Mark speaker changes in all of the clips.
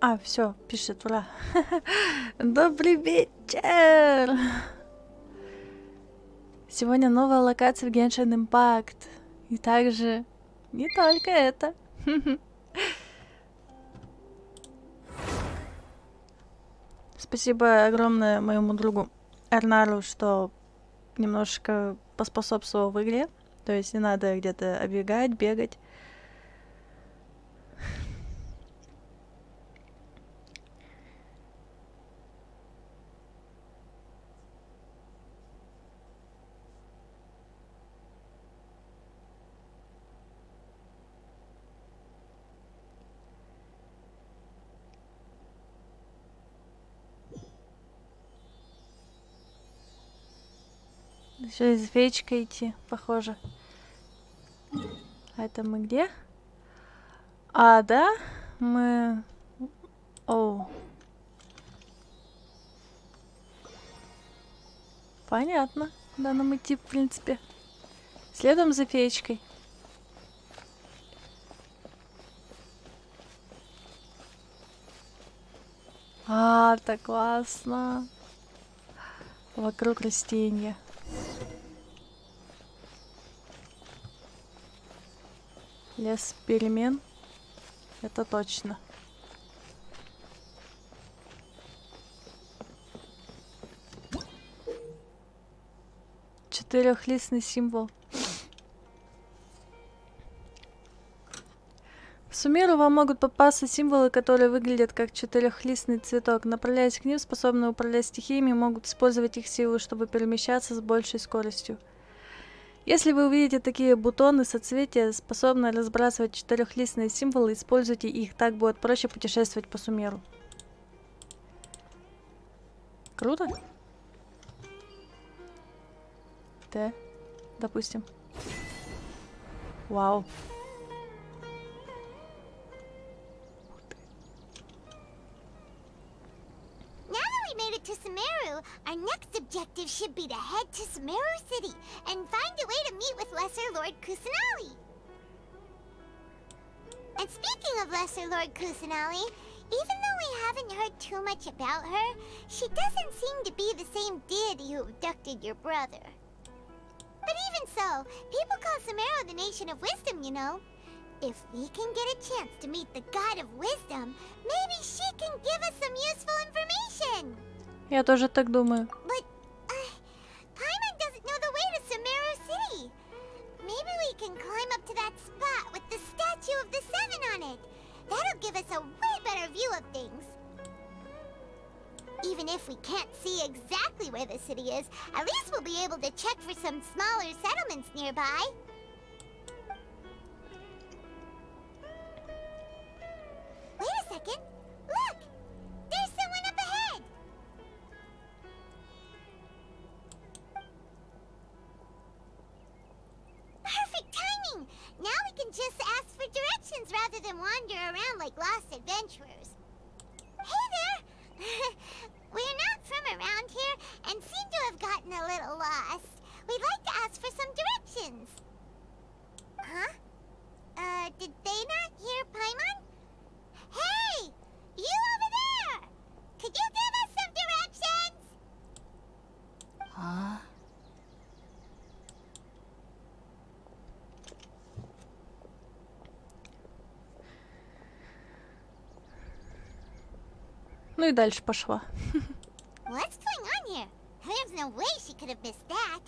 Speaker 1: А, все, пишет, ура. Добрый вечер! Сегодня новая локация в Genshin Impact. И также не только это. Спасибо огромное моему другу Эрнару, что немножко поспособствовал в игре. То есть не надо где-то оббегать, бегать. Еще и с феечкой идти, похоже. А это мы где? А, да? Мы... Оу. Понятно. Куда нам идти, в принципе. Следом за феечкой. А, так классно. Вокруг растения. Лес перемен. Это точно. Четырехлистный символ. В Сумеру вам могут попасться символы, которые выглядят как четырехлистный цветок. Направляясь к ним, способные управлять стихиями могут использовать их силу, чтобы перемещаться с большей скоростью. Если вы увидите такие бутоны соцветия, способные разбрасывать четырехлистные символы, используйте их, так будет проще путешествовать по Сумеру. Круто? Т, допустим. Вау.
Speaker 2: To Sumeru, our next objective should be to head to Sumeru City and find a way to meet with Lesser Lord Kusanali. And speaking of Lesser Lord Kusanali, even though we haven't heard too much about her, she doesn't seem to be the same deity who abducted your brother. But even so, people call Sumeru the Nation of Wisdom, you know. If we can get a chance to meet the God of Wisdom, maybe she can give us some useful information.
Speaker 1: Я тоже так думаю.
Speaker 2: But Paimon doesn't know the way to Sumeru City. Maybe we can climb up to that spot with the statue of the Seven on it. That'll give us a way better view of things. Even if we can't see exactly where the city is, at least we'll be able to check for some smaller settlements nearby. Wait a second. Look! There's someone up ahead! Perfect timing! Now we can just ask for directions rather than wander around like lost adventurers. Hey there! We're not from around here and seem to have gotten a little lost. We'd like to ask for some directions. Huh? Did they not hear Paimon? Hey! You over there! Could you give us some directions?
Speaker 1: А? Ну и дальше пошла.
Speaker 2: What's going on here? There's no way she could have missed that.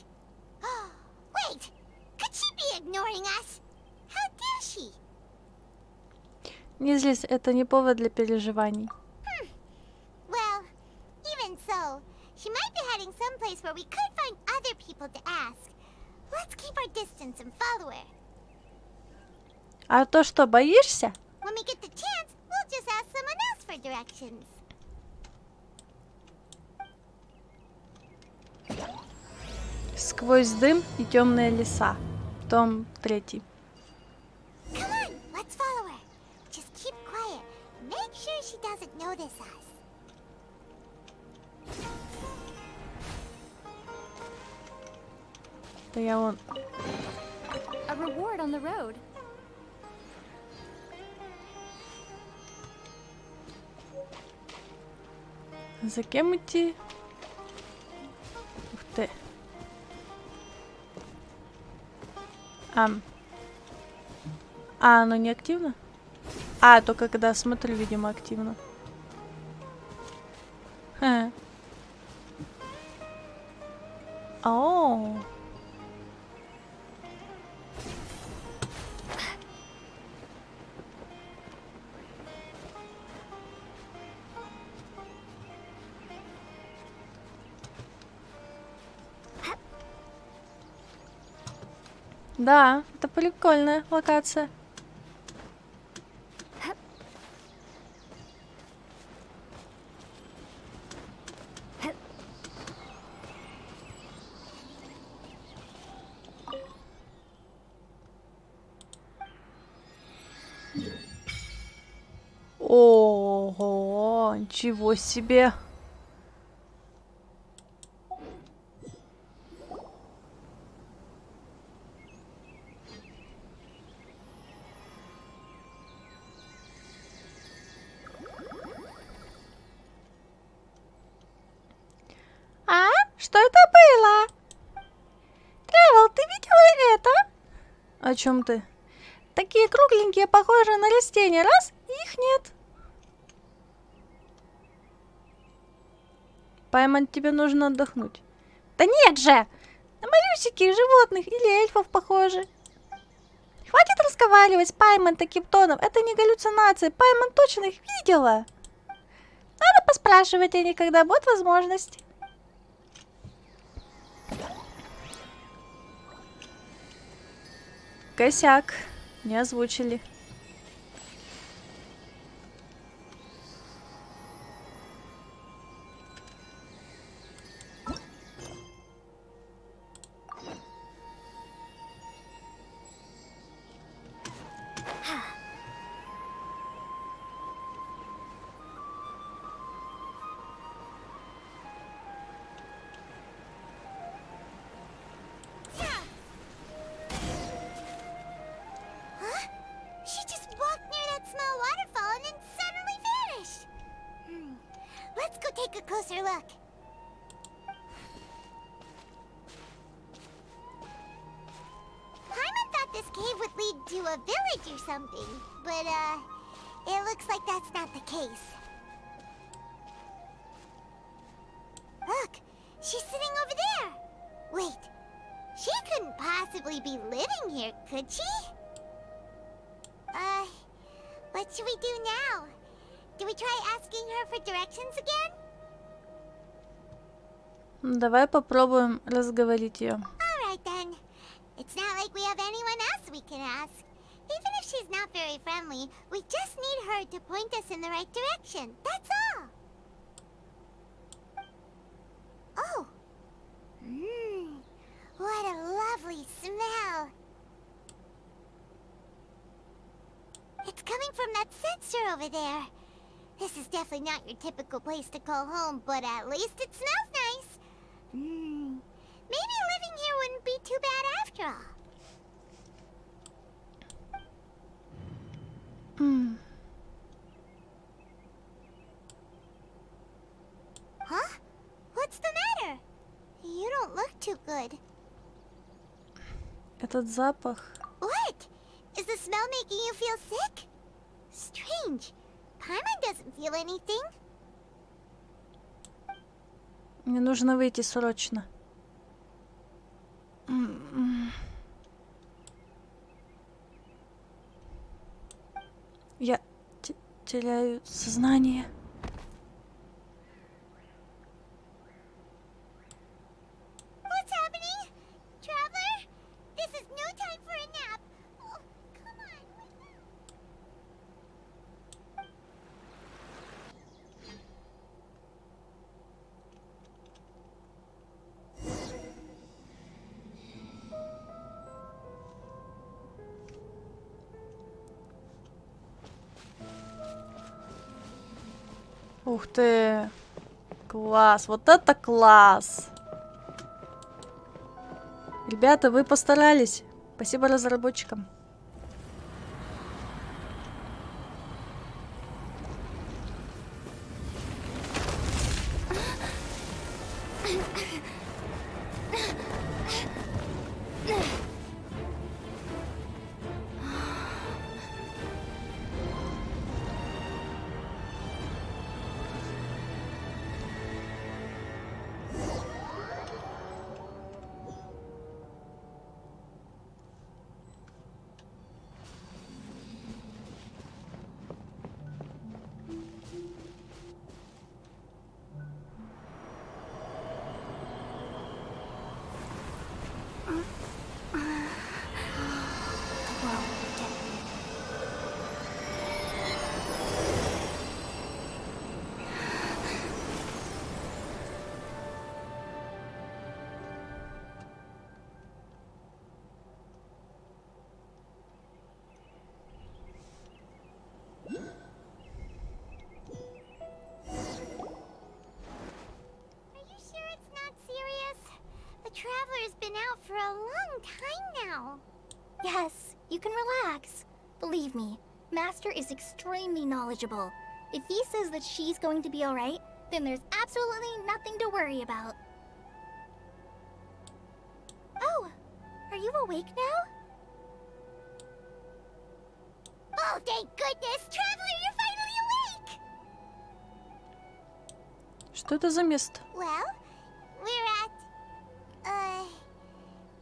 Speaker 2: Wait! Could she be ignoring us? How dare she?
Speaker 1: Не злись, это не повод для переживаний.
Speaker 2: Well, even so, she might be heading someplace where we could find other people to ask. Let's keep our distance and follow her.
Speaker 1: А то что, боишься?
Speaker 2: When we get the chance, we'll just ask someone else for directions.
Speaker 1: Сквозь дым и темные леса. Том 3.
Speaker 2: Come on, let's follow her. Just keep quiet. Make sure she doesn't notice us.
Speaker 1: Да я вон.
Speaker 3: A reward on the road.
Speaker 1: За кем идти? Ух ты. Оно не активно? Только когда смотрю, видимо, активно. О. Да, это прикольная локация. Ого, ничего себе. Что это было? Тревел, ты видела это? О чем ты? Такие кругленькие, похожие на растения. Раз, и их нет. Пайман, тебе нужно отдохнуть. Да нет же! На малюсики, животных или эльфов похожи. Хватит разговаривать с Пайман таким тоном. Это не галлюцинации. Пайман точно их видела. Надо поспрашивать о них, когда будет возможность. Косяк. Не озвучили.
Speaker 2: She just walked near that small waterfall and then suddenly vanished. Let's go take a closer look. Paimon thought this cave would lead to a village or something, but it looks like that's not the case. Look, she's sitting over there. Wait, she couldn't possibly be living here, could she? What should we do now? Do we try asking her for directions again?
Speaker 1: Давай попробуем разговорить ее.
Speaker 2: Alright then. It's not like we have anyone else we can ask. Even if she's not very friendly, we just need her to point us in the right direction. That's all. Oh. What a lovely smell. It's coming from that sensor over there. This is definitely not your typical place to call home, but at least it smells nice. Maybe living here wouldn't be too bad after all. Huh? What's the matter? You don't look too good.
Speaker 1: Этот запах.
Speaker 2: What? Is the smell making you feel sick? Strange. Paimon doesn't feel anything.
Speaker 1: Мне нужно выйти срочно. Я теряю сознание.
Speaker 2: What's happening? Traveler? This is no time for a nap. Oh, come on.
Speaker 1: Ух ты! Класс! Вот это класс! Ребята, вы постарались. Спасибо разработчикам.
Speaker 2: long time now.
Speaker 3: Yes, you can relax. Believe me, Master is extremely knowledgeable. If he says that she's going to be alright, then there's absolutely nothing to worry about. Oh, are you awake now?
Speaker 2: Oh, thank goodness! Traveler, you're finally awake!
Speaker 1: Что это за место?
Speaker 2: Well, we're at...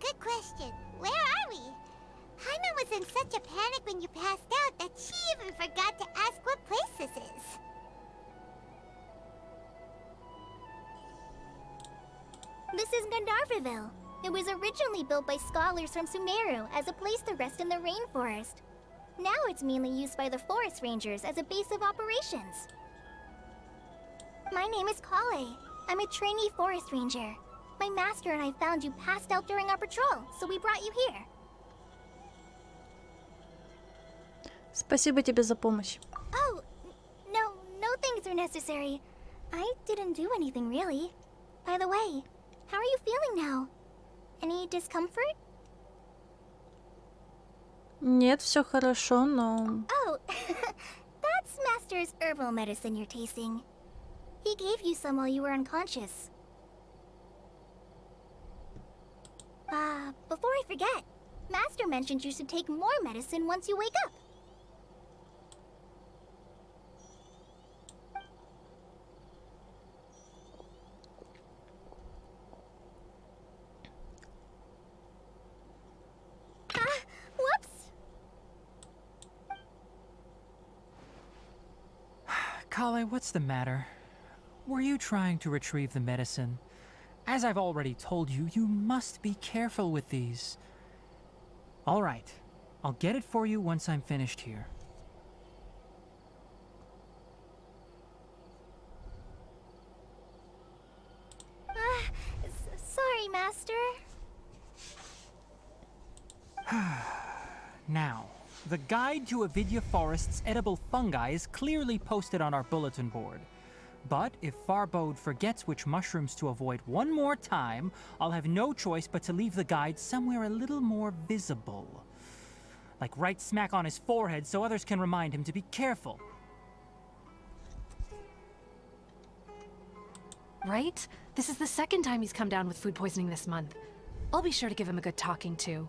Speaker 2: Good question. Where are we? Hyman was in such a panic when you passed out that she even forgot to ask what place this is.
Speaker 3: This is Gandharvaville. It was originally built by scholars from Sumeru as a place to rest in the rainforest. Now it's mainly used by the forest rangers as a base of operations. My name is Kale. I'm a trainee forest ranger. My master and I found you passed out during our patrol, so we brought you here.
Speaker 1: Спасибо тебе за помощь.
Speaker 3: Oh, no things are necessary. I didn't do anything really. By the way, how are you feeling now? Any discomfort?
Speaker 1: Нет, все хорошо, но...
Speaker 3: Oh, that's Master's herbal medicine you're tasting. He gave you some while you were unconscious. Before I forget, Master mentioned you should take more medicine once you wake up. Whoops!
Speaker 4: Kale, what's the matter? Were you trying to retrieve the medicine? As I've already told you, you must be careful with these. All right, I'll get it for you once I'm finished here.
Speaker 3: Sorry, Master.
Speaker 4: Now, the guide to Avidya Forest's edible fungi is clearly posted on our bulletin board. But if Farbode forgets which mushrooms to avoid one more time, I'll have no choice but to leave the guide somewhere a little more visible. Like right smack on his forehead so others can remind him to be careful.
Speaker 5: Right? This is the second time he's come down with food poisoning this month. I'll be sure to give him a good talking to.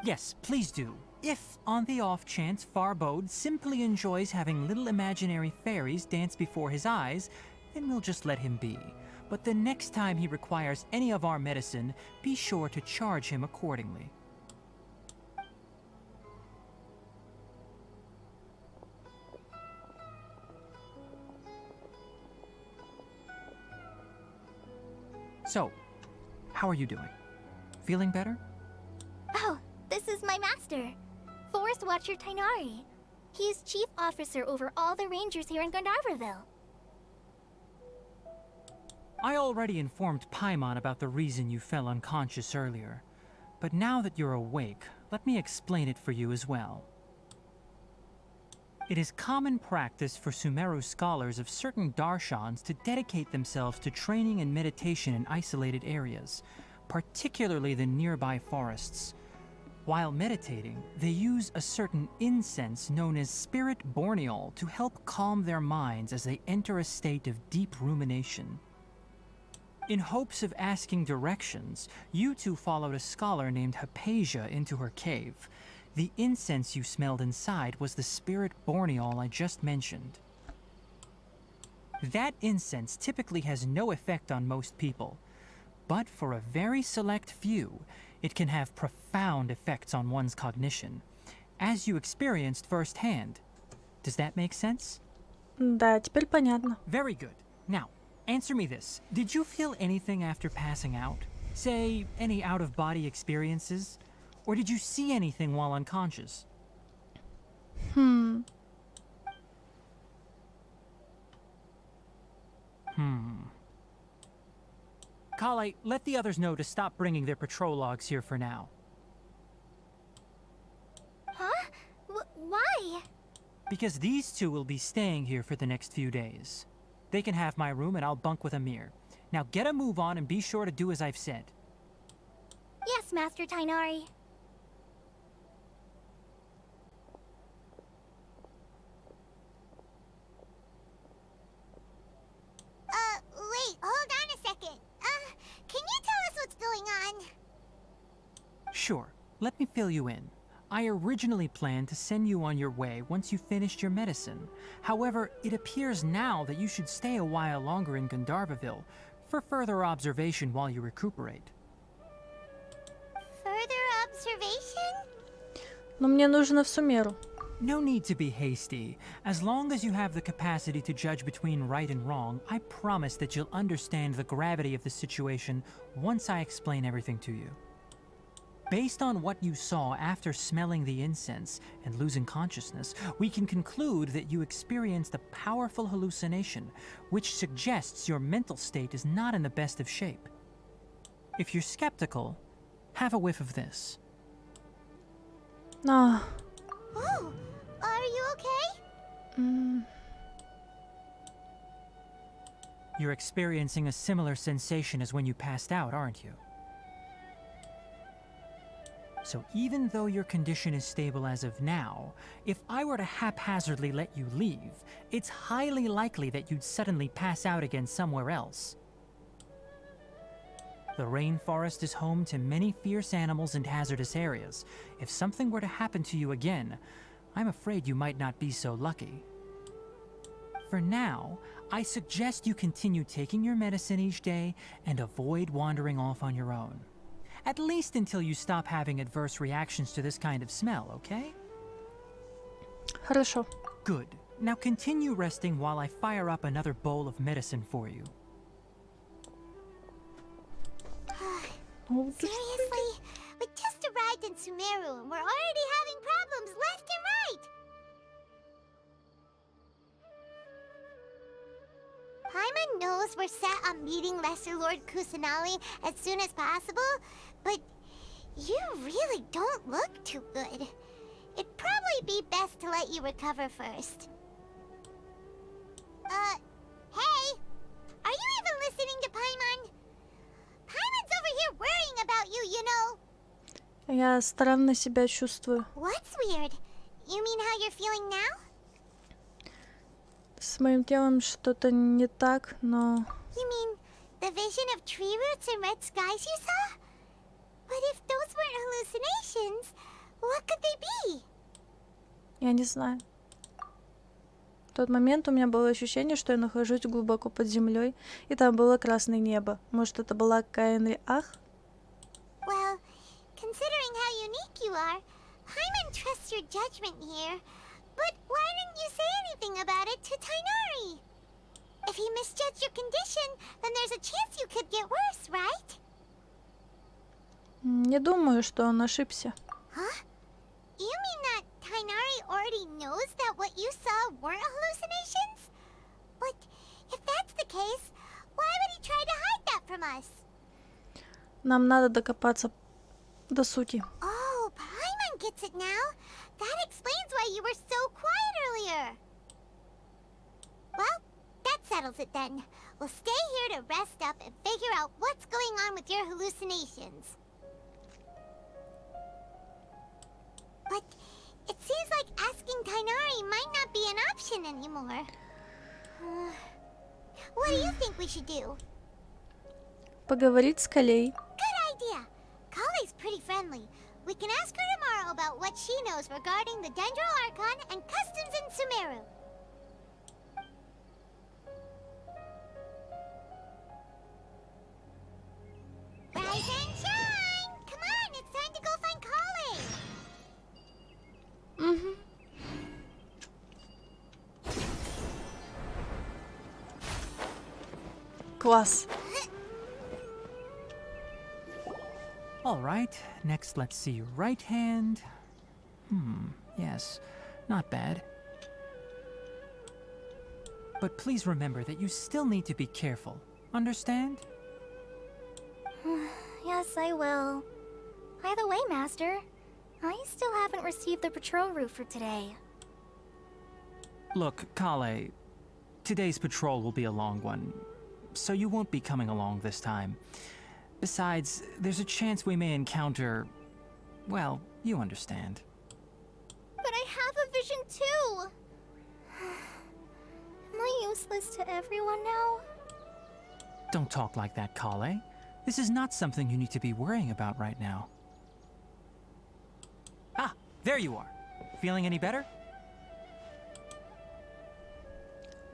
Speaker 4: Yes, please do. If, on the off chance, Farbode simply enjoys having little imaginary fairies dance before his eyes, then we'll just let him be. But the next time he requires any of our medicine, be sure to charge him accordingly. So, how are you doing? Feeling better?
Speaker 3: Oh, this is my master, Forest Watcher Tainari. He is chief officer over all the rangers here in Gandharvaville.
Speaker 4: I already informed Paimon about the reason you fell unconscious earlier. But now that you're awake, let me explain it for you as well. It is common practice for Sumeru scholars of certain darshans to dedicate themselves to training and meditation in isolated areas, particularly the nearby forests. While meditating, they use a certain incense known as spirit borneol to help calm their minds as they enter a state of deep rumination. In hopes of asking directions, you two followed a scholar named Hypatia into her cave. The incense you smelled inside was the spirit borneol I just mentioned. That incense typically has no effect on most people, but for a very select few, it can have profound effects on one's cognition, as you experienced firsthand. Does that make sense?
Speaker 1: Да, теперь понятно.
Speaker 4: Very good. Now, answer me this. Did you feel anything after passing out? Say, any out-of-body experiences? Or did you see anything while unconscious? Kale, let the others know to stop bringing their patrol logs here for now.
Speaker 3: Huh? Why?
Speaker 4: Because these two will be staying here for the next few days. They can have my room and I'll bunk with Amir. Now get a move on and be sure to do as I've said.
Speaker 3: best, Master Tainari.
Speaker 2: Wait, hold on a second. Can you tell us what's going on?
Speaker 4: Sure, let me fill you in. I originally planned to send you on your way once you finished your medicine. However, it appears now that you should stay a while longer in Gandharvaville for further observation while you recuperate.
Speaker 2: Further observation?
Speaker 1: Но мне нужно в Сумеру.
Speaker 4: No need to be hasty. As long as you have the capacity to judge between right and wrong, I promise that you'll understand the gravity of the situation once I explain everything to you. Based on what you saw after smelling the incense and losing consciousness, we can conclude that you experienced a powerful hallucination, which suggests your mental state is not in the best of shape. If you're skeptical, have a whiff of this.
Speaker 1: А,
Speaker 2: Oh, are you okay?
Speaker 1: м,
Speaker 4: You're experiencing a similar sensation as when you passed out, aren't you? So even though your condition is stable as of now, if I were to haphazardly let you leave, it's highly likely that you'd suddenly pass out again somewhere else. The rainforest is home to many fierce animals and hazardous areas. If something were to happen to you again, I'm afraid you might not be so lucky. For now, I suggest you continue taking your medicine each day and avoid wandering off on your own. At least until you stop having adverse reactions to this kind of smell, okay?
Speaker 1: хорошо.
Speaker 4: Good. Now continue resting while I fire up another bowl of medicine for you.
Speaker 1: Ну, ты-
Speaker 2: Seriously? We just arrived in Sumeru and we're already having problems left and right! Paimon knows we're set on meeting Lesser Lord Kusanali as soon as possible, but you really don't look too good. It'd probably be best to let you recover first. Hey! Are you even listening to Paimon? Paimon's over here worrying about you, you know.
Speaker 1: Я странно себя чувствую.
Speaker 2: What's weird? You mean how you're feeling now?
Speaker 1: С моим телом что-то не так, но...
Speaker 2: You mean the vision of tree roots and red skies you saw? But if those weren't hallucinations, what could they be?
Speaker 1: Я не знаю. В тот момент у меня было ощущение, что я нахожусь глубоко под землей, и там было красное небо. Может, это была какая-нибудь ах?
Speaker 2: Well, considering how unique you are, Paimon trusts your judgment here. But why didn't you say anything about it to Tainari? If he misjudged your condition, then there's a chance you could get worse, right?
Speaker 1: Не думаю, что он ошибся.
Speaker 2: Huh? You mean that Tainari already knows that what you saw weren't hallucinations? But if that's the case, why would he try to hide that from us?
Speaker 1: Нам надо докопаться до сути.
Speaker 2: Oh, Paimon gets it now. That explains why you were so quiet earlier. Well, that settles it then. We'll stay here to rest up and figure out what's going on with your hallucinations. But it seems like asking Tainari might not be an option anymore. What do you think we should do?
Speaker 1: Поговорить с Калей.
Speaker 2: Good idea. Kale's pretty friendly. We can ask her tomorrow about what she knows regarding the Dendro Archon and customs in Sumeru. Rise and shine! Come on, it's time to go find Kale!
Speaker 1: Угу. Класс.
Speaker 4: All right, next let's see your right hand. Yes, not bad. But please remember that you still need to be careful. Understand?
Speaker 3: Yes, I will. By the way, Master, I still haven't received the patrol route for today.
Speaker 4: Look, Kale, today's patrol will be a long one, so you won't be coming along this time. Besides, there's a chance we may encounter... well, you understand.
Speaker 3: But I have a vision too! Am I useless to everyone now?
Speaker 4: Don't talk like that, Kale. This is not something you need to be worrying about right now. Ah, there you are. Feeling any better?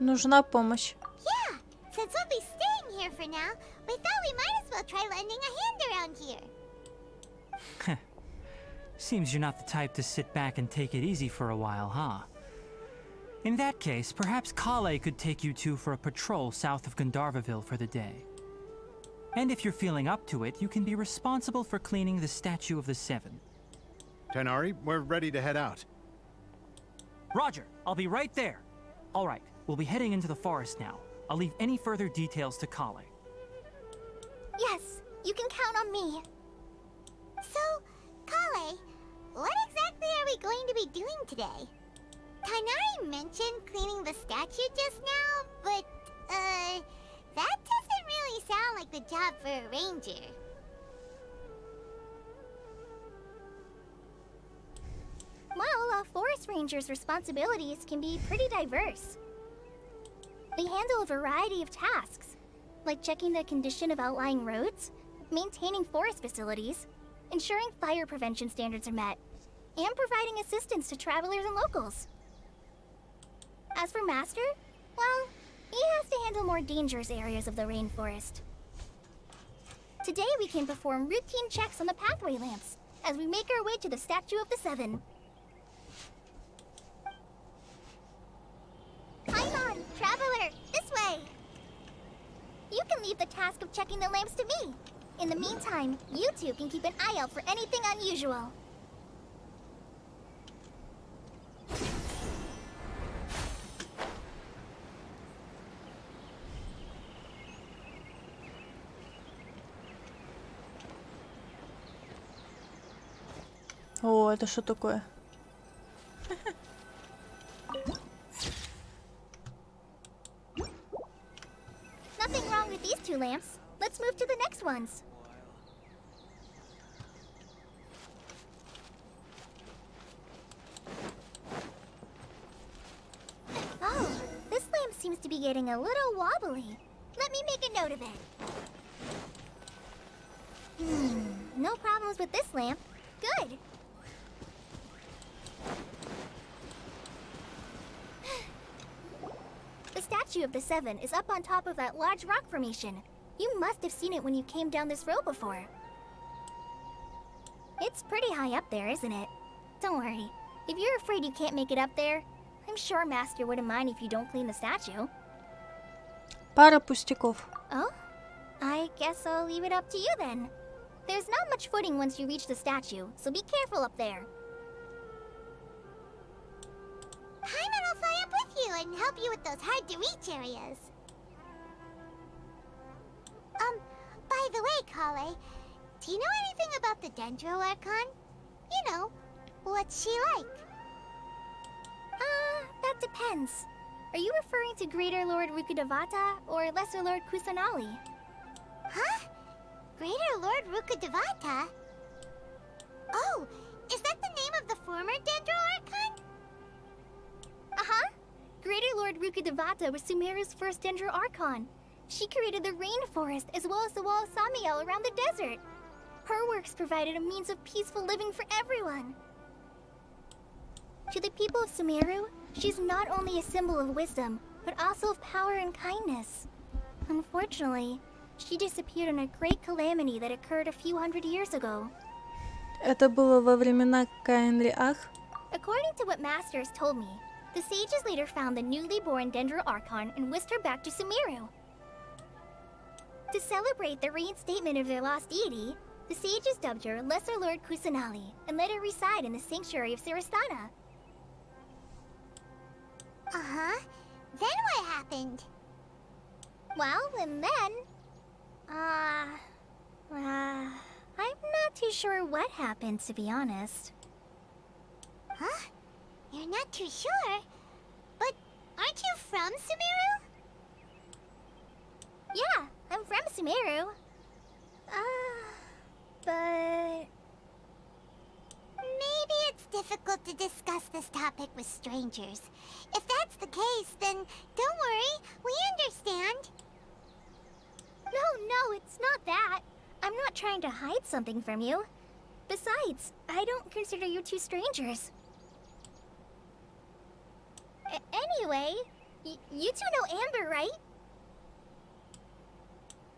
Speaker 1: Нужна помощь.
Speaker 2: Yeah, since we'll be staying here for now, we thought we might as well try lending a hand around here.
Speaker 4: Seems you're not the type to sit back and take it easy for a while, huh? In that case, perhaps Kale could take you two for a patrol south of Gandharvaville for the day. And if you're feeling up to it, you can be responsible for cleaning the Statue of the Seven.
Speaker 6: Tighnari, we're ready to head out.
Speaker 4: Roger, I'll be right there. All right, we'll be heading into the forest now. I'll leave any further details to Kale.
Speaker 3: Yes, you can count on me.
Speaker 2: So, Kale, what exactly are we going to be doing today? Tighnari mentioned cleaning the statue just now, but, that doesn't really sound like the job for a ranger.
Speaker 3: Well, a forest ranger's responsibilities can be pretty diverse. They handle a variety of tasks, like checking the condition of outlying roads, maintaining forest facilities, ensuring fire prevention standards are met, and providing assistance to travelers and locals. As for Master, well, he has to handle more dangerous areas of the rainforest. Today we can perform routine checks on the pathway lamps as we make our way to the Statue of the Seven. Paimon, traveler, this way! You can leave the task of checking the lamps to me. In the meantime, you two can keep an eye out for anything unusual.
Speaker 1: О, это что такое?
Speaker 3: Nothing wrong with these two lamps. Let's move to the next ones. Oh, this lamp seems to be getting a little wobbly. Let me make a note of it. No problems with this lamp. Good. The Statue of the Seven is up on top of that large rock formation. You must have seen it when you came down this road before. It's pretty high up there, isn't it? Don't worry. If you're afraid you can't make it up there, I'm sure Master wouldn't mind if you don't clean the statue.
Speaker 1: Пара пустяков.
Speaker 3: Oh? I guess I'll leave it up to you then. There's not much footing once you reach the statue, so be careful up there.
Speaker 2: Paimon will fly up with you and help you with those hard-to-reach areas. By the way, Kale, do you know anything about the Dendro Archon? You know, what's she like?
Speaker 3: That depends. Are you referring to Greater Lord Rukkhadevata or Lesser Lord Kusanali?
Speaker 2: Huh? Greater Lord Rukkhadevata? Oh, is that the name of the former Dendro Archon?
Speaker 3: Uh-huh. Greater Lord Rukkhadevata was Sumeru's first Dendro Archon. She created the rainforest as well as the wall of Samiel around the desert. Her works provided a means of peaceful living for everyone. To the people of Sumeru, she's not only a symbol of wisdom, but also of power and kindness. Unfortunately, she disappeared in a great calamity that occurred a few hundred years ago.
Speaker 1: Это было во времена Каэнри-Ах?
Speaker 3: According to what Master has told me, the sages later found the newly born Dendro Archon and whisked her back to Sumeru. To celebrate the reinstatement of their lost deity, the sages dubbed her Lesser Lord Kusanali and let her reside in the sanctuary of Sarastana.
Speaker 2: Uh-huh. Then what happened?
Speaker 3: Well, and then... I'm not too sure what happened, to be honest.
Speaker 2: Huh? You're not too sure? But aren't you from Sumeru?
Speaker 3: Yeah, I'm from Sumeru.
Speaker 2: this topic with strangers. If that's the case, then don't worry, we understand.
Speaker 3: No, it's not that. I'm not trying to hide something from you. Besides, I don't consider you two strangers. Anyway, you two know Amber, right?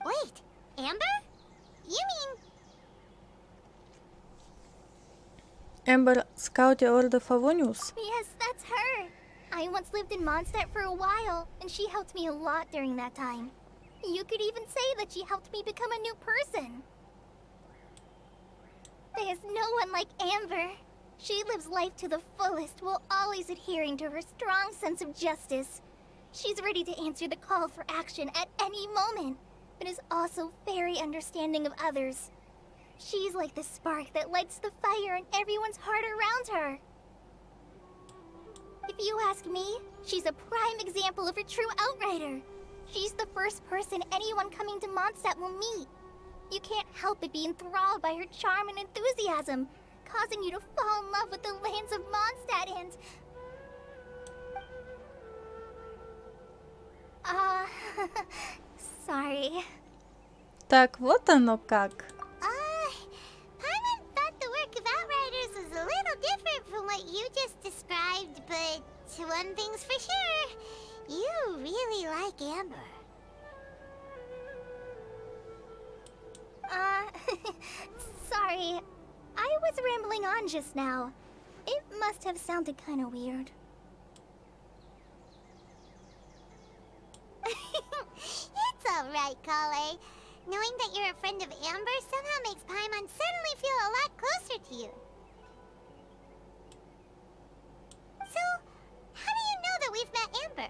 Speaker 2: Wait, Amber? You mean...
Speaker 1: Эмбер Скауте Орде Фавониус?
Speaker 3: Yes, that's her. I once lived in Mondstadt for a while, and she helped me a lot during that time. You could even say that she helped me become a new person. There's no one like Amber. She lives life to the fullest while always adhering to her strong sense of justice. She's ready to answer the call for action at any moment, but is also very understanding of others. She's like the spark that lights the fire in everyone's heart around her. If you ask me, she's a prime example of a true outrider. She's the first person anyone coming to Mondstadt will meet. You can't help but be enthralled by her charm and enthusiasm, causing you to fall in love with the lands of Mondstadt and... sorry.
Speaker 1: Так, вот оно как.
Speaker 2: Paimon thought the work of Outriders was a little different from what you just described, but one thing's for sure, you really like Amber.
Speaker 3: Sorry. I was rambling on just now. It must have sounded kind of weird.
Speaker 2: It's alright, Kale. Knowing that you're a friend of Amber somehow makes Paimon suddenly feel a lot closer to you. So, how do you know that we've met Amber?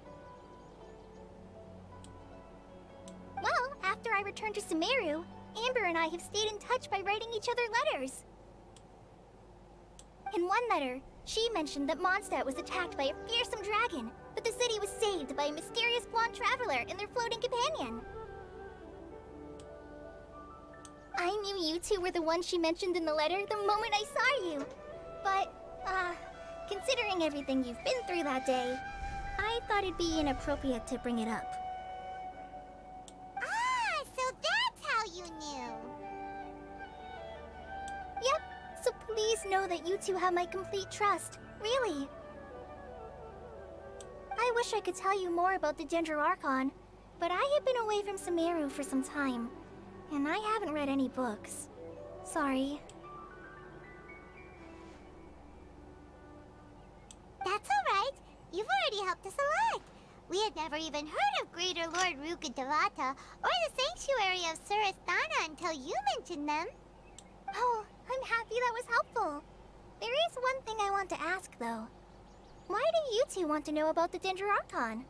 Speaker 3: Well, after I returned to Sumeru, Amber and I have stayed in touch by writing each other letters. In one letter, she mentioned that Mondstadt was attacked by a fearsome dragon, but the city was saved by a mysterious blonde traveler and their floating companion. I knew you two were the ones she mentioned in the letter the moment I saw you. But, considering everything you've been through that day, I thought it'd be inappropriate to bring it up.
Speaker 2: Ah, so that's how you knew.
Speaker 3: Yep, so please know that you two have my complete trust, really. I wish I could tell you more about the Dendroarchon, but I have been away from Sumeru for some time, and I haven't read any books. Sorry.
Speaker 2: That's alright. You've already helped us a lot. We had never even heard of Greater Lord Rukkhadevata or the Sanctuary of Surasthana until you mentioned them.
Speaker 3: Oh, I'm happy that was helpful. There is one thing I want to ask, though. Why do you two want to know about the Dendroarchon?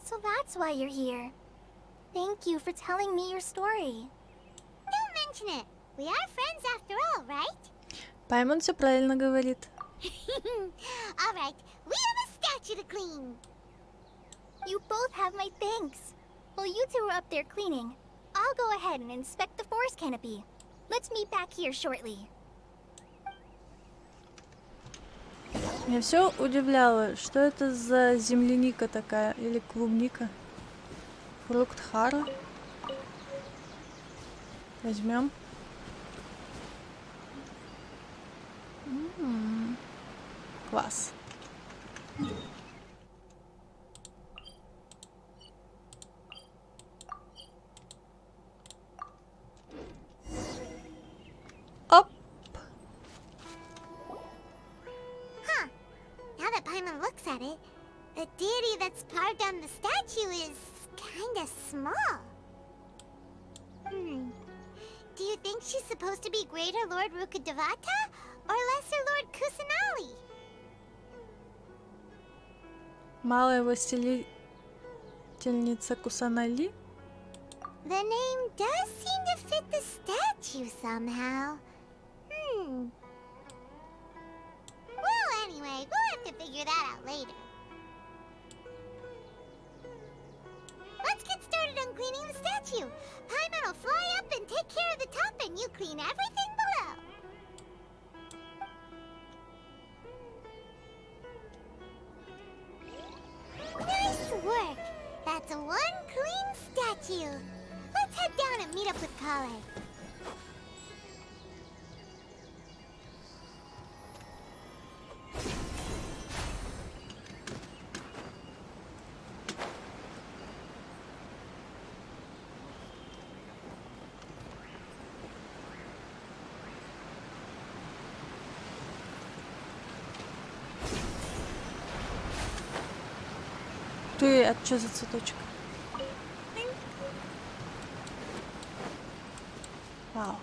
Speaker 3: So that's why you're here. Thank you for telling me your story.
Speaker 2: Don't mention it. We are friends after all, right?
Speaker 1: Паймон все правильно говорит.
Speaker 2: Alright, we have a statue to clean.
Speaker 3: You both have my thanks. While you two are up there cleaning, I'll go ahead and inspect the forest canopy. Let's meet back here shortly.
Speaker 1: Меня все удивляло, что это за земляника такая, или клубника. Фрукт Хара. Возьмем. Класс. Оп!
Speaker 2: Huh. Now that Paimon looks at it, the deity that's carved on the statue is kinda small. Do you think she's supposed to be Greater Lord Rukkhadevata or Lesser Lord Kusanali?
Speaker 1: Малая властелительница Кусанали.
Speaker 2: The name does seem to fit the statue somehow. Well, anyway, we'll have to figure that out later. Let's get started on cleaning the statue. Paimon will fly up and take care of the top, and you clean everything below. Nice work! That's one clean statue. Let's head down and meet up with Kale.
Speaker 1: Ты, а чё за цветочек? Вау.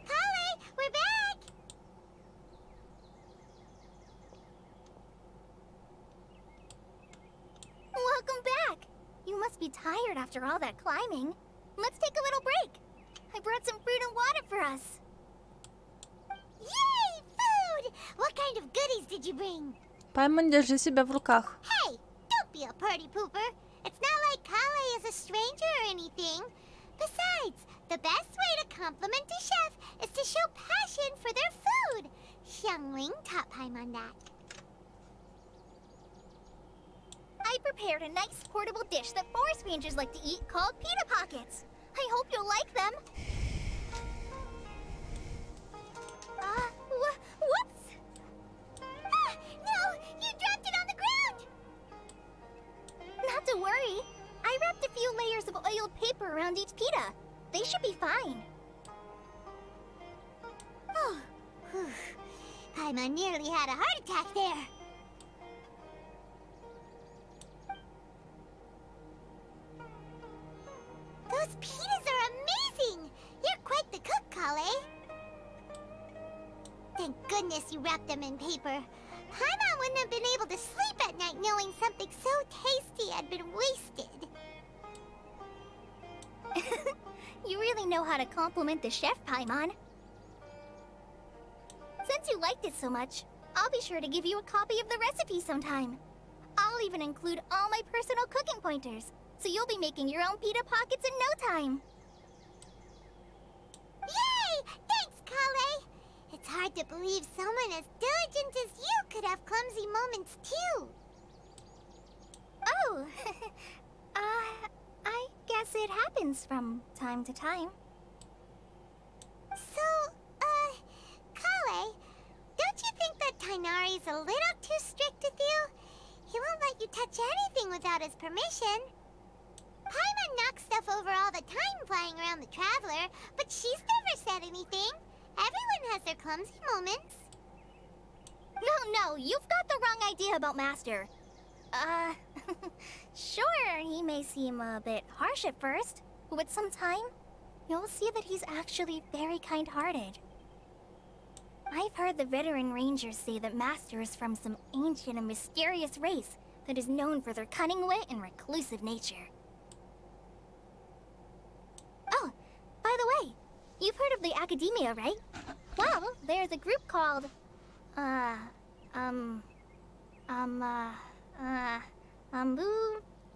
Speaker 2: Kale, we're back!
Speaker 3: Welcome back! You must be tired after all that climbing. Let's take a little break. I brought some fruit and water for us.
Speaker 2: Yay! Food! What kind of goodies did you bring?
Speaker 1: Паймон, держи себя в руках.
Speaker 2: Hey, don't be a party pooper. It's not like Kale is a stranger or anything. Besides, the best way to compliment a chef is to show passion for their food. Xiangling taught Paimon that.
Speaker 3: I prepared a nice portable dish that forest rangers like to eat called pita pockets. I hope you'll like them. Whoops!
Speaker 2: Ah, no! You dropped it on the ground!
Speaker 3: Not to worry. I wrapped a few layers of oiled paper around each pita. They should be fine.
Speaker 2: Oh, whew. Paimon nearly had a heart attack there. Those pitas are amazing! You're quite the cook, Kale. Thank goodness you wrapped them in paper. Paimon wouldn't have been able to sleep at night knowing something so tasty had been wasted.
Speaker 3: You really know how to compliment the chef, Paimon. Since you liked it so much, I'll be sure to give you a copy of the recipe sometime. I'll even include all my personal cooking pointers, so you'll be making your own pita pockets in no time.
Speaker 2: Yay! Thanks, Kale! It's hard to believe someone as diligent as you could have clumsy moments too.
Speaker 3: Oh, I guess it happens from time to time.
Speaker 2: So, Kale, don't you think that Tainari's a little too strict with you? He won't let you touch anything without his permission. Paimon knocks stuff over all the time flying around the Traveler, but she's never said anything. Everyone has their clumsy moments.
Speaker 3: No, you've got the wrong idea about Master. Sure, he may seem a bit harsh at first, but with some time, you'll see that he's actually very kind-hearted. I've heard the veteran rangers say that Master is from some ancient and mysterious race that is known for their cunning wit and reclusive nature. Oh, by the way, you've heard of the Academia, right? Well, there's a group called,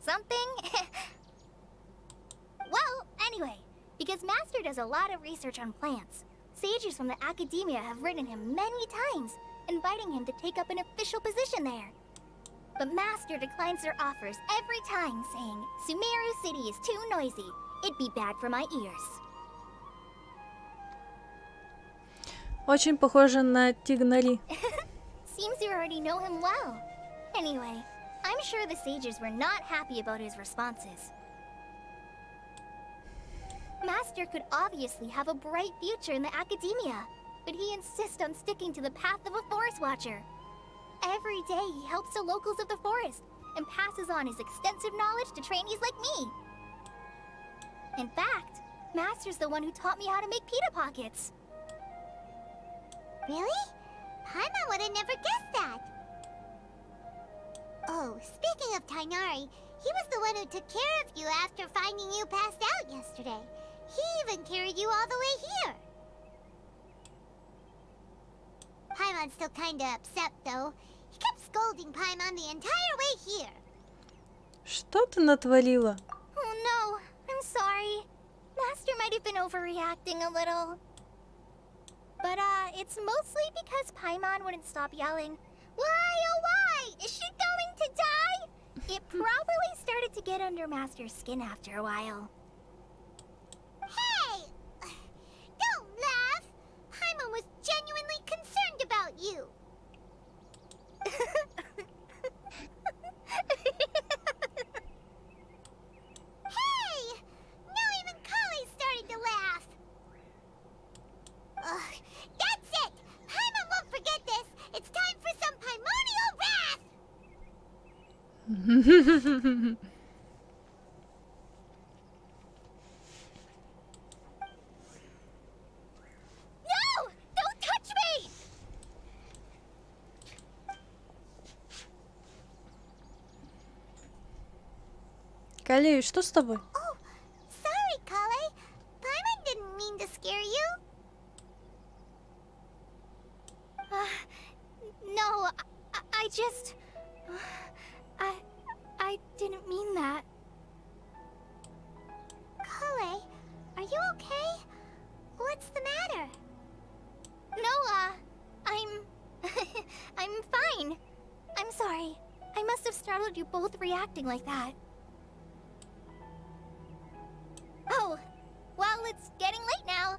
Speaker 3: something? Well, anyway, because Master does a lot of research on plants, sages from the Academia have written him many times, inviting him to take up an official position there. But Master declines their offers every time, saying Sumeru City is too noisy. It'd be bad for my ears.
Speaker 1: Очень похоже на Тигнари.
Speaker 3: Seems you already know him well. Anyway, I'm sure the sages were not happy about his responses. Master could obviously have a bright future in the Academia, but he insists on sticking to the path of a forest watcher. Every day he helps the locals of the forest and passes on his extensive knowledge to trainees like me. In fact, Master's the one who taught me how to make pita pockets.
Speaker 2: Really? Paimon would have never guessed that. Oh, speaking of Tainari, he was the one who took care of you after finding you passed out yesterday. He even carried you all the way here. Paimon's still kinda upset, though. He kept scolding Paimon the entire way here.
Speaker 1: Что ты натворила?
Speaker 3: Oh no, I'm sorry. Master might have been overreacting a little. But, it's mostly because Paimon wouldn't stop yelling, "Why, oh why? Is she going to die?" It probably started to get under Master's skin after a while.
Speaker 2: Hey! Don't laugh! Paimon was genuinely concerned about you. Hey! Now even Kale's starting to laugh. Ugh, that's it! Paimon won't forget this! It's time for some primordial wrath! No! Don't touch me!
Speaker 1: Калей, что с тобой?
Speaker 2: Oh, sorry, Kale. Paimon didn't mean to scare you.
Speaker 3: No, I just... I didn't mean that.
Speaker 2: Kale, are you okay? What's the matter?
Speaker 3: No, I'm fine. I'm sorry. I must have startled you both reacting like that. Oh, well, it's getting late now.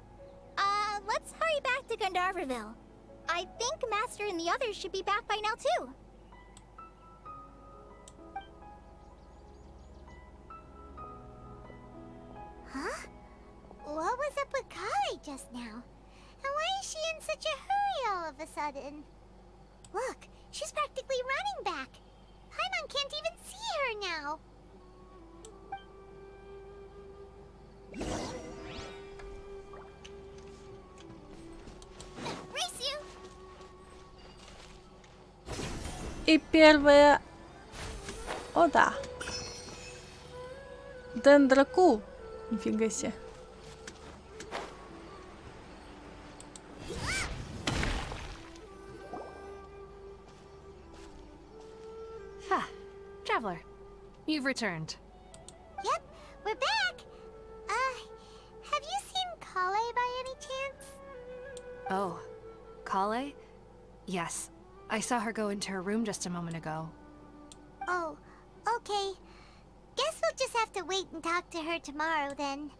Speaker 3: Let's hurry back to Gandharville. I think Master and the others should be back by now, too.
Speaker 2: Huh? What was up with Kale just now? And why is she in such a hurry all of a sudden? Look, she's practically running back. Paimon can't even see her now.
Speaker 3: Race you!
Speaker 1: И первая... О, да. Дендраку. Нифига себе.
Speaker 5: Ha! Traveler, you've returned.
Speaker 2: Yep, we're back. Have you seen Kale by any chance?
Speaker 5: Oh, Kale? Yes, I saw her go into her room just a moment ago.
Speaker 2: Oh, okay. Guess we'll just have to wait and talk to her tomorrow then.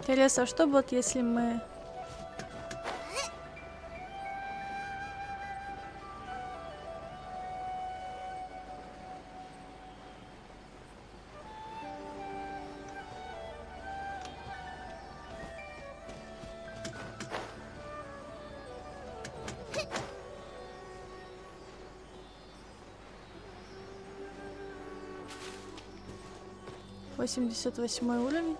Speaker 1: Интересно, а что будет, если мы... Восемьдесят 88 уровень.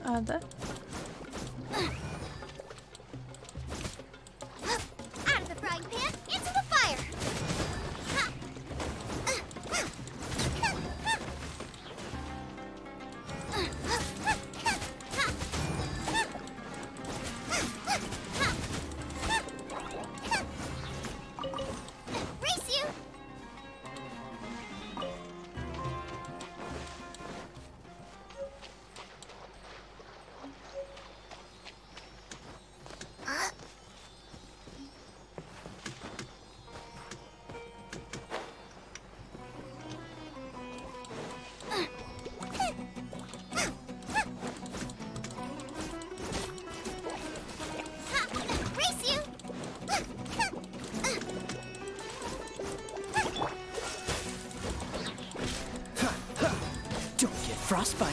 Speaker 1: А, да?
Speaker 3: Out of the frying pan, into the fire! Race you!
Speaker 7: frostbite.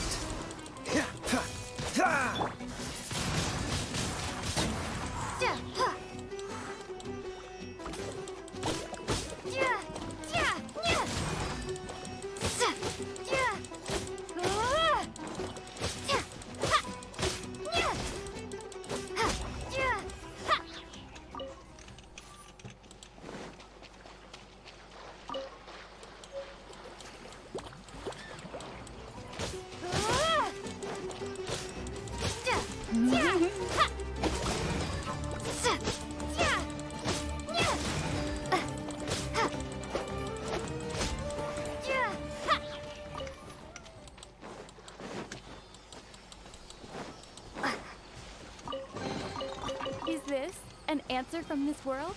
Speaker 8: Is this an answer from this world?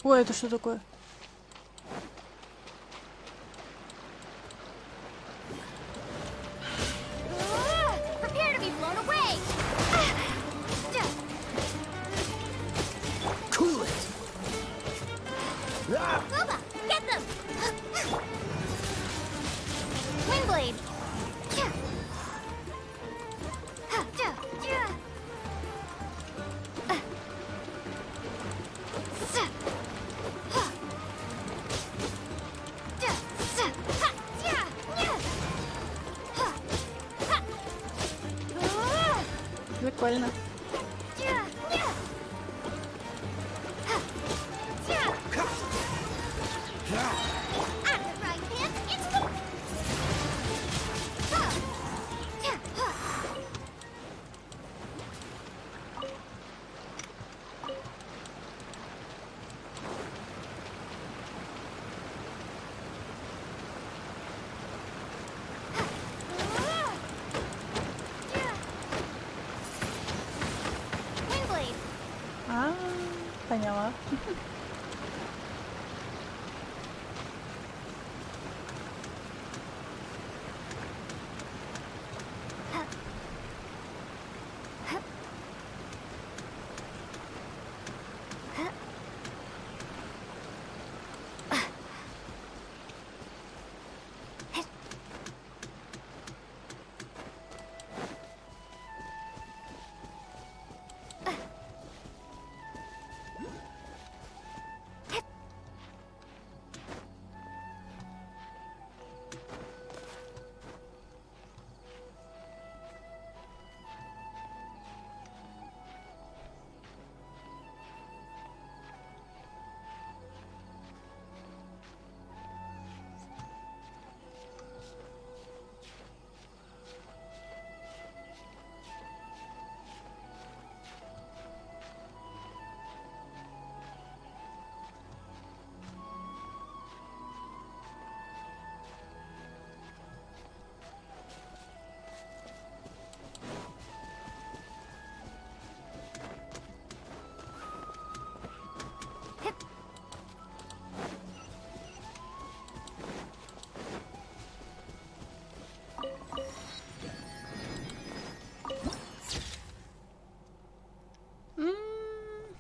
Speaker 1: Ой, это что такое?
Speaker 3: Prepare to be blown away!
Speaker 7: Cool it.
Speaker 3: Boba, get them! Windblade!
Speaker 1: Прикольно.
Speaker 3: Windblade!
Speaker 1: А, поняла.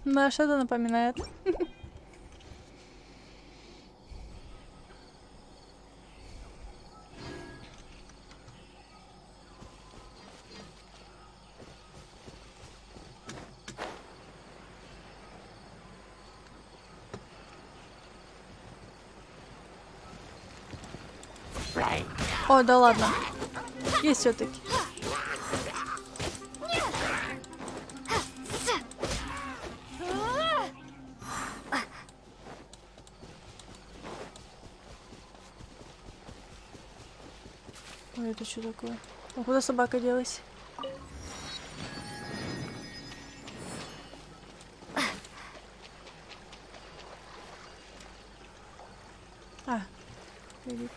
Speaker 1: Да, что-то напоминает. О, да ладно. Есть все-таки. Ой, это что такое? А куда собака делась? А, иди.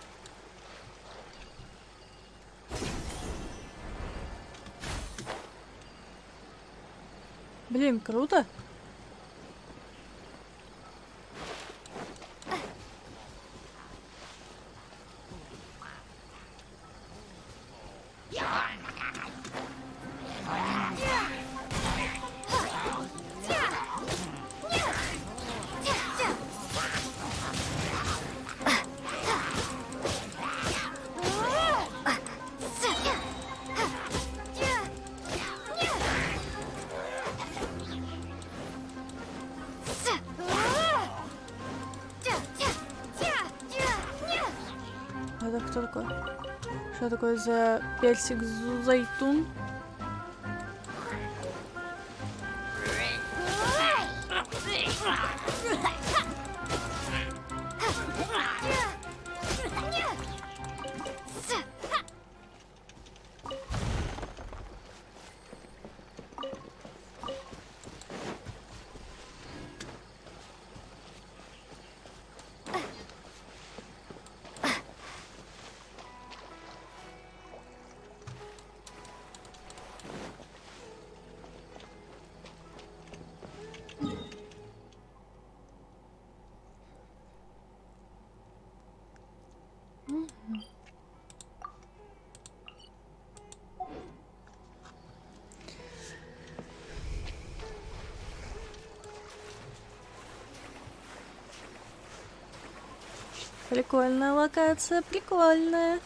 Speaker 1: Блин, круто. Что такое? Что такое за персик зайтун? Прикольная локация, прикольная.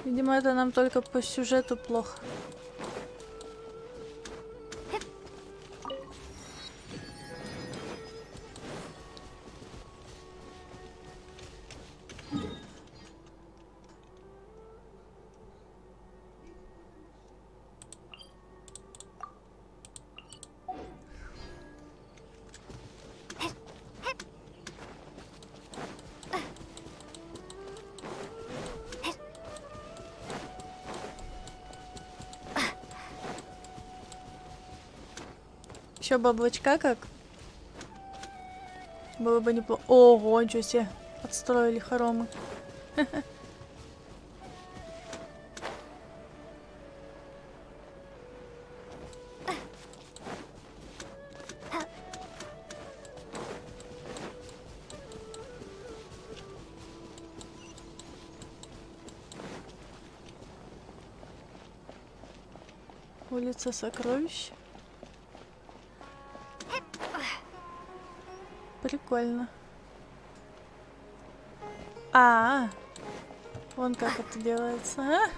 Speaker 1: Видимо, это нам только по сюжету плохо. Еще бы облачка как? Было бы неплохо. Ого, ничего себе. Отстроили хоромы. Улица Сокровищ. Прикольно. Вон как это делается.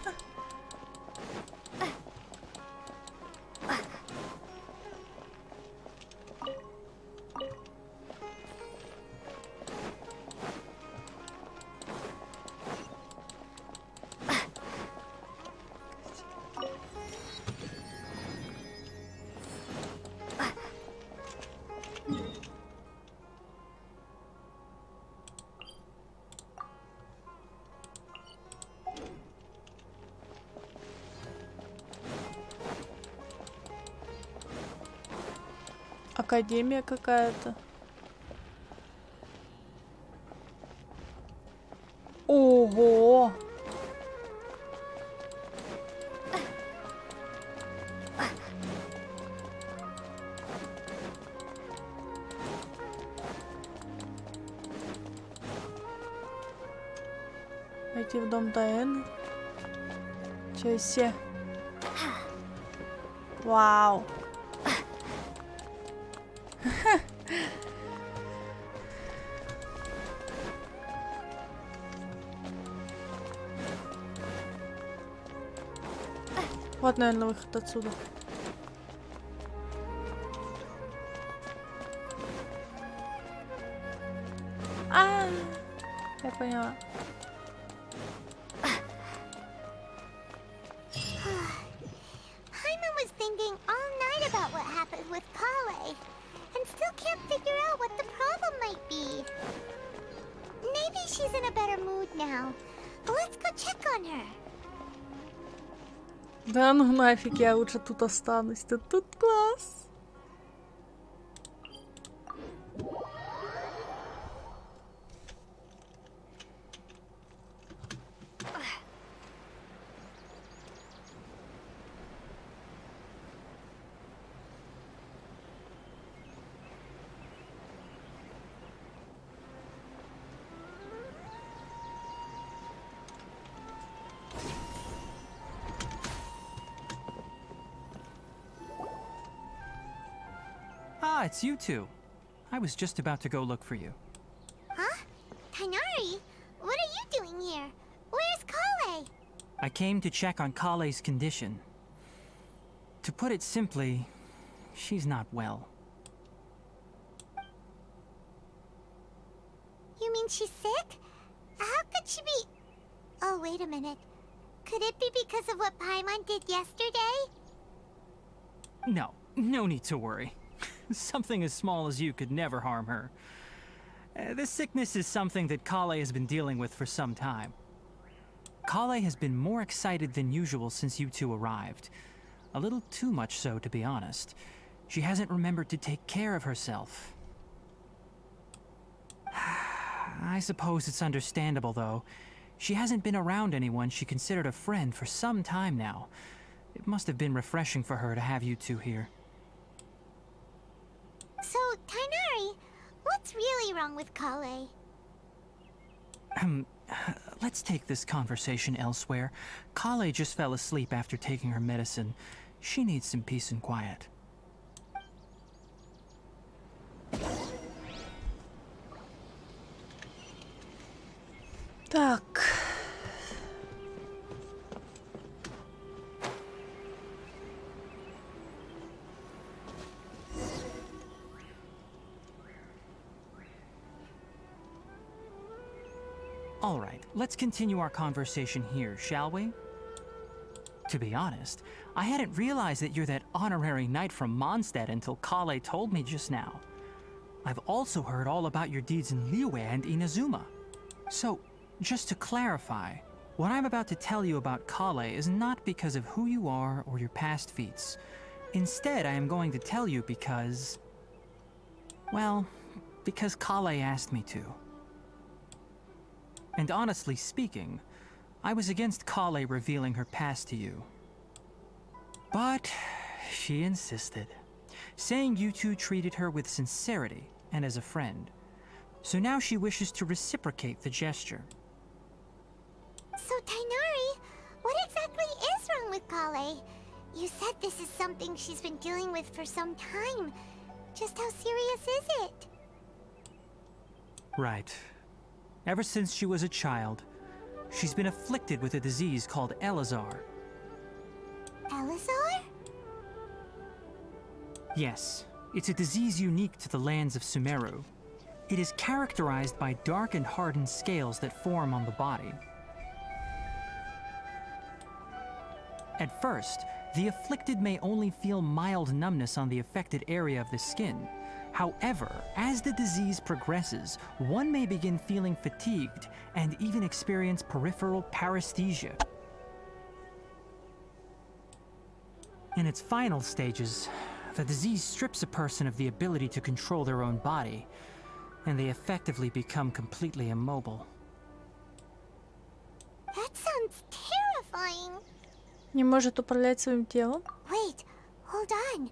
Speaker 1: Академия какая-то. Ого! Пойти в дом Дайаны. Чё себе? Вау! Вот, наверное, выход отсюда. Я поняла.
Speaker 2: Hyman was thinking all night about what happened with Kale, and still can't figure out what the problem might be. Maybe she's in a better mood now. Let's go check on her.
Speaker 1: Да ну нафиг, я лучше тут останусь. Тут класс.
Speaker 4: Ah, it's you two. I was just about to go look for you.
Speaker 2: Huh? Tainari, what are you doing here? Where's Kale?
Speaker 4: I came to check on Kale's condition. To put it simply, she's not well.
Speaker 2: You mean she's sick? How could she be... Oh, wait a minute. Could it be because of what Paimon did yesterday?
Speaker 4: No, no need to worry. Something as small as you could never harm her. This sickness is something that Kale has been dealing with for some time. Kale has been more excited than usual since you two arrived. A little too much so, to be honest. She hasn't remembered to take care of herself. I suppose it's understandable, though. She hasn't been around anyone she considered a friend for some time now. It must have been refreshing for her to have you two here.
Speaker 2: So, Tainari, what's really wrong with Kale?
Speaker 4: Let's take this conversation elsewhere. Kale just fell asleep after taking her medicine. She needs some peace and quiet.
Speaker 1: Так.
Speaker 4: All right, let's continue our conversation here, shall we? To be honest, I hadn't realized that you're that honorary knight from Mondstadt until Kale told me just now. I've also heard all about your deeds in Liyue and Inazuma. So, just to clarify, what I'm about to tell you about Kale is not because of who you are or your past feats. Instead, I am going to tell you because... well, because Kale asked me to. And honestly speaking, I was against Kale revealing her past to you. But she insisted, saying you two treated her with sincerity and as a friend. So now she wishes to reciprocate the gesture.
Speaker 2: So, Tainari, what exactly is wrong with Kale? You said this is something she's been dealing with for some time. Just how serious is it?
Speaker 4: Right. Ever since she was a child, she's been afflicted with a disease called Elazar.
Speaker 2: Elazar?
Speaker 4: Yes, it's a disease unique to the lands of Sumeru. It is characterized by dark and hardened scales that form on the body. At first, the afflicted may only feel mild numbness on the affected area of the skin. However, as the disease progresses, one may begin feeling fatigued and even experience peripheral paresthesia. In its final stages, the disease strips a person of the ability to control their own body, and they effectively become completely immobile.
Speaker 2: That sounds terrifying.
Speaker 1: Не может управлять своим телом.
Speaker 2: Wait, hold on.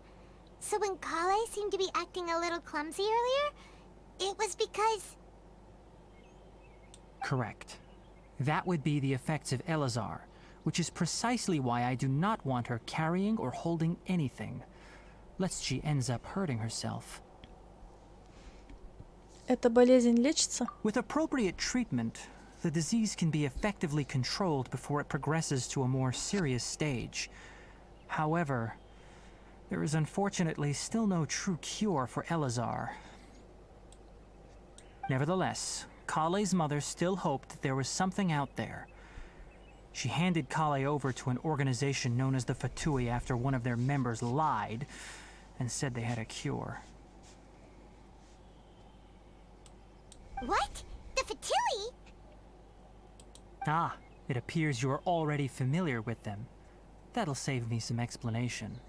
Speaker 2: So when Kale seemed to be acting a little clumsy earlier, it was because...
Speaker 4: Correct. That would be the effects of Elazar, which is precisely why I do not want her carrying or holding anything, lest she ends up hurting herself.
Speaker 1: Эта болезнь лечится?
Speaker 4: With appropriate treatment, the disease can be effectively controlled before it progresses to a more serious stage. However, there is unfortunately still no true cure for Elazar. Nevertheless, Kale's mother still hoped that there was something out there. She handed Kale over to an organization known as the Fatui after one of their members lied and said they had a cure.
Speaker 2: What? The Fatui?
Speaker 4: Ah, it appears you are already familiar with them. That'll save me some explanation.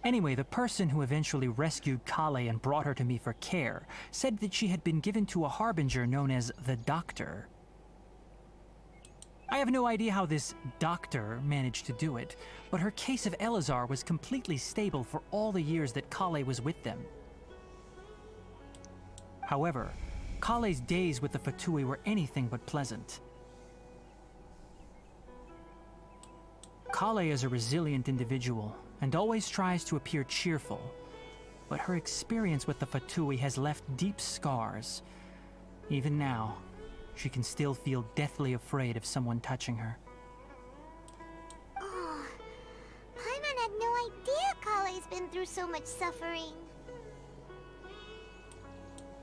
Speaker 4: Anyway, the person who eventually rescued Kale and brought her to me for care said that she had been given to a harbinger known as the Doctor. I have no idea how this doctor managed to do it, but her case of Elazar was completely stable for all the years that Kale was with them. However, Kale's days with the Fatui were anything but pleasant. Kale is a resilient individual and always tries to appear cheerful. but her experience with the Fatui has left deep scars. Even now, she can still feel deathly afraid of someone touching her.
Speaker 2: Oh, Paimon had no idea Kale's been through so much suffering.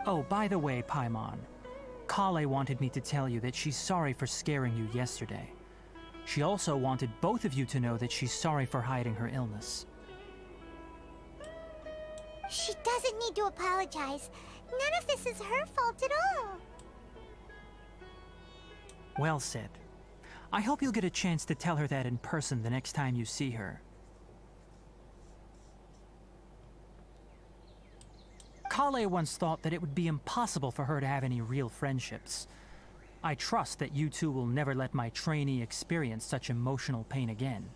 Speaker 4: Oh, by the way, Paimon, Kale wanted me to tell you that she's sorry for scaring you yesterday. She also wanted both of you to know that she's sorry for hiding her illness.
Speaker 2: She doesn't need to apologize. None of this is her fault at all.
Speaker 4: Well said. I hope you'll get a chance to tell her that in person the next time you see her. Kale once thought that it would be impossible for her to have any real friendships. I trust that you two will never let my trainee experience such emotional pain again.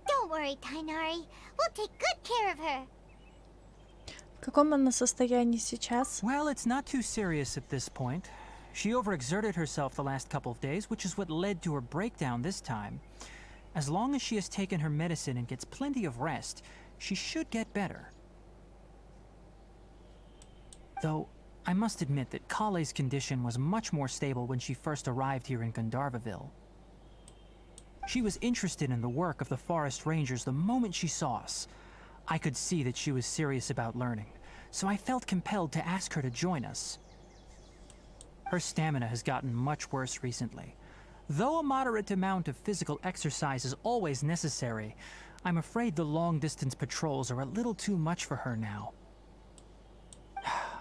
Speaker 2: Don't worry, Tainari. We'll take good care of her.
Speaker 1: В каком она состоянии сейчас?
Speaker 4: Well, it's not too serious at this point. She overexerted herself the last couple of days, which is what led to her breakdown this time. As long as she has taken her medicine and gets plenty of rest, she should get better. Though, I must admit that Kale's condition was much more stable when she first arrived here in Gandharvaville. She was interested in the work of the forest rangers the moment she saw us. I could see that she was serious about learning, so I felt compelled to ask her to join us. Her stamina has gotten much worse recently. Though a moderate amount of physical exercise is always necessary, I'm afraid the long-distance patrols are a little too much for her now.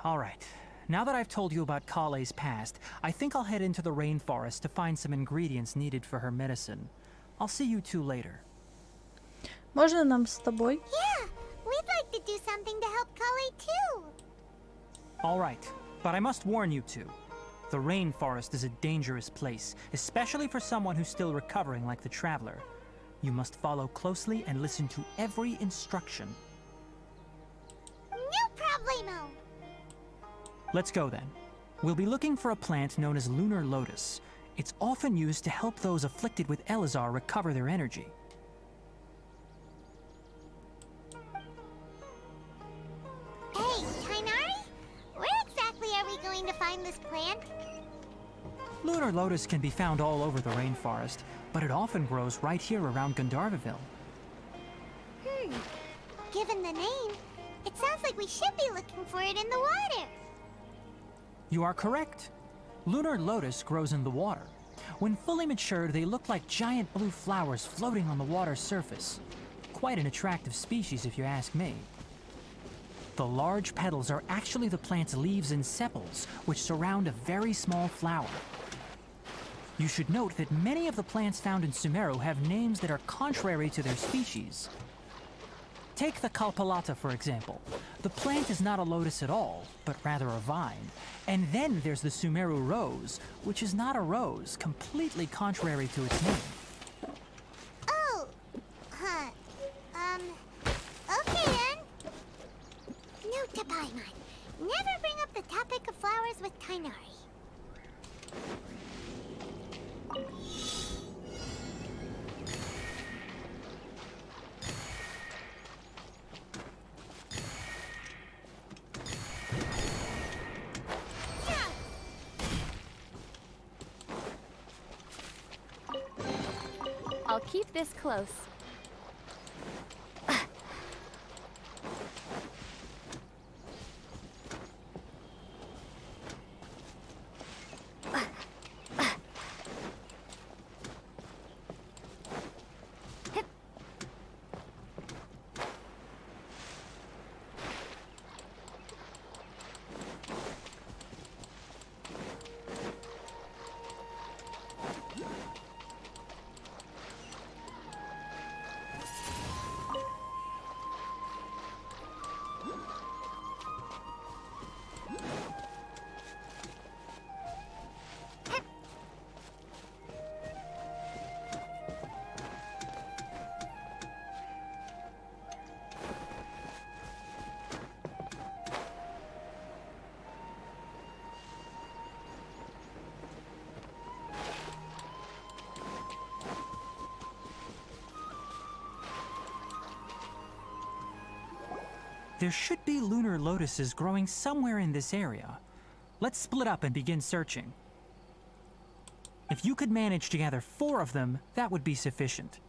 Speaker 4: All right. Now that I've told you about Kale's past, I think I'll head into the rainforest to find some ingredients needed for her medicine. I'll see you two later.
Speaker 1: Можно нам с тобой?
Speaker 2: Yeah, we'd like to do something to help Kale too.
Speaker 4: All right, but I must warn you two. The rainforest is a dangerous place, especially for someone who's still recovering like the traveler. You must follow closely and listen to every instruction.
Speaker 2: No problemo.
Speaker 4: Let's go then. We'll be looking for a plant known as lunar lotus. It's often used to help those afflicted with Elazar recover their energy.
Speaker 2: Hey, Tainari? Where exactly are we going to find this plant?
Speaker 4: Lunar lotus can be found all over the rainforest, but it often grows right here around Gandharvaville.
Speaker 2: Given the name, it sounds like we should be looking for it in the water.
Speaker 4: You are correct. Lunar lotus grows in the water. When fully matured, they look like giant blue flowers floating on the water's surface. Quite an attractive species, if you ask me. The large petals are actually the plant's leaves and sepals, which surround a very small flower. You should note that many of the plants found in Sumeru have names that are contrary to their species. Take the Kalpalata, for example. The plant is not a lotus at all, but rather a vine. And then there's the Sumeru rose, which is not a rose, completely contrary to its name.
Speaker 2: Oh, huh. Okay then. Note to Paimon. Never bring up the topic of flowers with Tainari.
Speaker 8: I'll keep this close.
Speaker 4: There should be lunar lotuses growing somewhere in this area. Let's split up and begin searching. If you could manage to gather 4 of them, that would be sufficient.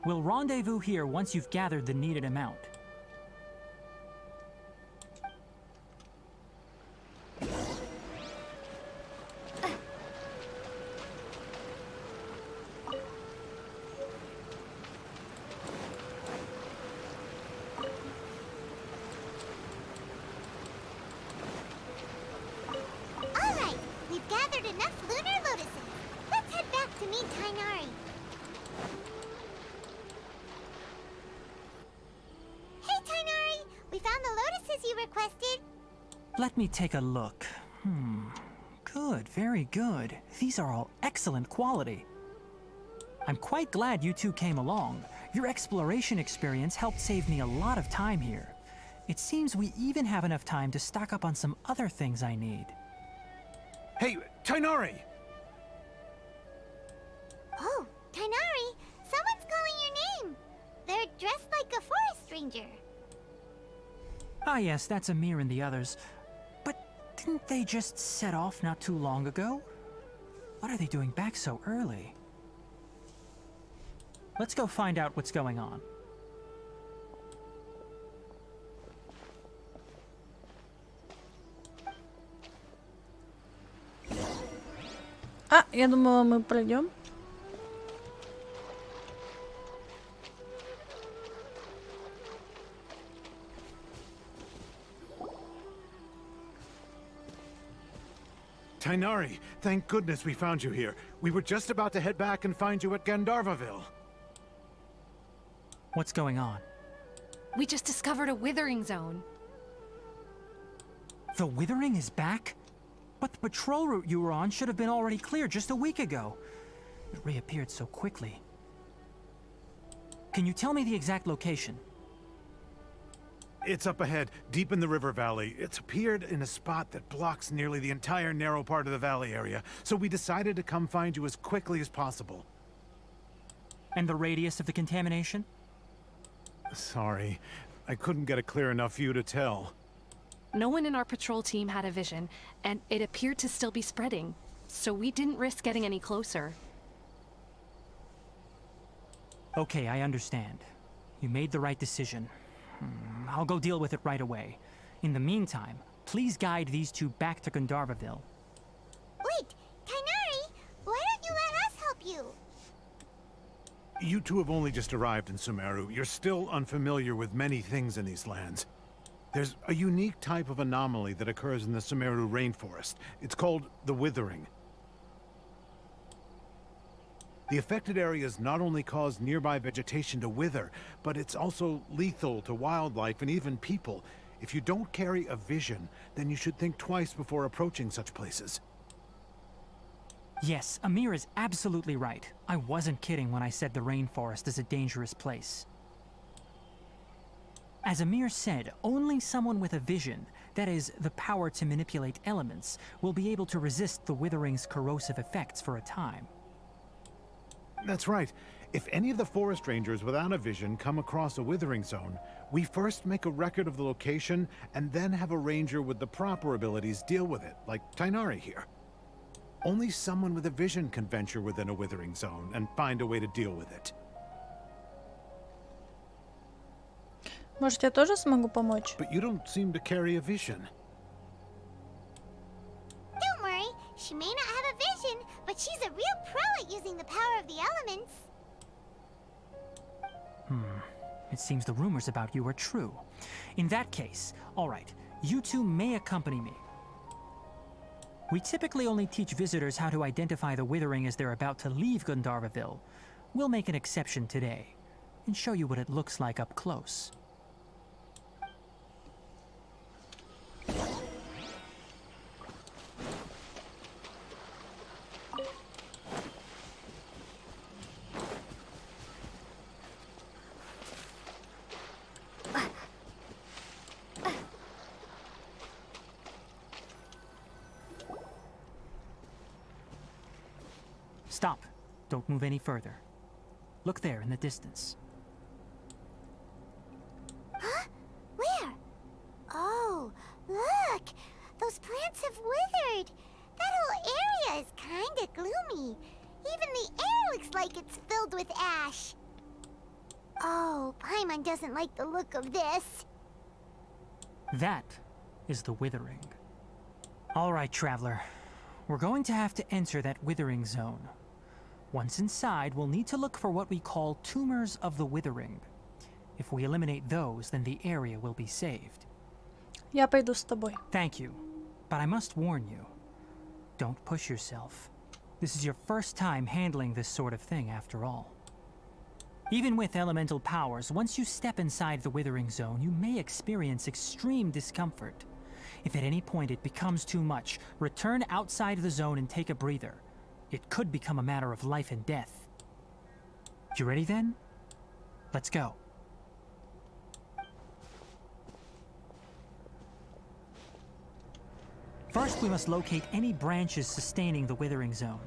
Speaker 4: We'll rendezvous here once you've gathered the needed amount.
Speaker 2: Alright, we've gathered enough lunar lotuses. Let's head back to meet Tainari. Hey Tainari, we found the lotuses you requested.
Speaker 4: Let me take a look. Good, very good. These are all excellent quality. I'm quite glad you two came along. Your exploration experience helped save me a lot of time here. It seems we even have enough time to stock up on some other things I need.
Speaker 6: Hey, Tainari!
Speaker 2: Oh, Tainari, someone's calling your name. They're dressed like a forest ranger.
Speaker 4: Ah yes, that's Amir and the others. But didn't they just set off not too long ago? What are they doing back so early? Let's go find out what's going on.
Speaker 1: А, я думала, мы пройдем.
Speaker 6: Tainari, thank goodness we found you here. We were just about to head back and find you at Gandharvaville.
Speaker 4: What's going on?
Speaker 5: We just discovered a withering zone.
Speaker 4: The Withering is back? But the patrol route you were on should have been already cleared just a week ago. It reappeared so quickly. Can you tell me the exact location?
Speaker 6: It's up ahead, deep in the river valley. It's appeared in a spot that blocks nearly the entire narrow part of the valley area, so we decided to come find you as quickly as possible.
Speaker 4: And the radius of the contamination?
Speaker 6: Sorry, I couldn't get a clear enough view to tell.
Speaker 5: No one in our patrol team had a vision, and it appeared to still be spreading, so we didn't risk getting any closer.
Speaker 4: Okay, I understand. You made the right decision. I'll go deal with it right away. In the meantime, please guide these two back to Gandharvaville.
Speaker 2: Wait, Tainari, why don't you let us help you?
Speaker 6: You two have only just arrived in Sumeru. You're still unfamiliar with many things in these lands. There's a unique type of anomaly that occurs in the Sumeru rainforest. It's called the Withering. The affected areas not only cause nearby vegetation to wither, but it's also lethal to wildlife and even people. If you don't carry a vision, then you should think twice before approaching such places.
Speaker 4: Yes, Amir is absolutely right. I wasn't kidding when I said the rainforest is a dangerous place. As Amir said, only someone with a vision, that is, the power to manipulate elements, will be able to resist the Withering's corrosive effects for a time.
Speaker 6: That's right. If any of the forest rangers without a vision come across a withering zone, we first make a record of the location and then have a ranger with the proper abilities deal with it, like Tainari here. Only someone with a vision can venture within a withering zone and find a way to deal with it.
Speaker 1: Может, я тоже смогу помочь?
Speaker 6: But you don't seem to carry a vision.
Speaker 2: Don't worry, she may not have a vision, but she's a real pro at using the power of the elements.
Speaker 4: It seems the rumors about you are true. In that case, all right, you two may accompany me. We typically only teach visitors how to identify the Withering as they're about to leave Gandharvaville. We'll make an exception today and show you what it looks like up close. Stop. Don't move any further. Look there in the distance.
Speaker 2: those plants have withered. That whole area is kinda gloomy. Even the air looks like it's filled with ash. Oh, Paimon doesn't like the look of this.
Speaker 4: That is the withering. All right, traveler. We're going to have to enter that withering zone. Once inside, we'll need to look for what we call tumors of the withering. If we eliminate those, then the area will be saved.
Speaker 1: Я пойду с тобой.
Speaker 4: Thank you, but I must warn you. Don't push yourself. This is your first time handling this sort of thing, after all. Even with elemental powers, once you step inside the withering zone, you may experience extreme discomfort. If at any point it becomes too much, return outside the zone and take a breather. It could become a matter of life and death. You ready then? Let's go. First, we must locate any branches sustaining the withering zone.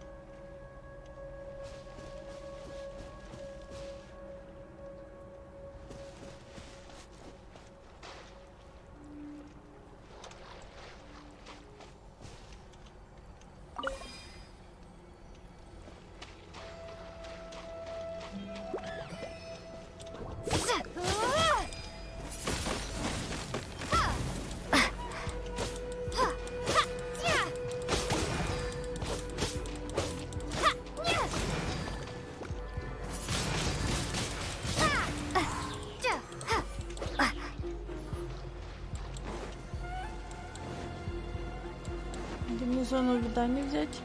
Speaker 1: Где мне зону ожидания взять?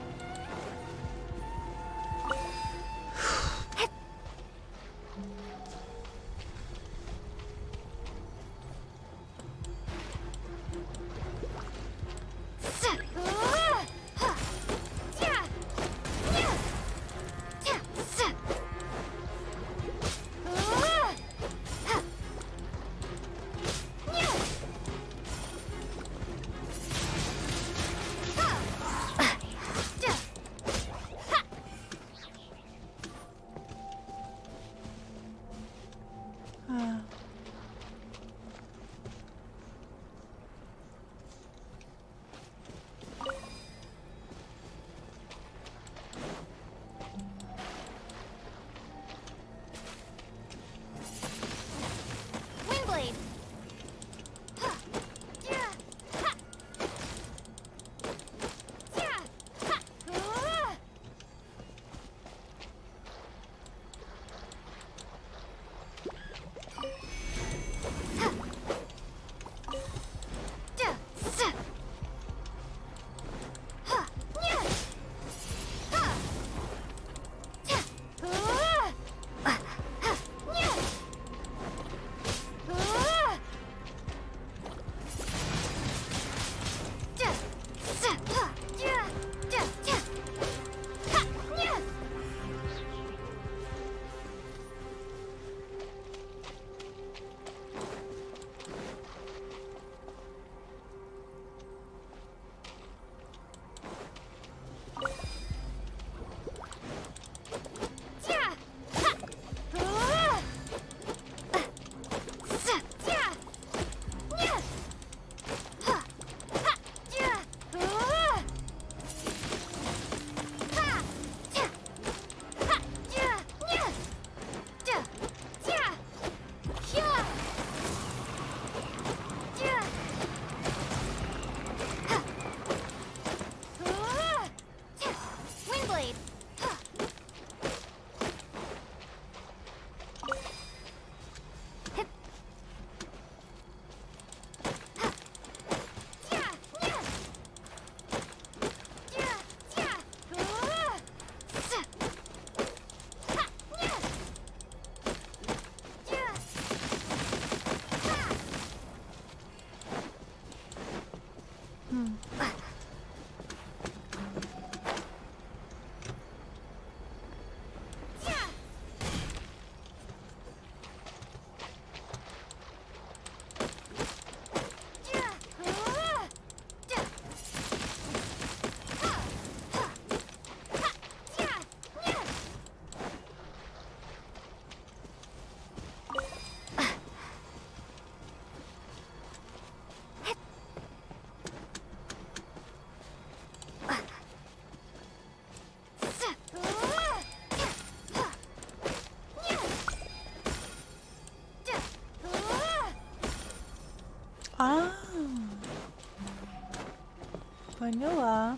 Speaker 1: Поняла.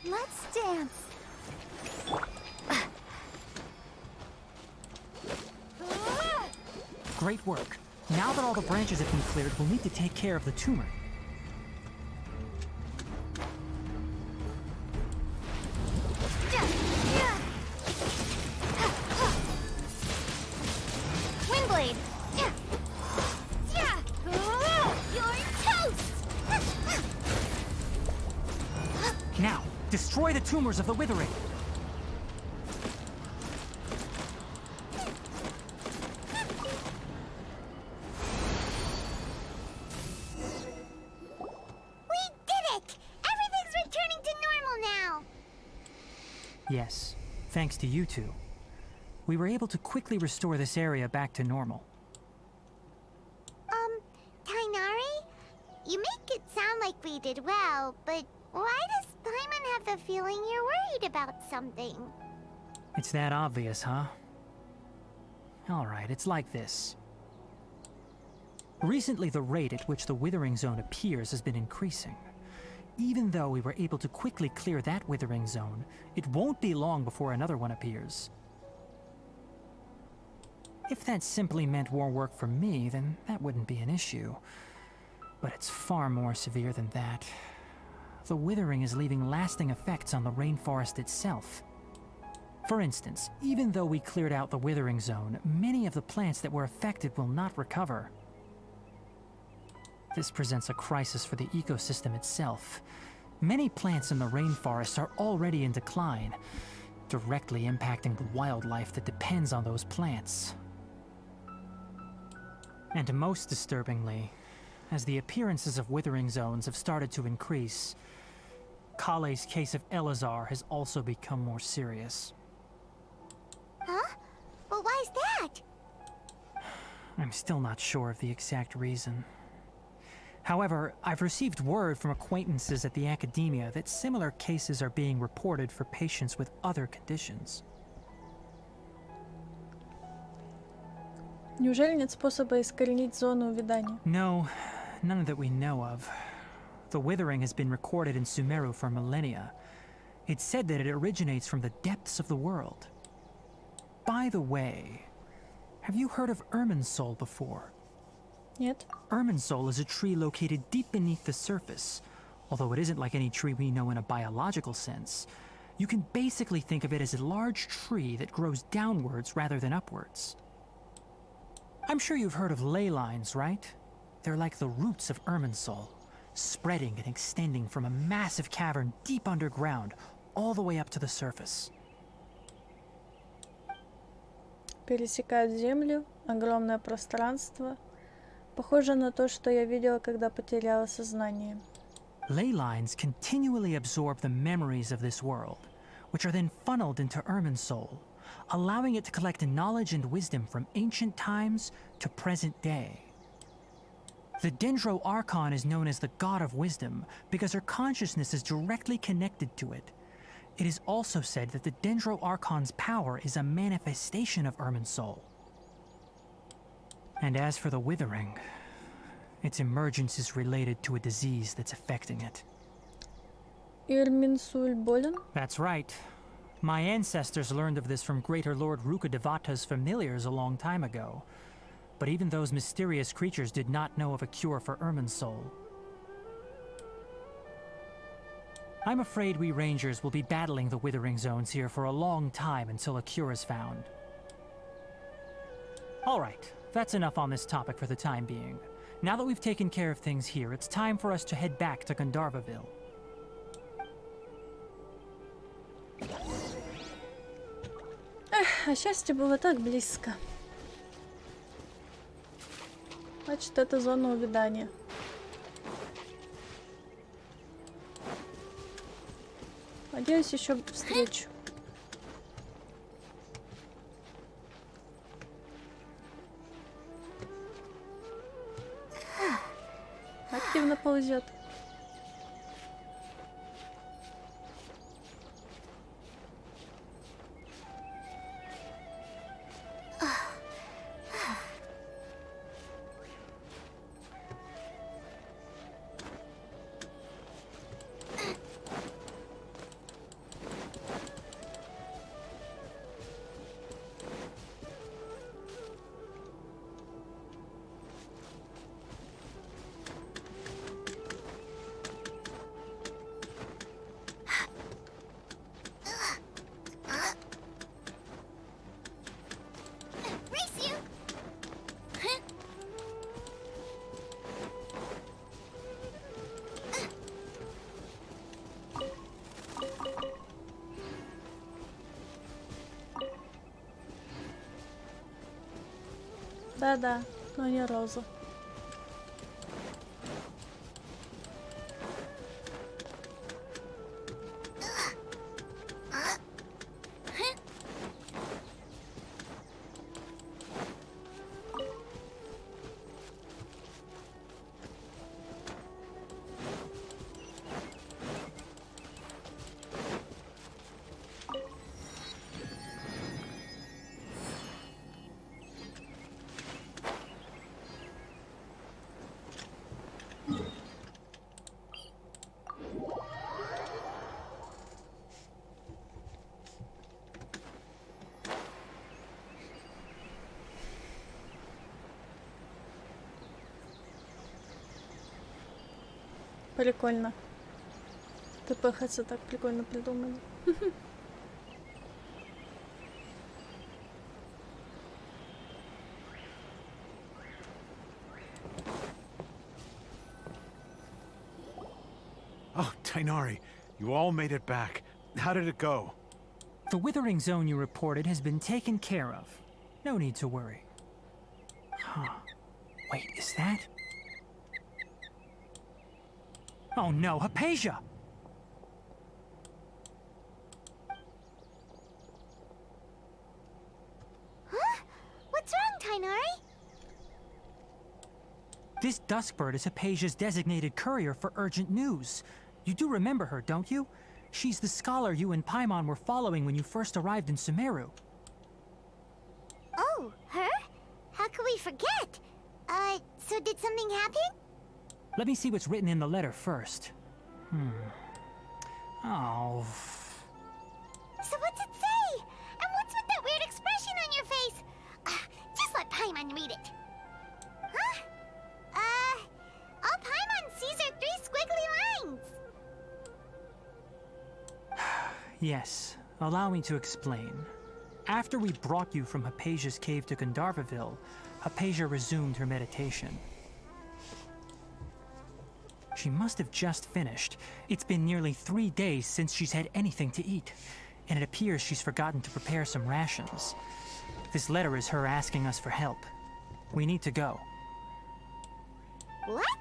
Speaker 2: Let's dance.
Speaker 4: Great work. Now that all the branches have been cleared, we'll need to take care of the tumor.
Speaker 3: Windblade! You're toast!
Speaker 4: Now, destroy the tumors of the withering.
Speaker 2: We did it! Everything's returning to normal now.
Speaker 4: Yes, thanks to you two. We were able to quickly restore this area back to normal.
Speaker 2: Tainari? You make it sound like we did well, but why does Paimon have the feeling you're worried about something?
Speaker 4: It's that obvious, huh? Alright, it's like this. Recently, the rate at which the withering zone appears has been increasing. Even though we were able to quickly clear that withering zone, it won't be long before another one appears. If that simply meant more work for me, then that wouldn't be an issue. But it's far more severe than that. The withering is leaving lasting effects on the rainforest itself. For instance, even though we cleared out the withering zone, many of the plants that were affected will not recover. This presents a crisis for the ecosystem itself. Many plants in the rainforest are already in decline, directly impacting the wildlife that depends on those plants. And most disturbingly, as the appearances of withering zones have started to increase, Kale's case of Elazar has also become more serious.
Speaker 2: Huh? But why's that?
Speaker 4: I'm still not sure of the exact reason. However, I've received word from acquaintances at the academia that similar cases are being reported for patients with other conditions.
Speaker 1: Неужели нет способа искоренить зону увядания?
Speaker 4: No, none that we know of. The withering has been recorded in Sumeru for millennia. It's said that it originates from the depths of the world. By the way, have you heard of Irminsul before?
Speaker 1: Нет.
Speaker 4: Irminsul is a tree located deep beneath the surface. Although it isn't like any tree we know in a biological sense, you can basically think of it as a large tree that grows downwards rather than upwards. I'm sure you've heard of ley lines, right? They're like the roots of Irminsul, spreading and extending from a massive cavern deep underground all the way up to the surface.
Speaker 1: Пересекают землю, огромное пространство. Похоже на то, что я видела, когда потеряла сознание.
Speaker 4: Ley lines continually absorb the memories of this world, which are then funneled into Irminsul, allowing it to collect knowledge and wisdom from ancient times to present day. The Dendro Archon is known as the God of Wisdom because her consciousness is directly connected to it. It is also said that the Dendro Archon's power is a manifestation of Irminsul. And as for the withering, its emergence is related to a disease that's affecting it.
Speaker 1: Ирминсуль болен?
Speaker 4: That's right. My ancestors learned of this from Greater Lord Rukadevata's familiars a long time ago. But even those mysterious creatures did not know of a cure for Irminsul. I'm afraid we rangers will be battling the withering zones here for a long time until a cure is found. Alright, that's enough on this topic for the time being. Now that we've taken care of things here, it's time for us to head back to Gandharvaville.
Speaker 1: А счастье было так близко. Значит, это зона увядания. Надеюсь, еще встречу. Активно ползет. Да-да, но не роза. Прикольно. ТПХЦ так прикольно придумали.
Speaker 6: Oh, Tainari, you all made it back. How did it go?
Speaker 4: The withering zone you reported has been taken care of. No need to worry. Huh. Wait, is that? Oh no, Hypatia!
Speaker 2: Huh? What's wrong, Tainari?
Speaker 4: This Duskbird is Hypatia's designated courier for urgent news. You do remember her, don't you? She's the scholar you and Paimon were following when you first arrived in Sumeru.
Speaker 2: Oh, her? How could we forget? So did something happen?
Speaker 4: Let me see what's written in the letter first. Oh.
Speaker 2: So what's it say? And what's with that weird expression on your face? Just let Paimon read it. Huh? All Paimon sees are 3 squiggly lines.
Speaker 4: Yes, allow me to explain. After we brought you from Hypatia's cave to Gandharvaville, Hypatia resumed her meditation. She must have just finished. It's been nearly 3 days since she's had anything to eat, and it appears she's forgotten to prepare some rations. This letter is her asking us for help. We need to go.
Speaker 2: What?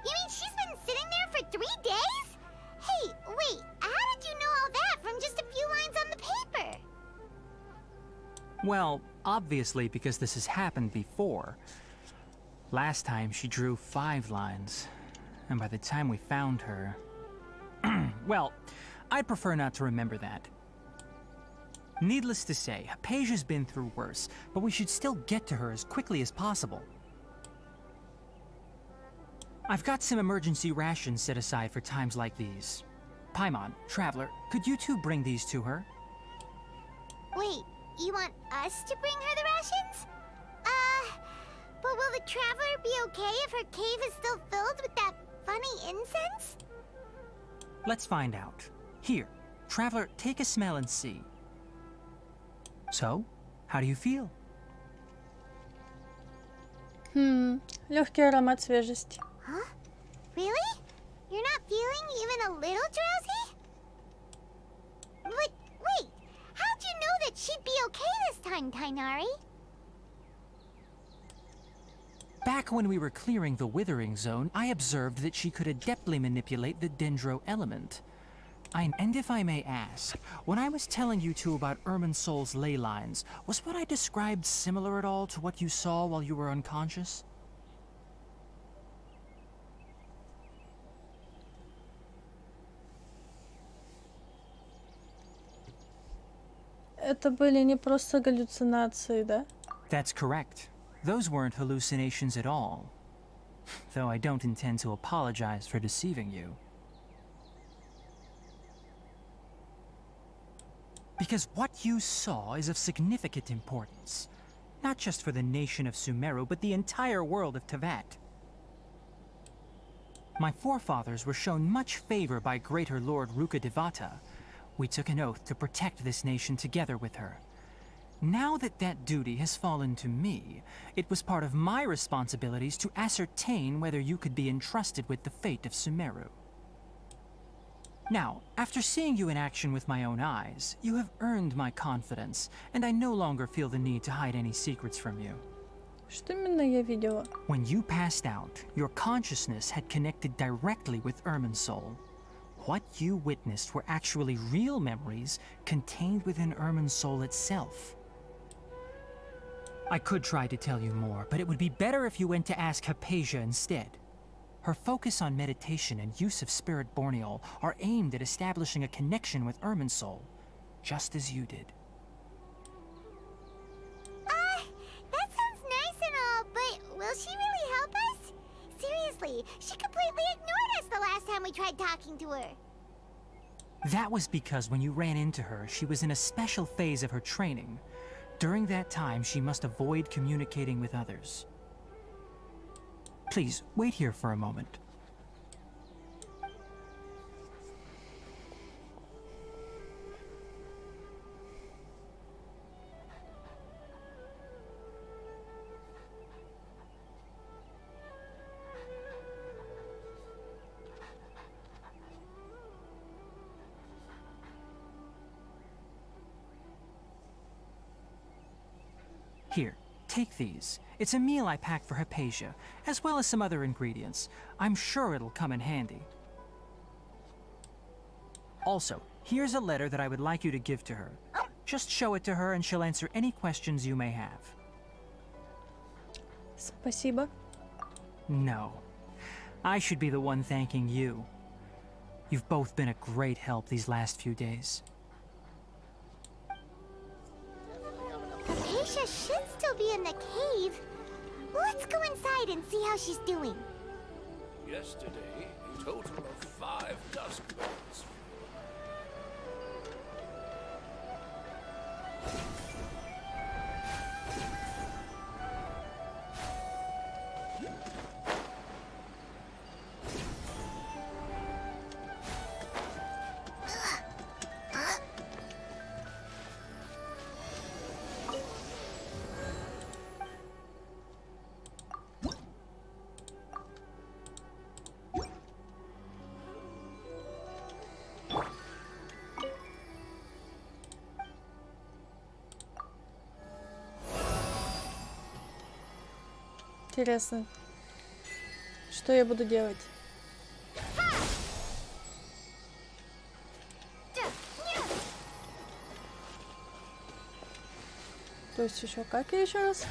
Speaker 2: You mean she's been sitting there for 3 days? Hey, wait, how did you know all that from just a few lines on the paper?
Speaker 4: Well, obviously because this has happened before. Last time she drew 5 lines, and by the time we found her... well, I'd prefer not to remember that. Needless to say, Hypatia's been through worse, but we should still get to her as quickly as possible. I've got some emergency rations set aside for times like these. Paimon, Traveler, could you two bring these to her?
Speaker 2: Wait, you want us to bring her the rations? But will the Traveler be okay if her cave is still filled with that funny incense?
Speaker 4: Let's find out. Here, Traveler, take a smell and see. So, how do you feel?
Speaker 1: Легкий аромат свежести.
Speaker 2: Huh? Really? You're not feeling even a little drowsy? But wait, how'd you know that she'd be okay this time, Tainari?
Speaker 4: Back when we were clearing the withering zone, I observed that she could adeptly manipulate the dendro element. And if I may ask, when I was telling you two about Irminsol's ley lines, was what I described similar at all to what you saw while you were unconscious?
Speaker 1: Это были не просто галлюцинации, да?
Speaker 4: That's correct. Those weren't hallucinations at all. Though I don't intend to apologize for deceiving you. Because what you saw is of significant importance. Not just for the nation of Sumeru, but the entire world of Tevat. My forefathers were shown much favor by Greater Lord Rukkhadevata. We took an oath to protect this nation together with her. Now that that duty has fallen to me, it was part of my responsibilities to ascertain whether you could be entrusted with the fate of Sumeru. Now, after seeing you in action with my own eyes, you have earned my confidence, and I no longer feel the need to hide any secrets from you.
Speaker 1: Что именно я видела?
Speaker 4: When you passed out, your consciousness had connected directly with Irminsul. What you witnessed were actually real memories contained within Irminsul itself. I could try to tell you more, but it would be better if you went to ask Hypatia instead. Her focus on meditation and use of Spirit Borneol are aimed at establishing a connection with Irminsul, just as you did.
Speaker 2: That sounds nice and all, but will she really help us? Seriously, she completely ignored us the last time we tried talking to her.
Speaker 4: That was because when you ran into her, she was in a special phase of her training. During that time, she must avoid communicating with others. Please, wait here for a moment. Here, take these. It's a meal I packed for Hypatia, as well as some other ingredients. I'm sure it'll come in handy. Also, here's a letter that I would like you to give to her. Just show it to her and she'll answer any questions you may have.
Speaker 1: Спасибо.
Speaker 4: No. I should be the one thanking you. You've both been a great help these last few days.
Speaker 2: Hypatia should still be in the cave. Let's go inside and see how she's doing.
Speaker 7: Yesterday, a total of 5 dusk birds.
Speaker 1: Интересно, что я буду делать? То есть еще как я еще раз?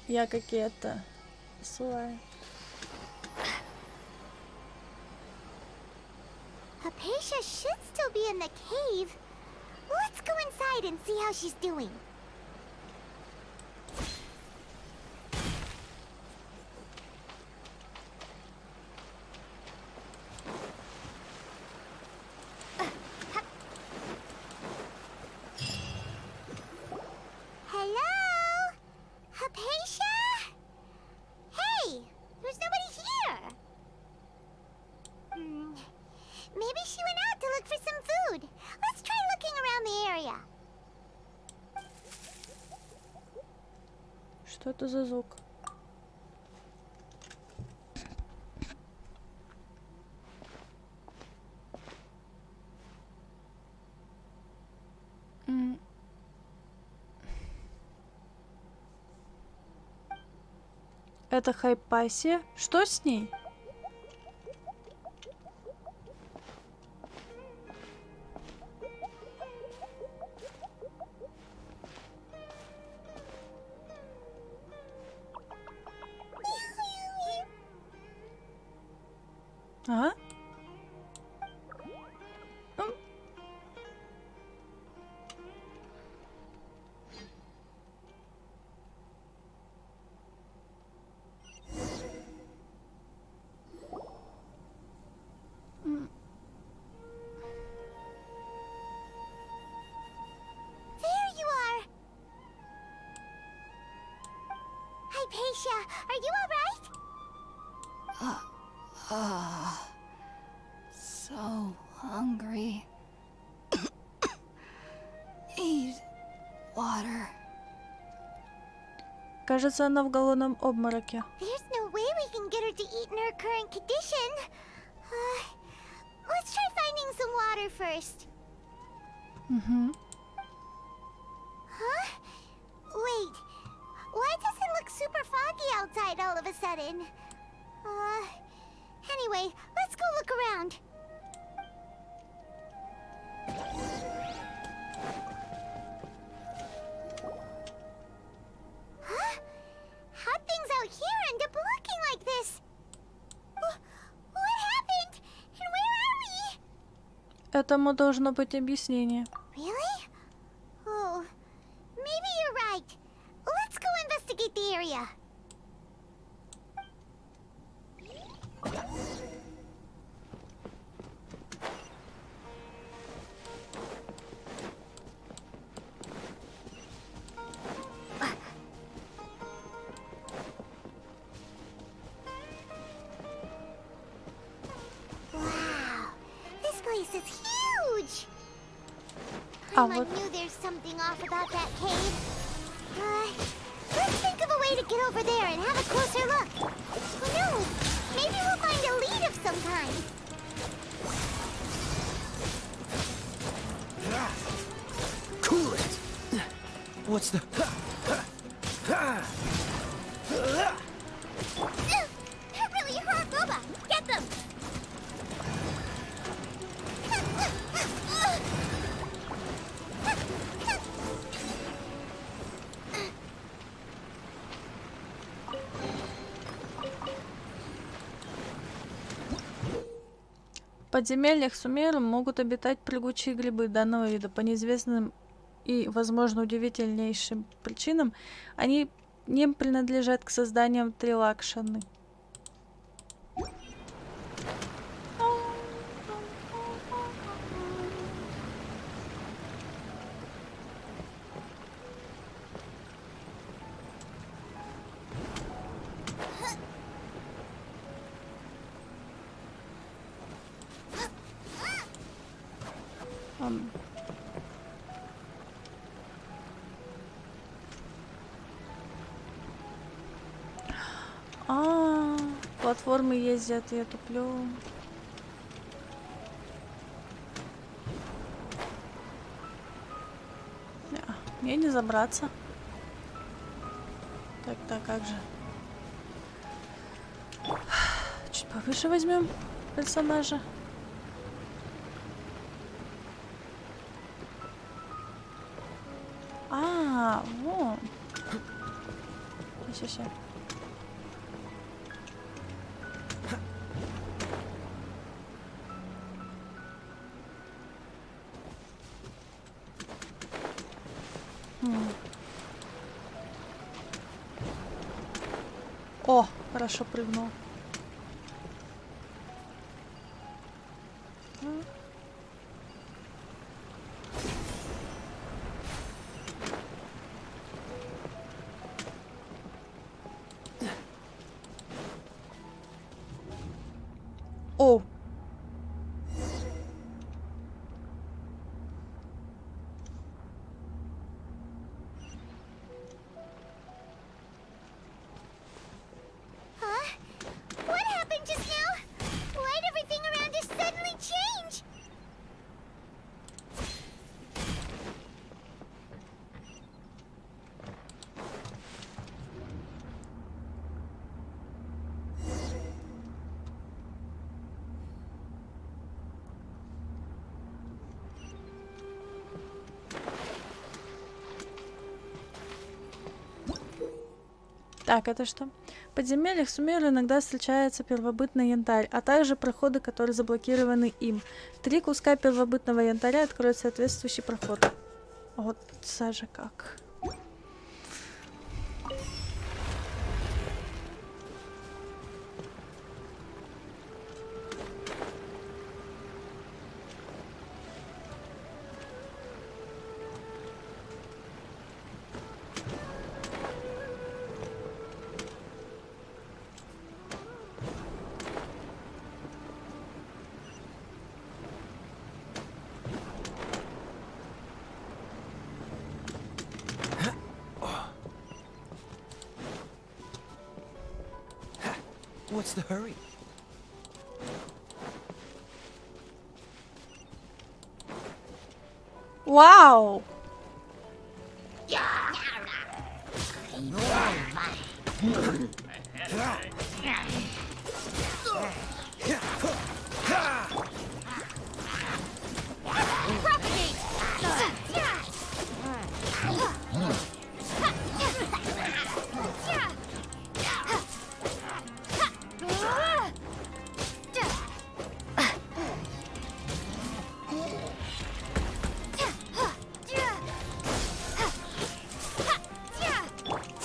Speaker 1: Я какие-то посылаю.
Speaker 2: Hypatia should still be in the cave. Let's go inside and see how she's doing. Hello? Hypatia? Hey, there's nobody here. Maybe she went out to look for some food. Let's try looking around the area.
Speaker 1: Что это за звук? Это Хайпасия. Что с ней? А?
Speaker 2: Hypatia, are you alright?
Speaker 5: So hungry. Need water.
Speaker 1: Кажется, она в голодном обмороке.
Speaker 2: There's no way we can get her to eat in her current condition. Let's try finding some water first.
Speaker 1: Угу.
Speaker 2: Huh? Wait. Why does it look super foggy outside all of a sudden? Anyway, let's go look around. Huh? How'd things out here end up looking like this? What happened? And where are we?
Speaker 1: Этому должно быть объяснение.
Speaker 2: Really? Oh, maybe you're right. Let's go investigate the area. Wow, this place is huge.
Speaker 1: А
Speaker 2: I
Speaker 1: вот
Speaker 2: knew there's something off about that cave. Let's think of a way to get over there and have a closer look. Who knows? Maybe we'll find a lead of some kind.
Speaker 9: Cool it! What's the...
Speaker 2: They're really hard robots. Get them!
Speaker 1: в подземельях Сумеру могут обитать прыгучие грибы данного вида. По неизвестным и, возможно, удивительнейшим причинам они не принадлежат к созданиям Трилакшаны. Платформы ездят, я туплю. Мне не забраться. Так, как же? Чуть повыше возьмем персонажа. Вон. Сейчас. О, хорошо прыгнул. О.
Speaker 2: What happened just now? Why'd everything around us suddenly change?
Speaker 1: Так, это что? В подземельях Сумеру иногда встречается первобытный янтарь, а также проходы, которые заблокированы им. 3 куска первобытного янтаря откроют соответствующий проход. Вот сажа как.
Speaker 9: What's the hurry?
Speaker 1: Вау!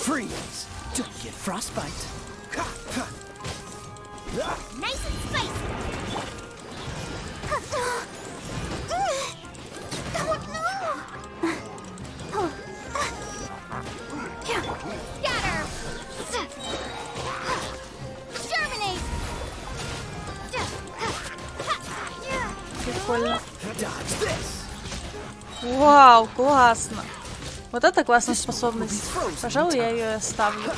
Speaker 9: Freeze! Don't get frostbite.
Speaker 2: Nice and spicy. Scatter. Germinate.
Speaker 1: Прикольно.
Speaker 9: Dodge this.
Speaker 1: Вау, классно. Вот это классная способность. Пожалуй, я ее оставлю.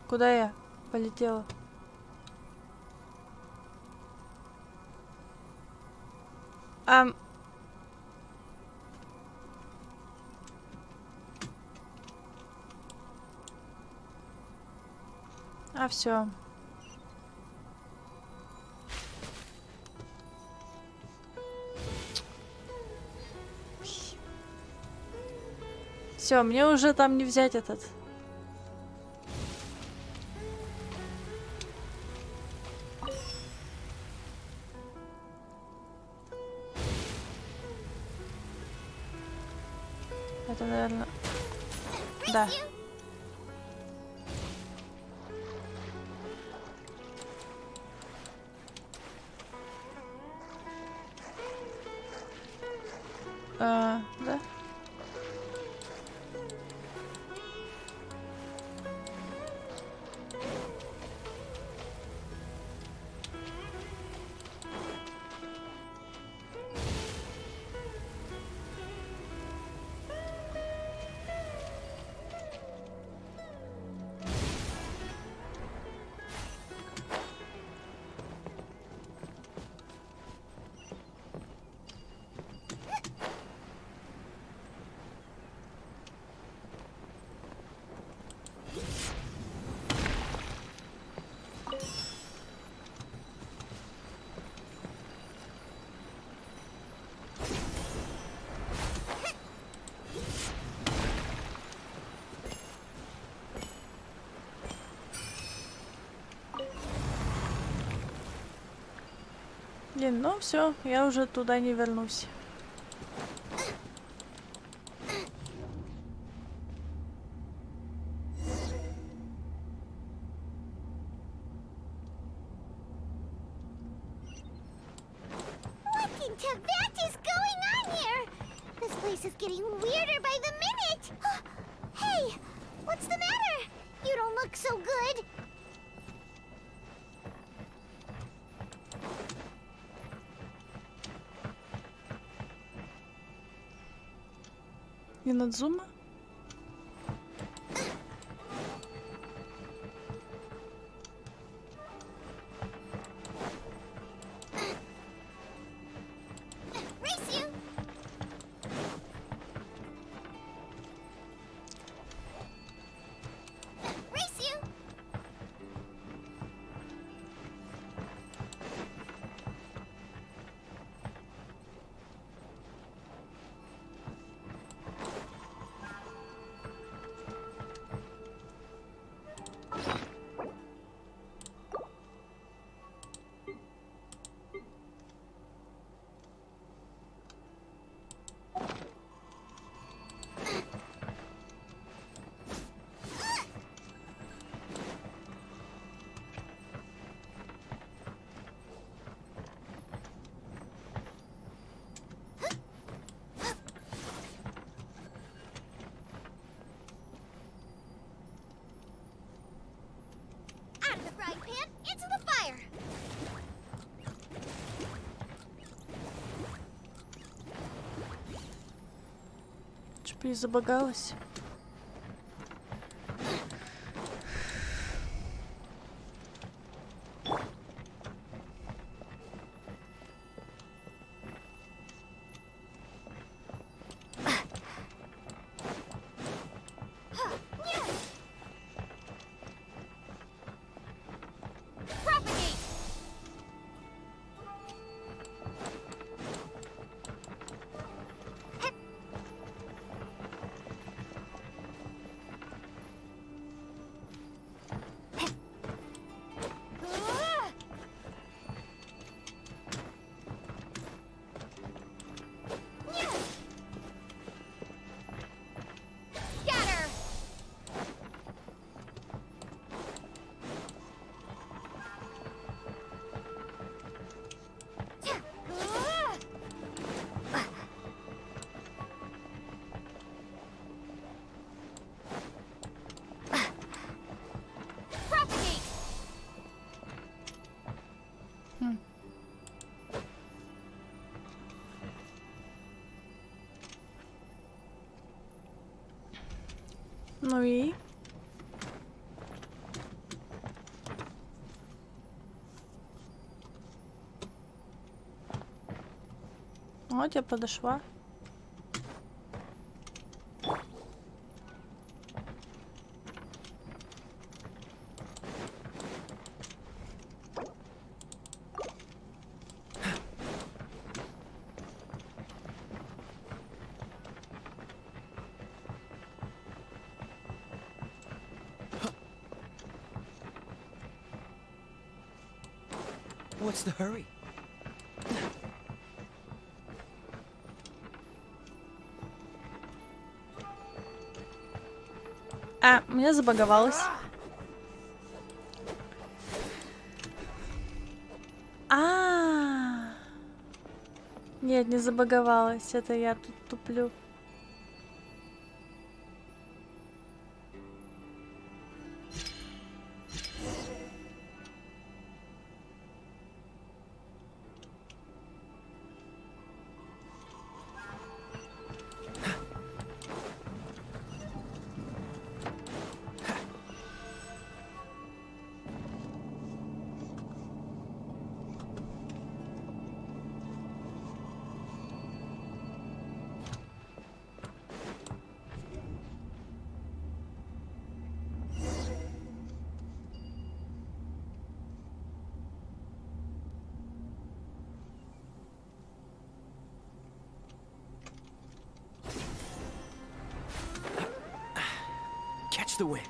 Speaker 1: Куда я полетела? Все. Все, мне уже там не взять этот. Это, наверное... Да. Да. Блин, ну все, я уже туда не вернусь.
Speaker 2: What in Tibet is going on here? This place is getting weirder by the minute. Hey, what's the matter? You don't look so good.
Speaker 1: Инадзума?
Speaker 2: Race you. Race you. Out of the frying pan, into the fire.
Speaker 1: Что-то забагалась. Ну и? Вот я подошла.
Speaker 9: What's the hurry?
Speaker 1: А, меня забаговалось. А, нет, не забаговалось. Это я тут туплю.
Speaker 9: Catch the wind.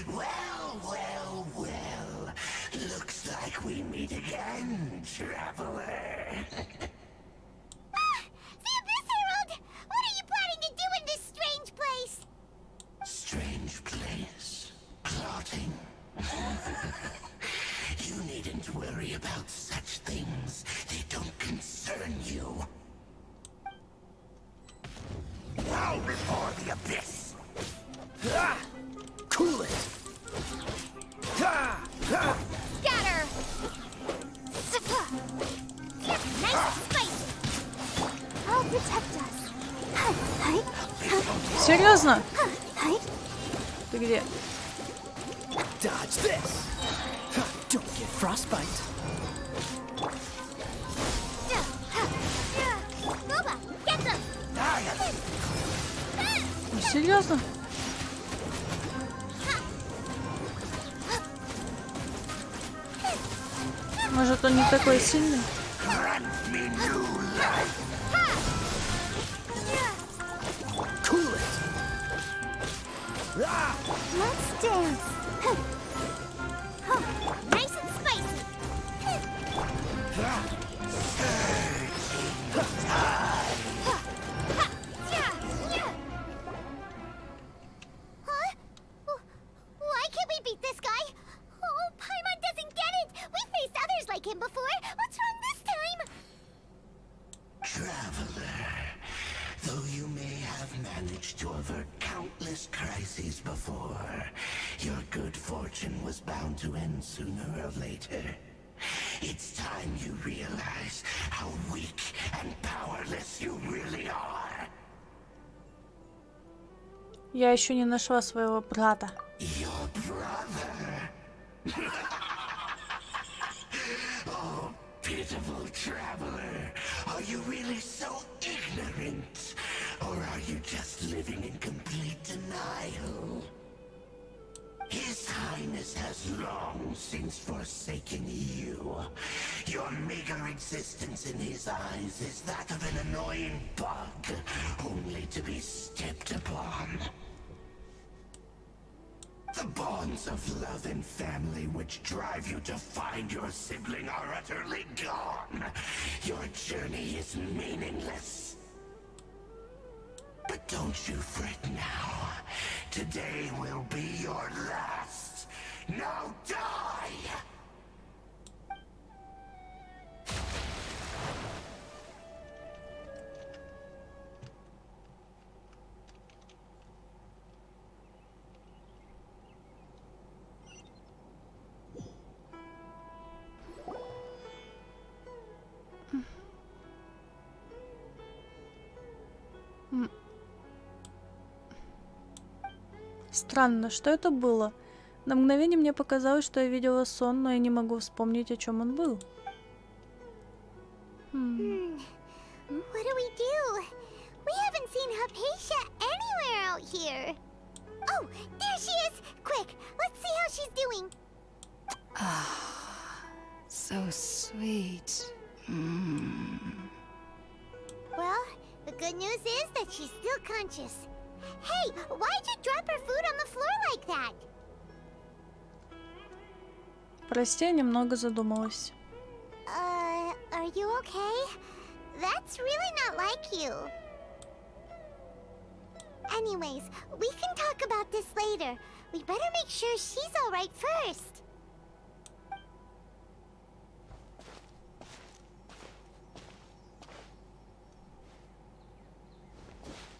Speaker 10: Well. Looks like we meet again, traveler.
Speaker 2: The Abyss Herald! What are you planning to do in this strange place?
Speaker 10: Strange place. Plotting. You needn't worry about such things. They don't concern you. Bow before the abyss.
Speaker 9: Ah! Cool it. Ah! Ah!
Speaker 2: Scatter! Nice and spicy! I'll protect us.
Speaker 1: Серьезно? Ты где?
Speaker 9: Dodge this. Don't get frostbite.
Speaker 2: Boba, get them!
Speaker 1: Ну, серьезно? Может, он не такой сильный?
Speaker 9: Cool it. Ah!
Speaker 2: Let's dance. Nice and spicy. Huh? Why can't we beat this guy? Oh, Paimon doesn't get it. We faced others like him before. What's wrong this time?
Speaker 10: Traveler, though you may have managed to avert countless crises before, your good fortune was bound to end sooner or later. It's time you realize how weak and powerless you really are.
Speaker 1: Я еще не нашла своего брата.
Speaker 10: Your brother? Oh, pitiful traveler. Are you really so ignorant? Or are you just living in complete denial? His Highness has long since forsaken you. Your meager existence in his eyes is that of an annoying bug, only to be stepped upon. The bonds of love and family which drive you to find your sibling are utterly gone. Your journey is meaningless. But don't you fret now. Today will be your last. Now die!
Speaker 1: Странно, что это было? На мгновение мне показалось, что я видела сон, но я не могу вспомнить, о чем он был.
Speaker 2: What do we do? We haven't seen Hypatia anywhere out here. Oh, there she is! Quick, let's see how she's doing.
Speaker 5: So sweet.
Speaker 2: Well, the good news is that she's still conscious. Hey, why'd you drop her food on the floor like that?
Speaker 1: Прости, я немного задумалась.
Speaker 2: Are you okay? That's really not like you. Anyways, we can talk about this later. We better make sure she's alright first.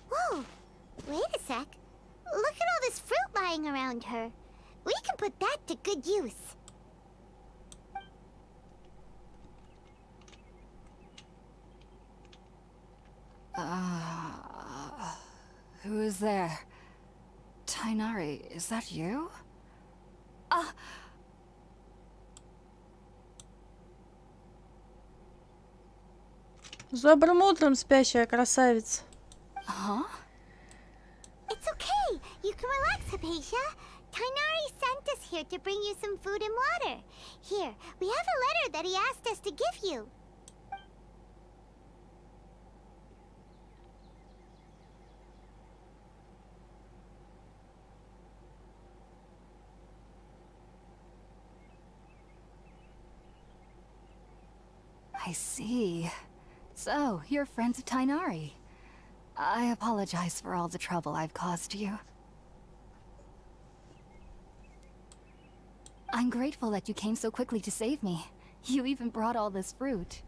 Speaker 2: Whoa! Wait a sec. Look at all this fruit lying around her. We can put that to good use.
Speaker 5: Who is there? Tainari, is that you?
Speaker 1: С добрым утром, спящая красавица.
Speaker 5: Huh?
Speaker 2: It's okay. You can relax, Hypatia. Tainari sent us here to bring you some food and water. Here, we have a letter that he asked us to give you.
Speaker 5: I see. So, you're friends of Tainari. I apologize for all the trouble I've caused you. I'm grateful that you came so quickly to save me. You even brought all this fruit.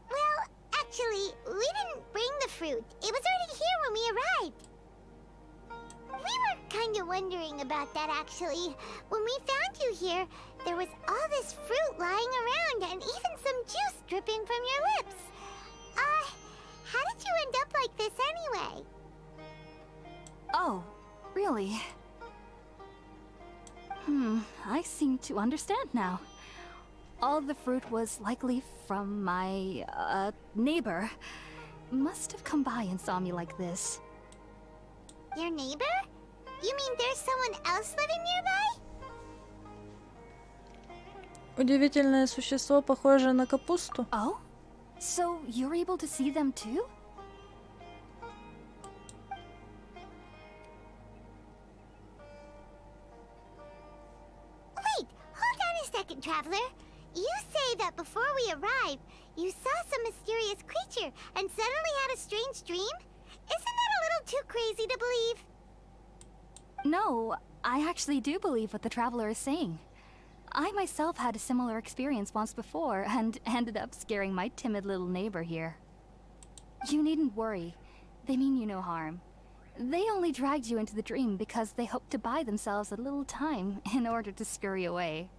Speaker 2: Well, actually, we didn't bring the fruit. It was already here when we arrived. We were kind of wondering about that, actually. When we found you here, there was all this fruit lying around and even some juice dripping from your lips. How did you end up like this anyway?
Speaker 5: Oh, really? I seem to understand now. All the fruit was likely from my, neighbor. Must have come by and saw me like this.
Speaker 2: Your neighbor? You mean there's someone else living nearby?
Speaker 1: Удивительное существо, похожее на капусту.
Speaker 5: Oh? So you're able to see them too?
Speaker 2: Wait, hold on a second, Traveler. You say that before we arrived, you saw some mysterious creature and suddenly had a strange dream? Isn't that a little too crazy to believe?
Speaker 5: No, I actually do believe what the traveler is saying. I myself had a similar experience once before and ended up scaring my timid little neighbor here. You needn't worry. They mean you no harm. They only dragged you into the dream because they hoped to buy themselves a little time in order to scurry away.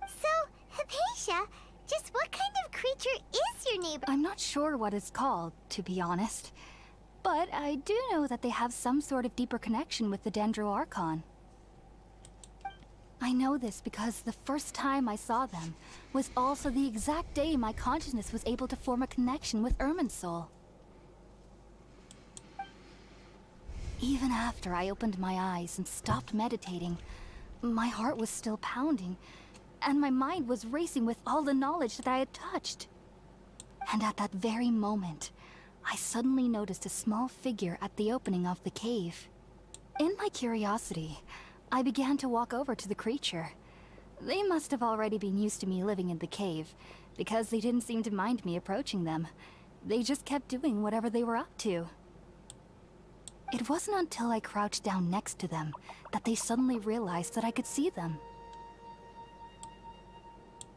Speaker 2: So, Hypatia, just what kind of creature is your neighbor?
Speaker 5: I'm not sure what it's called, to be honest. But I do know that they have some sort of deeper connection with the Dendro Archon. I know this because the first time I saw them was also the exact day my consciousness was able to form a connection with Irminsul. Even after I opened my eyes and stopped meditating, my heart was still pounding, and my mind was racing with all the knowledge that I had touched. And at that very moment, I suddenly noticed a small figure at the opening of the cave. In my curiosity, I began to walk over to the creature. They must have already been used to me living in the cave, because they didn't seem to mind me approaching them. They just kept doing whatever they were up to. It wasn't until I crouched down next to them that they suddenly realized that I could see them.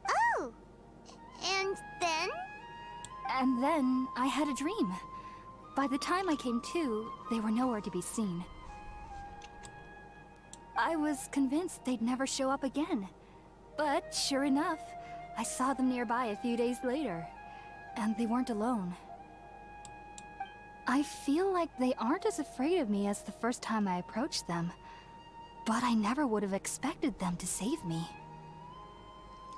Speaker 2: Oh! And then?
Speaker 5: And then I had a dream. By the time I came to, they were nowhere to be seen. I was convinced they'd never show up again. But sure enough, I saw them nearby a few days later. And they weren't alone. I feel like they aren't as afraid of me as the first time I approached them. But I never would have expected them to save me.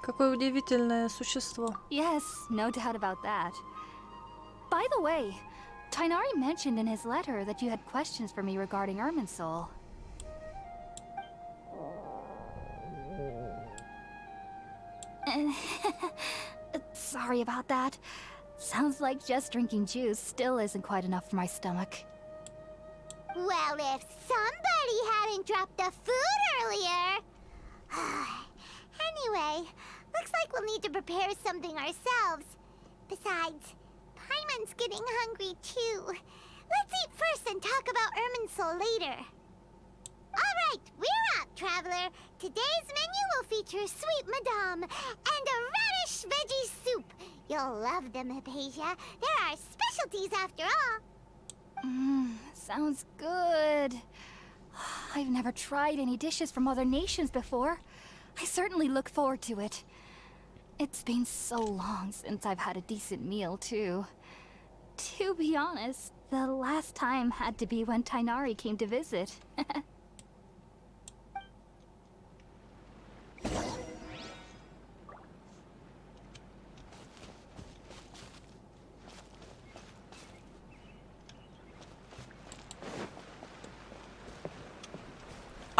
Speaker 1: Какое удивительное существо.
Speaker 5: Yes, no doubt about that. By the way, Tainari mentioned in his letter that you had questions for me regarding Irminsul. Sorry about that. Sounds like just drinking juice still isn't quite enough for my stomach.
Speaker 2: Well, if somebody hadn't dropped the food earlier. Anyway, looks like we'll need to prepare something ourselves. Besides, Paimon's getting hungry too. Let's eat first and talk about Irminsul later. Alright, we're up, traveler. Today's menu will feature sweet madame and a radish veggie soup. You'll love them, Hypatia. They're our specialties after all.
Speaker 5: Sounds good. I've never tried any dishes from other nations before. I certainly look forward to it. It's been so long since I've had a decent meal, too. To be honest, the last time had to be when Tainari came to visit.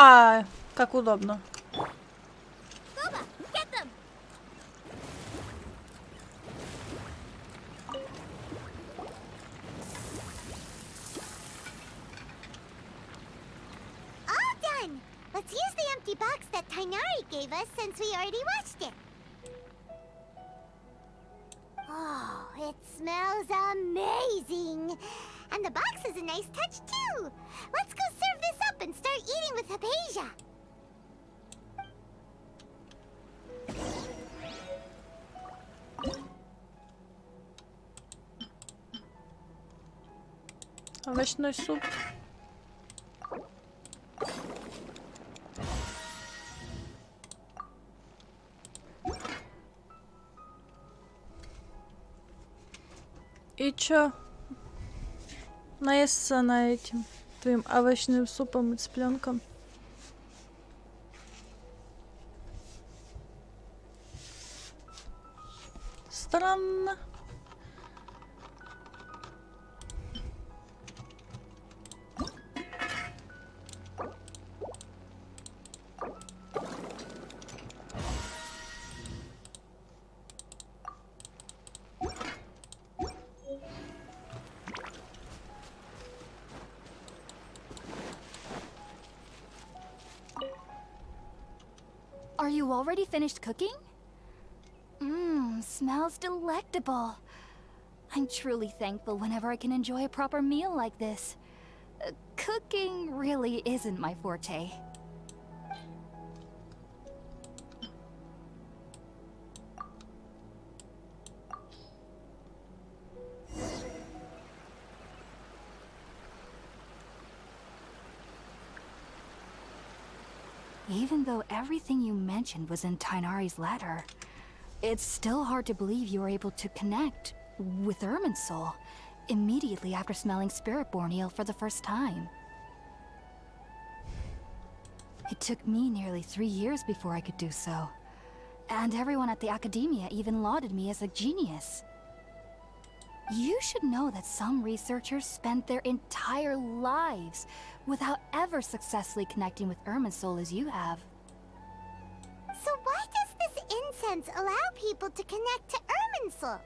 Speaker 1: А, как удобно.
Speaker 2: Boba, get them! All done! Let's use the empty box that Tainari gave us since we already watched it. Oh, it smells amazing! And the box is a nice touch too! Let's go serve this up and start eating with Hypatia!
Speaker 1: Овощной суп. И чё? Наесться она этим твоим овощным супом и цыпленком. Странно.
Speaker 5: Are you already finished cooking? Smells delectable. I'm truly thankful whenever I can enjoy a proper meal like this. Cooking really isn't my forte. Even though everything you mentioned was in Tainari's letter, it's still hard to believe you were able to connect with Irminsul immediately after smelling Spiritborn eel for the first time. It took me nearly 3 years before I could do so, and everyone at the Academia even lauded me as a genius. You should know that some researchers spent their entire lives without ever successfully connecting with Irminsul as you have.
Speaker 2: So why does this incense allow people to connect to Irminsul?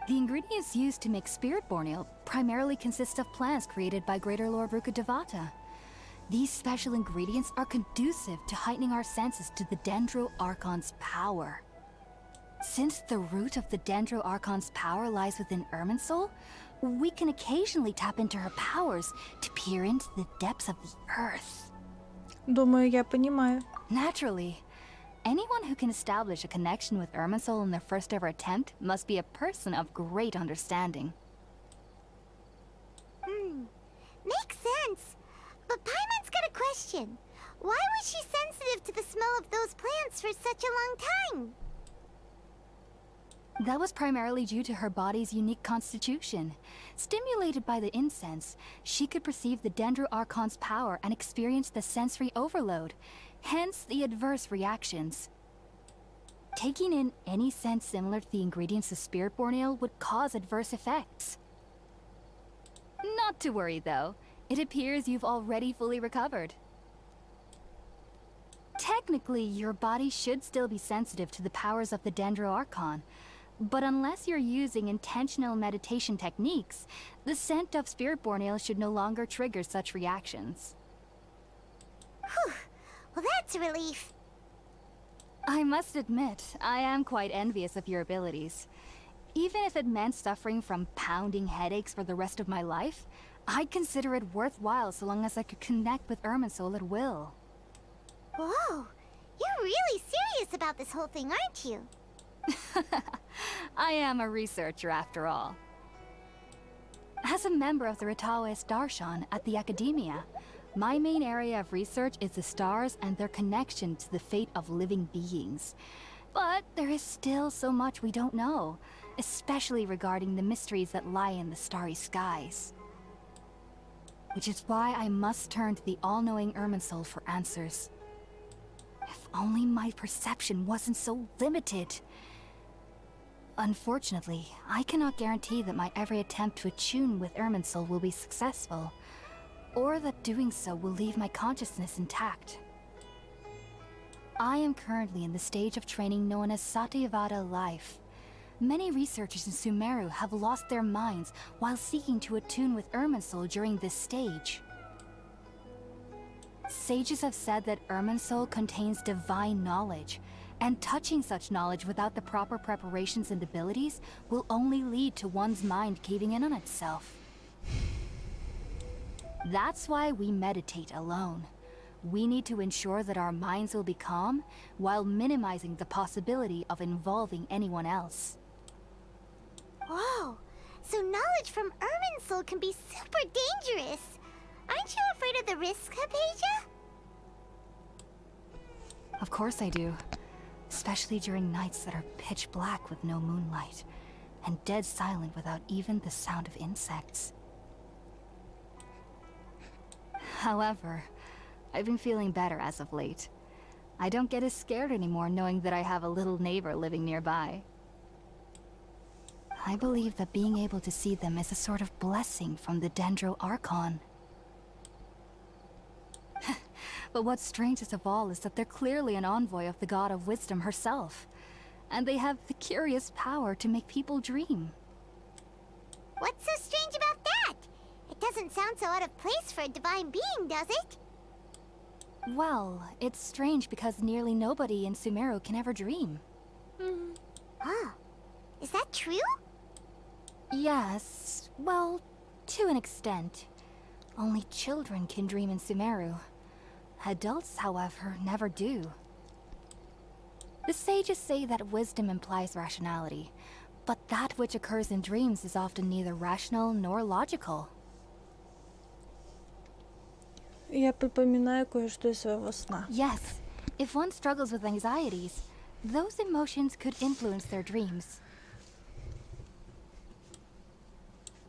Speaker 5: The ingredients used to make Spiritborn eel primarily consist of plants created by Greater Lord Rukkhadevata. These special ingredients are conducive to heightening our senses to the Dendro Archon's power. Since the root of the Dendro Archon's power lies within Irminsul, we can occasionally tap into her powers to peer into the depths of the earth.
Speaker 1: Думаю, я понимаю.
Speaker 5: Naturally, anyone who can establish a connection with Irminsul in their first ever attempt must be a person of great understanding.
Speaker 2: Makes sense. But Paimon's got a question. Why was she sensitive to the smell of those plants for such a long time?
Speaker 5: That was primarily due to her body's unique constitution. Stimulated by the incense, she could perceive the Dendro Archon's power and experience the sensory overload, hence the adverse reactions. Taking in any scent similar to the ingredients of Spiritborn Ale would cause adverse effects. Not to worry though, it appears you've already fully recovered. Technically, your body should still be sensitive to the powers of the Dendro Archon, but unless you're using intentional meditation techniques, the scent of Spiritborn Ale should no longer trigger such reactions.
Speaker 2: Whew. Well, that's a relief.
Speaker 5: I must admit, I am quite envious of your abilities. Even if it meant suffering from pounding headaches for the rest of my life, I'd consider it worthwhile so long as I could connect with Irminsul at will.
Speaker 2: Whoa, you're really serious about this whole thing, aren't you?
Speaker 5: I am a researcher after all. As a member of the Ritaoist Darshan at the Academia, my main area of research is the stars and their connection to the fate of living beings. But there is still so much we don't know, especially regarding the mysteries that lie in the starry skies. Which is why I must turn to the all-knowing Irminsul for answers. If only my perception wasn't so limited. Unfortunately, I cannot guarantee that my every attempt to attune with Irminsul will be successful, or that doing so will leave my consciousness intact. I am currently in the stage of training known as Satyavada life. Many researchers in Sumeru have lost their minds while seeking to attune with Irminsul during this stage. Sages have said that Irminsul contains divine knowledge, and touching such knowledge without the proper preparations and abilities will only lead to one's mind caving in on itself. That's why we meditate alone. We need to ensure that our minds will be calm while minimizing the possibility of involving anyone else.
Speaker 2: Whoa, so knowledge from Irminsul can be super dangerous. Aren't you afraid of the risk, Hypatia?
Speaker 5: Of course I do. Especially during nights that are pitch black with no moonlight, and dead silent without even the sound of insects. However, I've been feeling better as of late. I don't get as scared anymore knowing that I have a little neighbor living nearby. I believe that being able to see them is a sort of blessing from the Dendro Archon. But what's strangest of all is that they're clearly an envoy of the God of Wisdom herself, and they have the curious power to make people dream.
Speaker 2: What's so strange about that? It doesn't sound so out of place for a divine being, does it?
Speaker 5: Well, it's strange because nearly nobody in Sumeru can ever dream.
Speaker 2: Huh. Is that true?
Speaker 5: Yes, well, to an extent. Only children can dream in Sumeru. Adults, however, never do. The sages say that wisdom implies rationality, but that which occurs in dreams is often neither rational nor logical.
Speaker 1: Я припоминаю кое-что из своего сна.
Speaker 5: Yes, if one struggles with anxieties, those emotions could influence their dreams.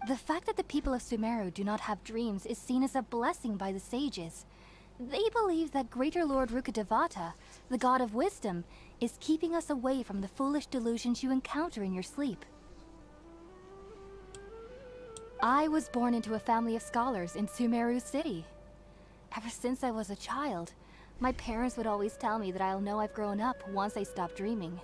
Speaker 5: The fact that the people of Sumeru do not have dreams is seen as a blessing by the sages. They believe that Greater Lord Rukkhadevata, the god of wisdom, is keeping us away from the foolish delusions you encounter in your sleep. I was born into a family of scholars in Sumeru City. Ever since I was a child, my parents would always tell me that I'll know I've grown up once I stop dreaming.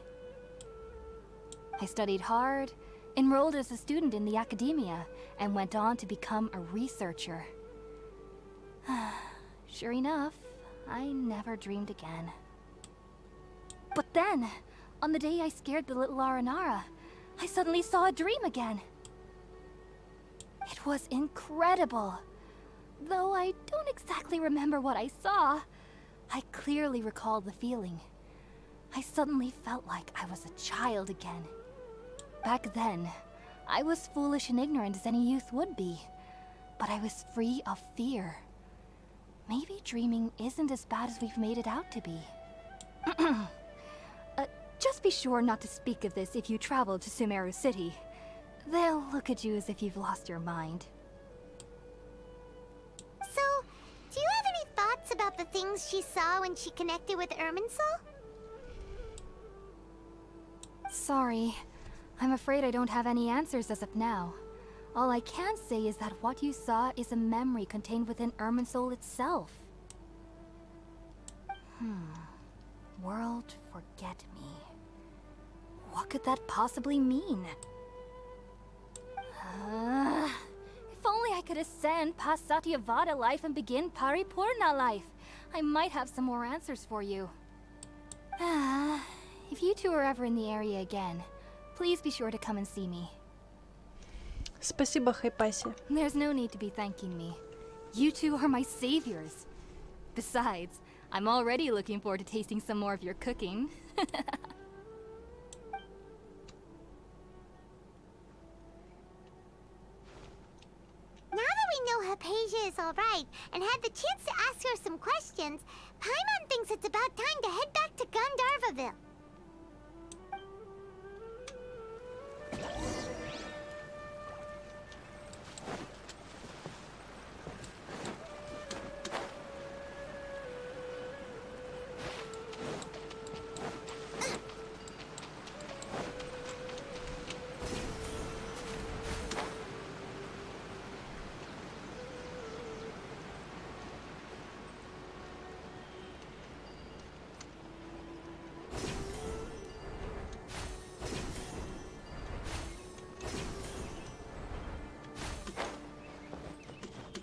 Speaker 5: I studied hard, enrolled as a student in the academia, and went on to become a researcher. Sure enough, I never dreamed again. But then, on the day I scared the little Aranara, I suddenly saw a dream again. It was incredible. Though I don't exactly remember what I saw, I clearly recall the feeling. I suddenly felt like I was a child again. Back then, I was foolish and ignorant as any youth would be, but I was free of fear. Maybe dreaming isn't as bad as we've made it out to be. Just be sure not to speak of this if you travel to Sumeru City. They'll look at you as if you've lost your mind.
Speaker 2: So, do you have any thoughts about the things she saw when she connected with Irminsul?
Speaker 5: Sorry. I'm afraid I don't have any answers as of now. All I can say is that what you saw is a memory contained within Irminsul itself. World forget me. What could that possibly mean? If only I could ascend past Satyavada life and begin Paripurna life. I might have some more answers for you. If you two are ever in the area again, please be sure to come and see me.
Speaker 1: Спасибо, Хайпаси.
Speaker 5: There's no need to be thanking me. You two are my saviors. Besides, I'm already looking forward to tasting some more of your cooking.
Speaker 2: Now that we know Hypatia is alright and had the chance to ask her some questions, Paimon thinks it's about time to head back to Gandharvaville.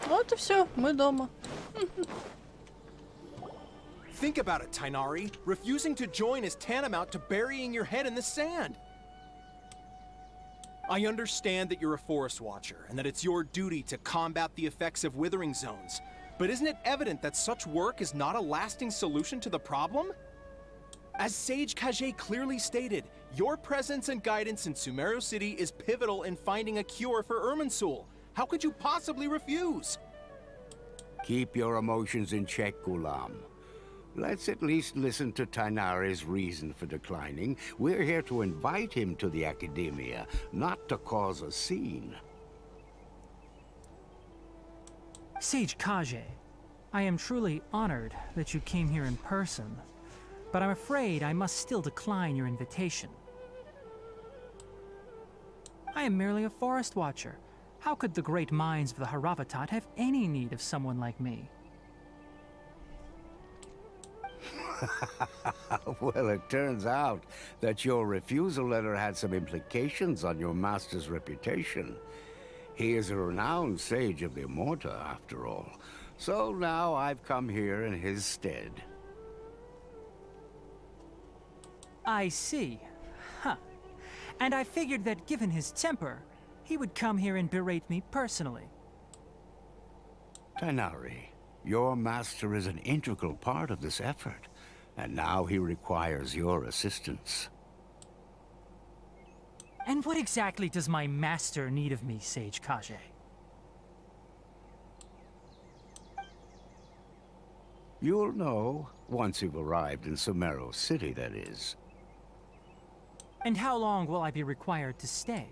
Speaker 1: Вот и все, мы дома.
Speaker 11: Think about it, Tainari. Refusing to join is tantamount to burying your head in the sand. I understand that you're a forest watcher and that it's your duty to combat the effects of withering zones. But isn't it evident that such work is not a lasting solution to the problem? As Sage Kage clearly stated, your presence and guidance in Sumeru City is pivotal in finding a cure for Irminsul. How could you possibly refuse?
Speaker 10: Keep your emotions in check, Ghulam. Let's at least listen to Tainari's reason for declining. We're here to invite him to the Academia, not to cause a scene.
Speaker 4: Sage Kage, I am truly honored that you came here in person, but I'm afraid I must still decline your invitation. I am merely a forest watcher. How could the great minds of the Haravatat have any need of someone like me?
Speaker 10: Well, it turns out that your refusal letter had some implications on your master's reputation. He is a renowned sage of the Immorta, after all. So now I've come here in his stead.
Speaker 4: I see. Huh. And I figured that given his temper, he would come here and berate me personally.
Speaker 10: Tainari, your master is an integral part of this effort, and now he requires your assistance.
Speaker 4: And what exactly does my master need of me, Sage Kage?
Speaker 10: You'll know once you've arrived in Sumeru City, that is.
Speaker 4: And how long will I be required to stay?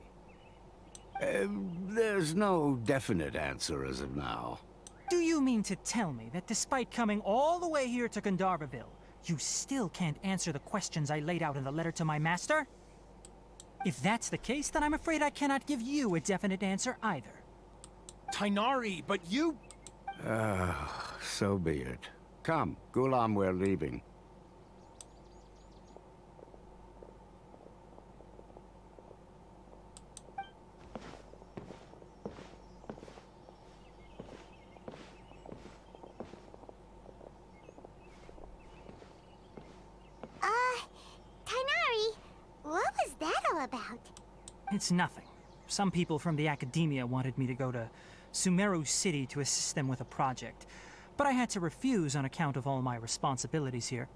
Speaker 10: There's no definite answer as of now.
Speaker 4: Do you mean to tell me that despite coming all the way here to Gandharvaville, you still can't answer the questions I laid out in the letter to my master? If that's the case, then I'm afraid I cannot give you a definite answer either.
Speaker 11: Tainari, but you...
Speaker 10: So be it. Come, Ghulam, we're leaving.
Speaker 2: Tainari, what was that all about?
Speaker 4: It's nothing. Some people from the Academia wanted me to go to Sumeru City to assist them with a project, but I had to refuse on account of all my responsibilities here.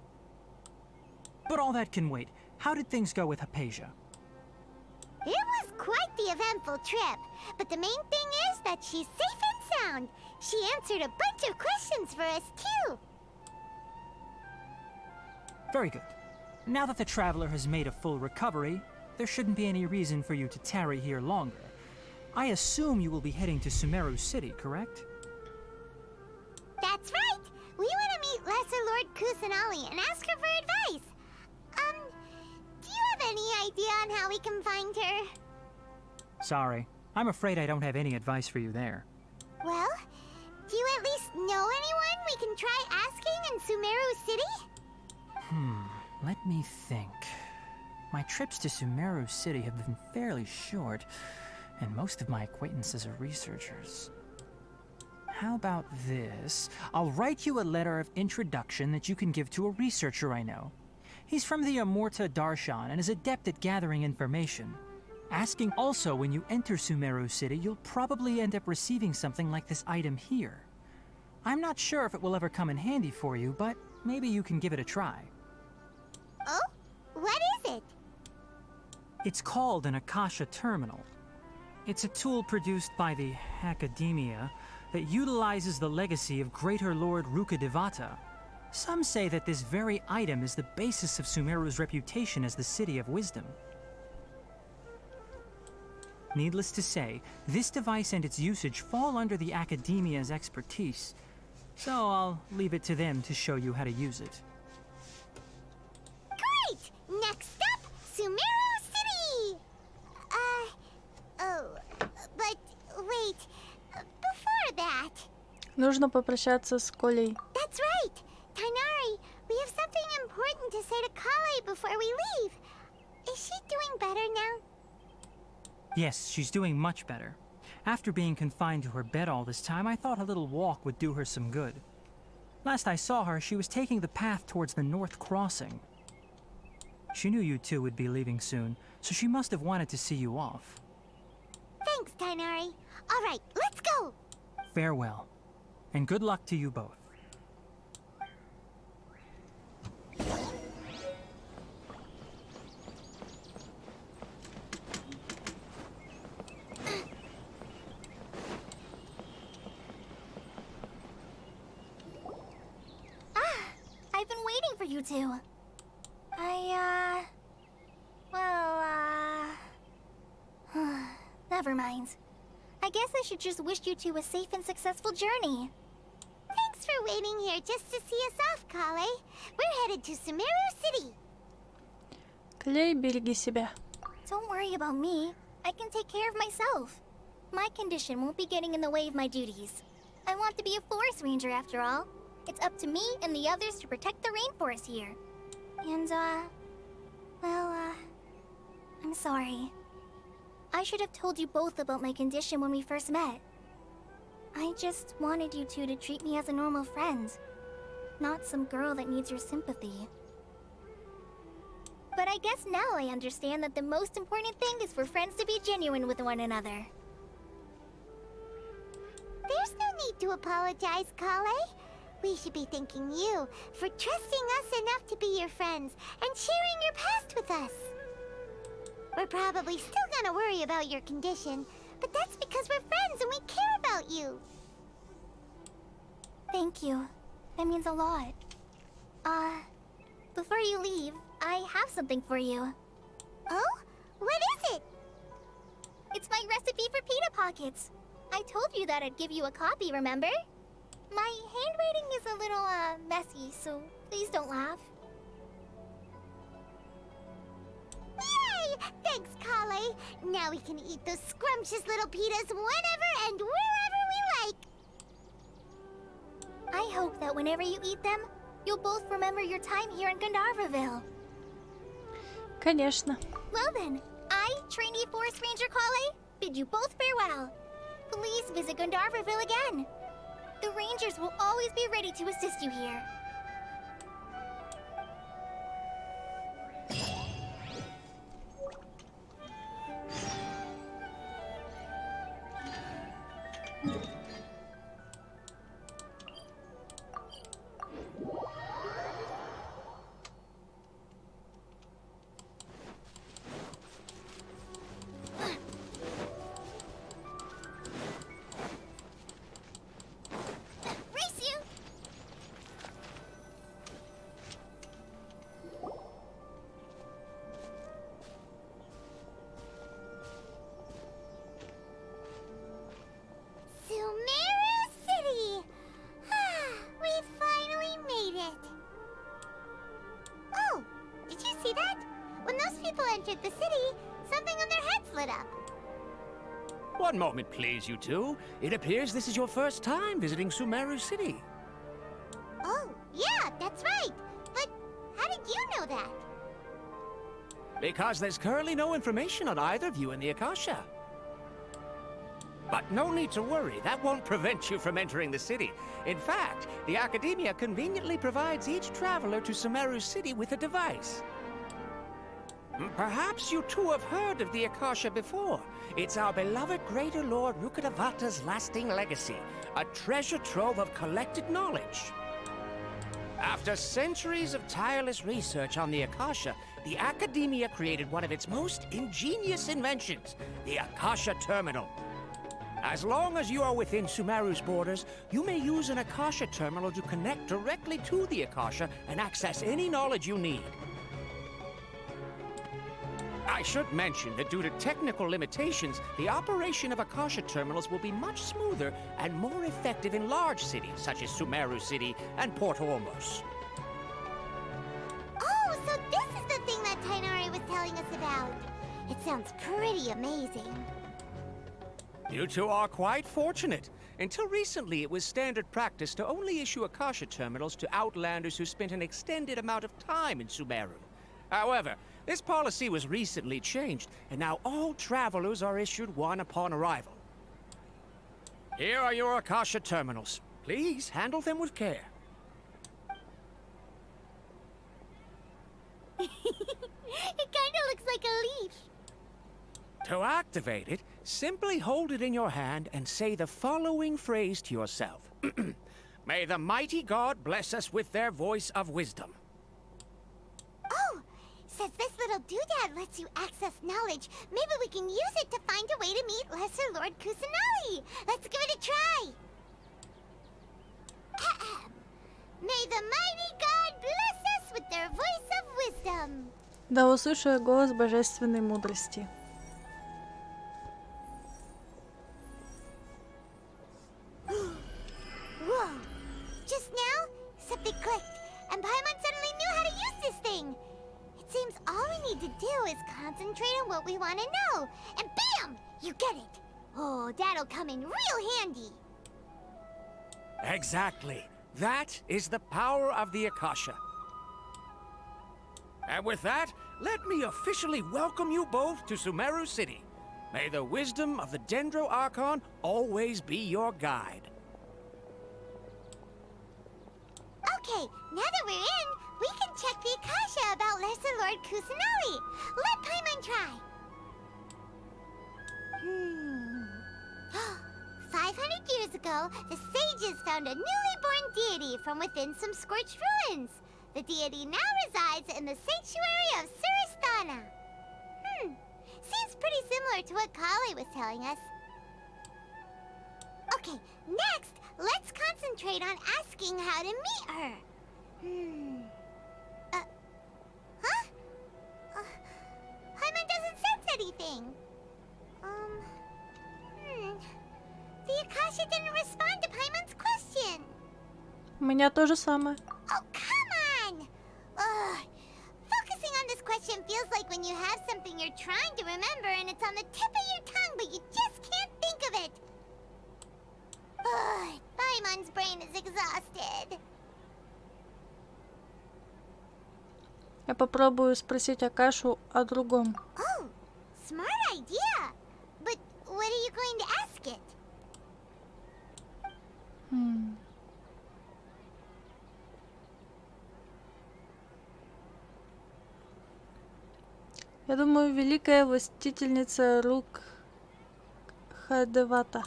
Speaker 4: But all that can wait. How did things go with Hypatia?
Speaker 2: It was quite the eventful trip, but the main thing is that she's safe and sound. She answered a bunch of questions for us, too.
Speaker 4: Very good. now that the traveler has made a full recovery, there shouldn't be any reason for you to tarry here longer. I assume you will be heading to Sumeru City, correct?
Speaker 2: That's right! We want to meet Lesser Lord Kusanali and ask her for advice. Do you have any idea on how we can find her?
Speaker 4: Sorry, I'm afraid I don't have any advice for you there.
Speaker 2: Well, do you at least know anyone we can try asking in Sumeru City?
Speaker 4: Let me think. My trips to Sumeru City have been fairly short, and most of my acquaintances are researchers. How about this? I'll write you a letter of introduction that you can give to a researcher I know. He's from the Amurta Darshan and is adept at gathering information. Asking also, when you enter Sumeru City, you'll probably end up receiving something like this item here. I'm not sure if it will ever come in handy for you, but maybe you can give it a try.
Speaker 2: Oh? What is it?
Speaker 4: It's called an Akasha Terminal. It's a tool produced by the Academia that utilizes the legacy of Greater Lord Rukadevata. Some say that this very item is the basis of Sumeru's reputation as the City of Wisdom. Needless to say, this device and its usage fall under the Academia's expertise, so I'll leave it to them to show you how to use it.
Speaker 2: Great! Next up, Sumeru City! But wait, before that...
Speaker 1: Нужно попрощаться с Колей.
Speaker 2: That's right! Tainari, we have something important to say to Kale before we leave. Is she doing better now?
Speaker 4: Yes, she's doing much better. After being confined to her bed all this time, I thought a little walk would do her some good. Last I saw her, she was taking the path towards the North Crossing. She knew you two would be leaving soon, so she must have wanted to see you off.
Speaker 2: Thanks, Tainari. All right, let's go!
Speaker 4: Farewell, and good luck to you both.
Speaker 3: I've been waiting for you two. Never mind. I guess I should just wish you two a safe and successful journey.
Speaker 2: Thanks for waiting here just to see us off, Kale. We're headed to Sumeru City.
Speaker 1: Клей, береги себя.
Speaker 3: Don't worry about me. I can take care of myself. My condition won't be getting in the way of my duties. I want to be a forest ranger after all. It's up to me and the others to protect the rainforest here. And, I'm sorry. I should have told you both about my condition when we first met. I just wanted you two to treat me as a normal friend, not some girl that needs your sympathy. But I guess now I understand that the most important thing is for friends to be genuine with one another.
Speaker 2: There's no need to apologize, Kale. We should be thanking you for trusting us enough to be your friends and sharing your past with us. We're probably still gonna worry about your condition, but that's because we're friends and we care about you.
Speaker 3: Thank you. That means a lot. Before you leave, I have something for you.
Speaker 2: Oh? What is it?
Speaker 3: It's my recipe for pita pockets. I told you that I'd give you a copy, remember? My handwriting is a little, messy, so please don't laugh.
Speaker 2: Yay! Thanks, Kale. Now we can eat those scrumptious little pitas whenever and wherever we like.
Speaker 3: I hope that whenever you eat them, you'll both remember your time here in Gandharvaville.
Speaker 1: Конечно.
Speaker 3: Well then, I, trainee forest ranger Kale, bid you both farewell. Please visit Gandharvaville again. The rangers will always be ready to assist you here.
Speaker 2: the city, something on their heads lit up.
Speaker 12: One moment, please, you two. It appears this is your first time visiting Sumeru City.
Speaker 2: Oh, yeah, that's right. But how did you know that?
Speaker 12: Because there's currently no information on either of you in the Akasha. But no need to worry, that won't prevent you from entering the city. In fact, the Academia conveniently provides each traveler to Sumeru City with a device. Perhaps you two have heard of the Akasha before. It's our beloved Greater Lord Rukkhadevata's lasting legacy, a treasure trove of collected knowledge. After centuries of tireless research on the Akasha, the Academia created one of its most ingenious inventions, the Akasha Terminal. As long as you are within Sumeru's borders, you may use an Akasha Terminal to connect directly to the Akasha and access any knowledge you need. I should mention that due to technical limitations, the operation of Akasha terminals will be much smoother and more effective in large cities such as Sumeru City and Port Ormos.
Speaker 2: Oh, so this is the thing that Tainari was telling us about. It sounds pretty amazing.
Speaker 12: You two are quite fortunate. Until recently, it was standard practice to only issue Akasha terminals to outlanders who spent an extended amount of time in Sumeru. However, this policy was recently changed, and now all travelers are issued one upon arrival. Here are your Akasha terminals. Please handle them with care.
Speaker 2: It kinda looks like a leaf.
Speaker 12: To activate it, simply hold it in your hand and say the following phrase to yourself. May the mighty God bless us with their voice of wisdom.
Speaker 2: Oh, says this little doodad lets you access knowledge. Maybe we can use it to find a way to meet Lesser Lord Kusanali. Let's give it a try. Ahem. May the mighty God bless us with their voice of wisdom.
Speaker 1: Да услышу я голос божественной мудрости.
Speaker 2: Whoa! Just now, something clicked, and Paimon suddenly knew how to use this thing. It seems all we need to do is concentrate on what we want to know, and bam! You get it. Oh, that'll come in real handy.
Speaker 12: Exactly. That is the power of the Akasha. And with that, let me officially welcome you both to Sumeru City. May the wisdom of the Dendro Archon always be your guide.
Speaker 2: Okay, now that we're in, we can check the Akasha about Lesser Lord Kusanali. Let Paimon try. 500 years ago, the sages found a newly born deity from within some scorched ruins. The deity now resides in the sanctuary of Suristana. Seems pretty similar to what Kali was telling us. Okay, next, let's concentrate on asking how to meet her. Huh? Paimon doesn't sense anything. The Akasha didn't respond to Paimon's question.
Speaker 1: У меня то же самое.
Speaker 2: Oh, come on! Ugh. Focusing on this question feels like when you have something you're trying to remember and it's on the tip of your tongue, but you just can't think of it. Ugh, Paimon's brain is exhausted.
Speaker 1: Я попробую спросить Акашу о другом.
Speaker 2: Oh, smart idea. But what are you going to ask it?
Speaker 1: Я думаю, великая властительница Рукхадевата.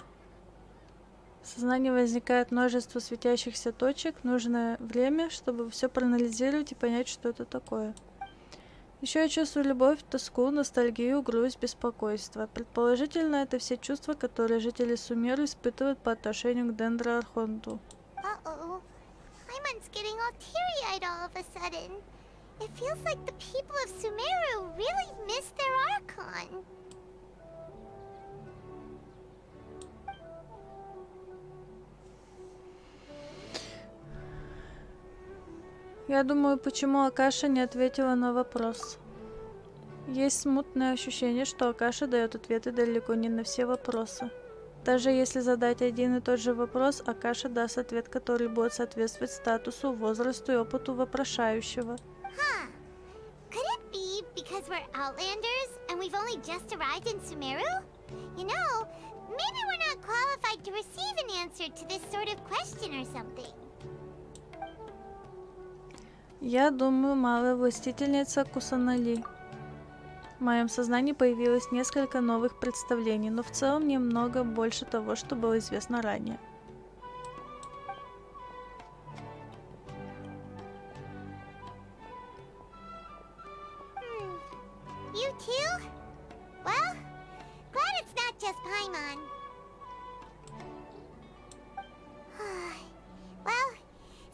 Speaker 1: В сознании возникает множество светящихся точек. Нужно время, чтобы все проанализировать и понять, что это такое. Еще я чувствую любовь, тоску, ностальгию, грусть, беспокойство. Предположительно, это все чувства, которые жители Сумеру испытывают по отношению к Дендроархонту.
Speaker 2: Uh-oh. Paimon's getting all teary-eyed all of a sudden. It feels like the people of Sumeru really miss their Archon.
Speaker 1: Я думаю, почему Акаша не ответила на вопрос. Есть смутное ощущение, что Акаша дает ответы далеко не на все вопросы. Даже если задать один и тот же вопрос, Акаша даст ответ, который будет соответствовать статусу, возрасту и опыту вопрошающего.
Speaker 2: Huh. Could it be because we're Outlanders and we've only just arrived in Sumeru? You know, maybe we're not qualified to receive an answer to this sort of question or something.
Speaker 1: Я думаю, малая властительница Кусанали. В моем сознании появилось несколько новых представлений, но в целом немного больше того, что было известно ранее.
Speaker 2: You too? Well, glad it's not just Paimon. Well,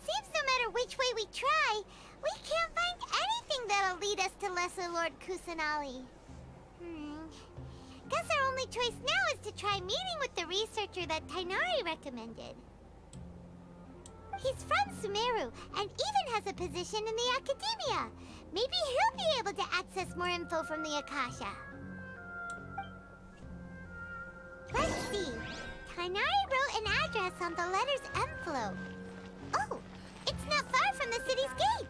Speaker 2: seems no matter which way we try, we can't find anything that'll lead us to Lesser Lord Kusanali. Guess our only choice now is to try meeting with the researcher that Tainari recommended. He's from Sumeru and even has a position in the academia. Maybe he'll be able to access more info from the Akasha. Let's see. Tainari wrote an address on the letter's envelope. Oh, it's not far from the city's gate.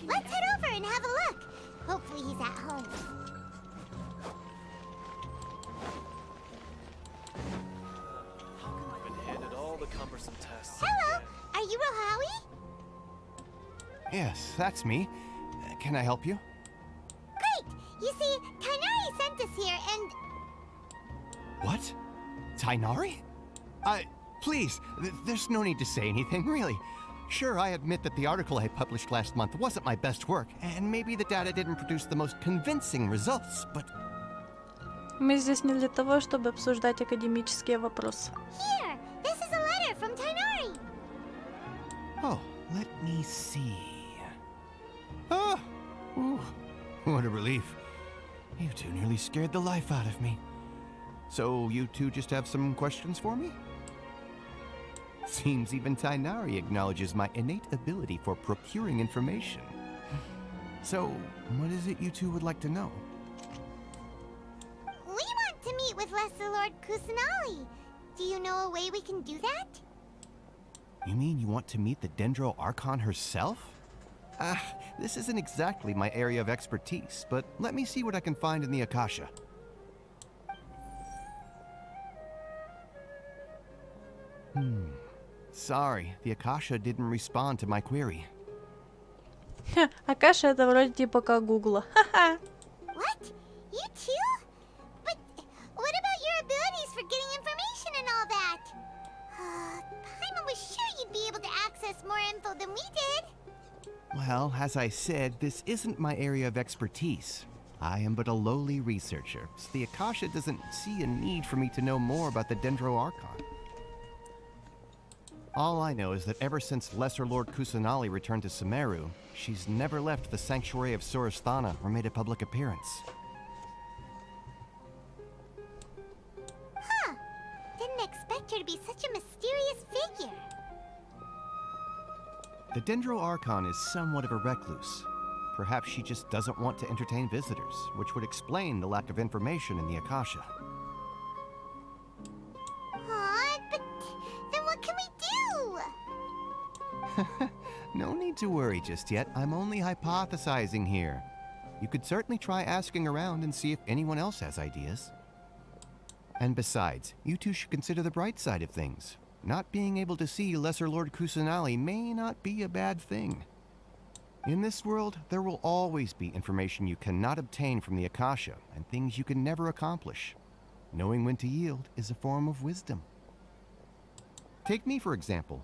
Speaker 2: Let's head over and have a look. Hopefully he's at home.
Speaker 7: I've been handed all the cumbersome tests.
Speaker 2: Hello, are you Rohawi?
Speaker 13: Yes, that's me. Can I help you?
Speaker 2: Great! You see, Tainari sent us here and...
Speaker 13: What? Tainari? Please, there's no need to say anything, really. Sure, I admit that the article I published last month wasn't my best work, and maybe the data didn't produce the most convincing results, but...
Speaker 1: Мы здесь не для того, чтобы обсуждать академические вопросы.
Speaker 2: Here, this is a letter from Tainari.
Speaker 13: Oh, let me see. Oh, ooh, what a relief. You two nearly scared the life out of me. So you two just have some questions for me? Seems even Tainari acknowledges my innate ability for procuring information. So, what is it you two would like to know?
Speaker 2: We want to meet with Lesser Lord Kusanali. Do you know a way we can do that?
Speaker 13: You mean you want to meet the Dendro Archon herself? This isn't exactly my area of expertise, but let me see what I can find in the Akasha. Sorry, the Akasha didn't respond to my query.
Speaker 1: Акаша это вроде типа как Гугла. Ха-ха.
Speaker 2: What? You too? But what about your abilities for getting information and all that? Paimon was sure you'd be able to access more info than we did.
Speaker 13: Well, as I said, this isn't my area of expertise. I am but a lowly researcher, so the Akasha doesn't see a need for me to know more about the Dendro Archon. All I know is that ever since Lesser Lord Kusanali returned to Sumeru, she's never left the Sanctuary of Sorasthana or made a public appearance.
Speaker 2: Huh. Didn't expect her to be such a mysterious figure.
Speaker 13: The Dendro Archon is somewhat of a recluse. Perhaps she just doesn't want to entertain visitors, which would explain the lack of information in the Akasha.
Speaker 2: Aw, but then what can we do?
Speaker 13: No need to worry just yet. I'm only hypothesizing here. You could certainly try asking around and see if anyone else has ideas. And besides, you two should consider the bright side of things. Not being able to see Lesser Lord Kusanali may not be a bad thing. In this world, there will always be information you cannot obtain from the Akasha, and things you can never accomplish. Knowing when to yield is a form of wisdom. Take me, for example.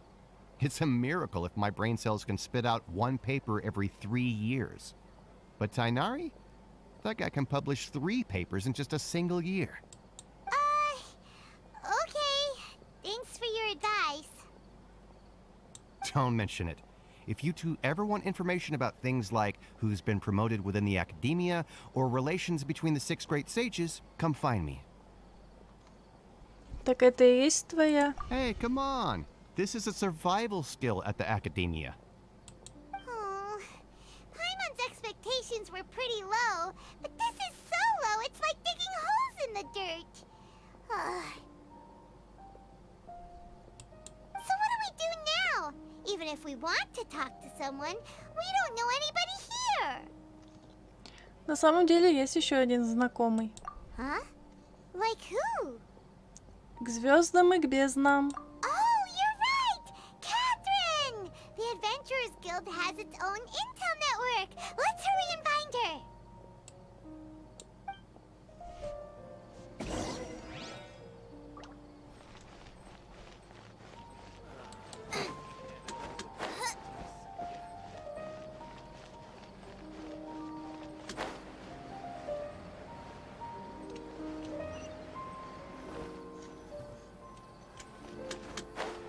Speaker 13: It's a miracle if my brain cells can spit out one paper every 3 years. But Tainari? That guy can publish 3 papers in just a single year.
Speaker 2: Okay. Thanks for your advice.
Speaker 13: Don't mention it. If you two ever want information about things like who's been promoted within the academia or relations between the 6 great sages, come find me.
Speaker 1: Так это и есть твоя?
Speaker 13: Hey, come on! This is a survival skill at the academia.
Speaker 2: Oh, Paimon's expectations vibrations were pretty low, but this is so low, it's like digging holes in the dirt. So what do we do now? Even if we want to talk to someone, we don't know anybody here.
Speaker 1: На самом деле есть еще один знакомый.
Speaker 2: Huh? Like who?
Speaker 1: К звездам и к безднам.
Speaker 2: Oh, you're right! Catherine! The Adventurers Guild has its own intel network. Let's hurry and find her.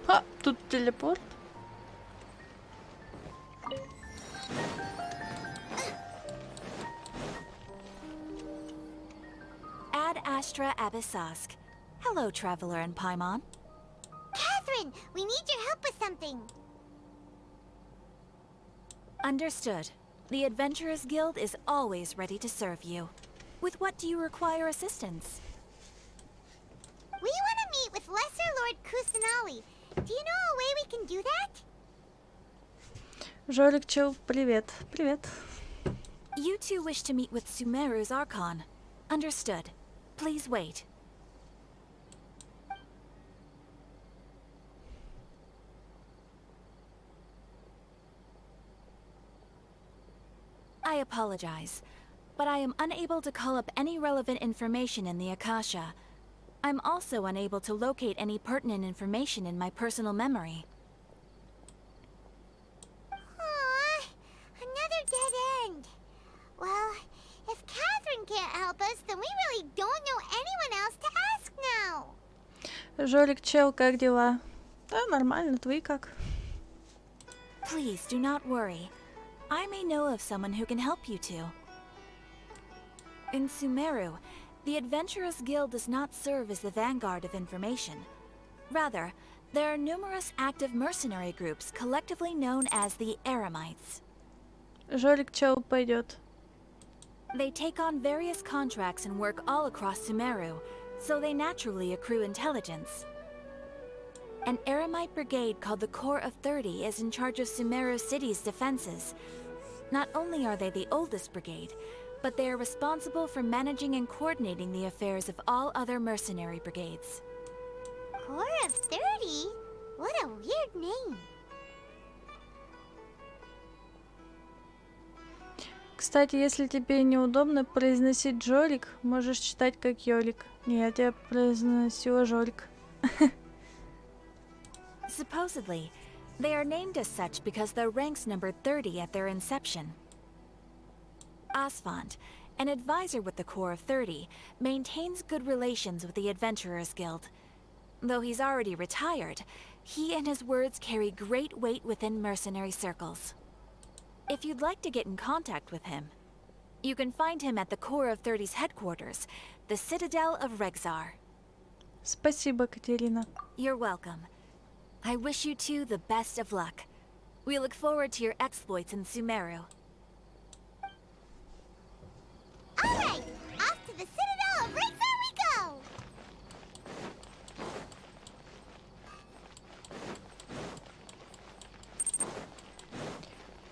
Speaker 1: А, тут телепорт.
Speaker 8: Ad Astra Abyssask. Hello, Traveler and Paimon.
Speaker 2: Catherine, we need your help with something.
Speaker 8: Understood. The Adventurers Guild is always ready to serve you. With what do you require assistance?
Speaker 2: We want to meet with Lesser Lord Kusanali. Do you know a way we can do that?
Speaker 1: Жорик, чел, привет. Привет.
Speaker 8: You two wish to meet with Sumeru's Archon. Understood. Please wait. I apologize, but I am unable to call up any relevant information in the Akasha. I'm also unable to locate any pertinent information in my personal memory.
Speaker 2: Aww, another dead end. Well, if Catherine can't help us, then we really don't know anyone else to ask now.
Speaker 1: Жорик, чел, как дела? Да, нормально, твои как?
Speaker 8: Please do not worry. I may know of someone who can help you two. In Sumeru, the Adventurers Guild does not serve as the vanguard of information. Rather, there are numerous active mercenary groups collectively known as the Eremites.
Speaker 1: Жорик, чел, пойдет.
Speaker 8: They take on various contracts and work all across Sumeru, so they naturally accrue intelligence. An Eremite brigade called the Corps of 30 is in charge of Sumeru City's defenses. Not only are they the oldest brigade, but they are responsible for managing and coordinating the affairs of all other mercenary brigades.
Speaker 2: Corps of 30? What a weird name.
Speaker 1: Кстати, если тебе неудобно произносить Жорик, можешь читать как Йолик. Нет, я произносила Жорик.
Speaker 8: Supposedly, they are named as such because their ranks numbered 30 at their inception. Asfand, an advisor with the Corps of 30, maintains good relations with the Adventurers Guild. Though he's already retired, he and his words carry great weight within mercenary circles. If you'd like to get in contact with him, you can find him at the Corps of 30's headquarters, the Citadel of Rexar.
Speaker 1: Спасибо, Катерина.
Speaker 8: You're welcome. I wish you two the best of luck. We look forward to your exploits in Sumeru.
Speaker 2: Alright, off to the Citadel of Rexar we go!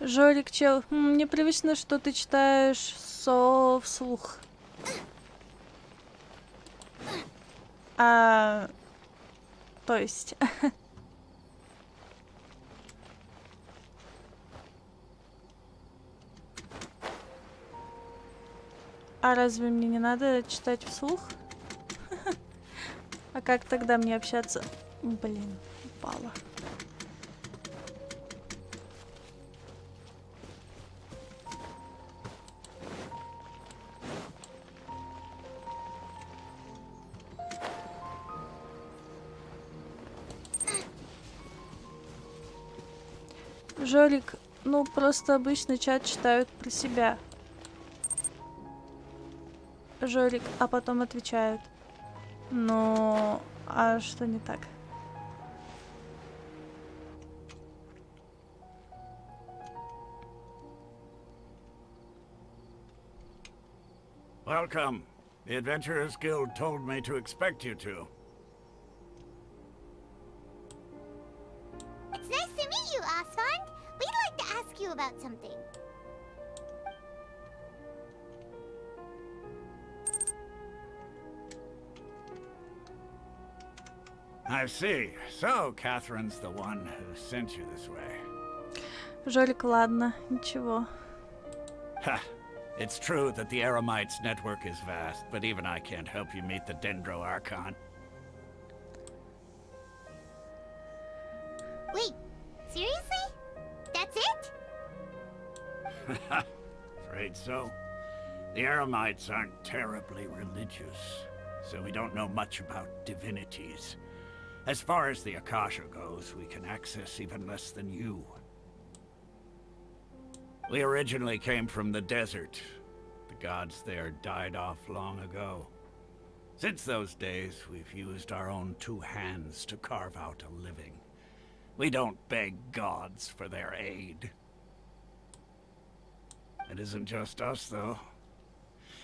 Speaker 1: Жорик, чел, мне привычно, что ты читаешь вслух. То есть... А разве мне не надо читать вслух? А как тогда мне общаться? Блин, упала. Жорик, ну просто обычно чат читают про себя. Жорик, а потом отвечают. Ну, а что не так?
Speaker 14: Welcome. The Adventurers Guild told me to expect you two.
Speaker 2: It's nice to meet you, Osfond. We'd like to ask you about something.
Speaker 14: I see. So, Catherine's the one who sent you this way.
Speaker 1: Жорик, ладно, ничего.
Speaker 14: Ha! It's true that the Eremites' network is vast, but even I can't help you meet the Dendro Archon.
Speaker 2: Wait, seriously? That's it?
Speaker 14: Afraid so. The Eremites aren't terribly religious, so we don't know much about divinities. As far as the Akasha goes, we can access even less than you. We originally came from the desert. The gods there died off long ago. Since those days, we've used our own two hands to carve out a living. We don't beg gods for their aid. It isn't just us, though.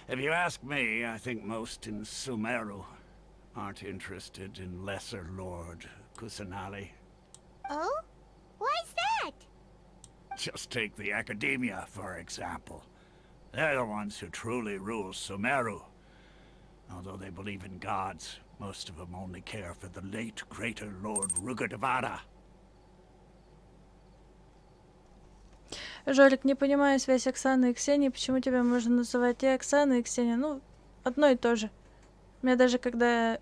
Speaker 14: If you ask me, I think most in Sumeru aren't interested in Lesser Lord Kusanali.
Speaker 2: Oh? Why's that?
Speaker 14: Just take the Academia, for example. They're the ones who truly rule Sumeru. Although they believe in gods, most of them only care for the late Greater Lord Rukkhadevata.
Speaker 1: Жорик, не понимаю связь Оксаны и Ксении. Почему тебя можно называть и Оксана, и Ксения? Ну, одно и то же. Меня даже когда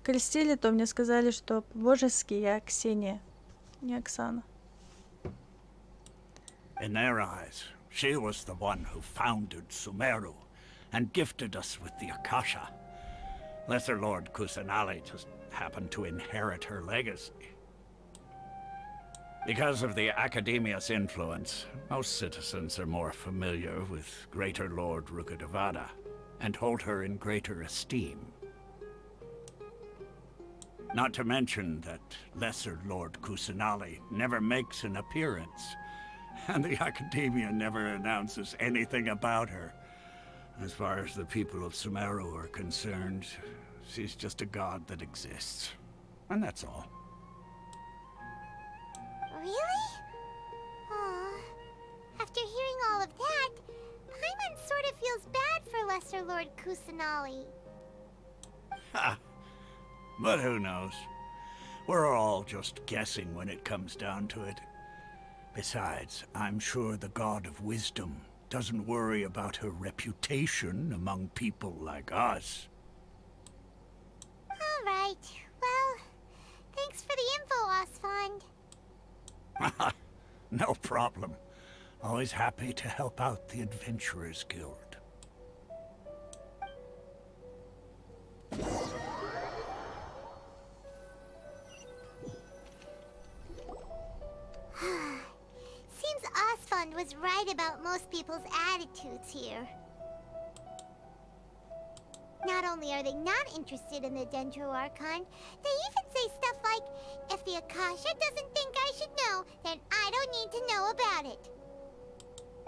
Speaker 1: крестили, то мне сказали, что по-божески я Ксения, не Оксана.
Speaker 14: In their eyes, she was the one who founded Sumeru and gifted us with the Akasha. Lesser Lord Kusanali just happened to inherit her legacy. Because of the Academia's influence, most citizens are more familiar with Greater Lord Rukkhadevata and hold her in greater esteem. Not to mention that Lesser Lord Kusanali never makes an appearance, and the Academia never announces anything about her. As far as the people of Sumeru are concerned, she's just a god that exists. And that's all.
Speaker 2: Really? Aw. After hearing all of that, Paimon sort of feels bad for Lesser Lord Kusanali.
Speaker 14: Ha! But who knows? We're all just guessing when it comes down to it. Besides, I'm sure the God of Wisdom doesn't worry about her reputation among people like us.
Speaker 2: All right. Well, thanks for the info, Osfond.
Speaker 14: No problem. Always happy to help out the Adventurers Guild.
Speaker 2: Seems Osfond was right about most people's attitudes here. Not only are they not interested in the Dendro Archon, they even say stuff like, if the Akasha doesn't think I should know, then I don't need to know about it.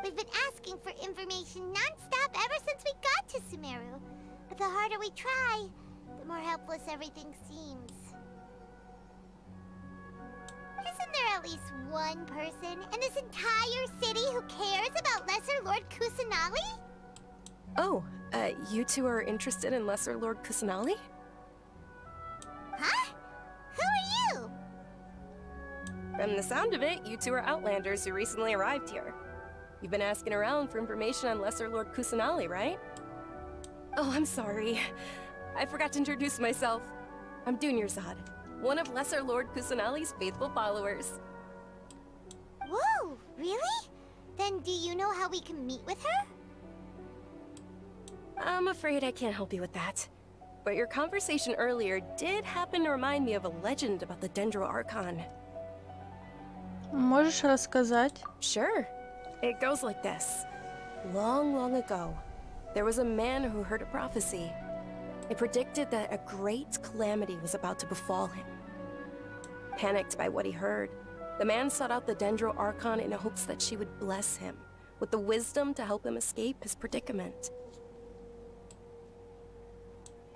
Speaker 2: We've been asking for information non-stop ever since we got to Sumeru. But the harder we try, the more helpless everything seems. Isn't there at least one person in this entire city who cares about Lesser Lord Kusanali?
Speaker 15: Oh, you two are interested in Lesser Lord Kusanali?
Speaker 2: Huh? Who are you?
Speaker 15: From the sound of it, you two are Outlanders who recently arrived here. You've been asking around for information on Lesser Lord Kusanali, right? Oh, I'm sorry. I forgot to introduce myself. I'm Dunyarzad, one of Lesser Lord Kusanali's faithful followers.
Speaker 2: Whoa, really? Then do you know how we can meet with her?
Speaker 15: I'm afraid I can't help you with that. But your conversation earlier did happen to remind me of a legend about the Dendro Archon.
Speaker 1: Можешь рассказать?
Speaker 15: Sure. It goes like this. Long, long ago, there was a man who heard a prophecy. It predicted that a great calamity was about to befall him. Panicked by what he heard, the man sought out the Dendro Archon in hopes that she would bless him with the wisdom to help him escape his predicament.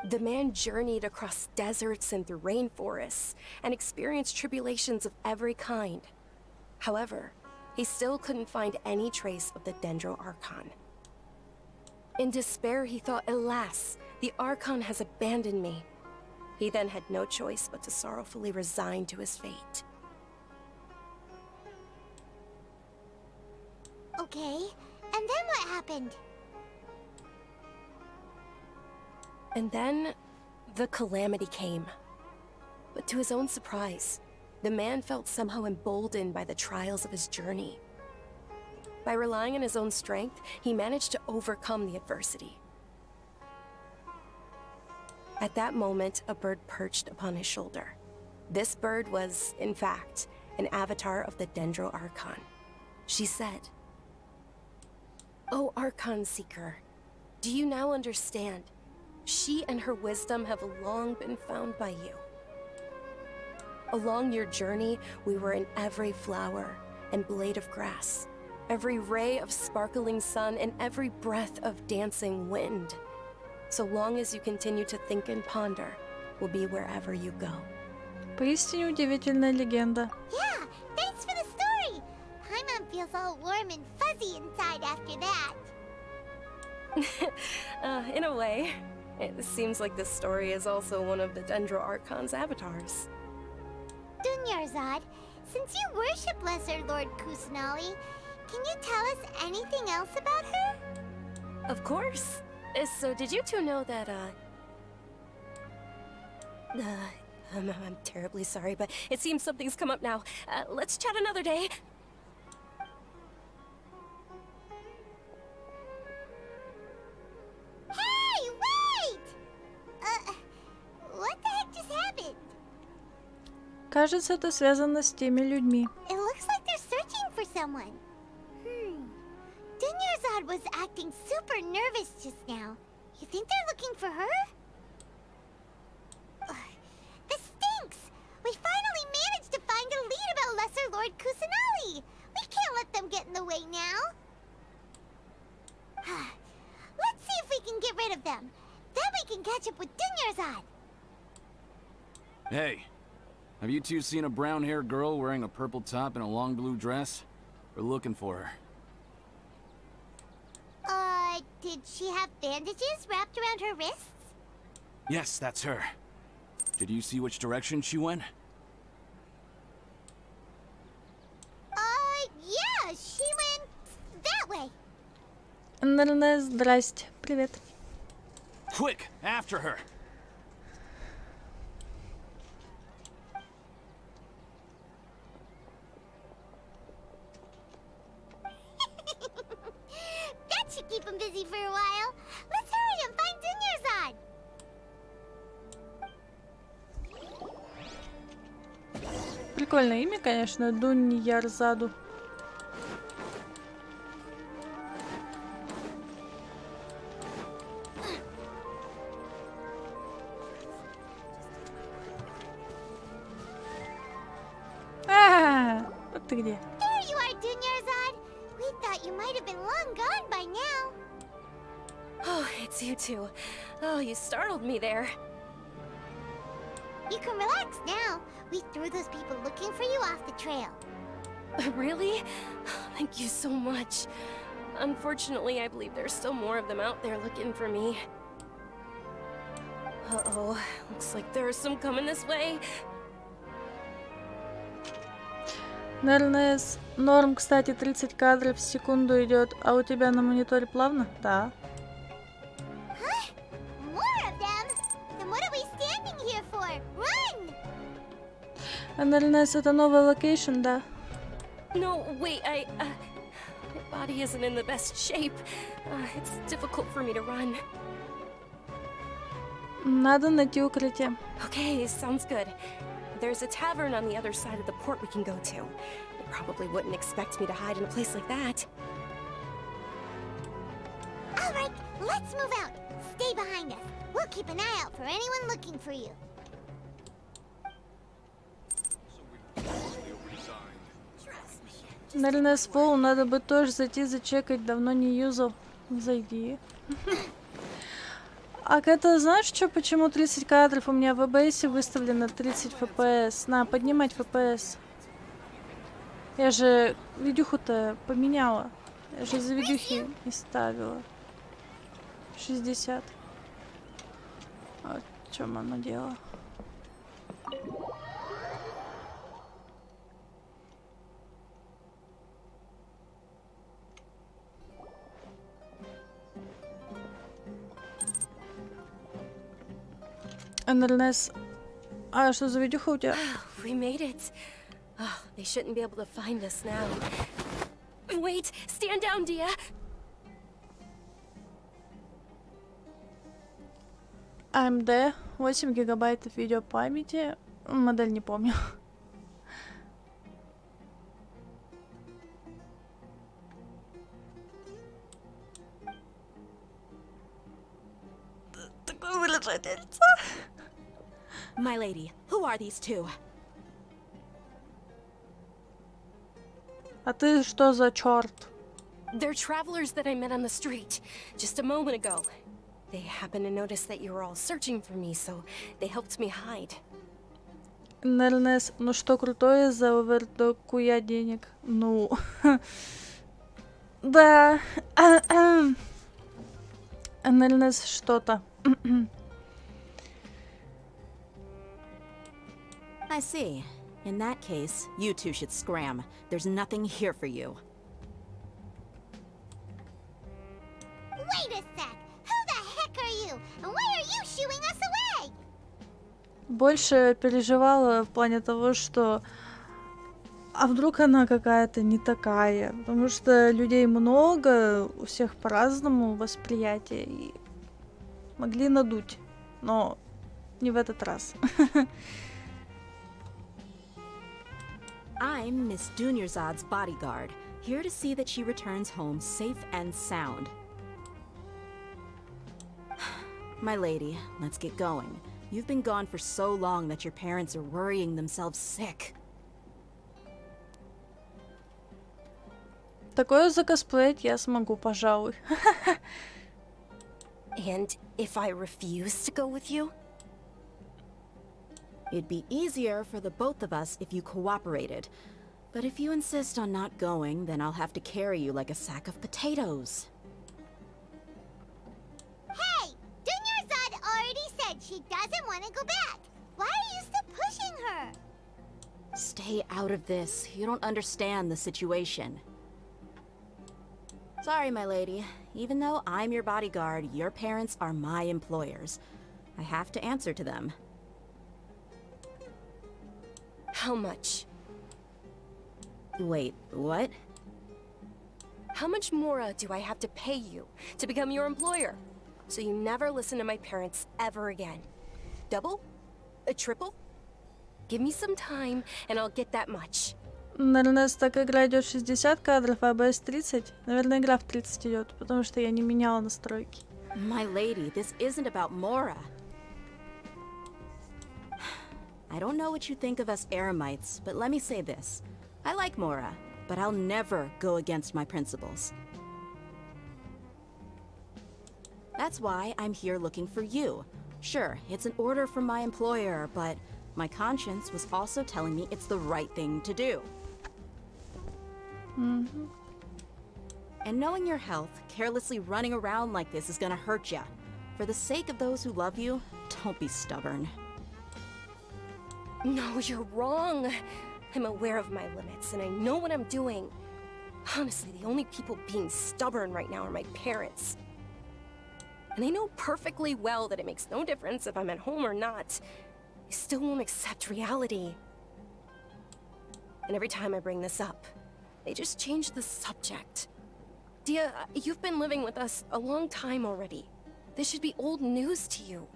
Speaker 15: The man journeyed across deserts and through rainforests and experienced tribulations of every kind. However, he still couldn't find any trace of the Dendro Archon. In despair, he thought, alas, the Archon has abandoned me. He then had no choice but to sorrowfully resign to his fate.
Speaker 2: Okay, and then what happened?
Speaker 15: And then, the calamity came. But to his own surprise, the man felt somehow emboldened by the trials of his journey. By relying on his own strength, he managed to overcome the adversity. At that moment, a bird perched upon his shoulder. This bird was, in fact, an avatar of the Dendro Archon. She said, "O Archon Seeker, do you now understand? She and her wisdom have long been found by you. Along your journey, we were in every flower and blade of grass, every ray of sparkling sun, and every breath of dancing wind. So long as you continue to think and ponder, we'll be wherever you go."
Speaker 1: Поистине удивительная легенда.
Speaker 2: Yeah, thanks for the story. Paimon feels all warm and fuzzy inside after that.
Speaker 15: In a way, it seems like this story is also one of the Dendro Archon's avatars.
Speaker 2: Dunyarzad, since you worship Lesser Lord Kusanali, can you tell us anything else about her?
Speaker 15: Of course. So did you two know that, I'm terribly sorry, but it seems something's come up now. Let's chat another day.
Speaker 2: Hey, wait! What the heck just happened?
Speaker 1: Кажется, это связано с теми людьми.
Speaker 2: It looks like they're searching for someone. Dunyarzad was acting super nervous just now. You think they're looking for her? This stinks! We finally managed to find a lead about Lesser Lord Kusanali! We can't let them get in the way now! Let's see if we can get rid of them. Then we can catch up with Dunyarzad!
Speaker 16: Hey, have you two seen a brown-haired girl wearing a purple top and a long blue dress? We're looking for her.
Speaker 2: Did she have bandages wrapped around her wrists?
Speaker 16: Yes, that's her. Did you see which direction she went?
Speaker 2: Yeah, she went that way.
Speaker 1: Наверное, здрасте. Привет.
Speaker 16: Quick, after her.
Speaker 2: That should keep him busy for a while. Let's hurry and find Dunyarzad.
Speaker 1: Прикольное имя, конечно, Dunyarzadu. Вот ты где.
Speaker 2: There you are, Dunyarzad. We thought you might have been long gone by now.
Speaker 15: Oh, it's you two. Oh, you startled me there.
Speaker 2: You can relax now. We threw those people looking for you off the trail.
Speaker 15: Really? Thank you so much. Unfortunately, I believe there's still more of them out there looking for me. Uh-oh, looks like there's some coming this way.
Speaker 1: Наверное, норм, кстати, 30 кадров в секунду идет, а у тебя на мониторе плавно? Да.
Speaker 2: More of them? Then what are we standing here for? Run!
Speaker 1: Наверное, это новый локейшн, да.
Speaker 15: No, wait, my body isn't in the best shape. It's difficult for me to run.
Speaker 1: Надо найти укрытие.
Speaker 15: Okay, sounds good. There's a tavern on the other side of the port we can go to. They probably wouldn't expect me to hide in a place like that.
Speaker 2: All right, let's move out. Stay behind us. We'll keep an eye out for anyone looking for you.
Speaker 1: Наверное, с полу надо бы тоже зайти зачекать, давно не юзал. Зайди. А это знаешь, что, почему 30 кадров? У меня в OBS выставлено 30 FPS. На, поднимать FPS. Я же видюху-то поменяла. Я же за видюхи не ставила. 60. А в чем оно дело? НЛС. А что за видюха у тебя?
Speaker 15: We made it. Oh, they shouldn't be able to find us now. Wait, stand down, Dia.
Speaker 1: AMD, 8 гигабайтов видеопамяти. Модель не помню. Такое выражение лица.
Speaker 8: My lady, who are these two?
Speaker 1: А ты что за черт?
Speaker 15: They're travelers that I met on the street just a moment ago. They happened to notice that you were all searching for me, so they helped me hide.
Speaker 1: НЛС, ну что крутое за овердокуя денег? Ну, да. НЛС что-то.
Speaker 8: I see. In that case, you two should scram. There's nothing here for you.
Speaker 2: Wait a sec! Who the heck are you? And why are you shooing us away?
Speaker 1: Больше переживала в плане того, что а вдруг она какая-то не такая, потому что людей много, у всех по-разному восприятие, и могли надуть, но не в этот раз.
Speaker 8: I'm Miss Dunyarzad's bodyguard, here to see that she returns home safe and sound. My lady, let's get going. You've been gone for so long that your parents are worrying themselves sick.
Speaker 1: Такое закосплеить я смогу, пожалуй.
Speaker 15: And if I refuse to go with you?
Speaker 8: It'd be easier for the both of us if you cooperated. But if you insist on not going, then I'll have to carry you like a sack of potatoes.
Speaker 2: Hey! Dunyarzad already said she doesn't want to go back. Why are you still pushing her?
Speaker 8: Stay out of this. You don't understand the situation. Sorry, my lady. Even though I'm your bodyguard, your parents are my employers. I have to answer to them.
Speaker 15: How much?
Speaker 8: Wait, what?
Speaker 15: How much more do I have to pay you to become your employer? So you never listen to my parents ever again. Double? A triple? Give me some time and I'll get that much.
Speaker 1: Наверное, так игра идет 60 кадров, а OBS 30. Наверное, игра в 30 идет, потому что я не меняла настройки.
Speaker 8: My lady, this isn't about Mora. I don't know what you think of us Eremites, but let me say this. I like Mora, but I'll never go against my principles. That's why I'm here looking for you. Sure, it's an order from my employer, but my conscience was also telling me it's the right thing to do.
Speaker 1: Mm-hmm.
Speaker 8: And knowing your health, carelessly running around like this is gonna hurt ya. For the sake of those who love you, don't be stubborn.
Speaker 15: No, you're wrong. I'm aware of my limits and I know what I'm doing. Honestly, the only people being stubborn right now are my parents. And I know perfectly well that it makes no difference if I'm at home or not. They still won't accept reality. And every time I bring this up, they just change the subject. Dia, you've been living with us a long time already. This should be old news to you.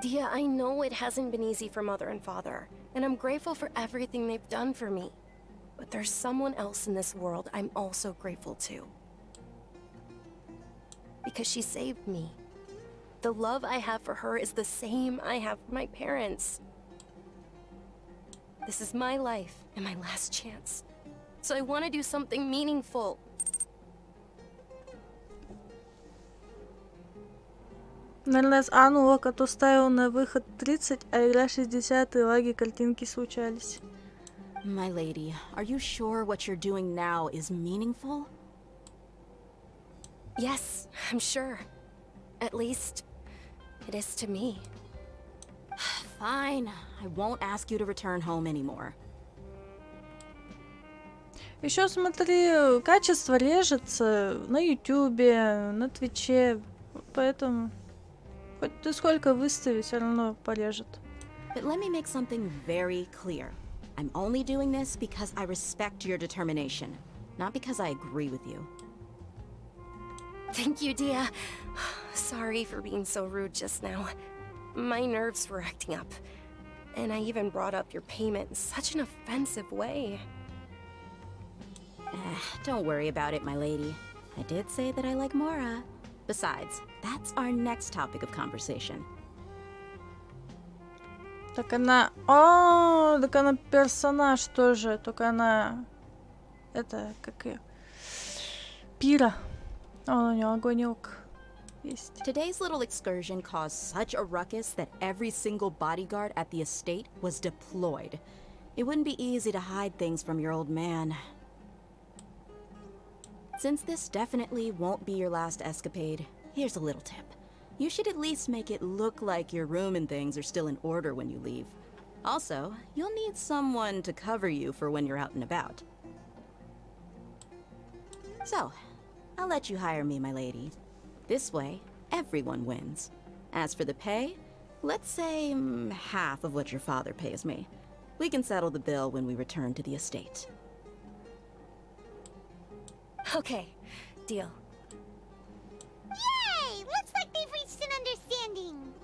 Speaker 15: Dia, I know it hasn't been easy for Mother and Father, and I'm grateful for everything they've done for me. But there's someone else in this world I'm also grateful to. Because she saved me. The love I have for her is the same I have for my parents. This is my life and my last chance. So I want to do something meaningful.
Speaker 1: Нормально. А, ну Локот уставил на выход 30, а игра 60, и лаги картинки случались.
Speaker 17: My lady, are you sure what you're doing now is meaningful?
Speaker 15: Yes, I'm sure. At least, it is to me.
Speaker 17: Fine. I won't ask you to return home anymore.
Speaker 1: Еще смотри, качество режется на Ютубе, на Твиче, поэтому хоть ты сколько выстави, все равно порежет.
Speaker 17: But let me make something very clear. I'm only doing this because I respect your determination, not because I agree with you.
Speaker 15: Thank you, Dia. Sorry for being so rude just now. My nerves were acting up. And I even brought up your payment in such an offensive way.
Speaker 17: Don't worry about it, my lady. I did say that I like Mora. Besides, that's our next topic of conversation.
Speaker 1: Так она... О, так она персонаж тоже, только она... Это, как и... Пира. О, у нее огонек есть.
Speaker 17: Today's little excursion caused such a ruckus that every single bodyguard at the estate was deployed. It wouldn't be easy to hide things from your old man. Since this definitely won't be your last escapade, here's a little tip. You should at least make it look like your room and things are still in order when you leave. Also, you'll need someone to cover you for when you're out and about. So, I'll let you hire me, my lady. This way, everyone wins. As for the pay, let's say half of what your father pays me. We can settle the bill when we return to the estate.
Speaker 15: Okay, deal.
Speaker 2: Yay! Looks like they've reached an understanding.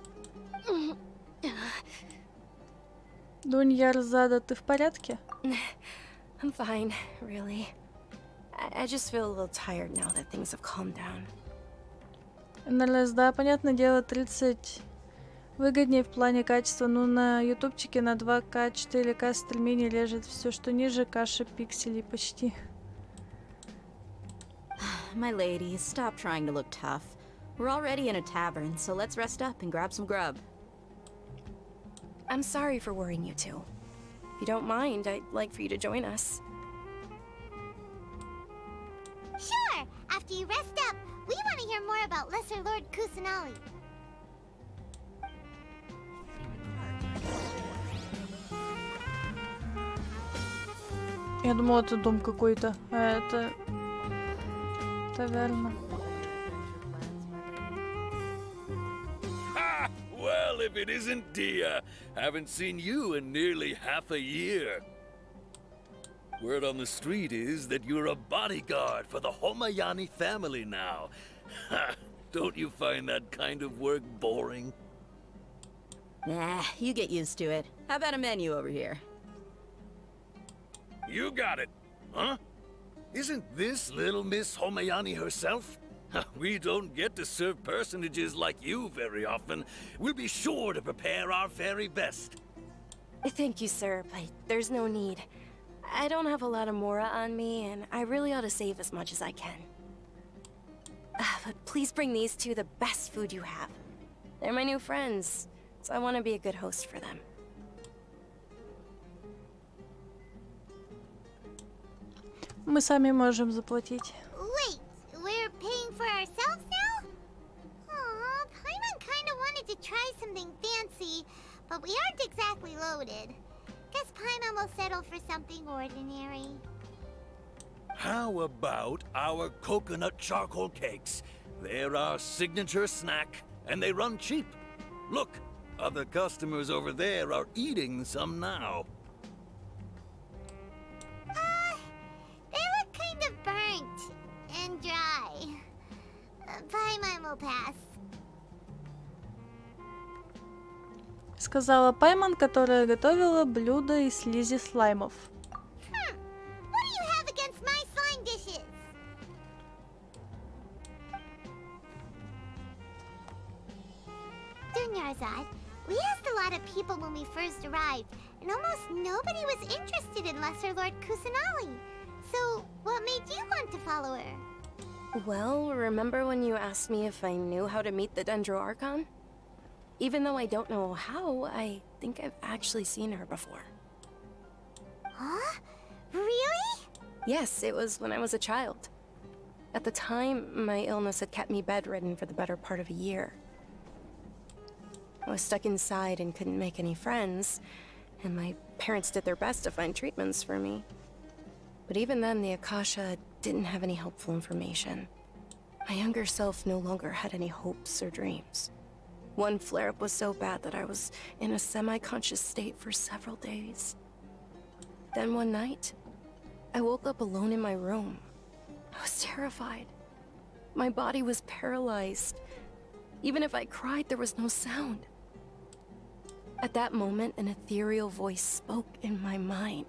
Speaker 1: Дуньярзада, ты в порядке?
Speaker 15: I'm fine, really. I just feel a little tired now that things have calmed down.
Speaker 1: НЛС, да, понятное дело, 30 выгоднее в плане качества. Ну, на ютубчике на 2К, 4К стримине лежит все, что ниже, каша пикселей почти.
Speaker 17: My lady, stop trying to look tough. We're already in a tavern, so let's rest up and grab some grub.
Speaker 15: I'm sorry for worrying you two. If you don't mind, I'd like for you to join us.
Speaker 2: Sure! After you rest up, we want to hear more about Lesser Lord Kusanali.
Speaker 1: Я думала, это дом какой-то, а это таверна.
Speaker 7: Ha! Well, if it isn't Dia, haven't seen you in nearly half a year. Word on the street is that you're a bodyguard for the Homayani family now. Ha! Don't you find that kind of work boring?
Speaker 17: Nah, you get used to it. How about a menu over here?
Speaker 7: You got it, huh? Isn't this little Miss Homayani herself? We don't get to serve personages like you very often. We'll be sure to prepare our very best.
Speaker 15: Thank you, sir, but there's no need. I don't have a lot of Mora on me, and I really ought to save as much as I can. But please bring these two the best food you have. They're my new friends, so I want to be a good host for them.
Speaker 1: Мы сами можем заплатить.
Speaker 2: Wait, we're paying for ourselves now? Aw, Paimon kinda wanted to try something fancy, but we aren't exactly loaded. Guess Paimon will settle for something ordinary.
Speaker 7: How about our coconut charcoal cakes? They're our signature snack, and they run cheap. Look, other customers over there are eating some now.
Speaker 2: They look kind of burnt and dry. Paimon will pass.
Speaker 1: Сказала Пайман, которая готовила блюдо из слизи слаймов.
Speaker 2: What do you have against my slime dishes? Dunyarzad, we asked a lot of people when we first arrived, and almost nobody was interested in Lesser Lord Kusanali. So, what made you want to follow her?
Speaker 15: Well, remember when you asked me if I knew how to meet the Dendro Archon? Even though I don't know how, I think I've actually seen her before.
Speaker 2: Huh? Really?
Speaker 15: Yes, it was when I was a child. At the time, my illness had kept me bedridden for the better part of a year. I was stuck inside and couldn't make any friends, and my parents did their best to find treatments for me. But even then, the Akasha didn't have any helpful information. My younger self no longer had any hopes or dreams. One flare-up was so bad that I was in a semi-conscious state for several days. Then one night, I woke up alone in my room. I was terrified. My body was paralyzed. Even if I cried, there was no sound. At that moment, an ethereal voice spoke in my mind.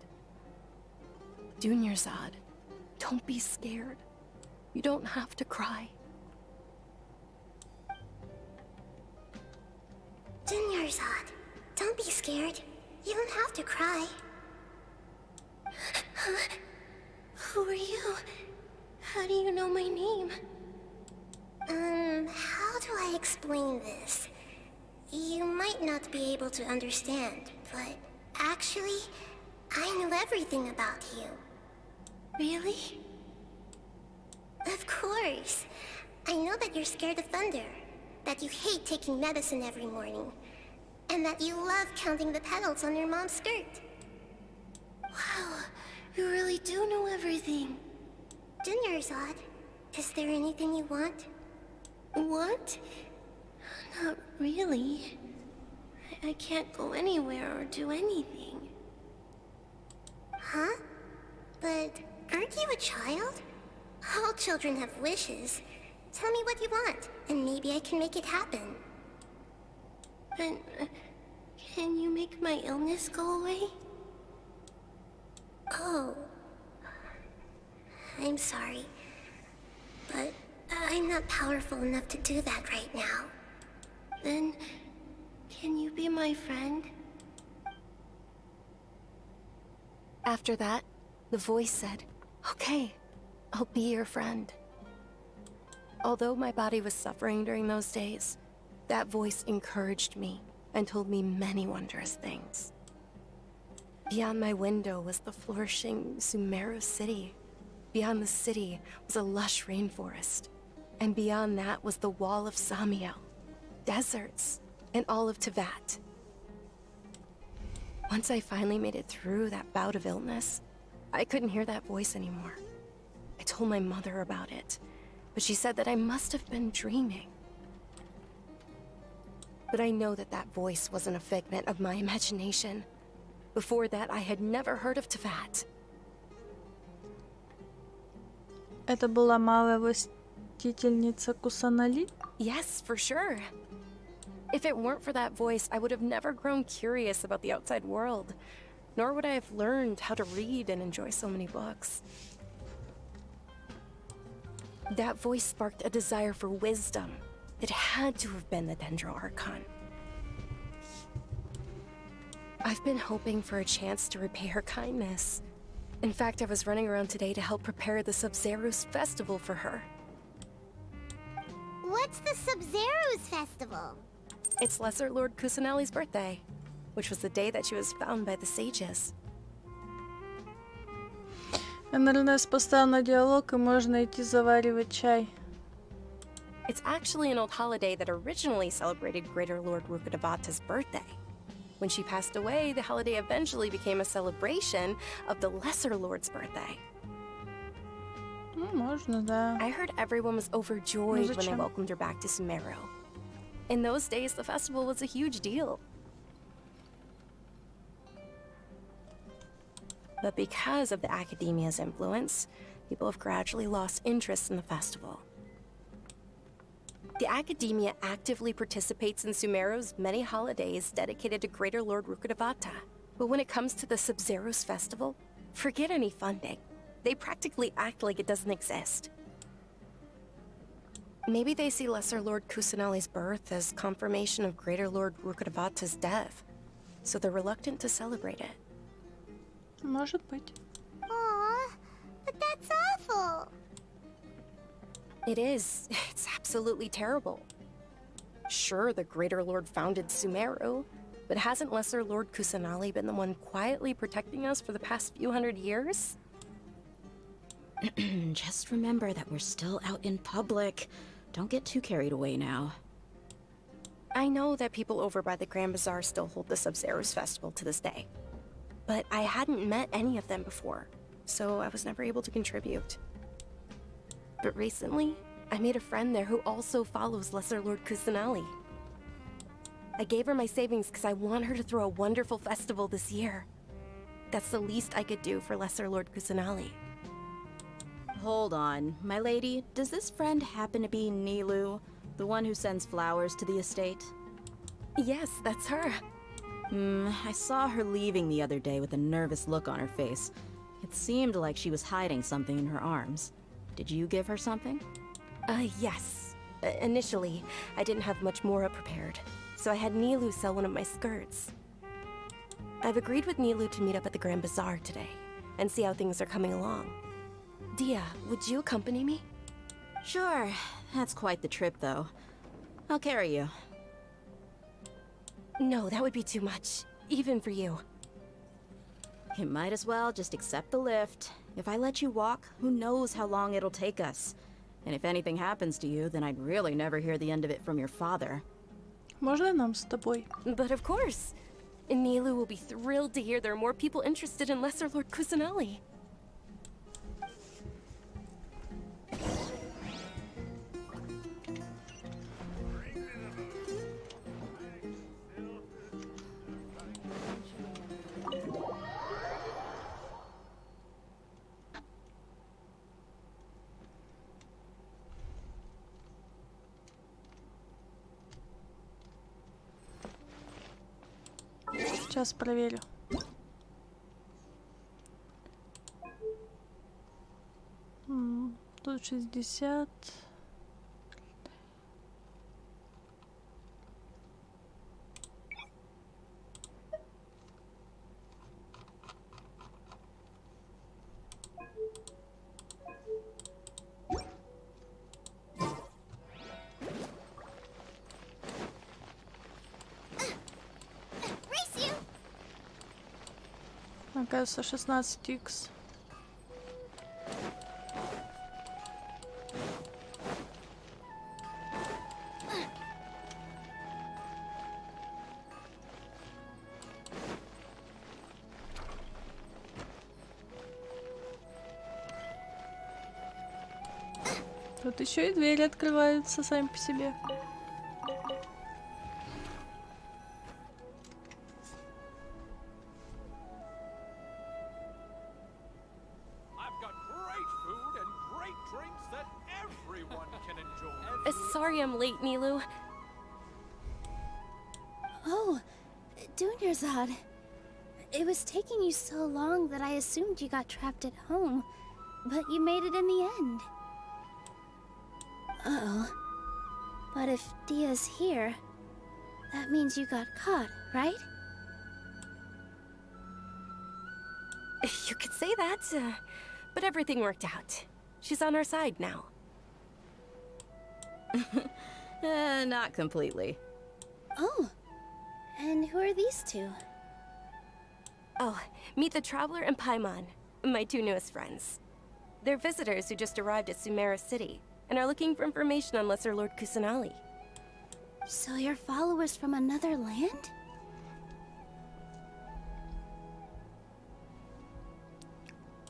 Speaker 15: Dunyarzad, don't be scared. You don't have to cry.
Speaker 2: Dunyarzad, don't be scared. You don't have to cry. Who are you? How do you know my name? How do I explain this? You might not be able to understand, but actually, I know everything about you. Really? Of course. I know that you're scared of thunder, that you hate taking medicine every morning, and that you love counting the petals on your mom's skirt. Wow, you really do know everything. Dunyarzad, is there anything you want? Want? Not really. I can't go anywhere or do anything. Huh? But aren't you a child? All children have wishes. Tell me what you want, and maybe I can make it happen. But can you make my illness go away? Oh. I'm sorry. But I'm not powerful enough to do that right now. Then, can you be my friend?
Speaker 15: After that, the voice said, "Okay, I'll be your friend." Although my body was suffering during those days, that voice encouraged me and told me many wondrous things. Beyond my window was the flourishing Sumeru city. Beyond the city was a lush rainforest. And beyond that was the wall of Samiel, deserts, and all of Teyvat. Once I finally made it through that bout of illness, I couldn't hear that voice anymore. I told my mother about it, but she said that I must have been dreaming. But I know that that voice wasn't a figment of my imagination. Before that, I had never heard of Teyvat.
Speaker 1: Это была малая властительница Кусанали?
Speaker 15: Yes, for sure. If it weren't for that voice, I would have never grown curious about the outside world, nor would I have learned how to read and enjoy so many books. That voice sparked a desire for wisdom. It had to have been the Dendro Archon. I've been hoping for a chance to repay her kindness. In fact, I was running around today to help prepare the Sub-Zero's festival for her.
Speaker 2: What's the Sub-Zero's festival?
Speaker 15: It's Lesser Lord Kusanali's birthday, which was the day that she was found by the sages.
Speaker 1: НРНС поставил на диалог, и можно идти заваривать чай.
Speaker 15: It's actually an old holiday that originally celebrated Greater Lord Rukkhadevata's birthday. When she passed away, the holiday eventually became a celebration of the Lesser Lord's birthday.
Speaker 1: Можно, да.
Speaker 15: I heard everyone was overjoyed when they welcomed her back to Sumeru. In those days, the festival was a huge deal. But because of the academia's influence, people have gradually lost interest in the festival. The academia actively participates in Sumeru's many holidays dedicated to Greater Lord Rukkhadevata. But when it comes to the Sub-Zero's festival, forget any funding. They practically act like it doesn't exist. Maybe they see Lesser Lord Kusanali's birth as confirmation of Greater Lord Rukkhadevata's death, so they're reluctant to celebrate it.
Speaker 1: Может быть.
Speaker 2: Aw, but that's awful.
Speaker 15: It is. It's absolutely terrible. Sure, the Greater Lord founded Sumeru, but hasn't Lesser Lord Kusanali been the one quietly protecting us for the past few hundred years?
Speaker 17: Just remember that we're still out in public. Don't get too carried away now.
Speaker 15: I know that people over by the Grand Bazaar still hold the Sub-Zero's festival to this day, but I hadn't met any of them before, so I was never able to contribute. But recently, I made a friend there who also follows Lesser Lord Kusanali. I gave her my savings because I want her to throw a wonderful festival this year. That's the least I could do for Lesser Lord Kusanali.
Speaker 17: Hold on, my lady. Does this friend happen to be Nilu, the one who sends flowers to the estate?
Speaker 15: Yes, that's her.
Speaker 17: I saw her leaving the other day with a nervous look on her face. It seemed like she was hiding something in her arms. Did you give her something?
Speaker 15: Yes. Initially, I didn't have much Mora prepared, so I had Nilu sell one of my skirts. I've agreed with Nilu to meet up at the Grand Bazaar today, and see how things are coming along. Dia, would you accompany me?
Speaker 17: Sure. That's quite the trip, though. I'll carry you.
Speaker 15: No, that would be too much, even for you.
Speaker 17: You might as well just accept the lift. If I let you walk, who knows how long it'll take us. And if anything happens to you, then I'd really never hear the end of it from your father.
Speaker 1: Можно нам с тобой?
Speaker 15: But of course. Nilu will be thrilled to hear there are more people interested in Lesser Lord Kusanali.
Speaker 1: Сейчас проверю. Тут 60. Оказывается, 16х. Тут еще и двери открываются сами по себе.
Speaker 15: Sorry I'm late, Nilu.
Speaker 3: Oh, Dunyarzad. It was taking you so long that I assumed you got trapped at home, but you made it in the end. Uh-oh. But if Dia's here, that means you got caught, right?
Speaker 15: You could say that, but everything worked out. She's on our side now.
Speaker 17: Not completely.
Speaker 3: Oh, and who are these two?
Speaker 15: Oh, meet the Traveler and Paimon, my two newest friends. They're visitors who just arrived at Sumeru City, and are looking for information on Lesser Lord Kusanali.
Speaker 3: So you're followers from another land?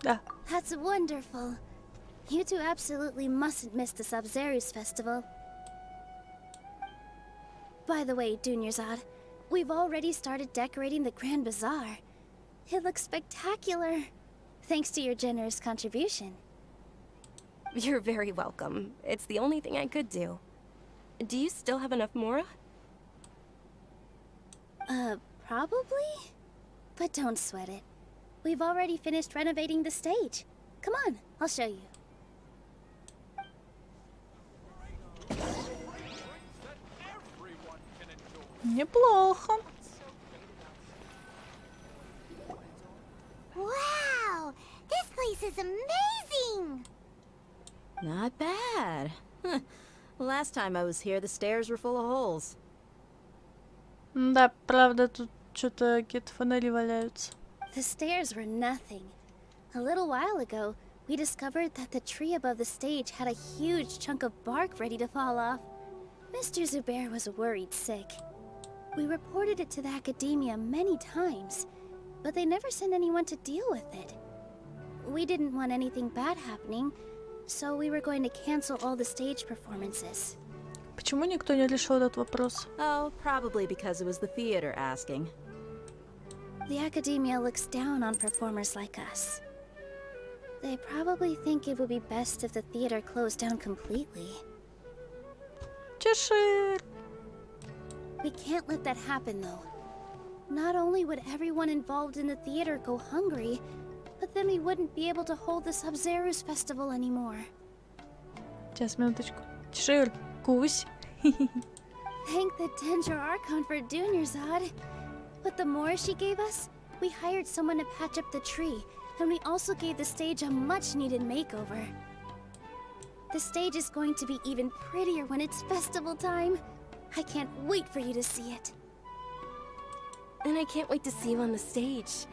Speaker 1: Да.
Speaker 3: That's wonderful. You two absolutely mustn't miss the Sub-Zero's festival. By the way, Dunyarzad, we've already started decorating the Grand Bazaar. It looks spectacular, thanks to your generous contribution.
Speaker 15: You're very welcome. It's the only thing I could do. Do you still have enough Mora?
Speaker 3: Probably? But don't sweat it. We've already finished renovating the stage. Come on, I'll show you.
Speaker 1: Неплохо.
Speaker 2: Wow! This place is amazing!
Speaker 17: Not bad. Last time I was here, the stairs were full of holes.
Speaker 1: Да, правда, тут что-то какие-то фонари валяются.
Speaker 3: The stairs were nothing. A little while ago, we discovered that the tree above the stage had a huge chunk of bark ready to fall off. Mr. Zubair was worried sick. We reported it to the academia many times, but they never sent anyone to deal with it. We didn't want anything bad happening, so we were going to cancel all the stage performances.
Speaker 1: Почему никто не решил этот вопрос?
Speaker 17: Oh, probably because it was the theater asking.
Speaker 3: The academia looks down on performers like us. They probably think it would be best if the theater closed down completely.
Speaker 1: Чешир!
Speaker 3: We can't let that happen, though. Not only would everyone involved in the theater go hungry, but then we wouldn't be able to hold the Sub-Zero's festival anymore.
Speaker 1: Сейчас, минуточку. Чешир, кусь.
Speaker 3: Thank the Dendro Archon for Dunyarzad. With the more she gave us, we hired someone to patch up the tree, and we also gave the stage a much-needed makeover. The stage is going to be even prettier when it's festival time. I can't wait for you to see it.
Speaker 15: And I can't wait to see you on the stage.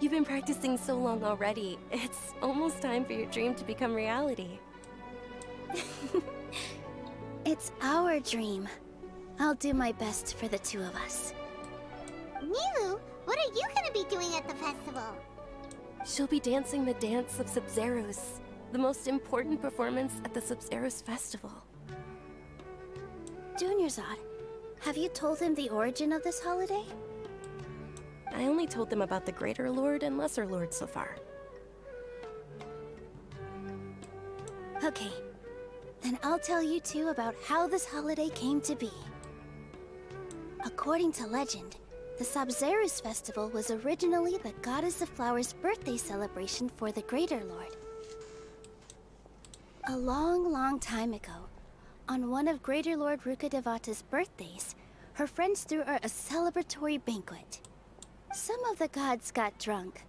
Speaker 15: You've been practicing so long already. It's almost time for your dream to become reality.
Speaker 3: It's our dream. I'll do my best for the two of us.
Speaker 2: Nilu, what are you gonna be doing at the festival?
Speaker 15: She'll be dancing the dance of Sub-Zeros, the most important performance at the Sub-Zeros festival.
Speaker 3: Dunyarzad, have you told him the origin of this holiday?
Speaker 15: I only told them about the Greater Lord and Lesser Lord so far.
Speaker 3: Okay, then I'll tell you two about how this holiday came to be. According to legend, the Sub-Zeros festival was originally the Goddess of Flowers' birthday celebration for the Greater Lord. A long, long time ago, on one of Greater Lord Rukkhadevata's birthdays, her friends threw her a celebratory banquet. Some of the gods got drunk.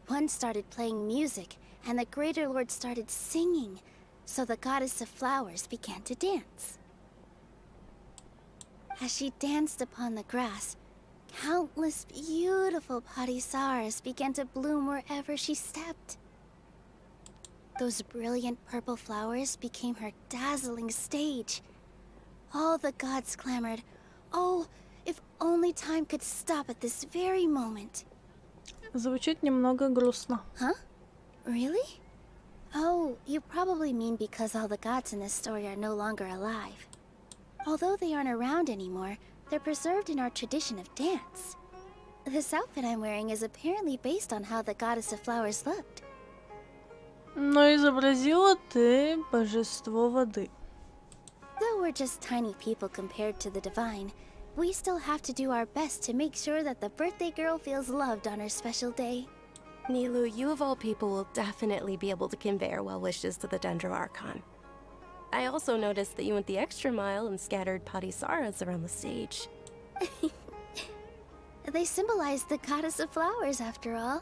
Speaker 3: One started playing music, and the Greater Lord started singing, so the Goddess of Flowers began to dance. As she danced upon the grass, countless beautiful parisaras began to bloom wherever she stepped. Those brilliant purple flowers became her dazzling stage. All the gods clamored, "Oh, if only time could stop at this very moment."
Speaker 1: Звучит немного грустно.
Speaker 3: Huh? Really? Oh, you probably mean because all the gods in this story are no longer alive. Although they aren't around anymore, they're preserved in our tradition of dance. This outfit I'm wearing is apparently based on how the Goddess of Flowers looked.
Speaker 1: Но изобразила ты божество воды.
Speaker 3: Though we're just tiny people compared to the divine, we still have to do our best to make sure that the birthday girl feels loved on her special day.
Speaker 15: Nilu, you of all people will definitely be able to convey our well wishes to the Dendro Archon. I also noticed that you went the extra mile and scattered patisaras around the stage.
Speaker 3: They symbolize the Goddess of Flowers, after all.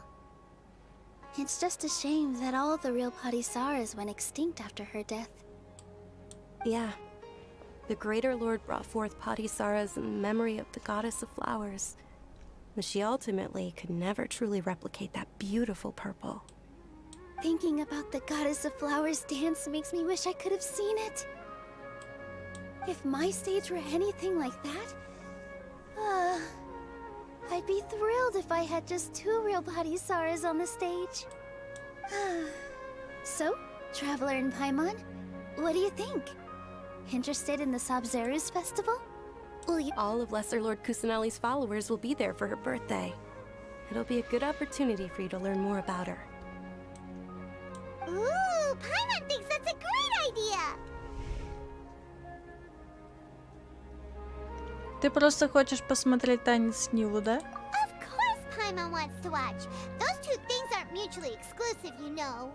Speaker 3: It's just a shame that all the real patisaras went extinct after her death.
Speaker 15: Yeah. The Greater Lord brought forth patisaras in memory of the Goddess of Flowers. But she ultimately could never truly replicate that beautiful purple.
Speaker 3: Thinking about the Goddess of Flowers dance makes me wish I could have seen it. If my stage were anything like that, I'd be thrilled if I had just two real patisaras on the stage. So, Traveler and Paimon, what do you think? Interested in the Sub-Zero's festival? Will you—
Speaker 15: All of Lesser Lord Kusanali's followers will be there for her birthday. It'll be a good opportunity for you to learn more about her.
Speaker 2: Ooh, Paimon thinks that's a great idea!
Speaker 1: Ты просто хочешь посмотреть танец Нилу, да?
Speaker 2: Of course Paimon wants to watch. Those two things aren't mutually exclusive, you know.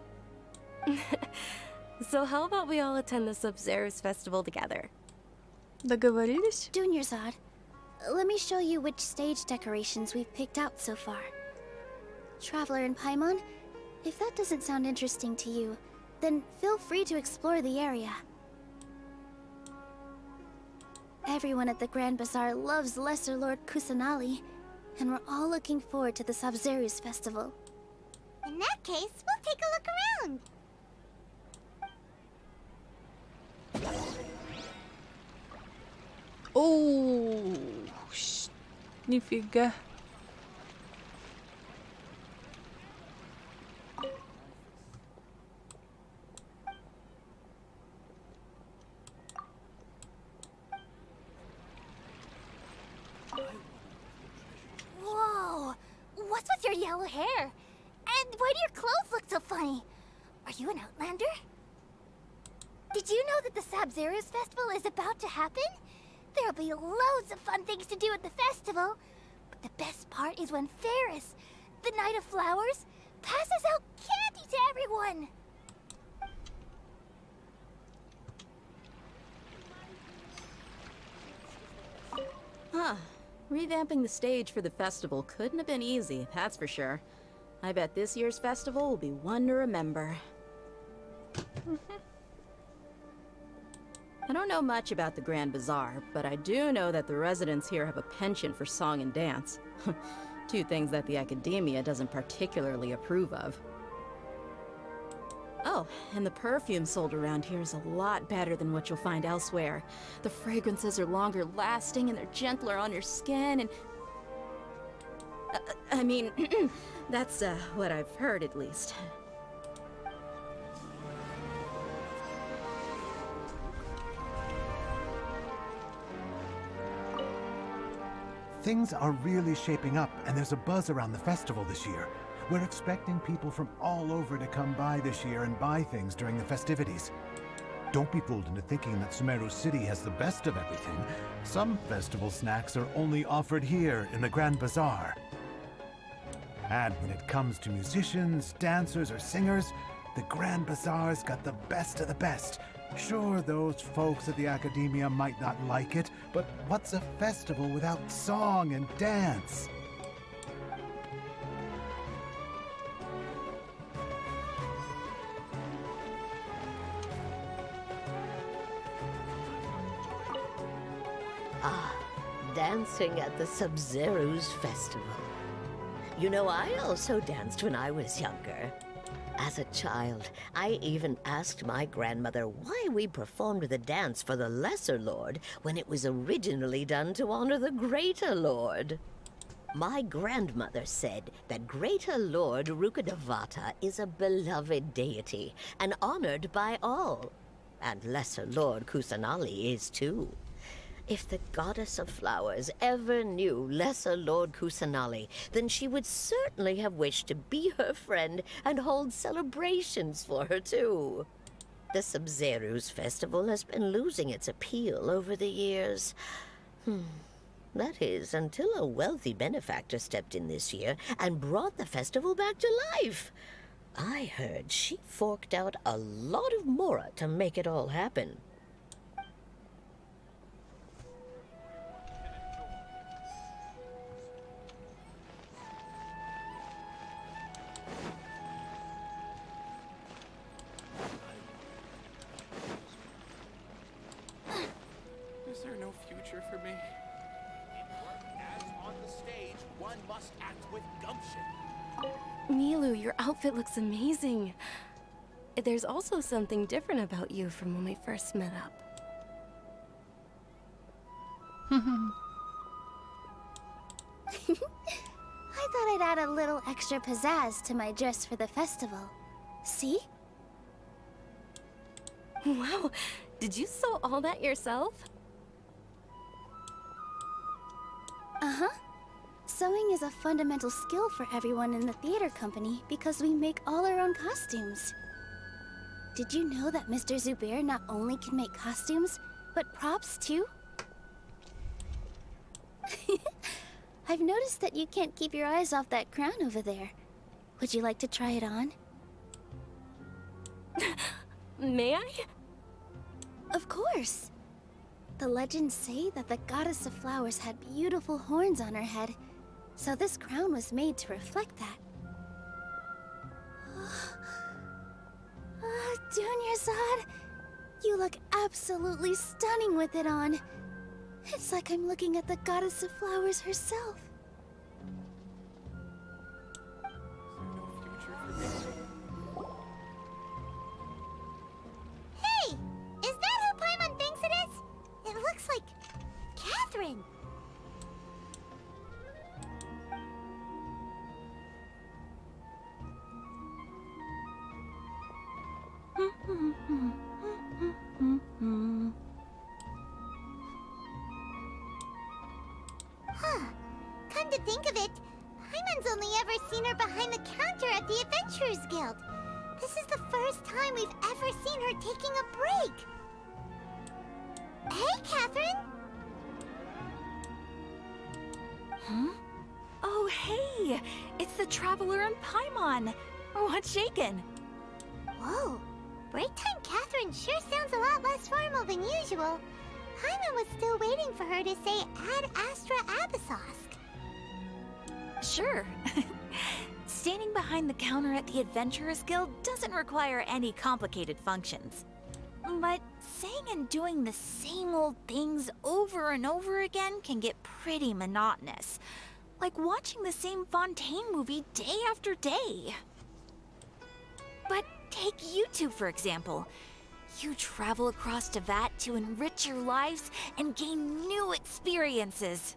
Speaker 15: So how about we all attend the Sub-Zero's festival together?
Speaker 1: Договорились?
Speaker 3: Dunyarzad, let me show you which stage decorations we've picked out so far. Traveler and Paimon, if that doesn't sound interesting to you, then feel free to explore the area. Everyone at the Grand Bazaar loves Lesser Lord Kusanali, and we're all looking forward to the Sabzeruz festival.
Speaker 2: In that case, we'll take a look around.
Speaker 1: Оу, нифига.
Speaker 3: Whoa! What's with your yellow hair? And why do your clothes look so funny? Are you an outlander? Did you know that the Sabzeruz festival is about to happen? There'll be loads of fun things to do at the festival. But the best part is when Ferris, the Knight of Flowers, passes out candy to everyone.
Speaker 17: Huh. Revamping the stage for the festival couldn't have been easy, that's for sure. I bet this year's festival will be one to remember. I don't know much about the Grand Bazaar, but I do know that the residents here have a penchant for song and dance. Two things that the academia doesn't particularly approve of. Oh, and the perfume sold around here is a lot better than what you'll find elsewhere. The fragrances are longer lasting and they're gentler on your skin and... I mean, that's what I've heard at least.
Speaker 6: Things are really shaping up, and there's a buzz around the festival this year. We're expecting people from all over to come by this year and buy things during the festivities. Don't be fooled into thinking that Sumeru City has the best of everything. Some festival snacks are only offered here in the Grand Bazaar. And when it comes to musicians, dancers, or singers, the Grand Bazaar's got the best of the best. Sure, those folks at the academia might not like it, but what's a festival without song and dance?
Speaker 18: Ah, dancing at the Sabzeruz festival. You know, I also danced when I was younger. As a child, I even asked my grandmother why we performed the dance for the Lesser Lord when it was originally done to honor the Greater Lord. My grandmother said that Greater Lord Rukkhadevata is a beloved deity and honored by all. And Lesser Lord Kusanali is too. If the Goddess of Flowers ever knew Lesser Lord Kusanali, then she would certainly have wished to be her friend and hold celebrations for her too. The Sabzeruz festival has been losing its appeal over the years. That is, until a wealthy benefactor stepped in this year and brought the festival back to life. I heard she forked out a lot of mora to make it all happen.
Speaker 11: Is there no future for me?
Speaker 9: As on the stage, one must act with gumption.
Speaker 15: Milu, your outfit looks amazing. There's also something different about you from when we first met up.
Speaker 3: I thought I'd add a little extra pizzazz to my dress for the festival. See?
Speaker 15: Wow, did you sew all that yourself?
Speaker 3: Uh-huh. Sewing is a fundamental skill for everyone in the theater company because we make all our own costumes. Did you know that Mr. Zubair not only can make costumes, but props too? I've noticed that you can't keep your eyes off that crown over there. Would you like to try it on?
Speaker 15: May I?
Speaker 3: Of course. The legends say that the Goddess of Flowers had beautiful horns on her head, so this crown was made to reflect that. Do Dunyarzad! You look absolutely stunning with it on. It's like I'm looking at the goddess of flowers herself.
Speaker 2: Hey! Is that who Paimon thinks it is? It looks like Catherine. Huh. Come to think of it, Paimon's only ever seen her behind the counter at the Adventurers Guild. This is the first time we've ever seen her taking a break. Hey, Catherine!
Speaker 8: Huh? Oh, hey! It's the Traveler and Paimon! What's shaken?
Speaker 2: Whoa, break time Catherine sure sounds a lot less formal than usual. Paimon was still waiting for her to say Ad Astra Abyssosque.
Speaker 8: Sure. Standing behind the counter at the Adventurers Guild doesn't require any complicated functions. But saying and doing the same old things over and over again can get pretty monotonous. Like watching the same Fontaine movie day after day. But take you two, for example. You travel across Tevat to enrich your lives and gain new experiences.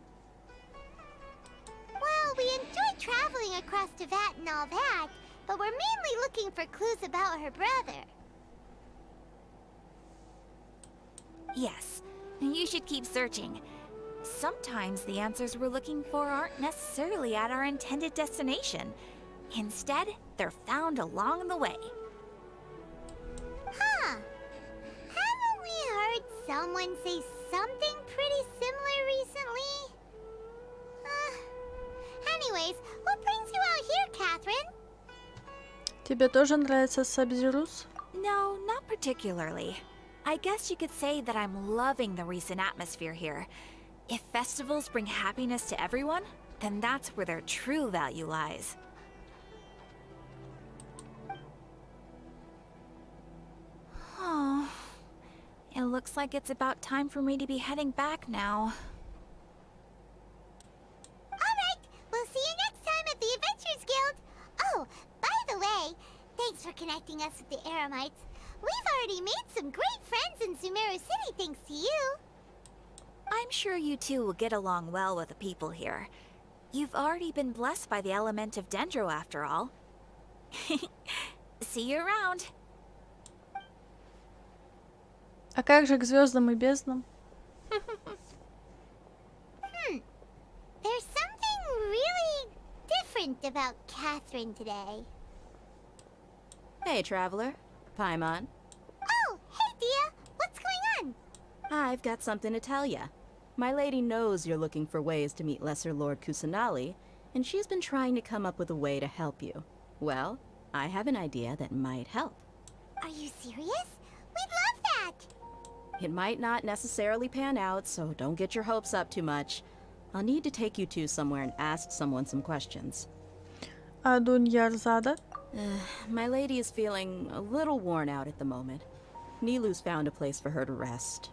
Speaker 2: Well, we enjoy traveling across Tevat and all that, but we're mainly looking for clues about her brother.
Speaker 8: Yes, you should keep searching. Sometimes the answers we're looking for aren't necessarily at our intended destination. Instead, they're found along the way.
Speaker 2: Huh. Haven't we heard someone say something pretty similar recently? Anyways, what brings you out here, Catherine?
Speaker 1: Тебе тоже нравится Сабзирус?
Speaker 8: No, not particularly. I guess you could say that I'm loving the recent atmosphere here. If festivals bring happiness to everyone, then that's where their true value lies. Oh, it looks like it's about time for me to be heading back now.
Speaker 2: Alright, we'll see you next time at the Adventurers Guild. Oh, by the way, thanks for connecting us with the Eremites. We've already made some great friends in Sumeru City thanks to you.
Speaker 8: I'm sure you two will get along well with the people here. You've already been blessed by the element of Dendro after all. See you around.
Speaker 1: А как же к звездам и безднам?
Speaker 2: There's something really different about Catherine today.
Speaker 17: Hey, Traveler. Paimon.
Speaker 2: Oh, hey, Dia. What's going on?
Speaker 17: I've got something to tell ya. My lady knows you're looking for ways to meet Lesser Lord Kusanali, and she's been trying to come up with a way to help you. Well, I have an idea that might help.
Speaker 2: Are you serious? We'd love that!
Speaker 17: It might not necessarily pan out, so don't get your hopes up too much. I'll need to take you two somewhere and ask someone some questions.
Speaker 1: А Dunyarzada?
Speaker 17: My lady is feeling a little worn out at the moment. Nilu's found a place for her to rest.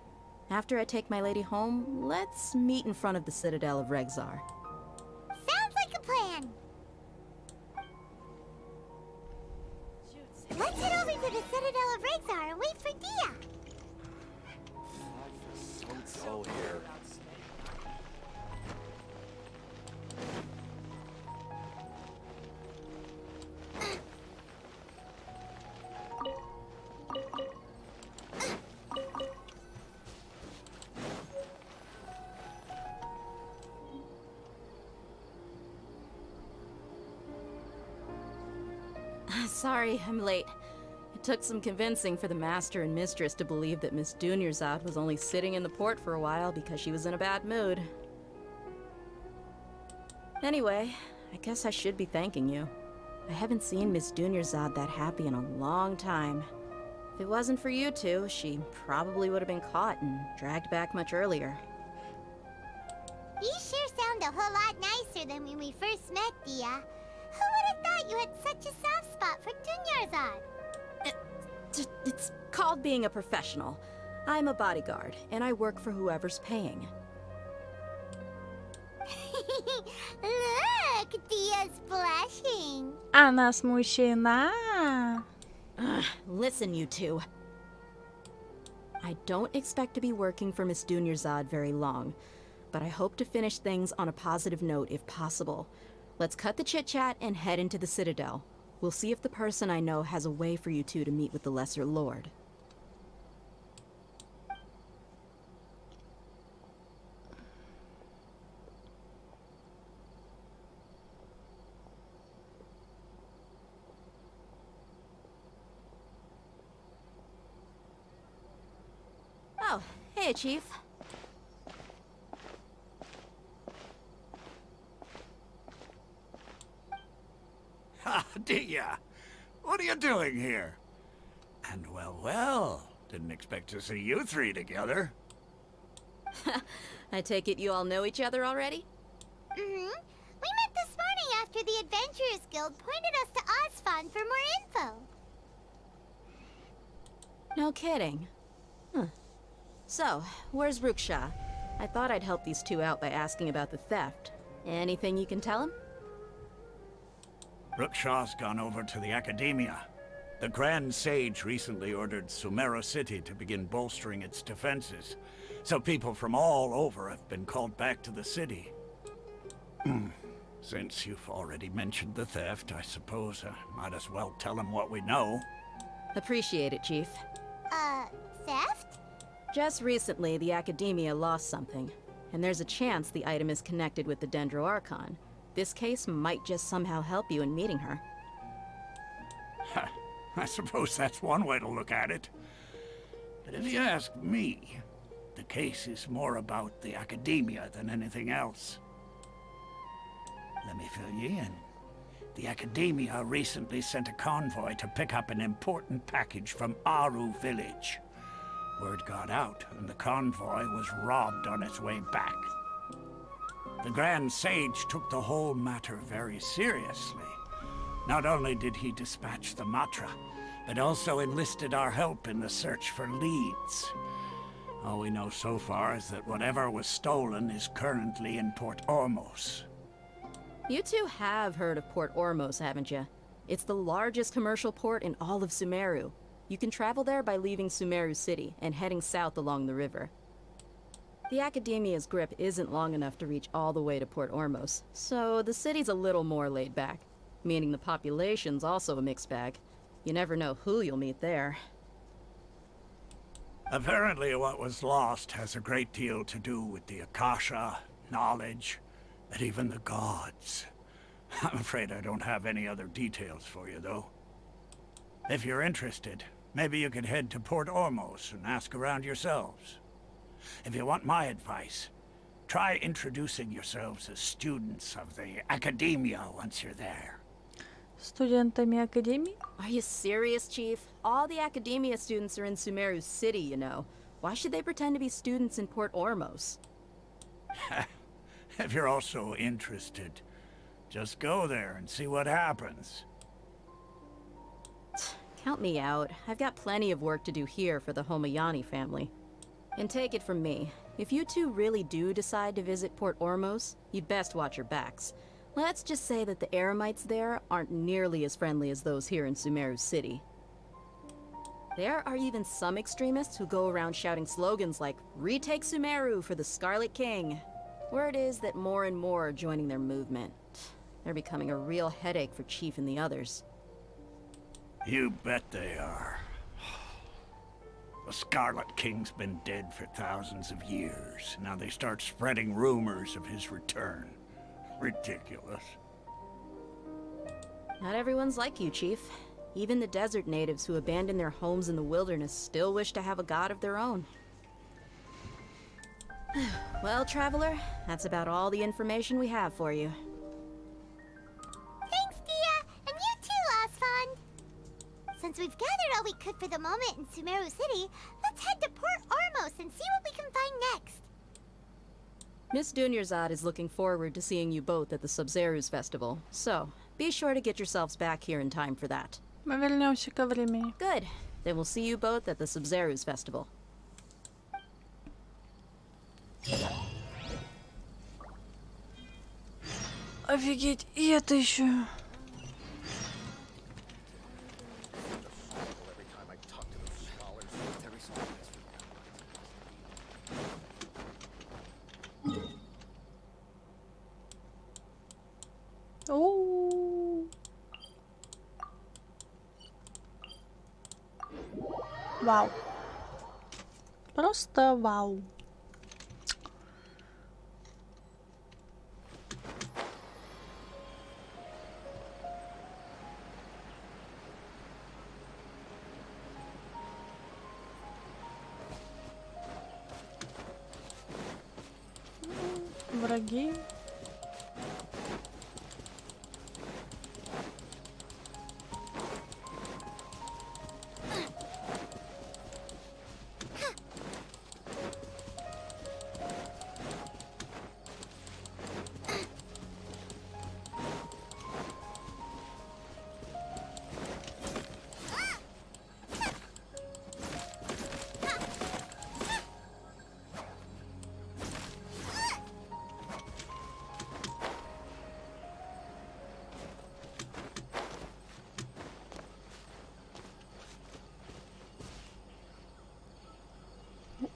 Speaker 17: After I take my lady home, let's meet in front of the Citadel of Regzar.
Speaker 2: Sounds like a plan. Let's head over to the Citadel of Regzar and wait for Dia.
Speaker 9: So dull here.
Speaker 17: Sorry, I'm late. It took some convincing for the master and mistress to believe that Miss Dunyarzad was only sitting in the port for a while because she was in a bad mood. Anyway, I guess I should be thanking you. I haven't seen Miss Dunyarzad that happy in a long time. If it wasn't for you two, she probably would have been caught and dragged back much earlier.
Speaker 2: You sure sound a whole lot nicer than when we first met, Dia. Who would have thought you had such a soft spot for Dunyarzad?
Speaker 17: It's called being a professional. I'm a bodyguard, and I work for whoever's paying.
Speaker 2: Look, Dia's blushing.
Speaker 1: Она смущена.
Speaker 17: Listen, you two. I don't expect to be working for Miss Dunyarzad very long, but I hope to finish things on a positive note if possible. Let's cut the chit-chat and head into the Citadel. We'll see if the person I know has a way for you two to meet with the Lesser Lord. Oh, hey, Chief.
Speaker 14: Ha, Dia! What are you doing here? And well, didn't expect to see you three together.
Speaker 17: I take it you all know each other already?
Speaker 2: Mm-hmm. We met this morning after the Adventurers Guild pointed us to Osfon for more info.
Speaker 17: No kidding. Huh. So, where's Ruksha? I thought I'd help these two out by asking about the theft. Anything you can tell him?
Speaker 14: Ruksha's gone over to the Academia. The Grand Sage recently ordered Sumeru City to begin bolstering its defenses, so people from all over have been called back to the city. Since you've already mentioned the theft, I suppose I might as well tell him what we know.
Speaker 17: Appreciate it, Chief.
Speaker 2: Theft?
Speaker 17: Just recently, the Academia lost something, and there's a chance the item is connected with the Dendro Archon. This case might just somehow help you in meeting her.
Speaker 14: I suppose that's one way to look at it. But if you ask me, the case is more about the Academia than anything else. Let me fill you in. The Academia recently sent a convoy to pick up an important package from Aru village. Word got out, and the convoy was robbed on its way back. The Grand Sage took the whole matter very seriously. Not only did he dispatch the Matra, but also enlisted our help in the search for leads. All we know so far is that whatever was stolen is currently in Port Ormos.
Speaker 17: You two have heard of Port Ormos, haven't you? It's the largest commercial port in all of Sumeru. You can travel there by leaving Sumeru City and heading south along the river. The Academia's grip isn't long enough to reach all the way to Port Ormos, so the city's a little more laid back, meaning the population's also a mixed bag. You never know who you'll meet there.
Speaker 14: Apparently what was lost has a great deal to do with the Akasha, knowledge, and even the gods. I'm afraid I don't have any other details for you, though. If you're interested, maybe you could head to Port Ormos and ask around yourselves. If you want my advice, try introducing yourselves as students of the Academia once you're there.
Speaker 1: Студентами Академии?
Speaker 17: Are you serious, Chief? All the Academia students are in Sumeru City, you know. Why should they pretend to be students in Port Ormos?
Speaker 14: If you're also interested, just go there and see what happens.
Speaker 17: Count me out. I've got plenty of work to do here for the Homayani family. And take it from me, if you two really do decide to visit Port Ormos, you'd best watch your backs. Let's just say that the Eremites there aren't nearly as friendly as those here in Sumeru City. There are even some extremists who go around shouting slogans like, "Retake Sumeru for the Scarlet King." Word is that more and more are joining their movement. They're becoming a real headache for Chief and the others.
Speaker 14: You bet they are. The Scarlet King's been dead for thousands of years. Now they start spreading rumors of his return. Ridiculous.
Speaker 17: Not everyone's like you, Chief. Even the desert natives who abandoned their homes in the wilderness still wish to have a god of their own. Well, Traveler, that's about all the information we have for you.
Speaker 2: Thanks, Dia! And you too, Osfond! Since we've gathered all we could for the moment in Sumeru City, let's head to Port Ormos and see what we can find next.
Speaker 17: Miss Dunyarzad is looking forward to seeing you both at the Sub-Zeru's festival, so be sure to get yourselves back here in time for that.
Speaker 1: Мы вернемся ко времени.
Speaker 17: Good. They will see you both at the Sub-Zeru's festival.
Speaker 1: Офигеть, и это еще. Оу. Вау. Просто вау. Враги.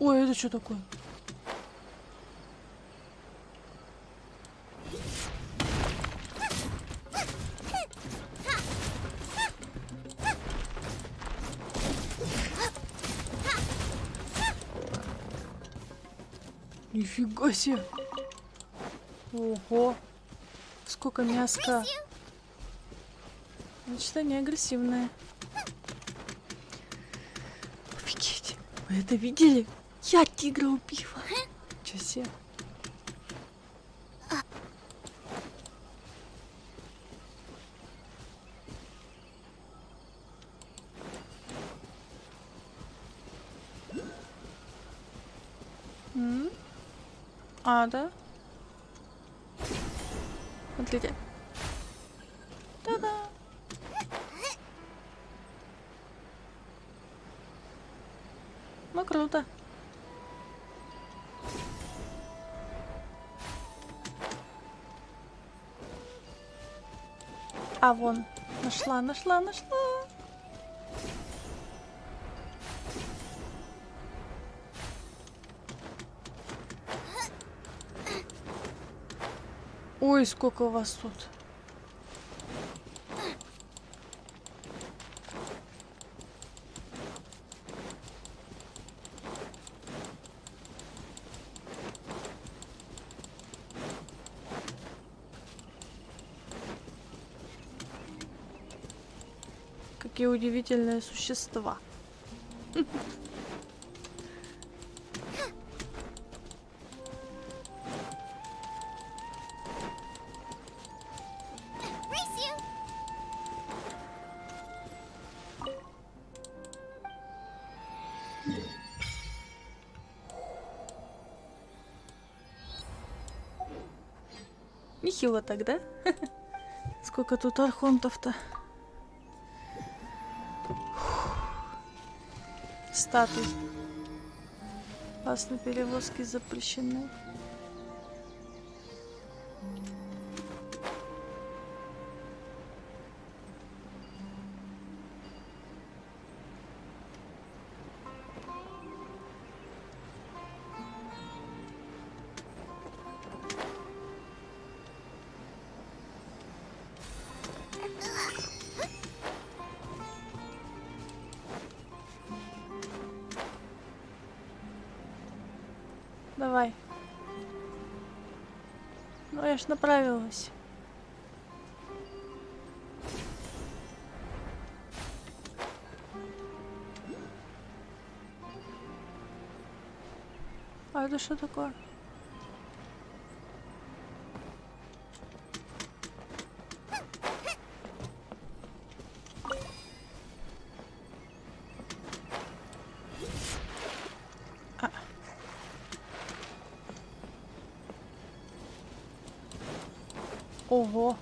Speaker 1: Ой, это что такое? Нифига себе. Ого. Сколько мяска. Значит, они агрессивные. Офигеть. Вы это видели? Я тигра убила. Чё себе. А, да? Смотрите. Та-да! Ну, круто. А, вон. Нашла. Ой, сколько у вас тут. Какие удивительные существа. Нехило тогда. Сколько тут архонтов-то? Статуи. Опасные перевозки запрещены. Давай. Ну, я ж направилась. А это что такое? Ого.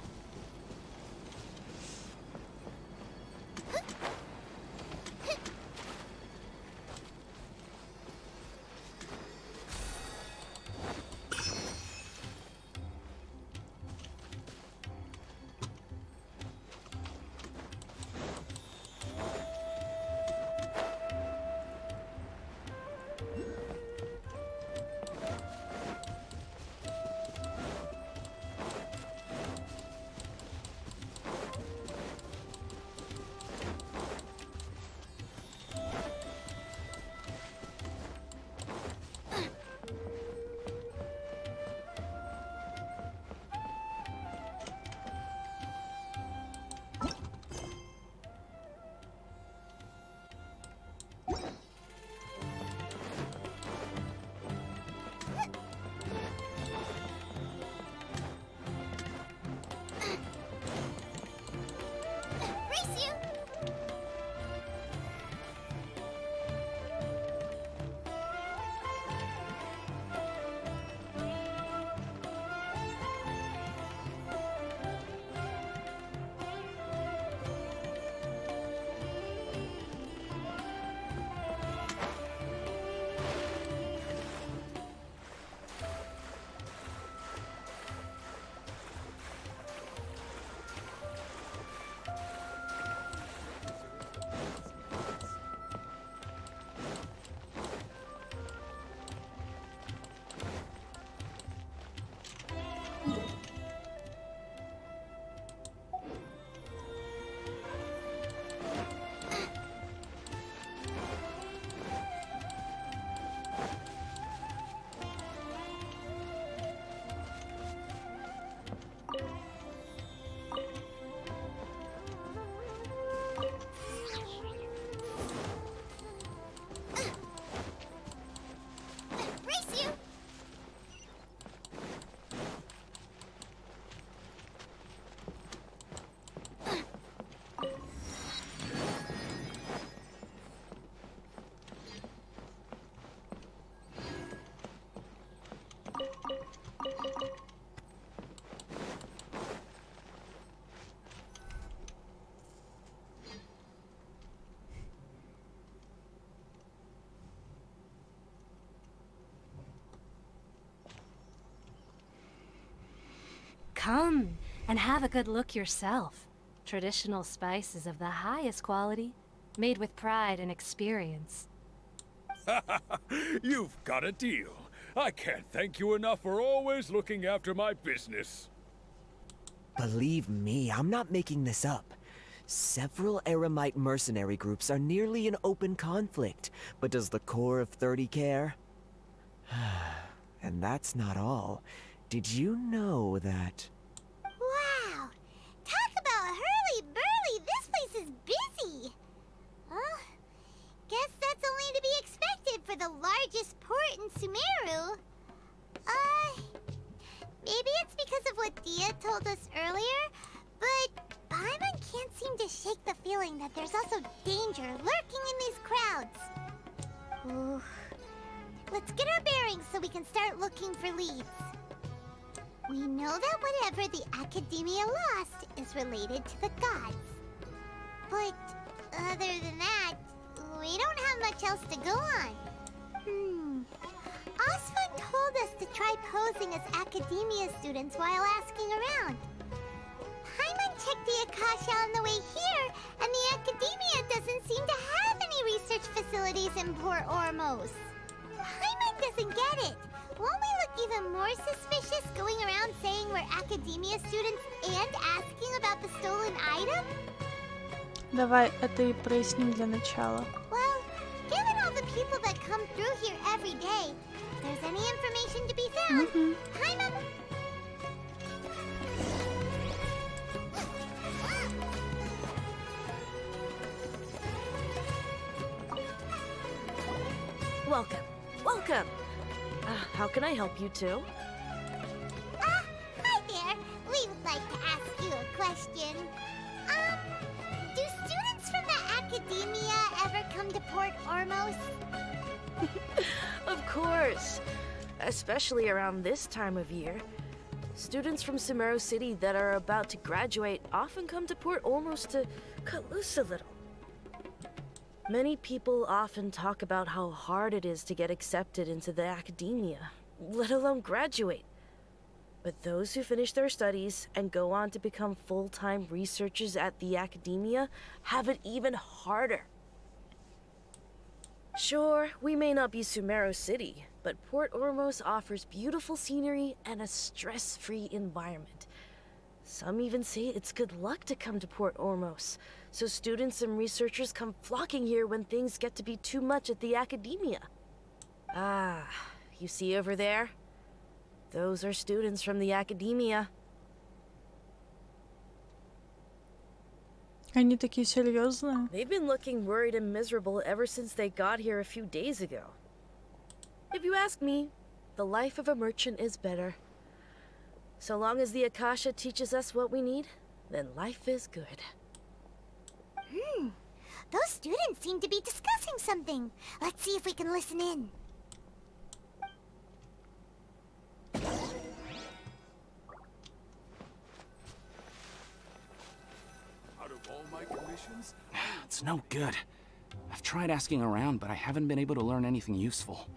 Speaker 19: Come and have a good look yourself. Traditional spices of the highest quality, made with pride and experience.
Speaker 20: You've got a deal. I can't thank you enough for always looking after my business.
Speaker 21: Believe me, I'm not making this up. Several Eremite mercenary groups are nearly in open conflict, but does the core of 30 care? And that's not all. Did you know that...
Speaker 2: Wow! Talk about hurly-burly! This place is busy! Well, guess that's only to be expected for the largest port in Sumeru. Maybe it's because of what Dia told us earlier, but Paimon can't seem to shake the feeling that there's also danger lurking in these crowds. Ooh. Let's get our bearings so we can start looking for leads. We know that whatever the Academia lost is related to the gods. But other than that, we don't have much else to go on. Osfun told us to try posing as Academia students while asking around. Paimon checked the Akasha on the way here, and the Academia doesn't seem to have any research facilities in Port Ormos. Paimon doesn't get it. Won't we look even more suspicious going around saying we're Academia students and asking about the stolen item?
Speaker 1: Давай это и проясним для начала.
Speaker 2: Well, given all the people that come through here every day, if there's any information to be found, Paimon...
Speaker 22: Welcome. Welcome. How can I help you two?
Speaker 2: Hi there. We would like to ask you a question. Do students from the Academia ever come to Port Ormos?
Speaker 22: Of course. Especially around this time of year. Students from Sumeru City that are about to graduate often come to Port Ormos to cut loose a little. Many people often talk about how hard it is to get accepted into the Academia, let alone graduate. But those who finish their studies and go on to become full-time researchers at the Academia have it even harder. Sure, we may not be Sumeru City, but Port Ormos offers beautiful scenery and a stress-free environment. Some even say it's good luck to come to Port Ormos, so students and researchers come flocking here when things get to be too much at the Academia. Ah, you see over there? Those are students from the Academia.
Speaker 1: Они такие серьезные.
Speaker 22: They've been looking worried and miserable ever since they got here a few days ago. If you ask me, the life of a merchant is better. So long as the Akasha teaches us what we need, then life is good.
Speaker 2: Those students seem to be discussing something. Let's see if we can listen in.
Speaker 20: Out of all my commissions,
Speaker 16: It's no good. I've tried asking around, but I haven't been able to learn anything useful.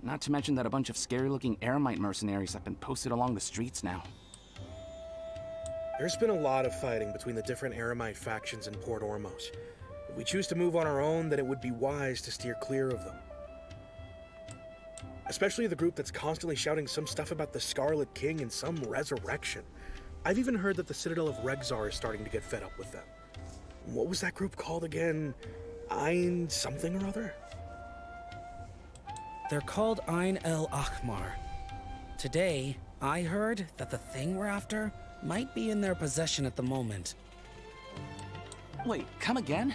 Speaker 16: Not to mention that a bunch of scary-looking Eremite mercenaries have been posted along the streets now.
Speaker 11: There's been a lot of fighting between the different Eremite factions in Port Ormos. If we choose to move on our own, then it would be wise to steer clear of them. Especially the group that's constantly shouting some stuff about the Scarlet King and some resurrection. I've even heard that the Citadel of Regzar is starting to get fed up with them. What was that group called again? Ein something or other?
Speaker 23: They're called Ein El Akhmar. Today, I heard that the thing we're after might be in their possession at the moment.
Speaker 16: Wait, come again?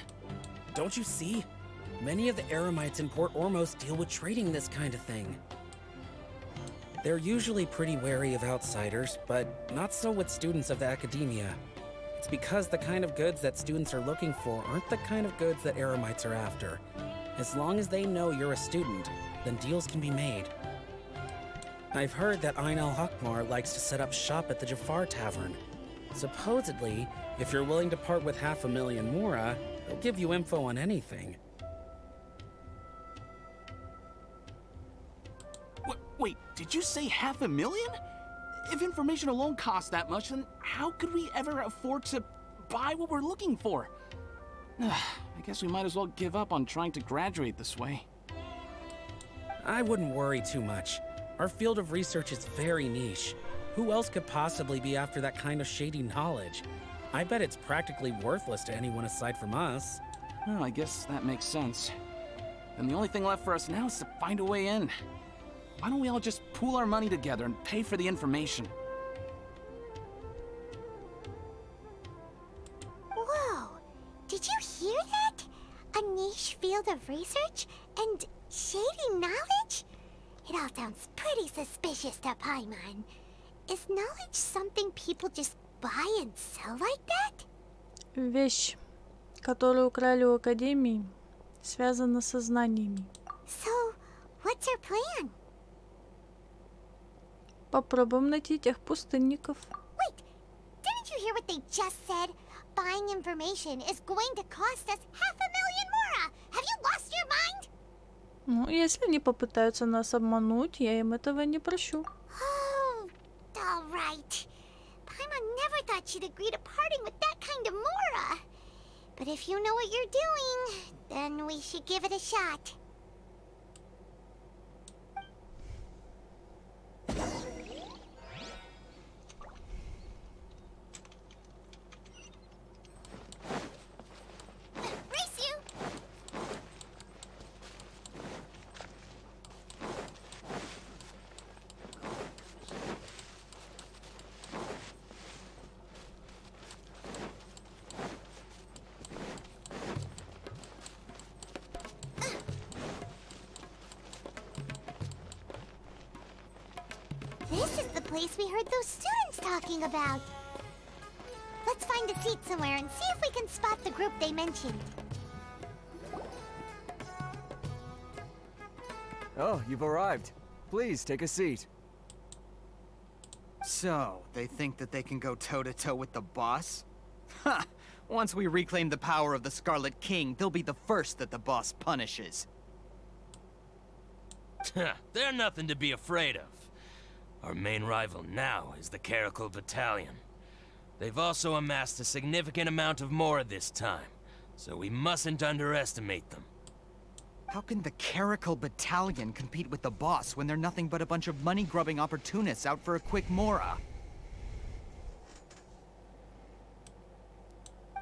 Speaker 23: Don't you see? Many of the Eremites in Port Ormos deal with trading this kind of thing. They're usually pretty wary of outsiders, but not so with students of the Academia. It's because the kind of goods that students are looking for aren't the kind of goods that Eremites are after. As long as they know you're a student, then deals can be made. I've heard that Ein El Hakmar likes to set up shop at the Jafar Tavern. Supposedly, if you're willing to part with 500,000 Mora, they'll give you info on anything.
Speaker 16: Wait, did you say 500,000? If information alone costs that much, then how could we ever afford to buy what we're looking for? I guess we might as well give up on trying to graduate this way.
Speaker 23: I wouldn't worry too much. Our field of research is very niche. Who else could possibly be after that kind of shady knowledge? I bet it's practically worthless to anyone aside from us.
Speaker 16: Well, I guess that makes sense. And the only thing left for us now is to find a way in. Why don't we all just pool our money together and pay for the information?
Speaker 2: Whoa! Did you hear that? A niche field of research and shady knowledge? It all sounds pretty suspicious to Paimon. Is knowledge something people just buy and sell like that?
Speaker 1: Вещь, которую украли у Академии, связана со знаниями.
Speaker 2: So, what's our plan?
Speaker 1: Попробуем найти тех пустынников.
Speaker 2: Wait, didn't you hear what they just said? Buying information is going to cost us 500,000 mora! Have you lost your mind?
Speaker 1: Ну, если они попытаются нас обмануть, я им этого не прощу.
Speaker 2: Oh, all right. Paimon never thought she'd agree to parting with that kind of mora. But if you know what you're doing, then we should give it a shot. Race you! This is the place we heard those students talking about. Let's find a seat somewhere and see if we can spot the group they mentioned.
Speaker 4: Oh, you've arrived. Please, take a seat.
Speaker 5: So, they think that they can go toe-to-toe with the boss? Ha! Once we reclaim the power of the Scarlet King, they'll be the first that the boss punishes.
Speaker 10: They're nothing to be afraid of. Our main rival now is the Caracal Battalion. They've also amassed a significant amount of Mora this time, so we mustn't underestimate them.
Speaker 5: How can the Caracal Battalion compete with the boss when they're nothing but a bunch of money-grubbing opportunists out for a quick Mora?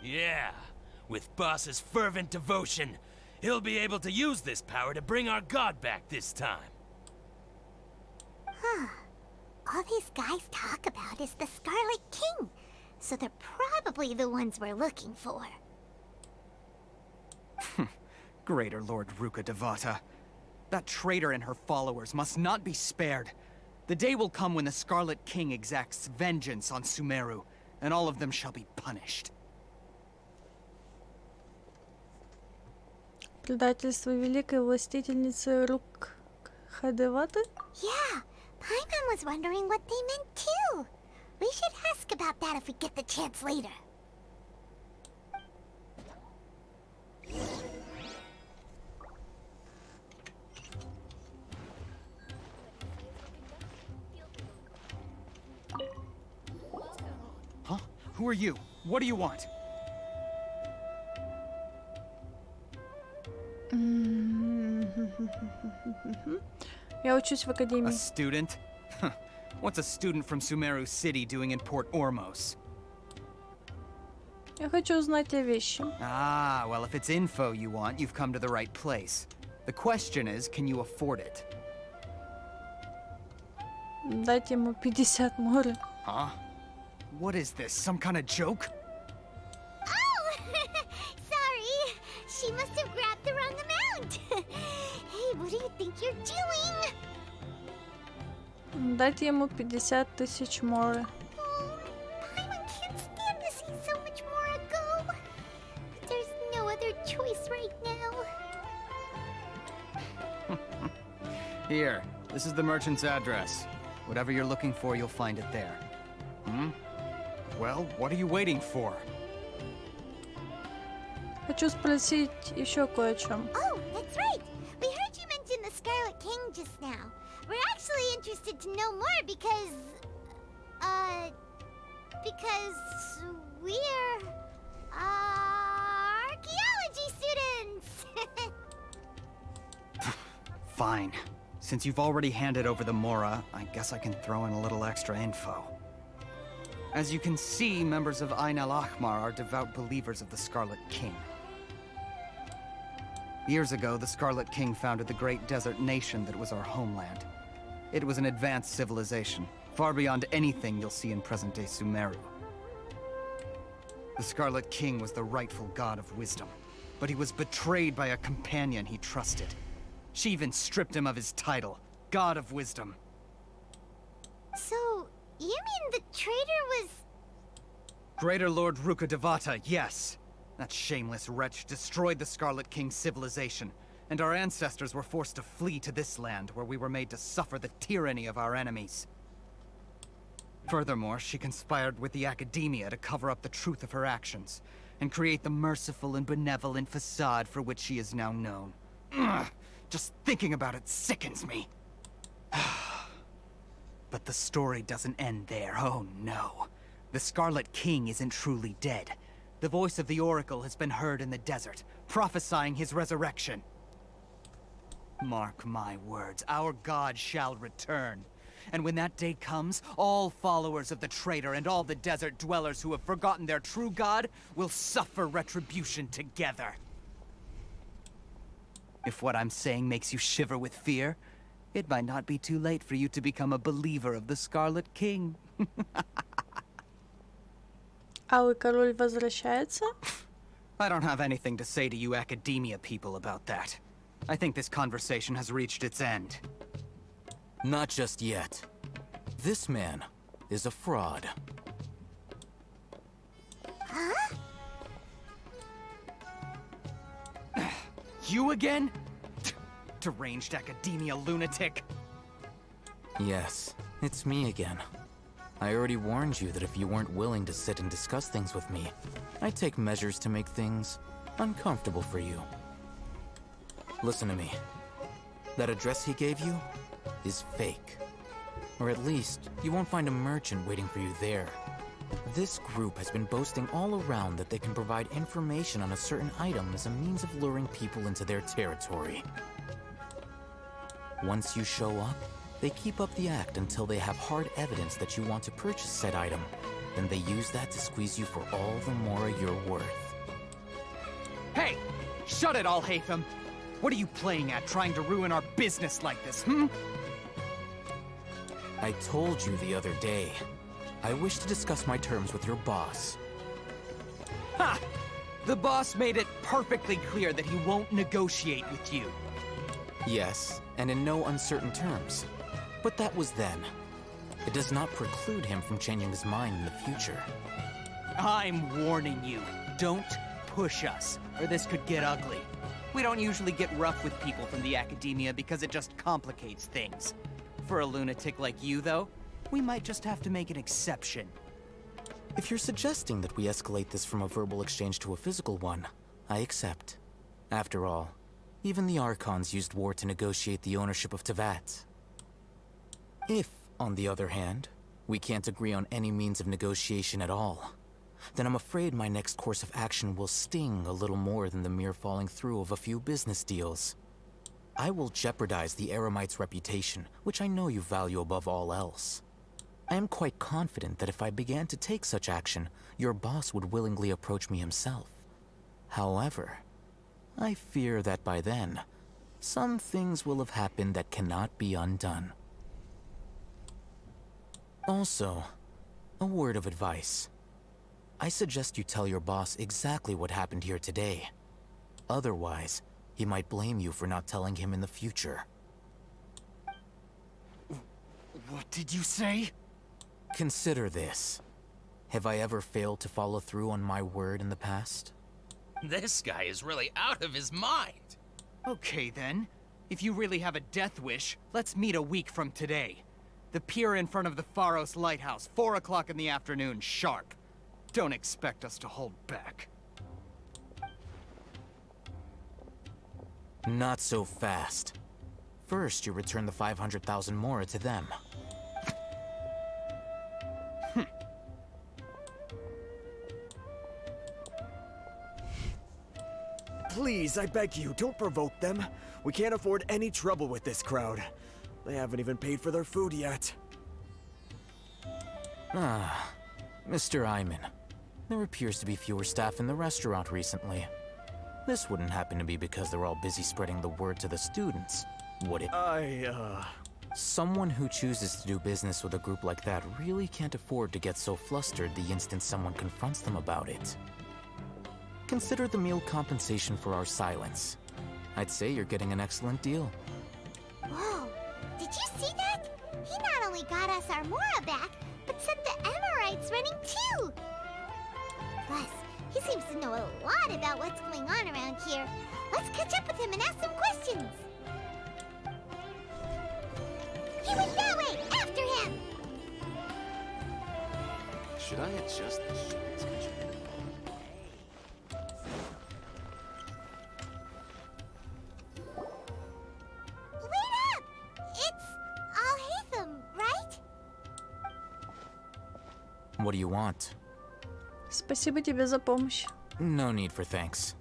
Speaker 10: Yeah, with boss's fervent devotion, he'll be able to use this power to bring our god back this time.
Speaker 2: Huh. All these guys talk about is the Scarlet King, so they're probably the ones we're looking for.
Speaker 5: Greater Lord Ruka Devata. That traitor and her followers must not be spared. The day will come when the Scarlet King exacts vengeance on Sumeru, and all of them shall be punished.
Speaker 1: Предательство великой властительницы рук Хадеваты?
Speaker 2: Yeah, Paimon was wondering what they meant too. We should ask about that if we get the chance later.
Speaker 5: Huh? Who are you? What do you want?
Speaker 1: Я учусь в академии.
Speaker 5: A student? Huh. What's a student from Sumeru City doing in Port Ormos?
Speaker 1: Я хочу узнать о вещи.
Speaker 5: Ah, well, if it's info you want, you've come to the right place. The question is, can you afford it?
Speaker 1: Дать ему 50 море.
Speaker 5: Huh? What is this, some kind of joke?
Speaker 2: Oh! Sorry! She must have grabbed the wrong amount! Hey, what do you think you're doing?
Speaker 1: Дать ему 50 тысяч море.
Speaker 2: Paimon can't stand to see so much more go. But there's no other choice right now.
Speaker 5: Here, this is the merchant's address. Whatever you're looking for, you'll find it there. Hmm? Well, what are you waiting for?
Speaker 1: Хочу спросить еще кое о чем.
Speaker 2: Oh, that's right! We heard you mention the Scarlet King just now. We're actually interested to know more because... Because we're archaeology students.
Speaker 5: Fine. Since you've already handed over the Mora, I guess I can throw in a little extra info. As you can see, members of Ain al-Ahmar are devout believers of the Scarlet King. Years ago, the Scarlet King founded the great desert nation that was our homeland. It was an advanced civilization, far beyond anything you'll see in present-day Sumeru. The Scarlet King was the rightful god of wisdom, but he was betrayed by a companion he trusted. She even stripped him of his title, God of Wisdom.
Speaker 2: So, you mean the traitor was...
Speaker 5: Greater Lord Ruka Devata, yes. That shameless wretch destroyed the Scarlet King's civilization, and our ancestors were forced to flee to this land where we were made to suffer the tyranny of our enemies. Furthermore, she conspired with the Academia to cover up the truth of her actions, and create the merciful and benevolent facade for which she is now known. Ugh, just thinking about it sickens me. But the story doesn't end there, oh no. The Scarlet King isn't truly dead. The voice of the Oracle has been heard in the desert, prophesying his resurrection. Mark my words, our god shall return. And when that day comes, all followers of the traitor and all the desert dwellers who have forgotten their true god will suffer retribution together. If what I'm saying makes you shiver with fear, it might not be too late for you to become a believer of the Scarlet King.
Speaker 1: Алый король возвращается?
Speaker 5: I don't have anything to say to you Academia people about that. I think this conversation has reached its end.
Speaker 7: Not just yet. This man is a fraud.
Speaker 2: Huh?
Speaker 5: You again? Deranged Academia lunatic.
Speaker 7: Yes, it's me again. I already warned you that if you weren't willing to sit and discuss things with me, I'd take measures to make things uncomfortable for you. Listen to me. That address he gave you is fake. Or at least, you won't find a merchant waiting for you there. This group has been boasting all around that they can provide information on a certain item as a means of luring people into their territory. Once you show up, they keep up the act until they have hard evidence that you want to purchase said item. Then they use that to squeeze you for all the more you're worth.
Speaker 5: Hey! Shut it all, Hatham! What are you playing at, trying to ruin our business like this, hmm?
Speaker 7: I told you the other day. I wish to discuss my terms with your boss.
Speaker 5: Ha! The boss made it perfectly clear that he won't negotiate with you.
Speaker 7: Yes, and in no uncertain terms. But that was then. It does not preclude him from changing his mind in the future.
Speaker 5: I'm warning you. Don't push us, or this could get ugly. We don't usually get rough with people from the Academia because it just complicates things. For a lunatic like you, though, we might just have to make an exception.
Speaker 7: If you're suggesting that we escalate this from a verbal exchange to a physical one, I accept. After all, even the Archons used war to negotiate the ownership of Tevat. If, on the other hand, we can't agree on any means of negotiation at all, then I'm afraid my next course of action will sting a little more than the mere falling through of a few business deals. I will jeopardize the Eremite's reputation, which I know you value above all else. I am quite confident that if I began to take such action, your boss would willingly approach me himself. However, I fear that by then, some things will have happened that cannot be undone. Also, a word of advice. I suggest you tell your boss exactly what happened here today. Otherwise, he might blame you for not telling him in the future.
Speaker 5: What did you say?
Speaker 7: Consider this. Have I ever failed to follow through on my word in the past?
Speaker 10: This guy is really out of his mind.
Speaker 5: Okay then. If you really have a death wish, let's meet a week from today. The pier in front of the Pharos Lighthouse, 4 o'clock in the afternoon, sharp. Don't expect us to hold back.
Speaker 7: Not so fast. First, you return the 500,000 Mora to them.
Speaker 21: please, I beg you, don't provoke them. We can't afford any trouble with this crowd. They haven't even paid for their food yet.
Speaker 7: Ah, Mr. Iman. There appears to be fewer staff in the restaurant recently. This wouldn't happen to be because they're all busy spreading the word to the students, would it? Someone who chooses to do business with a group like that really can't afford to get so flustered the instant someone confronts them about it. Consider the meal compensation for our silence. I'd say you're getting an excellent deal.
Speaker 2: Whoa, did you see that? He not only got us our Mora back, but sent the Amorites running too! Plus, he seems to know a lot about what's going on around here. Let's catch up with him and ask some questions. He went that way! After him!
Speaker 16: Should I adjust the shades control?
Speaker 2: Wait up! It's Al-Haytham, right?
Speaker 7: What do you want?
Speaker 1: Спасибо тебе за помощь.
Speaker 7: No need for thanks.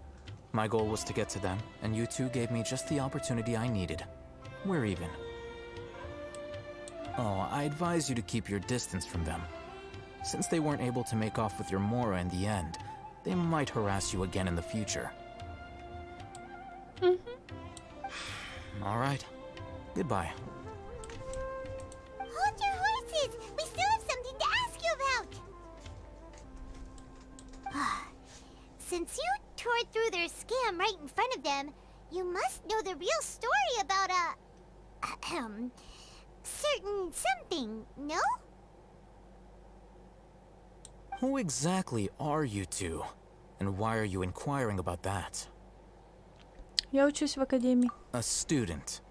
Speaker 7: My goal was to get to them, and you two gave me just the opportunity I needed. We're even. Oh, I advise you to keep your distance from them. Since they weren't able to make off with your Mora in the end, they might harass you again in the future. All right. Goodbye.
Speaker 2: Hold your horses! We still have something to ask you about! Since you tore through their scam right in front of them, you must know the real story about certain something, no?
Speaker 7: Who exactly are you two? And why are you inquiring about that?
Speaker 1: Я учусь в академии.
Speaker 7: A student.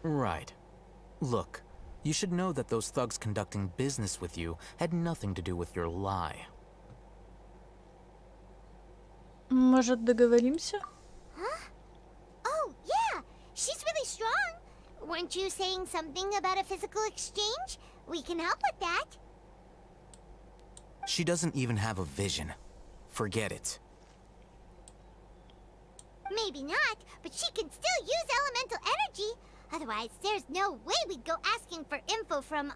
Speaker 7: Right. Look, you should know that those thugs conducting business with you had nothing to do with your lie.
Speaker 1: Может, договоримся?
Speaker 2: Huh? Oh, yeah! She's really strong! Weren't you saying something about a physical exchange? We can help with that.
Speaker 7: She doesn't even have a vision. Forget it.
Speaker 2: Maybe not, but she can still use elemental energy. Otherwise, there's no way we'd go asking for info from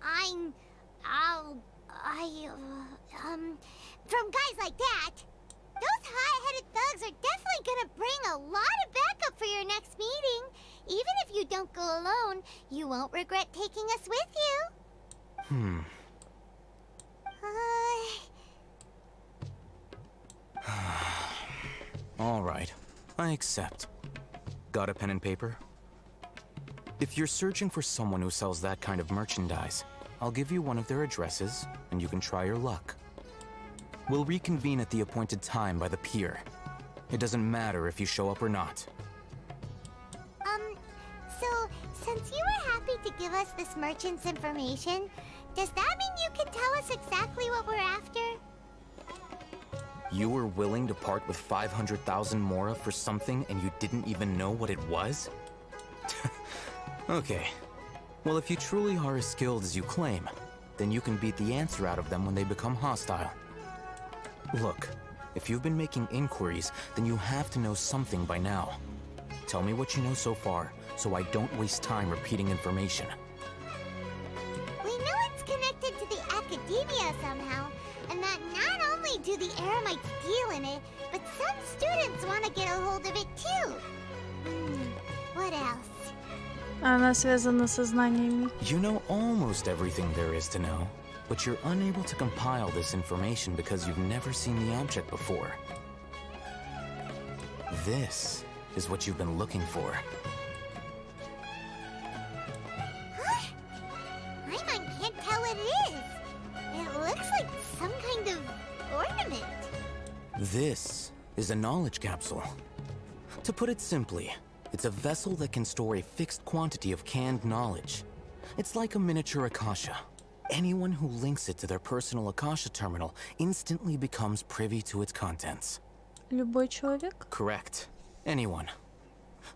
Speaker 2: from guys like that. Those hot-headed thugs are definitely gonna bring a lot of backup for your next meeting. Even if you don't go alone, you won't regret taking us with you.
Speaker 7: All right. I accept. Got a pen and paper? If you're searching for someone who sells that kind of merchandise, I'll give you one of their addresses, and you can try your luck. We'll reconvene at the appointed time by the pier. It doesn't matter if you show up or not.
Speaker 2: So, since you were happy to give us this merchant's information, does that mean you can tell us exactly what we're after?
Speaker 7: You were willing to part with 500,000 Mora for something and you didn't even know what it was? Okay. Well, if you truly are as skilled as you claim, then you can beat the answer out of them when they become hostile. Look, if you've been making inquiries, then you have to know something by now. Tell me what you know so far, so I don't waste time repeating information.
Speaker 2: We know it's connected to the academia somehow, and that not only do the Eremites deal in it, but some students want to get a hold of it too. What else?
Speaker 1: Она связана со знаниями.
Speaker 7: You know almost everything there is to know, but you're unable to compile this information because you've never seen the object before. This is what you've been looking for.
Speaker 2: Huh? My mind can't tell what it is. It looks like some kind of ornament.
Speaker 7: This is a knowledge capsule. To put it simply, it's a vessel that can store a fixed quantity of canned knowledge. It's like a miniature Akasha. Anyone who links it to their personal Akasha terminal instantly becomes privy to its contents.
Speaker 1: Любой человек?
Speaker 7: Correct. Anyone.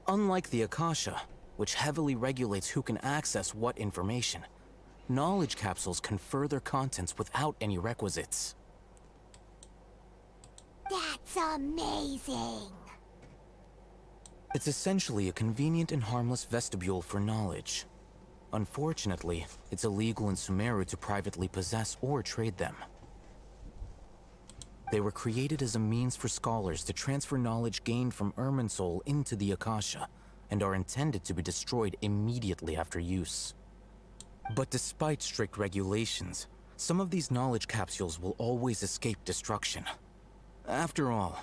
Speaker 7: Unlike the Akasha, which heavily regulates who can access what information, knowledge capsules confer their contents without any requisites.
Speaker 2: That's amazing.
Speaker 7: It's essentially a convenient and harmless vestibule for knowledge. Unfortunately, it's illegal in Sumeru to privately possess or trade them. They were created as a means for scholars to transfer knowledge gained from Irminsul into the Akasha, and are intended to be destroyed immediately after use. But despite strict regulations, some of these knowledge capsules will always escape destruction. After all,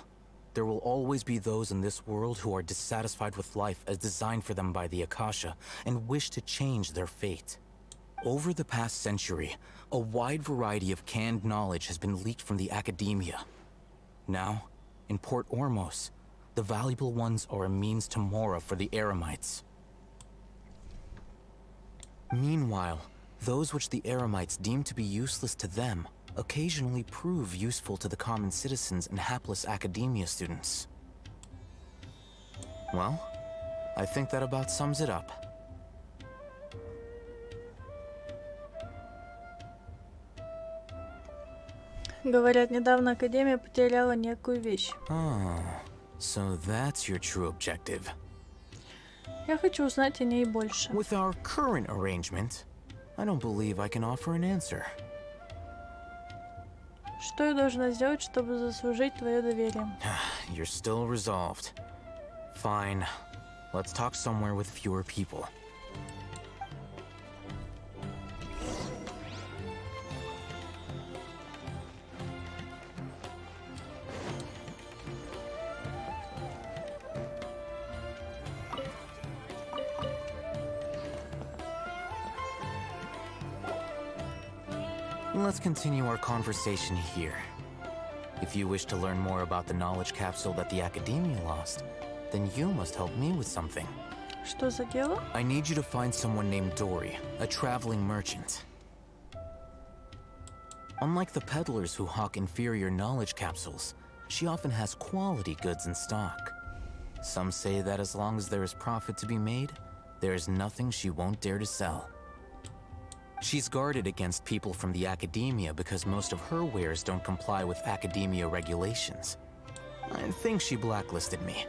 Speaker 7: there will always be those in this world who are dissatisfied with life as designed for them by the Akasha and wish to change their fate. Over the past century, a wide variety of canned knowledge has been leaked from the academia. Now, in Port Ormos, the valuable ones are a means to Mora for the Eremites. Meanwhile, those which the Eremites deem to be useless to them occasionally prove useful to the common citizens and hapless academia students. Well, I think that about sums it up.
Speaker 1: Говорят, недавно Академия потеряла некую вещь.
Speaker 7: Oh, so that's your true objective.
Speaker 1: Я хочу узнать о ней больше.
Speaker 7: With our current arrangement, I don't believe I can offer an answer.
Speaker 1: Что я должна сделать, чтобы заслужить твое доверие?
Speaker 7: You're still resolved. Fine. Let's talk somewhere with fewer people. Let's continue our conversation here. If you wish to learn more about the knowledge capsule that the Academia lost, then you must help me with something.
Speaker 1: Что за дело?
Speaker 7: I need you to find someone named Dory, a traveling merchant. Unlike the peddlers who hawk inferior knowledge capsules, she often has quality goods in stock. Some say that as long as there is profit to be made, there is nothing she won't dare to sell. She's guarded against people from the Academia because most of her wares don't comply with Academia regulations. I think she blacklisted me.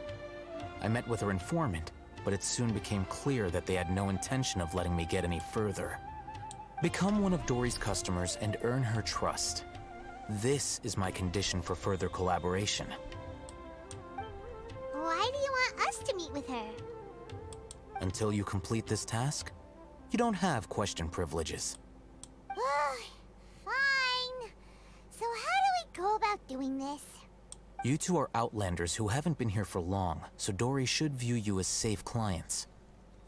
Speaker 7: I met with her informant, but it soon became clear that they had no intention of letting me get any further. Become one of Dory's customers and earn her trust. This is my condition for further collaboration.
Speaker 2: Why do you want us to meet with her?
Speaker 7: Until you complete this task, you don't have question privileges.
Speaker 2: Fine. So how do we go about doing this?
Speaker 7: You two are Outlanders who haven't been here for long, so Dory should view you as safe clients.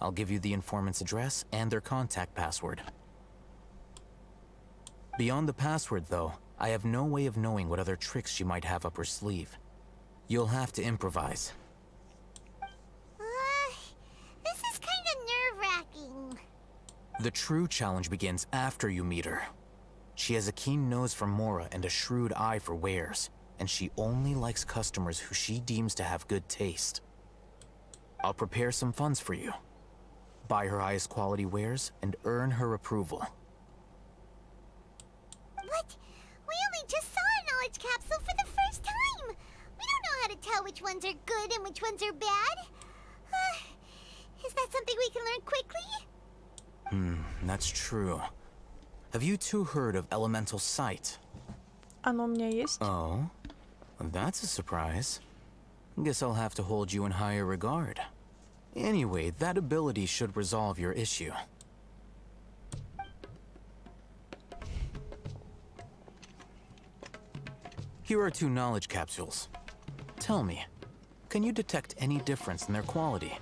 Speaker 7: I'll give you the informant's address and their contact password. Beyond the password, though, I have no way of knowing what other tricks she might have up her sleeve. You'll have to improvise.
Speaker 2: This is kind of nerve-wracking.
Speaker 7: The true challenge begins after you meet her. She has a keen nose for Mora and a shrewd eye for wares, and she only likes customers who she deems to have good taste. I'll prepare some funds for you. Buy her highest quality wares and earn her approval.
Speaker 2: What? We only just saw a knowledge capsule for the first time! We don't know how to tell which ones are good and which ones are bad. Is that something we can learn quickly?
Speaker 7: That's true. Have you two heard of elemental sight?
Speaker 1: Оно у меня есть.
Speaker 7: Oh? That's a surprise. Guess I'll have to hold you in higher regard. Anyway, that ability should resolve your issue. Here are 2 knowledge capsules. Tell me, can you detect any difference in their quality?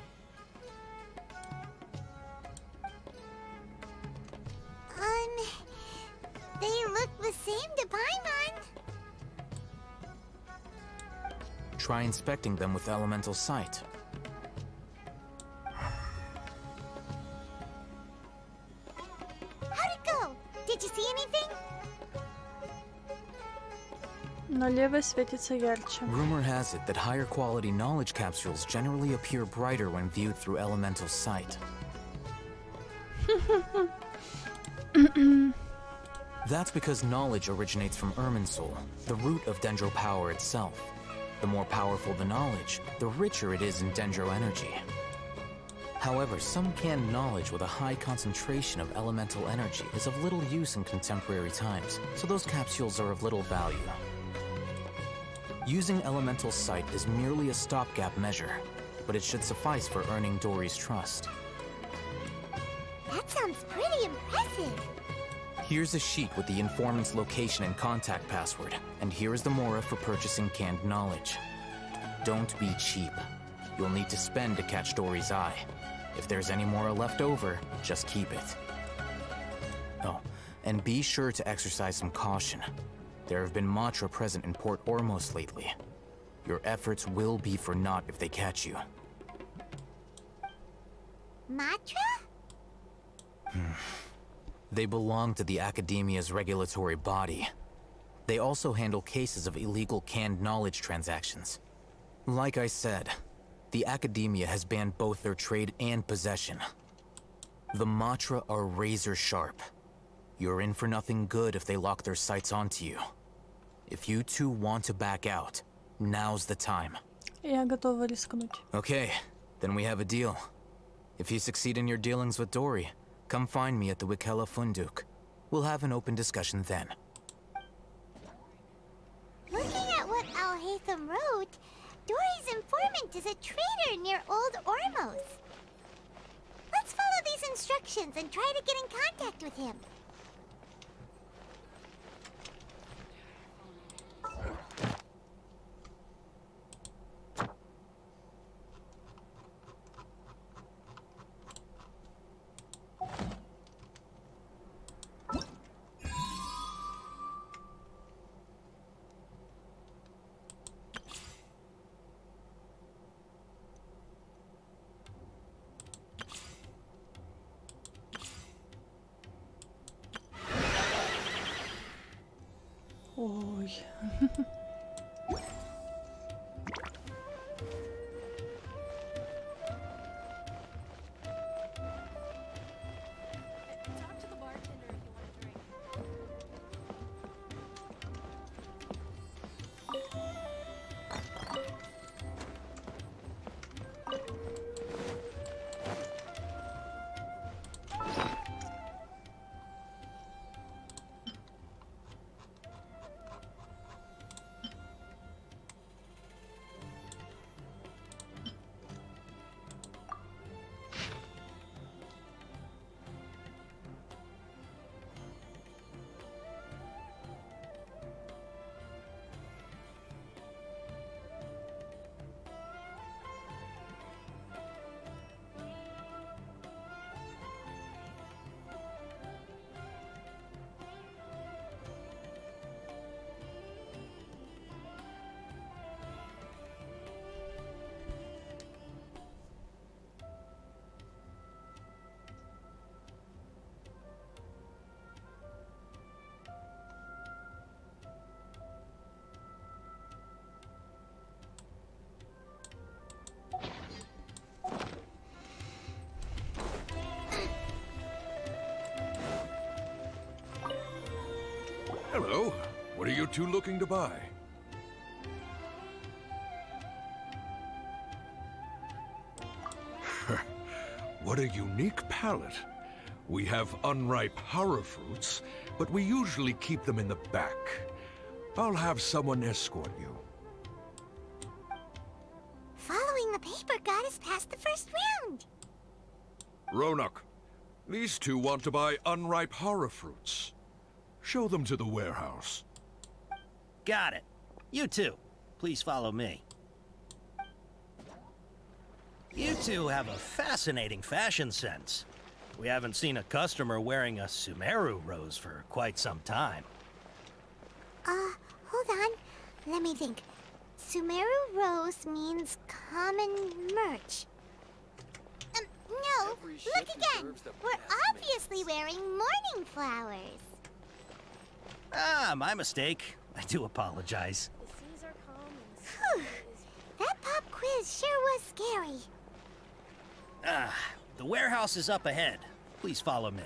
Speaker 2: They look the same to Paimon.
Speaker 7: Try inspecting them with elemental sight.
Speaker 2: How'd it go? Did you see anything?
Speaker 1: На левой светится ярче.
Speaker 7: Rumor has it that higher quality knowledge capsules generally appear brighter when viewed through elemental sight. That's because knowledge originates from Irminsul, the root of Dendro power itself. The more powerful the knowledge, the richer it is in dendro energy. However, some canned knowledge with a high concentration of elemental energy is of little use in contemporary times, so those capsules are of little value. Using elemental sight is merely a stopgap measure, but it should suffice for earning Dory's trust.
Speaker 2: That sounds pretty impressive.
Speaker 7: Here's a sheet with the informant's location and contact password, and here is the mora for purchasing canned knowledge. Don't be cheap. You'll need to spend to catch Dory's eye. If there's any mora left over, just keep it. Oh, and be sure to exercise some caution. There have been Matra present in Port Ormos lately. Your efforts will be for naught if they catch you.
Speaker 2: Matra?
Speaker 7: They belong to the Academia's regulatory body. They also handle cases of illegal canned knowledge transactions. Like I said, the Academia has banned both their trade and possession. The Matra are razor sharp. You're in for nothing good if they lock their sights onto you. If you two want to back out, now's the time.
Speaker 1: Я готова рискнуть.
Speaker 7: Okay, then we have a deal. If you succeed in your dealings with Dory, come find me at the Wikela Funduk. We'll have an open discussion then.
Speaker 2: Looking at what Al-Haytham wrote, Dory's informant is a traitor near Old Ormos. Let's follow these instructions and try to get in contact with him.
Speaker 1: Ой.
Speaker 20: Hello. What are you two looking to buy? What a unique palette. We have unripe horror fruits, but we usually keep them in the back. I'll have someone escort you.
Speaker 2: Following the paper got us past the first round.
Speaker 20: Ronak, these two want to buy unripe horror fruits. Show them to the warehouse.
Speaker 6: Got it. You two, please follow me. You two have a fascinating fashion sense. We haven't seen a customer wearing a Sumeru rose for quite some time.
Speaker 2: Hold on. Let me think. Sumeru rose means common merch. No, look again. We're obviously wearing morning flowers.
Speaker 6: Ah, my mistake. I do apologize.
Speaker 2: Phew. That pop quiz sure was scary.
Speaker 6: Ah, the warehouse is up ahead. Please follow me.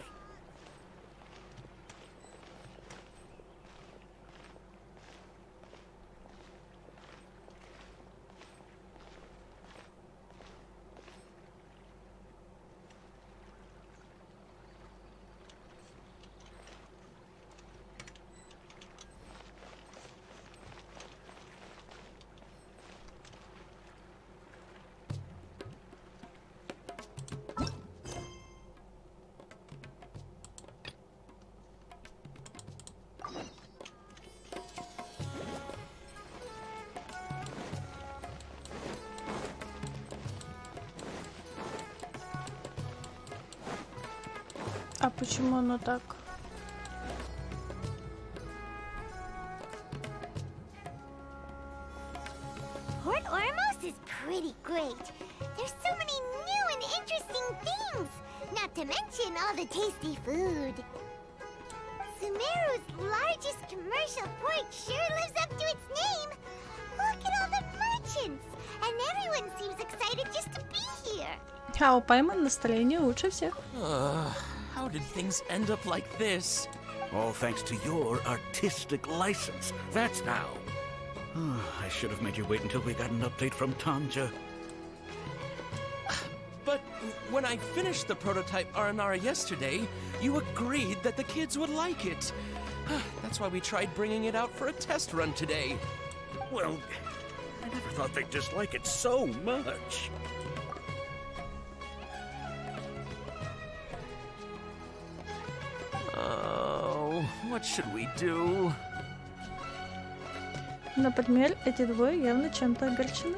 Speaker 1: А почему оно так?
Speaker 2: Port Ormos is pretty great. There's so many new and interesting things, not to mention all the tasty food. Sumeru's largest commercial port sure lives up to its name. Look at all the merchants, and everyone seems excited just to be here.
Speaker 1: А у Пайман настроение лучше всех.
Speaker 10: How did things end up like this?
Speaker 14: All thanks to your artistic license. That's how. I should have made you wait until we got an update from Tanja.
Speaker 10: But when I finished the prototype Aranara yesterday, you agreed that the kids would like it. That's why we tried bringing it out for a test run today.
Speaker 14: Well, I never thought they'd dislike it so much.
Speaker 10: Oh, what should we do?
Speaker 1: Например, эти двое явно чем-то огорчены.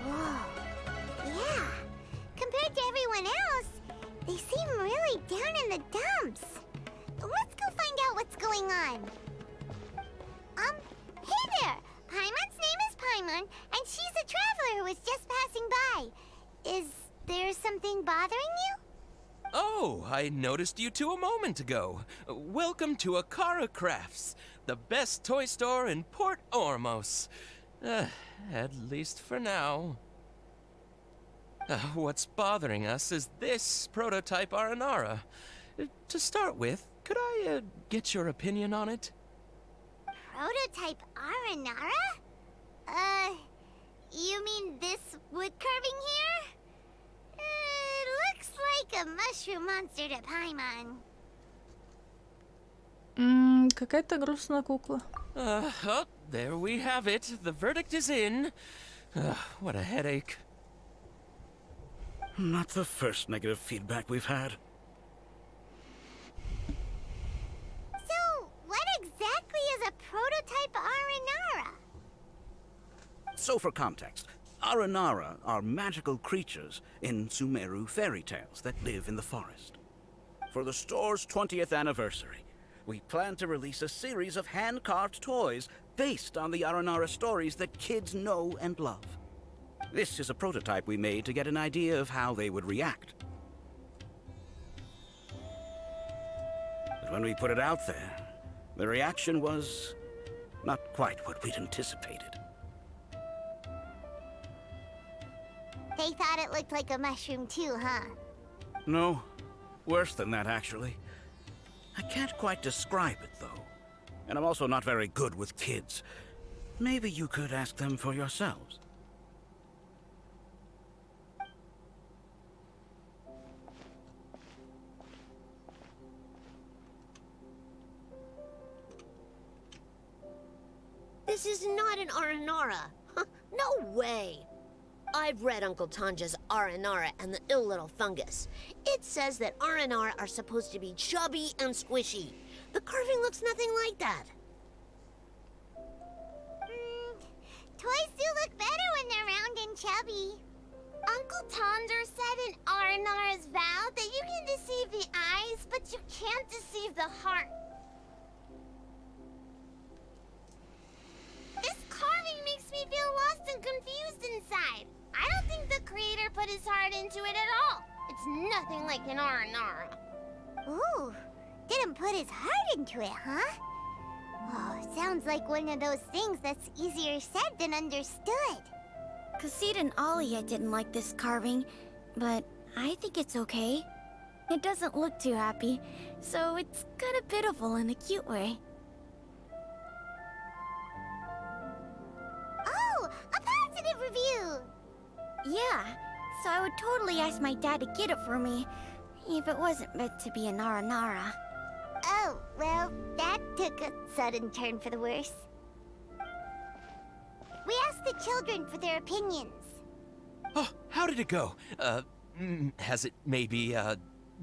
Speaker 2: Whoa. Yeah. Compared to everyone else, they seem really down in the dumps. Let's go find out what's going on. Hey there! Paimon's name is Paimon, and she's a traveler who was just passing by. Is there something bothering you?
Speaker 10: Oh, I noticed you two a moment ago. Welcome to Akara Crafts, the best toy store in Port Ormos. At least for now. What's bothering us is this prototype Aranara. To start with, could I get your opinion on it?
Speaker 2: Prototype Aranara? You mean this wood carving here? It looks like a mushroom monster to Paimon.
Speaker 1: Какая-то грустная кукла.
Speaker 10: Oh, there we have it. The verdict is in. What a headache.
Speaker 14: Not the first negative feedback we've had.
Speaker 2: So, what exactly is a prototype Aranara?
Speaker 14: So for context, Aranara are magical creatures in Sumeru fairy tales that live in the forest. For the store's 20th anniversary, we plan to release a series of hand-carved toys based on the Aranara stories that kids know and love. This is a prototype we made to get an idea of how they would react. But when we put it out there, the reaction was not quite what we'd anticipated.
Speaker 2: They thought it looked like a mushroom too, huh?
Speaker 14: No, worse than that, actually. I can't quite describe it, though. And I'm also not very good with kids. Maybe you could ask them for yourselves.
Speaker 12: This is not an Aranara. No way. I've read Uncle Tanja's Aranara and the Ill Little Fungus. It says that Aranara are supposed to be chubby and squishy. The carving looks nothing like that.
Speaker 2: Toys do look better when they're round and chubby. Uncle Tonder said in Aranara's vow that you can deceive the eyes, but you can't deceive the heart. This carving makes me feel lost and confused inside. I don't think the creator put his heart into it at all. It's nothing like an Aranara. Ooh, didn't put his heart into it, huh? Oh, sounds like one of those things that's easier said than understood.
Speaker 3: Kassid and Alia didn't like this carving, but I think it's okay. It doesn't look too happy, so it's kind of pitiful in a cute way.
Speaker 2: Oh, a positive review!
Speaker 3: Yeah, so I would totally ask my dad to get it for me, if it wasn't meant to be an Aranara.
Speaker 2: Oh, well, that took a sudden turn for the worse. We asked the children for their opinions.
Speaker 10: Oh, how did it go? Has it maybe,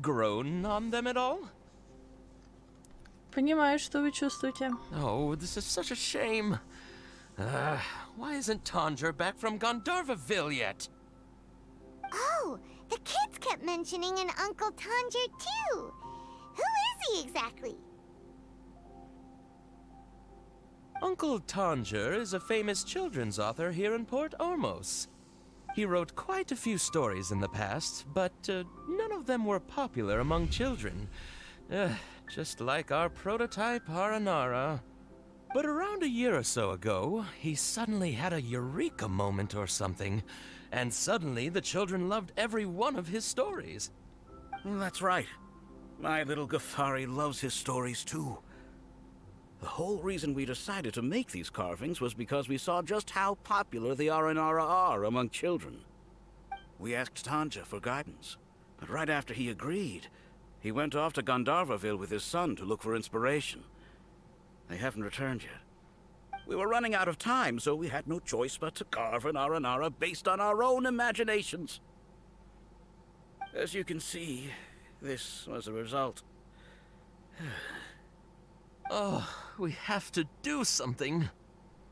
Speaker 10: grown on them at all?
Speaker 1: Понимаю, что вы чувствуете.
Speaker 10: Oh, this is such a shame. Why isn't Tanger back from Gandharvaville yet?
Speaker 2: Oh, the kids kept mentioning an Uncle Tanger too. Who he exactly?
Speaker 10: Uncle Tanger is a famous children's author here in Port Ormos. He wrote quite a few stories in the past, but none of them were popular among children. Just like our prototype Aranara. But around a year or so ago, he suddenly had a eureka moment or something, and suddenly the children loved every one of his stories.
Speaker 13: That's right. My little Ghaffari loves his stories too. The whole reason we decided to make these carvings was because we saw just how popular the Aranara are among children. We asked Tanja for guidance, but right after he agreed, he went off to Gandharvaville with his son to look for inspiration. They haven't returned yet. We were running out of time, so we had no choice but to carve an Aranara based on our own imaginations. As you can see, this was the result.
Speaker 10: Oh, we have to do something.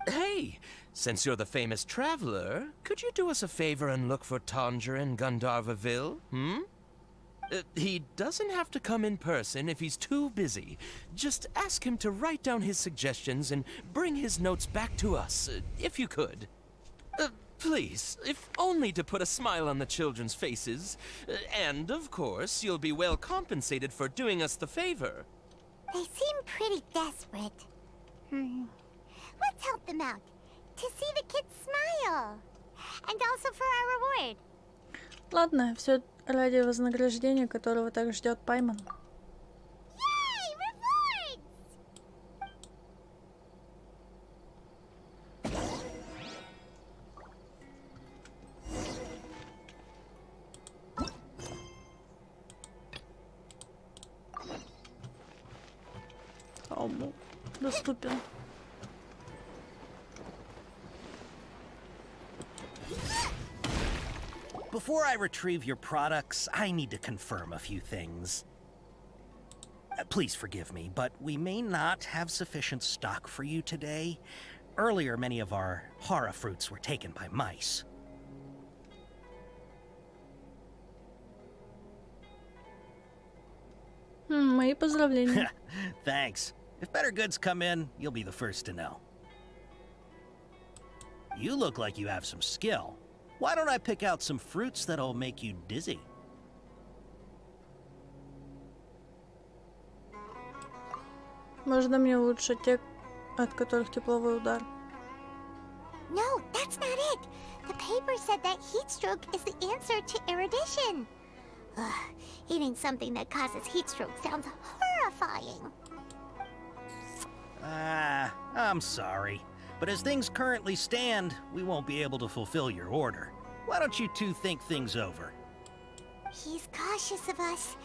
Speaker 10: Hey, since you're the famous traveler, could you do us a favor and look for Tanger in Gandharvaville, he doesn't have to come in person if he's too busy. Just ask him to write down his suggestions and bring his notes back to us, if you could. Please, if only to put a smile on the children's faces. And, of course, you'll be well compensated for doing us the favor.
Speaker 2: They seem pretty desperate. Let's help them out. To see the kids smile. And also for our reward.
Speaker 1: Ладно, все ради вознаграждения, которого так ждет Пайман.
Speaker 2: Yay! Rewards!
Speaker 1: Кому доступен.
Speaker 6: Before I retrieve your products, I need to confirm a few things. Please forgive me, but we may not have sufficient stock for you today. Earlier, many of our hara fruits were taken by mice.
Speaker 1: Мои поздравления.
Speaker 6: Thanks. If better goods come in, you'll be the first to know. You look like you have some skill. Why don't I pick out some fruits that'll make you dizzy?
Speaker 1: Можно мне лучше те, от которых тепловой удар?
Speaker 2: No, that's not it. The paper said that heat stroke is the answer to erudition. Ugh, eating something that causes heat stroke sounds horrifying.
Speaker 6: I'm sorry. But as things currently stand, we won't be able to fulfill your order. Why don't you two think things over?
Speaker 2: He's cautious of us.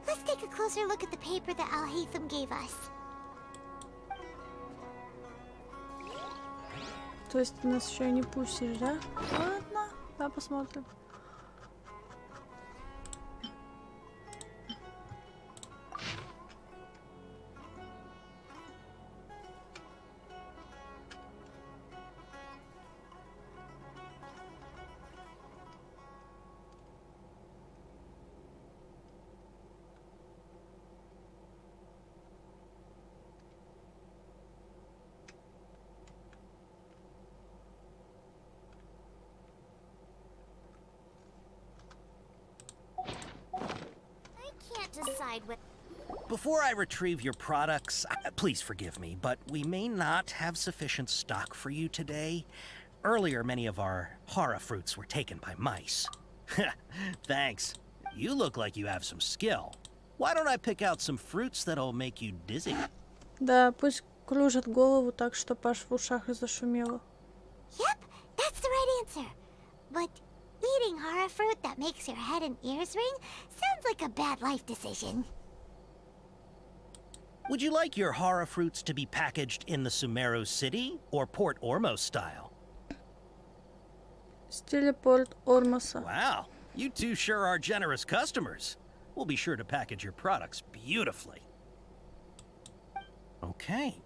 Speaker 2: Let's take a closer look at the paper that Al-Haytham gave us.
Speaker 1: То есть ты нас еще и не пустишь, да? Ладно, да, посмотрим.
Speaker 6: Before I retrieve your products, please forgive me, but we may not have sufficient stock for you today. Earlier, many of our hara fruits were taken by mice. Thanks. You look like you have some skill. Why don't I pick out some fruits that'll make you dizzy?
Speaker 1: Да, пусть кружит голову так, что аж в ушах и зашумело.
Speaker 2: Yep, that's the right answer. But eating hara fruit that makes your head and ears ring sounds like a bad life decision.
Speaker 6: Would you like your hara fruits to be packaged in the Sumeru City or Port Ormos style?
Speaker 1: Стиле Порт Ормоса.
Speaker 6: Wow, you two sure are generous customers. We'll be sure to package your products beautifully. Okay,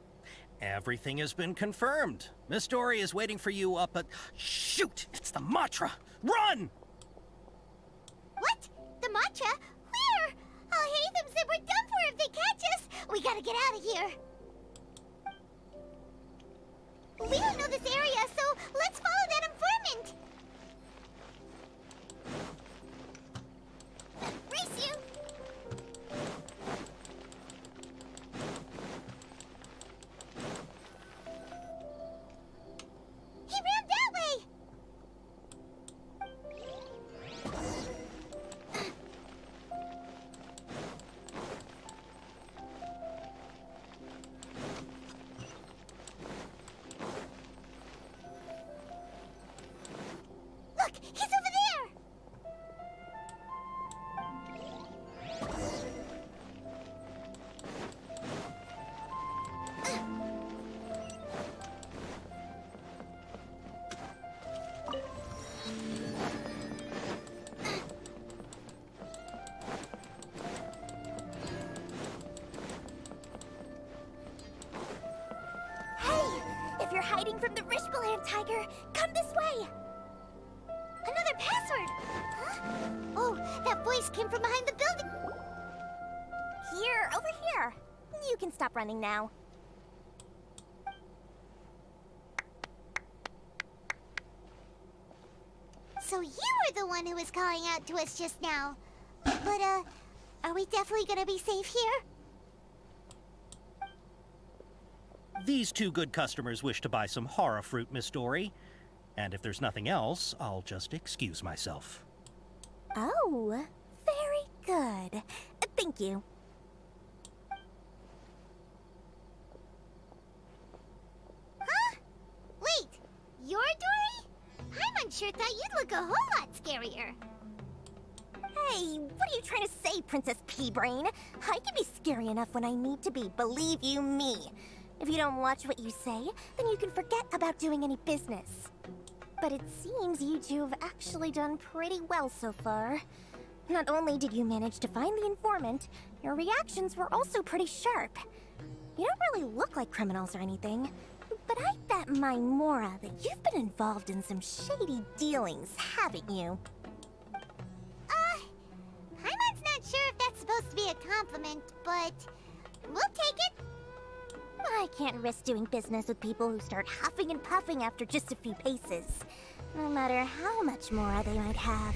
Speaker 6: everything has been confirmed. Miss Dory is waiting for you up at... Shoot! It's the Matra! Run!
Speaker 2: What? The Matra? Where? Al-Haytham said we're done for if they catch us. gotta get out of here. We don't know this area, so let's follow that informant. Race you! He ran that way! Look, he's over there! Hey! If you're hiding from the Rishbaland tiger, come this way! Another password! Huh? Oh, that voice came from behind the building!
Speaker 3: Here, over here. You can stop running now.
Speaker 2: So you were the one who was calling out to us just now. But, are we definitely gonna be safe here?
Speaker 6: These two good customers wish to buy some horror fruit, Miss Dory. And if there's nothing else, I'll just excuse myself.
Speaker 3: Oh, very good. Thank you.
Speaker 2: Huh? Wait, you're Dory? I'm unsure thought you'd look a whole lot scarier.
Speaker 3: Hey, what are you trying to say, Princess Pea-Brain? I can be scary enough when I need to be, believe you me. If you don't watch what you say, then you can forget about doing any business. But it seems you two have actually done pretty well so far. Not only did you manage to find the informant, your reactions were also pretty sharp. You don't really look like criminals or anything, but I bet my Mora that you've been involved in some shady dealings, haven't you?
Speaker 2: Paimon's not sure if that's supposed to be a compliment, but we'll take it.
Speaker 3: I can't risk doing business with people who start huffing and puffing after just a few paces. No matter how much more they might have.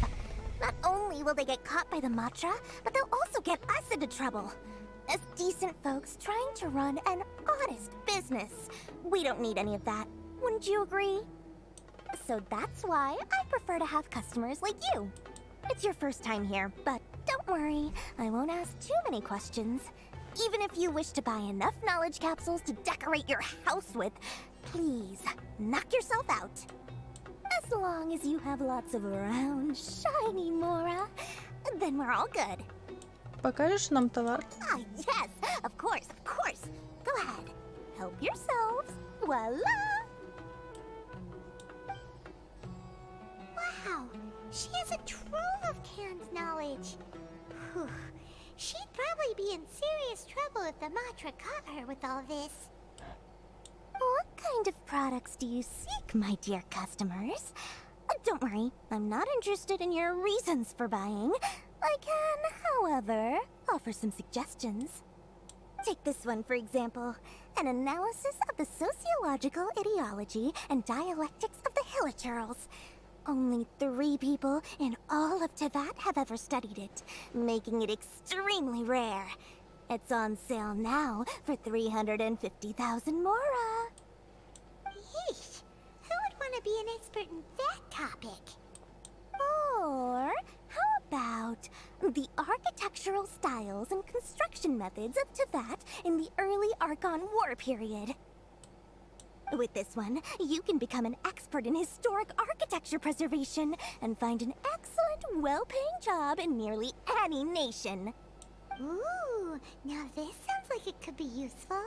Speaker 3: Not only will they get caught by the Matra, but they'll also get us into trouble. As decent folks trying to run an honest business. We don't need any of that. Wouldn't you agree? So that's why I prefer to have customers like you. It's your first time here, but don't worry. I won't ask too many questions. Even if you wish to buy enough knowledge capsules to decorate your house with, please, knock yourself out. As long as you have lots of round, shiny Mora, then we're all good.
Speaker 1: Покажешь нам товар?
Speaker 3: Ah, yes, of course, of course. Go ahead. Help yourselves. Voila!
Speaker 2: Wow, she has a trove of canned knowledge. Whew. She'd probably be in serious trouble if the Matra caught her with all this.
Speaker 3: What kind of products do you seek, my dear customers? Don't worry, I'm not interested in your reasons for buying. I can, however, offer some suggestions. Take this one, for example. An analysis of the sociological ideology and dialectics of the Hilichurls. Only 3 people in all of Teyvat have ever studied it, making it extremely rare. It's on sale now for 350,000 Mora.
Speaker 2: Yeesh, who would want to be an expert in that topic?
Speaker 3: Or how about the architectural styles and construction methods of Teyvat in the early Archon War period? With this one, you can become an expert in historic architecture preservation and find an excellent, well-paying job in nearly any nation.
Speaker 2: Ooh, now this sounds like it could be useful.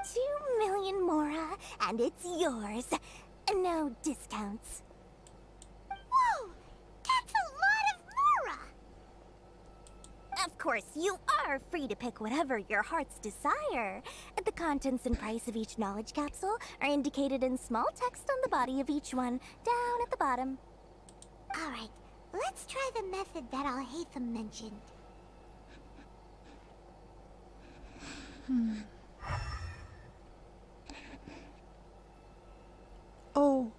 Speaker 3: 2 million Mora, and it's yours. No discounts.
Speaker 2: Whoa! That's a lot of Mora!
Speaker 3: Of course, you are free to pick whatever your heart's desire. The contents and price of each knowledge capsule are indicated in small text on the body of each one, down at the bottom.
Speaker 2: Alright, let's try the method that Al-Haytham mentioned.
Speaker 1: Оу.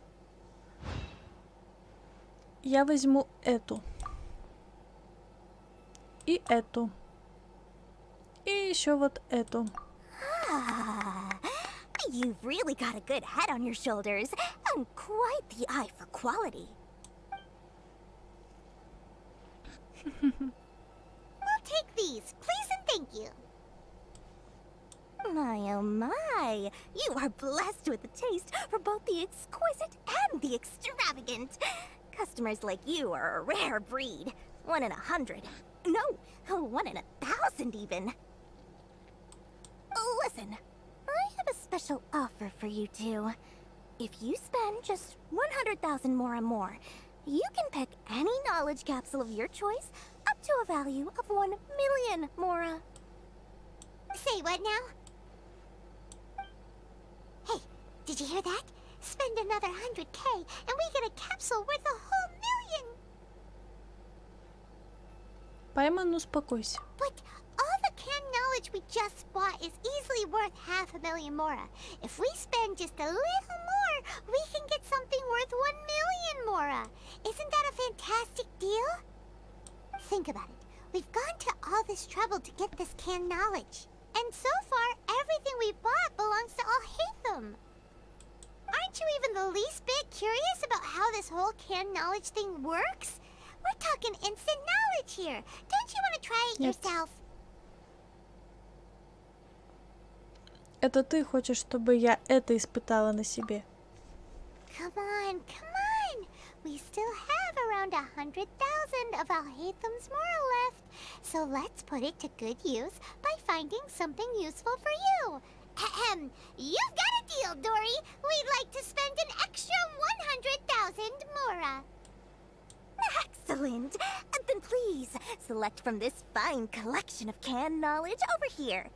Speaker 1: Я возьму эту. И эту. И еще вот эту.
Speaker 3: You've really got a good head on your shoulders, and quite the eye for quality.
Speaker 2: We'll take these, please and thank you.
Speaker 3: My oh my, you are blessed with a taste for both the exquisite and the extravagant. Customers like you are a rare breed. 1 in 100. No, 1 in 1,000 even. Listen, I have a special offer for you two. If you spend just 100,000 mora more, you can pick any knowledge capsule of your choice up to a value of 1 million mora.
Speaker 2: Say what now? Hey, did you hear that? Spend another 100K and we get a capsule worth a whole million!
Speaker 1: Пайман, успокойся.
Speaker 2: But all the canned knowledge we just bought is easily worth 500,000 mora. If we spend just a little more, we can get something worth 1 million mora. Isn't that a fantastic deal? Think about it. We've gone to all this trouble to get this canned knowledge. And so far, everything we bought belongs to Al-Haytham. Aren't you even the least bit curious about how this whole canned knowledge thing works? We're talking instant knowledge here. Don't you want to try it yourself?
Speaker 1: Это ты хочешь, чтобы я это испытала на себе?
Speaker 2: Come on, come on. We still have around 100,000 of Al-Haytham's moral left. So let's put it to good use by finding something useful for you. Ahem. You've got a deal, Dory. We'd like to spend an extra 100,000 mora.
Speaker 3: Excellent! Then please, select from this fine collection of canned knowledge over here.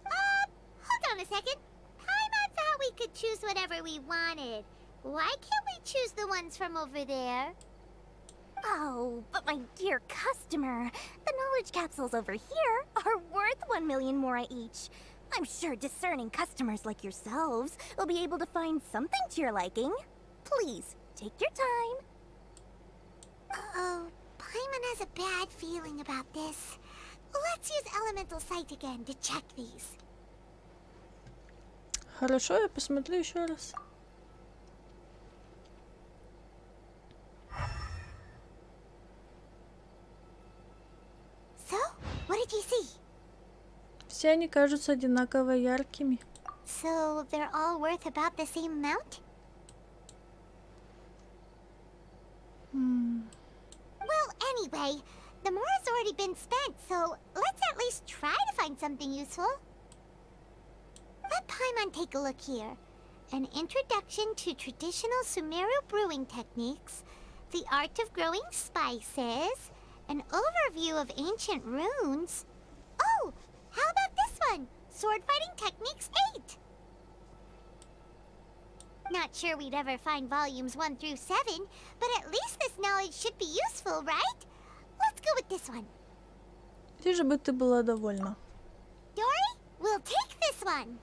Speaker 2: Hold on a second. Paimon thought we could choose whatever we wanted. Why can't we choose the ones from over there?
Speaker 3: Oh, but my dear customer, the knowledge capsules over here are worth 1 million mora each. I'm sure discerning customers like yourselves will be able to find something to your liking. Please, take your time.
Speaker 2: Uh-oh, Paimon has a bad feeling about this. Let's use Elemental Sight again to check these.
Speaker 1: Хорошо, я посмотрю еще раз.
Speaker 2: So, what did you see?
Speaker 1: Все они кажутся одинаково яркими.
Speaker 2: So, they're all worth about the same amount? Well, anyway, the mora's already been spent, so let's at least try to find something useful. Let Paimon take a look here. An introduction to traditional Sumeru brewing techniques, the art of growing spices, an overview of ancient runes. Oh, how about this one? Sword fighting techniques 8. Not sure we'd ever find volumes 1 through 7, but at least this knowledge should be useful, right? Let's go with this one.
Speaker 1: Лишь бы ты была довольна.
Speaker 2: Dory, we'll take this one.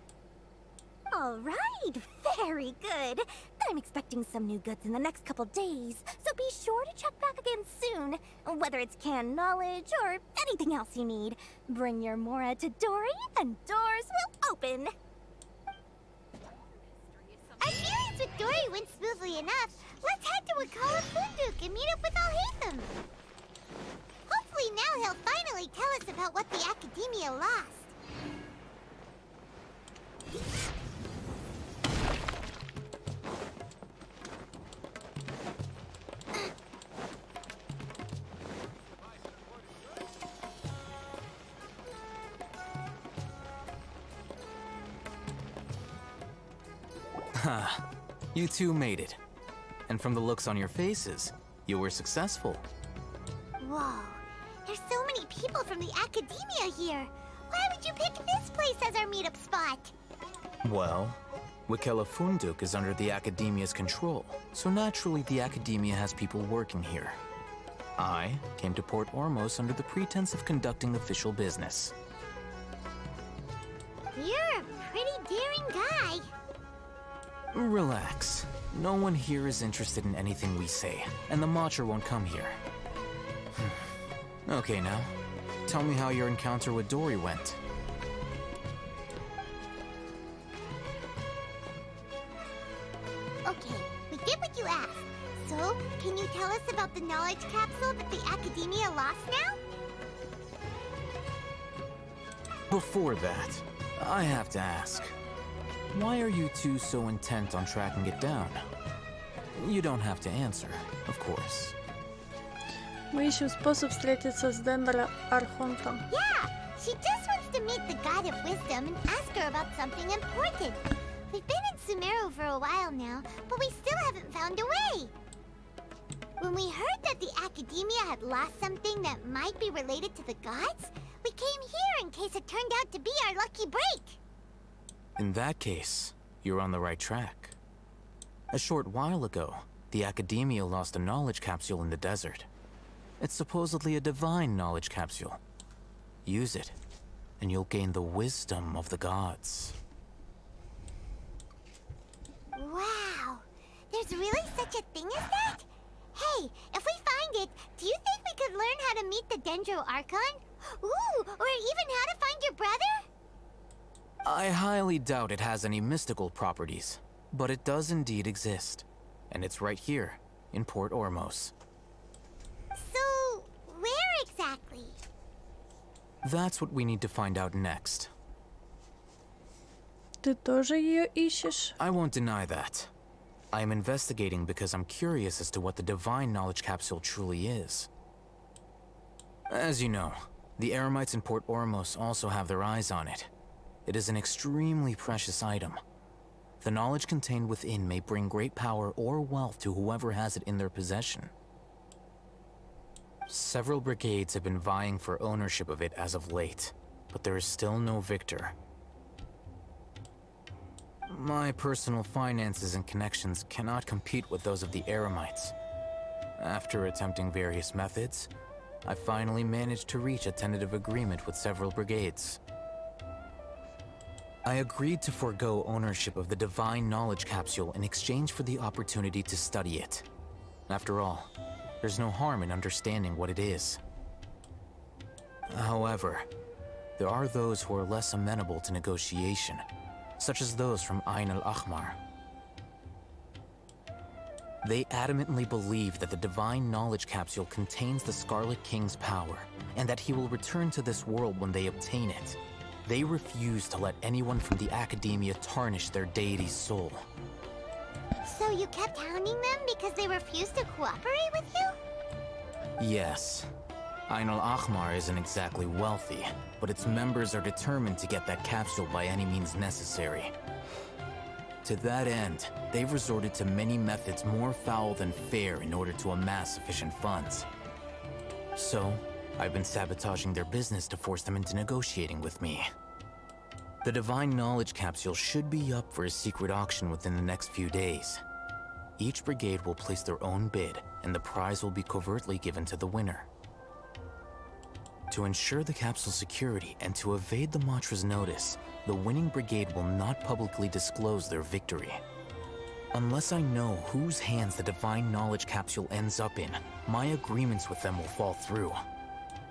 Speaker 3: All right, very good. I'm expecting some new goods in the next couple days, so be sure to check back again soon. Whether it's canned knowledge or anything else you need, bring your mora to Dory and doors will open.
Speaker 2: Appearance with Dory went smoothly enough. Let's head to Wakala Funduk and meet up with Al-Haytham. Hopefully now he'll finally tell us about what the Academia lost.
Speaker 7: Ha, you two made it. And from the looks on your faces, you were successful.
Speaker 2: Whoa, there's so many people from the Academia here. Why would you pick this place as our meetup spot?
Speaker 7: Well, Wakela Funduk is under the Academia's control, so naturally the Academia has people working here. I came to Port Ormos under the pretense of conducting official business.
Speaker 2: You're a pretty daring guy.
Speaker 7: Relax. No one here is interested in anything we say, and the Matcher won't come here. Okay, now, tell me how your encounter with Dory went.
Speaker 2: Okay, we did what you asked. So, can you tell us about the knowledge capsule that the Academia lost now?
Speaker 7: Before that, I have to ask, why are you two so intent on tracking it down? You don't have to answer, of course.
Speaker 1: Мы ищем способ встретиться с Дендро Архонтом.
Speaker 2: Yeah, she just wants to meet the God of Wisdom and ask her about something important. We've been in Sumeru for a while now, but we still haven't found a way. When we heard that the Academia had lost something that might be related to the gods, we came here in case it turned out to be our lucky break.
Speaker 7: In that case, you're on the right track. A short while ago, the Academia lost a knowledge capsule in the desert. It's supposedly a divine knowledge capsule. Use it, and you'll gain the wisdom of the gods.
Speaker 2: Wow, there's really such a thing as that? Hey, if we find it, do you think we could learn how to meet the Dendro Archon? Ooh, or even how to find your brother?
Speaker 7: I highly doubt it has any mystical properties, but it does indeed exist. And it's right here, in Port Ormos.
Speaker 2: So, where exactly?
Speaker 7: That's what we need to find out next.
Speaker 1: Ты тоже ее ищешь?
Speaker 7: I won't deny that. I am investigating because I'm curious as to what the divine knowledge capsule truly is. As you know, the Eremites in Port Ormos also have their eyes on it. It is an extremely precious item. The knowledge contained within may bring great power or wealth to whoever has it in their possession. Several brigades have been vying for ownership of it as of late, but there is still no victor. My personal finances and connections cannot compete with those of the Eremites. After attempting various methods, I finally managed to reach a tentative agreement with several brigades. I agreed to forego ownership of the divine knowledge capsule in exchange for the opportunity to study it. After all, there's no harm in understanding what it is. However, there are those who are less amenable to negotiation, such as those from Ain al-Ahmar. They adamantly believe that the divine knowledge capsule contains the Scarlet King's power, and that he will return to this world when they obtain it. They refuse to let anyone from the Academia tarnish their deity's soul.
Speaker 2: So you kept hounding them because they refused to cooperate with you?
Speaker 7: Yes. Ain al-Ahmar isn't exactly wealthy, but its members are determined to get that capsule by any means necessary. To that end, they've resorted to many methods more foul than fair in order to amass sufficient funds. So, I've been sabotaging their business to force them into negotiating with me. The Divine Knowledge Capsule should be up for a secret auction within the next few days. Each brigade will place their own bid, and the prize will be covertly given to the winner. To ensure the capsule's security and to evade the Matra's notice, the winning brigade will not publicly disclose their victory. Unless I know whose hands the Divine Knowledge Capsule ends up in, my agreements with them will fall through.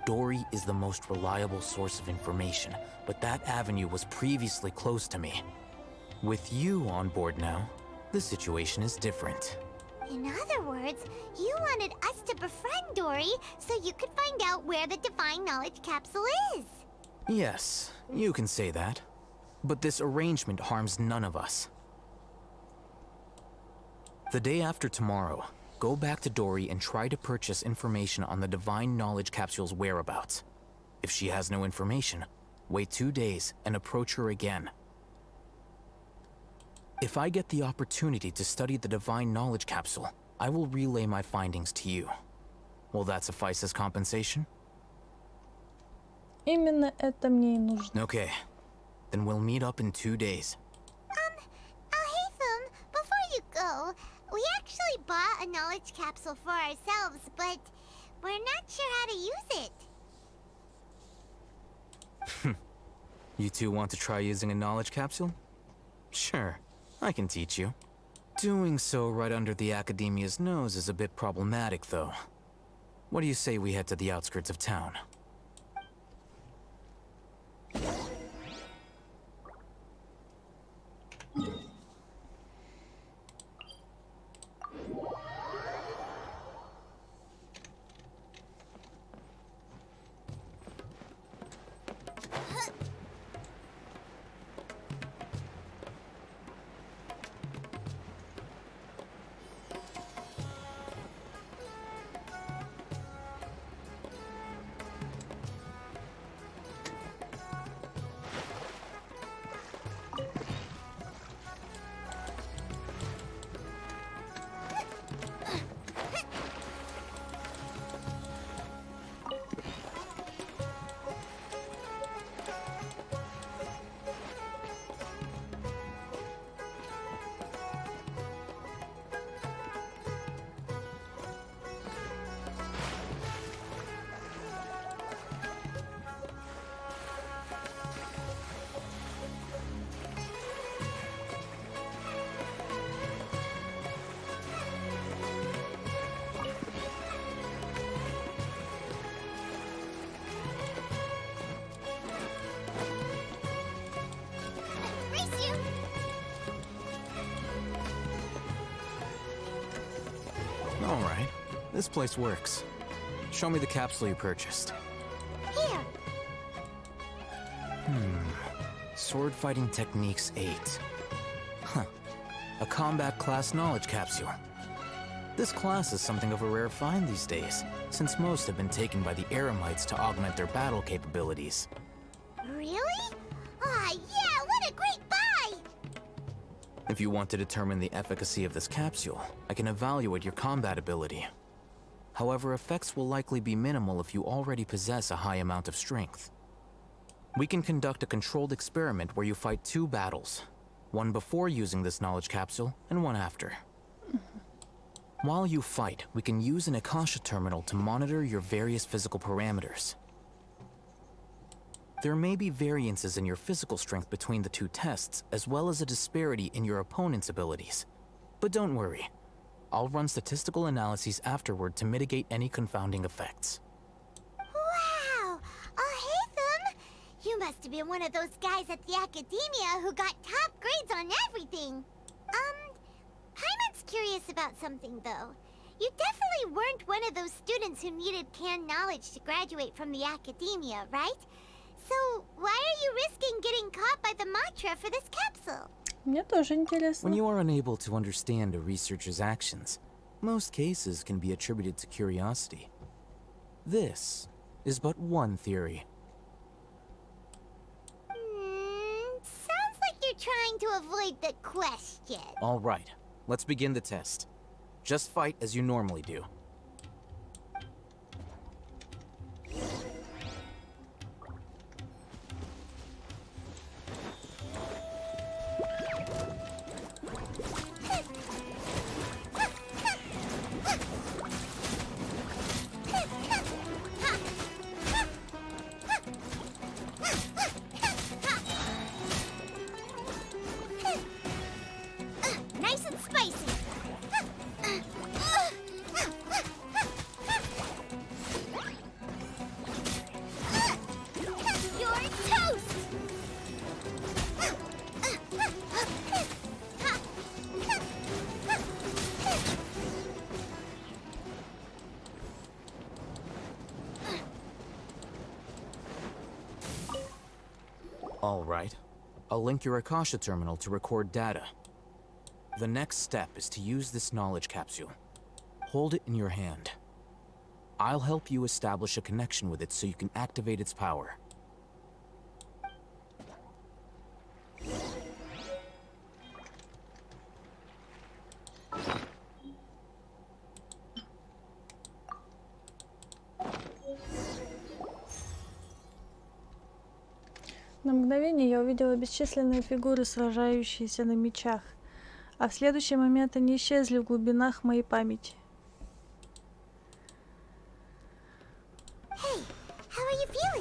Speaker 7: Dory is the most reliable source of information, but that avenue was previously closed to me. With you on board now, the situation is different.
Speaker 2: In other words, you wanted us to befriend Dory so you could find out where the Divine Knowledge Capsule is.
Speaker 7: Yes, you can say that. But this arrangement harms none of us. The day after tomorrow, go back to Dory and try to purchase information on the Divine Knowledge Capsule's whereabouts. If she has no information, wait 2 days and approach her again. If I get the opportunity to study the Divine Knowledge Capsule, I will relay my findings to you. Will that suffice as compensation?
Speaker 1: Именно это мне и нужно.
Speaker 7: Okay. Then we'll meet up in 2 days.
Speaker 2: Alhaitham, before you go, we actually bought a knowledge capsule for ourselves, but we're not sure how to use it.
Speaker 7: You two want to try using a knowledge capsule? Sure, I can teach you. Doing so right under the Academia's nose is a bit problematic, though. What do you say we head to the outskirts of town? Alright, this place works. Show me the capsule you purchased.
Speaker 2: Here.
Speaker 7: Sword Fighting Techniques 8. Huh. A combat class knowledge capsule. This class is something of a rare find these days, since most have been taken by the Eremites to augment their battle capabilities.
Speaker 2: Really? Aw, yeah, what a great buy!
Speaker 7: If you want to determine the efficacy of this capsule, I can evaluate your combat ability. However, effects will likely be minimal if you already possess a high amount of strength. We can conduct a controlled experiment where you fight 2 battles, one before using this knowledge capsule and one after. While you fight, we can use an Akasha terminal to monitor your various physical parameters. There may be variances in your physical strength between the 2 tests, as well as a disparity in your opponent's abilities. But don't worry, I'll run statistical analyses afterward to mitigate any confounding effects.
Speaker 2: Wow! Oh, hey, Thumb! You must have been one of those guys at the Academia who got top grades on everything. Paimon's curious about something, though. You definitely weren't one of those students who needed canned knowledge to graduate from the Academia, right? So, why are you risking getting caught by the Matra for this capsule?
Speaker 1: Мне тоже интересно.
Speaker 7: When you are unable to understand a researcher's actions, most cases can be attributed to curiosity. This is but one theory.
Speaker 2: Sounds like you're trying to avoid the question.
Speaker 7: All right, let's begin the test. Just fight as you normally do.
Speaker 2: Nice and spicy. You're toast.
Speaker 7: All right. I'll link your Akasha terminal to record data. The next step is to use this knowledge capsule. Hold it in your hand. I'll help you establish a connection with it so you can activate its power.
Speaker 1: На мгновение я увидела бесчисленные фигуры, сражающиеся на мечах, а в следующий момент они исчезли в глубинах моей памяти.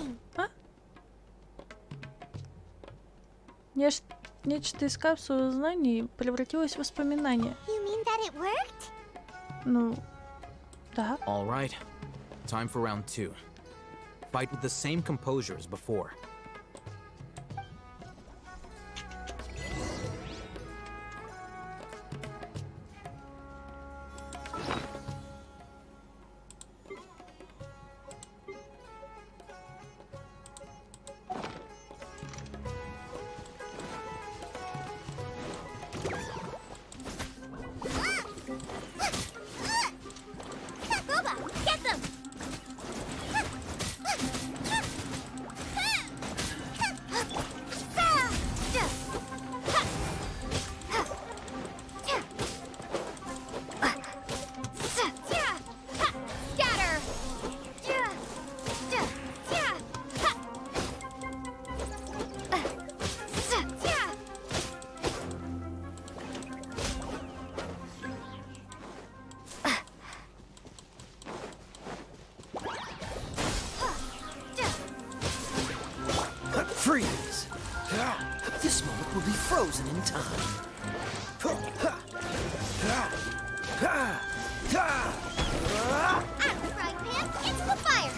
Speaker 2: doing?
Speaker 1: Нечто из капсулы знаний превратилось в воспоминание.
Speaker 2: You mean that it worked?
Speaker 1: Ну, да.
Speaker 7: All right. Time for round 2. Fight with the same composure as before.
Speaker 2: Boba, get them! Scatter!
Speaker 6: Freeze! This moment will be frozen in time.
Speaker 2: Out of the frying pan, into the fire!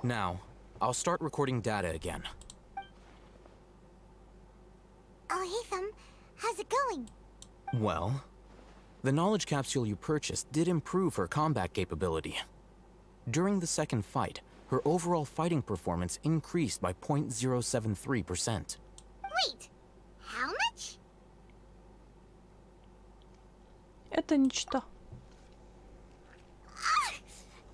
Speaker 7: Now, I'll start recording data again.
Speaker 2: Oh, Hatham, how's it going?
Speaker 7: Well, the knowledge capsule you purchased did improve her combat capability. During the second fight, her overall fighting performance increased by 0.073%.
Speaker 2: Wait, how much?
Speaker 1: Это ничто.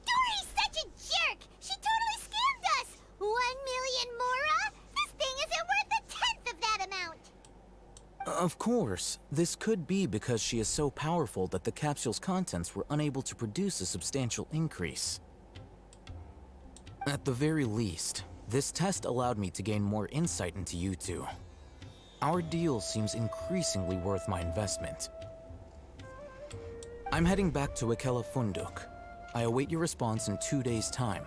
Speaker 2: Dory's such a jerk! She totally scammed us! 1 million mora? This thing isn't worth a tenth of that amount!
Speaker 7: Of course, this could be because she is so powerful that the capsule's contents were unable to produce a substantial increase. At the very least, this test allowed me to gain more insight into you two. Our deal seems increasingly worth my investment. I'm heading back to Ikela Funduk. I await your response in 2 days' time.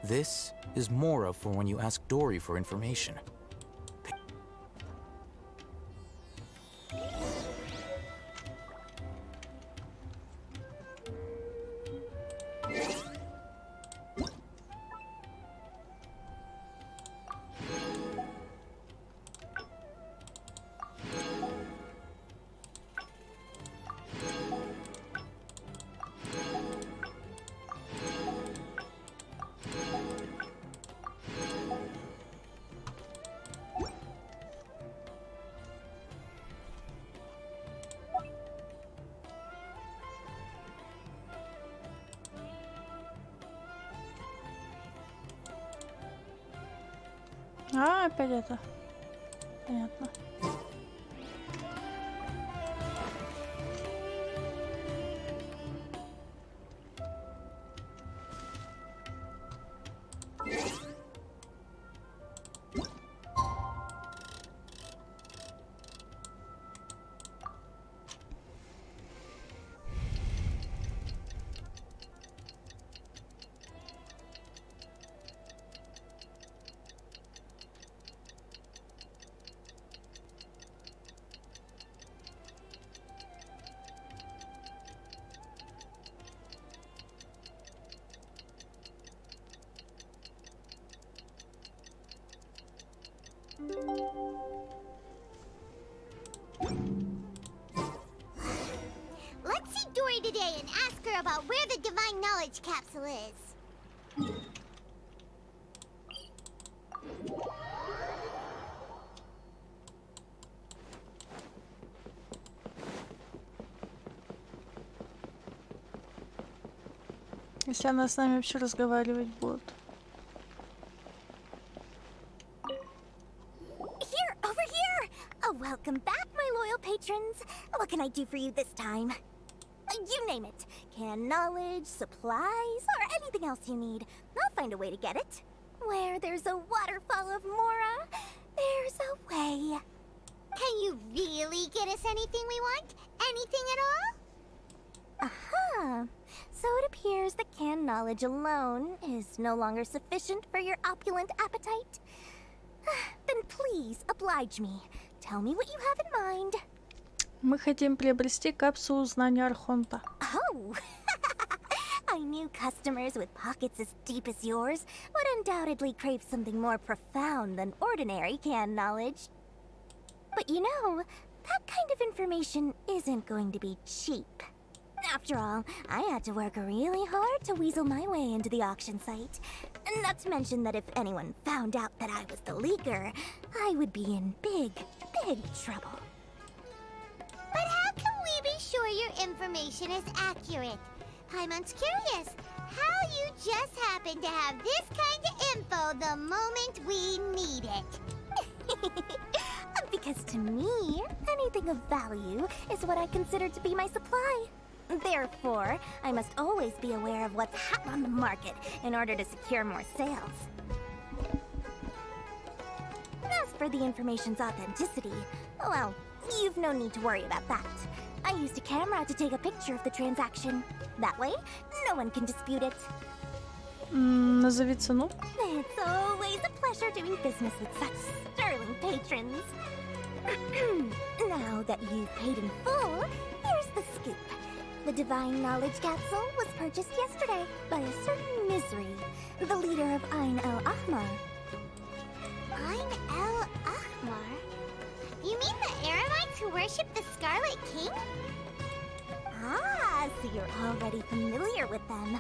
Speaker 7: This is Mora for when you ask Dory for information.
Speaker 1: А, опять это. Понятно.
Speaker 2: Let's see Dory today and ask her about where the Divine Knowledge Capsule is.
Speaker 1: Если она с нами вообще разговаривать будет.
Speaker 2: Here, over here! Oh, welcome back, my loyal patrons. What can I do for you this time? You name it. Canned knowledge, supplies, or anything else you need. I'll find a way to get it. Where there's a waterfall of Mora, there's a way. Can you anything we want? Anything at all?
Speaker 3: Aha! So it appears that canned knowledge alone is no longer sufficient for your opulent appetite. Then please, oblige me. Tell me what you have in mind.
Speaker 1: Мы хотим приобрести капсулу знания Архонта.
Speaker 3: Oh! I knew customers with pockets as deep as yours would undoubtedly crave something more profound than ordinary canned knowledge. But you know, that kind of information isn't going to be cheap. After all, I had to work really hard to weasel my way into the auction site. Not to mention that if anyone found out that I was the leaker, I would be in big, big trouble.
Speaker 2: But how can we be sure your information is accurate? Paimon's curious how you just happen to have this kind of info the moment we need it.
Speaker 3: Because to me, anything of value is what I consider to be my supply. Therefore, I must always be aware of what's hot on the market in order to secure more sales. As for the information's authenticity, well, you've no need to worry about that. I used a camera to take a picture of the transaction. That way, no one can dispute it.
Speaker 1: Назови цену.
Speaker 3: It's always a pleasure doing business with such sterling patrons. Now that you've paid in full, here's the scoop. The Divine Knowledge Capsule was purchased yesterday by a certain Misery, the leader of Ain el-Ahmar.
Speaker 2: Ain el-Ahmar? You mean the Eremites who worship the Scarlet King?
Speaker 3: Ah, so you're already familiar with them.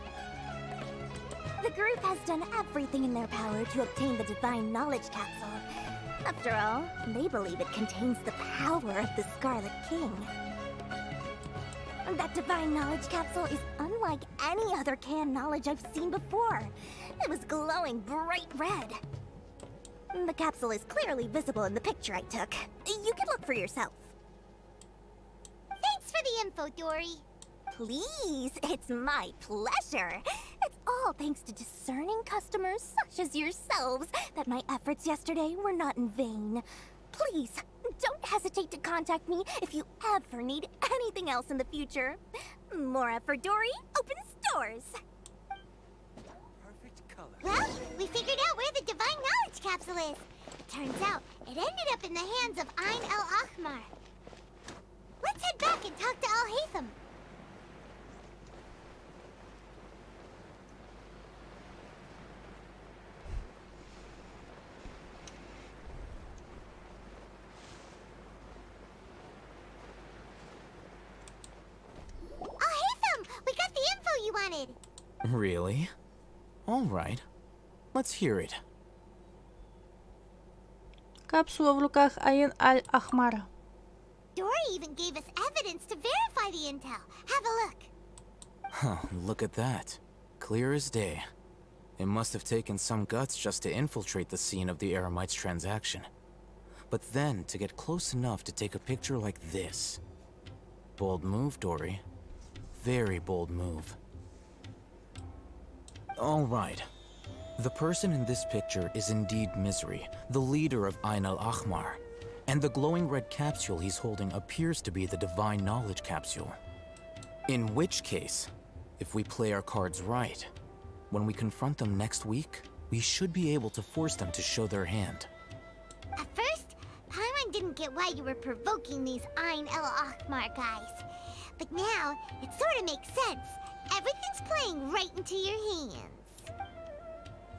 Speaker 3: The group has done everything in their power to obtain the Divine Knowledge Capsule. After all, they believe it contains the power of the Scarlet King. That Divine Knowledge Capsule is unlike any other canned knowledge I've seen before. It was glowing bright red. The capsule is clearly visible in the picture I took. You can look for yourself.
Speaker 2: Thanks for the info, Dory.
Speaker 3: Please, it's my pleasure. It's all thanks to discerning customers such as yourselves that my efforts yesterday were not in vain. Please, don't hesitate to contact me if you ever need anything else in the future. More for Dory opens doors.
Speaker 2: Well, we figured out where the Divine Knowledge Capsule is. It turns out it ended up in the hands of Ain el-Ahmar. Let's head back and talk to Al-Haytham. Al-Haytham! We got the info you wanted!
Speaker 7: Really? All right. Let's hear it.
Speaker 1: Капсула в руках Аин аль-Ахмара.
Speaker 2: Dory even gave us evidence to verify the intel. Have a look.
Speaker 7: Huh, look at that. Clear as day. It must have taken some guts just to infiltrate the scene of the Eremites' transaction. But then to get close enough to take a picture like this. Bold move, Dory. Very bold move. All right. The person in this picture is indeed Misery, the leader of Ain el-Ahmar. And the glowing red capsule he's holding appears to be the Divine Knowledge Capsule. In which case, if we play our cards right, when we confront them next week, we should be able to force them to show their hand.
Speaker 2: At first, Paimon didn't get why you were provoking these Ain el-Ahmar guys. But now, it sort of makes sense. Everything's playing right into your hands.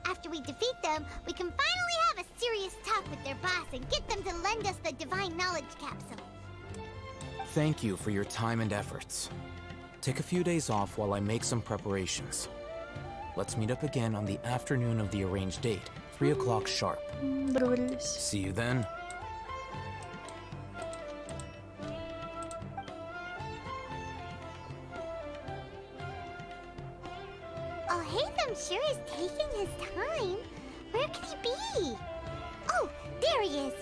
Speaker 2: After we defeat them, we can finally have a serious talk with their boss and get them to lend us the Divine Knowledge Capsule.
Speaker 7: Thank you for your time and efforts. Take a few days off while I make some preparations. Let's meet up again on the afternoon of the arranged date, 3 o'clock sharp.
Speaker 1: Договорились.
Speaker 7: See you then.
Speaker 2: Al-Haytham sure is taking his time. Where could he be? Oh, there he is.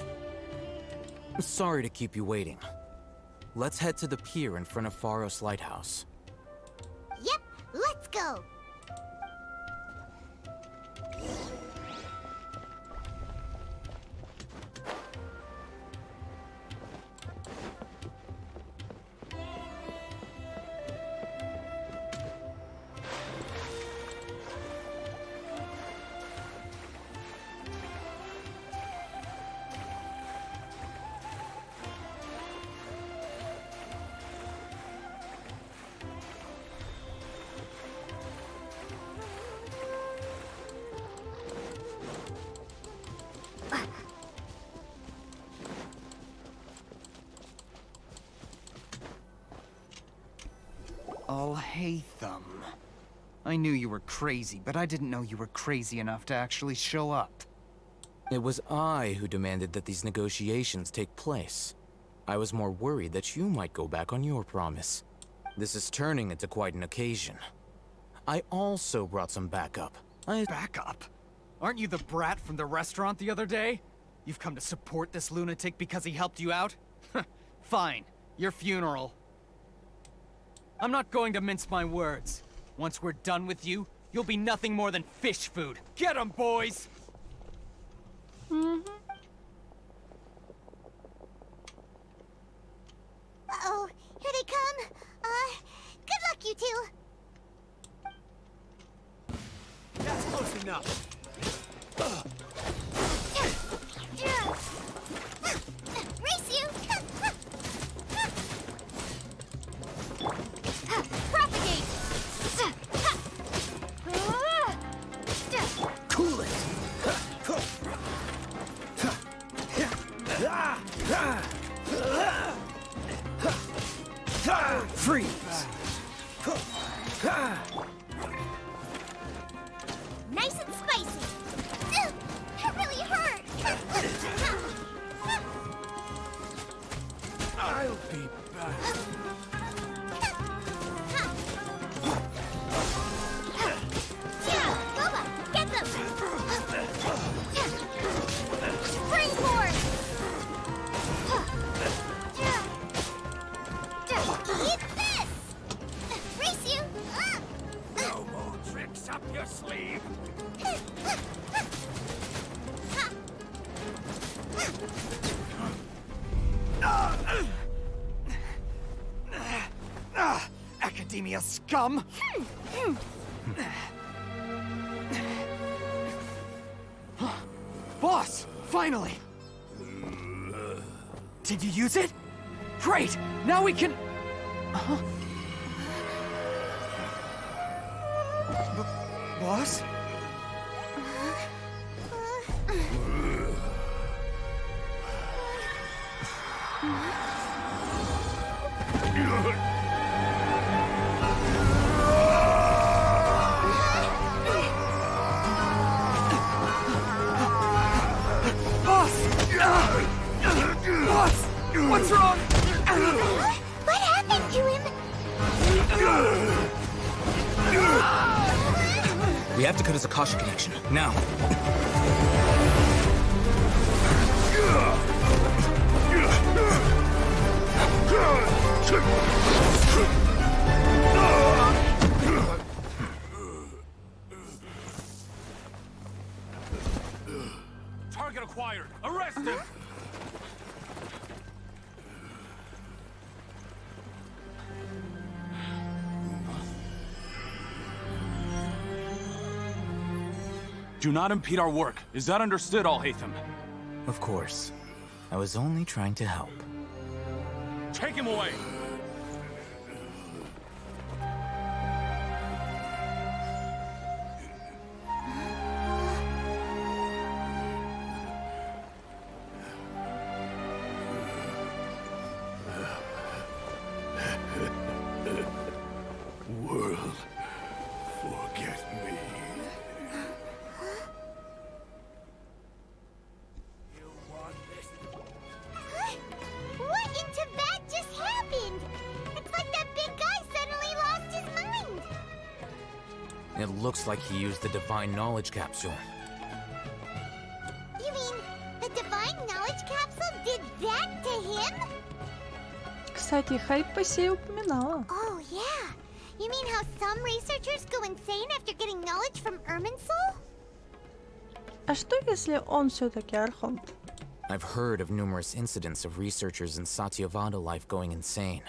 Speaker 7: Sorry to keep you waiting. Let's head to the pier in front of Pharos Lighthouse.
Speaker 2: Yep, let's go.
Speaker 5: Hatham. I knew you were crazy, but I didn't know you were crazy enough to actually show up.
Speaker 7: It was I who demanded that these negotiations take place. I was more worried that you might go back on your promise. This is turning into quite an occasion. I also brought some backup.
Speaker 5: Backup? Aren't you the brat from the restaurant the other day? You've come to support this lunatic because he helped you out? Fine. Your funeral. I'm not going to mince my words. Once we're done with you, you'll be nothing more than fish food. Get 'em, boys!
Speaker 2: Uh-oh, here they come. Good luck, you two.
Speaker 11: That's close enough.
Speaker 2: Race you! Propagate!
Speaker 6: Cool it! Freeze!
Speaker 2: Nice and spicy. That really hurt.
Speaker 11: I'll be back.
Speaker 2: Boba, get them. Springboard. Eat this. Race you.
Speaker 13: No more tricks up your sleeve.
Speaker 5: Academia scum! Boss! Finally! Did you use it? Great! Now we can... Boss? Boss! What's wrong?
Speaker 2: What happened to him?
Speaker 7: We have to cut his Akasha connection, now.
Speaker 13: Target acquired. Arrest him.
Speaker 16: Do not impede our work. Is that understood, Al-Haytham?
Speaker 7: Of course. I was only trying to help.
Speaker 13: Take him away.
Speaker 14: World, forget me.
Speaker 2: What in Tibet just happened? It's like that big guy suddenly lost his mind.
Speaker 7: It looks like he used the Divine Knowledge Capsule.
Speaker 2: You mean the Divine Knowledge Capsule did that to him?
Speaker 1: Кстати, хайп по сей упоминала.
Speaker 2: Oh, yeah. You mean how some researchers go insane after getting knowledge from Irminsul?
Speaker 1: А что если он все-таки архонт?
Speaker 7: I've heard of numerous incidents of researchers in Satyavada life going insane.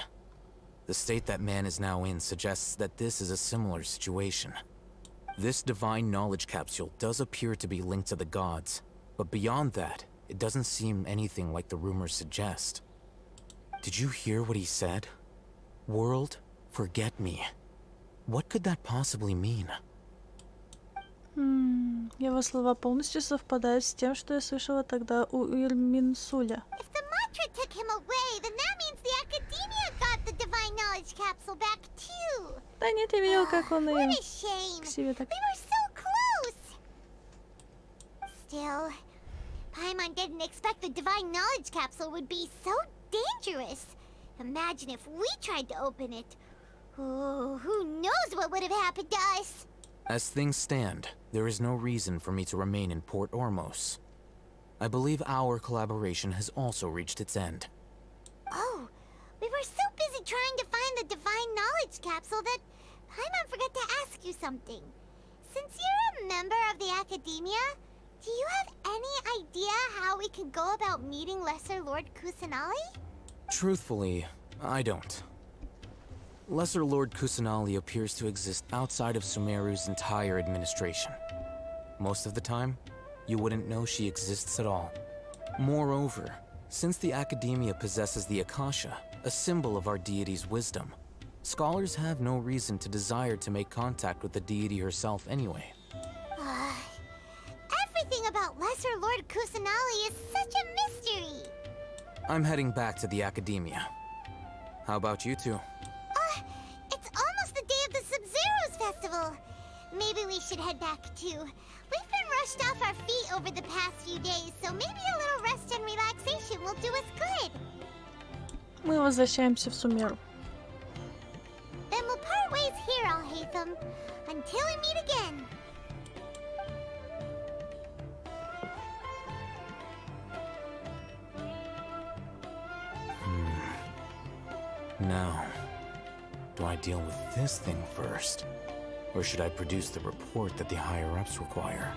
Speaker 7: The state that man is now in suggests that this is a similar situation. This divine knowledge capsule does appear to be linked to the gods, but beyond that, it doesn't seem anything like the rumors suggest. Did you hear what he said? World, forget me. What could that possibly mean?
Speaker 1: Его слова полностью совпадают с тем, что я слышала тогда у Ирминсуля.
Speaker 2: If the mantra took him away, then that means the academia got the divine knowledge capsule back too.
Speaker 1: Да нет, я видел, как он
Speaker 2: What
Speaker 1: и
Speaker 2: a shame.
Speaker 1: к себе так.
Speaker 2: We were so close. Still, Paimon didn't expect the divine knowledge capsule would be so dangerous. Imagine if we tried to open it. Oh, who knows what would have happened to us?
Speaker 7: As things stand, there is no reason for me to remain in Port Ormos. I believe our collaboration has also reached its end.
Speaker 2: Oh, we were so busy trying to find the divine knowledge capsule that Paimon forgot to ask you something. Since you're a member of the Academia, do you have any idea how we can go about meeting Lesser Lord Kusanali?
Speaker 7: Truthfully, I don't. Lesser Lord Kusanali appears to exist outside of Sumeru's entire administration. Most of the time, you wouldn't know she exists at all. Moreover, since the Academia possesses the Akasha, a symbol of our deity's wisdom, scholars have no reason to desire to make contact with the deity herself anyway.
Speaker 2: Everything about Lesser Lord Kusanali is such a mystery.
Speaker 7: I'm heading back to the Academia. How about you two?
Speaker 2: It's almost the day of the Sub-Zero's festival. Maybe we should head back too. We've been rushed off our feet over the past few days, so maybe a little rest and relaxation will do us good.
Speaker 1: Мы возвращаемся в Сумеру.
Speaker 2: Then we'll part ways here, Alhaitham, until we meet again.
Speaker 7: Now, do I deal with this thing first? Or should I produce the report that the higher-ups require?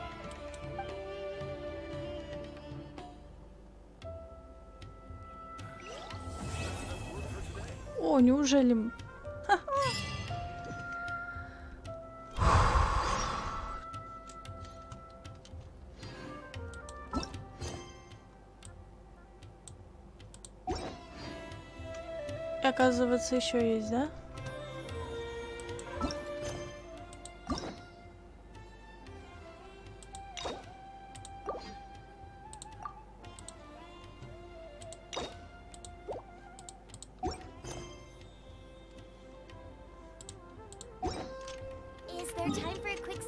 Speaker 1: О, неужели... И оказывается, еще есть, да?
Speaker 3: Is there time for a quick...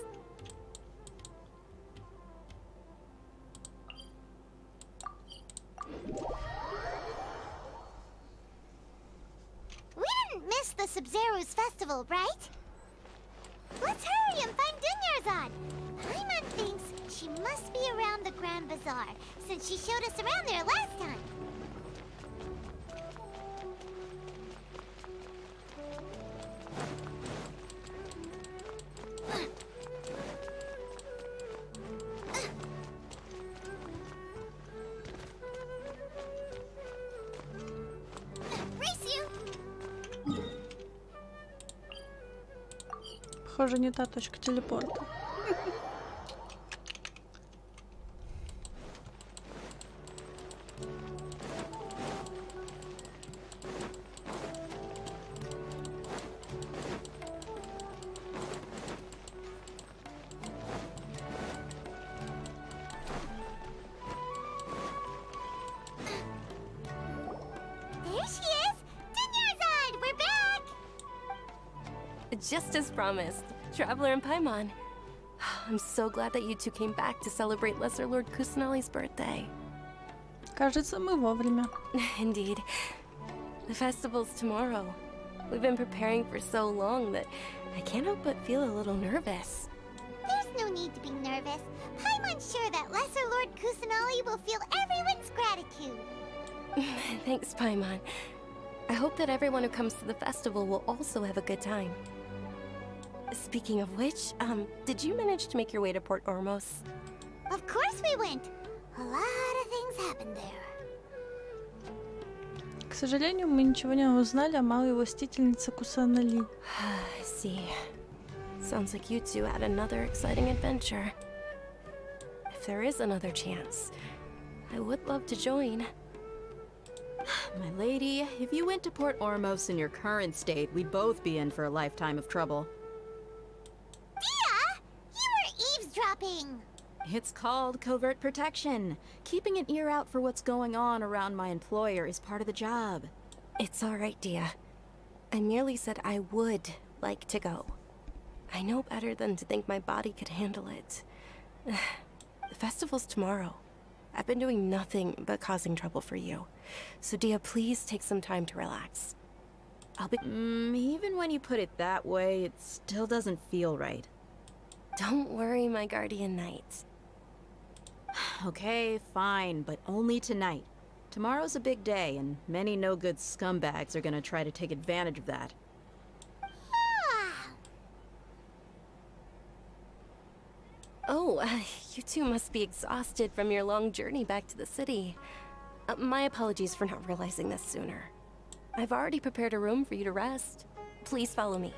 Speaker 2: We didn't miss the Sub-Zero's festival, right? Let's hurry and find Dunyarzad. Paimon thinks she must be around the Grand Bazaar, since she showed us around there last time.
Speaker 3: Race you!
Speaker 1: Похоже, не та точка телепорта.
Speaker 2: There she is! Dunyarzad, we're back!
Speaker 22: Just as promised, Traveler and Paimon. I'm so glad that you two came back to celebrate Lesser Lord Kusanali's birthday.
Speaker 1: Кажется, мы вовремя.
Speaker 22: Indeed. The festival's tomorrow. We've been preparing for so long that I can't help but feel a little nervous.
Speaker 2: There's no need to be nervous. Paimon's sure that Lesser Lord Kusanali will feel everyone's gratitude.
Speaker 22: Thanks, Paimon. I hope that everyone who comes to the festival will also have a good time. Speaking of which, did you manage to make your way to Port Ormos?
Speaker 2: Of course we went. A lot of things happened there.
Speaker 1: К сожалению, мы ничего не узнали о малой властительнице Кусанали.
Speaker 22: I see. Sounds like you two had another exciting adventure. If there is another chance, I would love to join.
Speaker 17: My lady, if you went to Port Ormos in your current state, we'd both be in for a lifetime of trouble.
Speaker 2: Dia! You were eavesdropping!
Speaker 17: It's called covert protection. Keeping an ear out for what's going on around my employer is part of the job.
Speaker 22: It's all right, Dia.
Speaker 8: I merely said I would like to go. I know better than to think my body could handle it. The festival's tomorrow. I've been doing nothing but causing trouble for you. So Dia, please take some time to relax. I'll be—
Speaker 17: even when you put it that way, it still doesn't feel right.
Speaker 8: Don't worry, my guardian knight.
Speaker 17: Okay, fine, but only tonight. Tomorrow's a big day, and many no-good scumbags are gonna try to take advantage of that.
Speaker 8: Oh, you two must be exhausted from your long journey back to the city. My apologies for not realizing this sooner. I've already prepared a room for you to rest. Please follow me.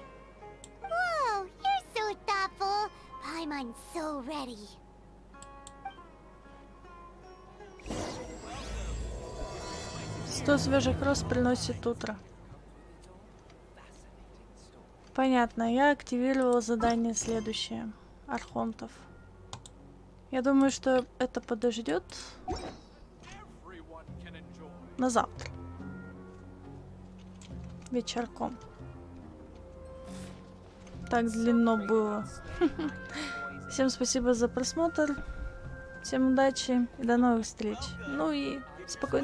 Speaker 2: Whoa, you're so thoughtful. Paimon's so ready.
Speaker 1: Сто свежих роз приносит утро. Понятно, я активировала задание следующее. Архонтов. Я думаю, что это подождет на завтра. Вечерком. Так длинно было. Всем спасибо за просмотр. Всем удачи и до новых встреч. Ну и спокойной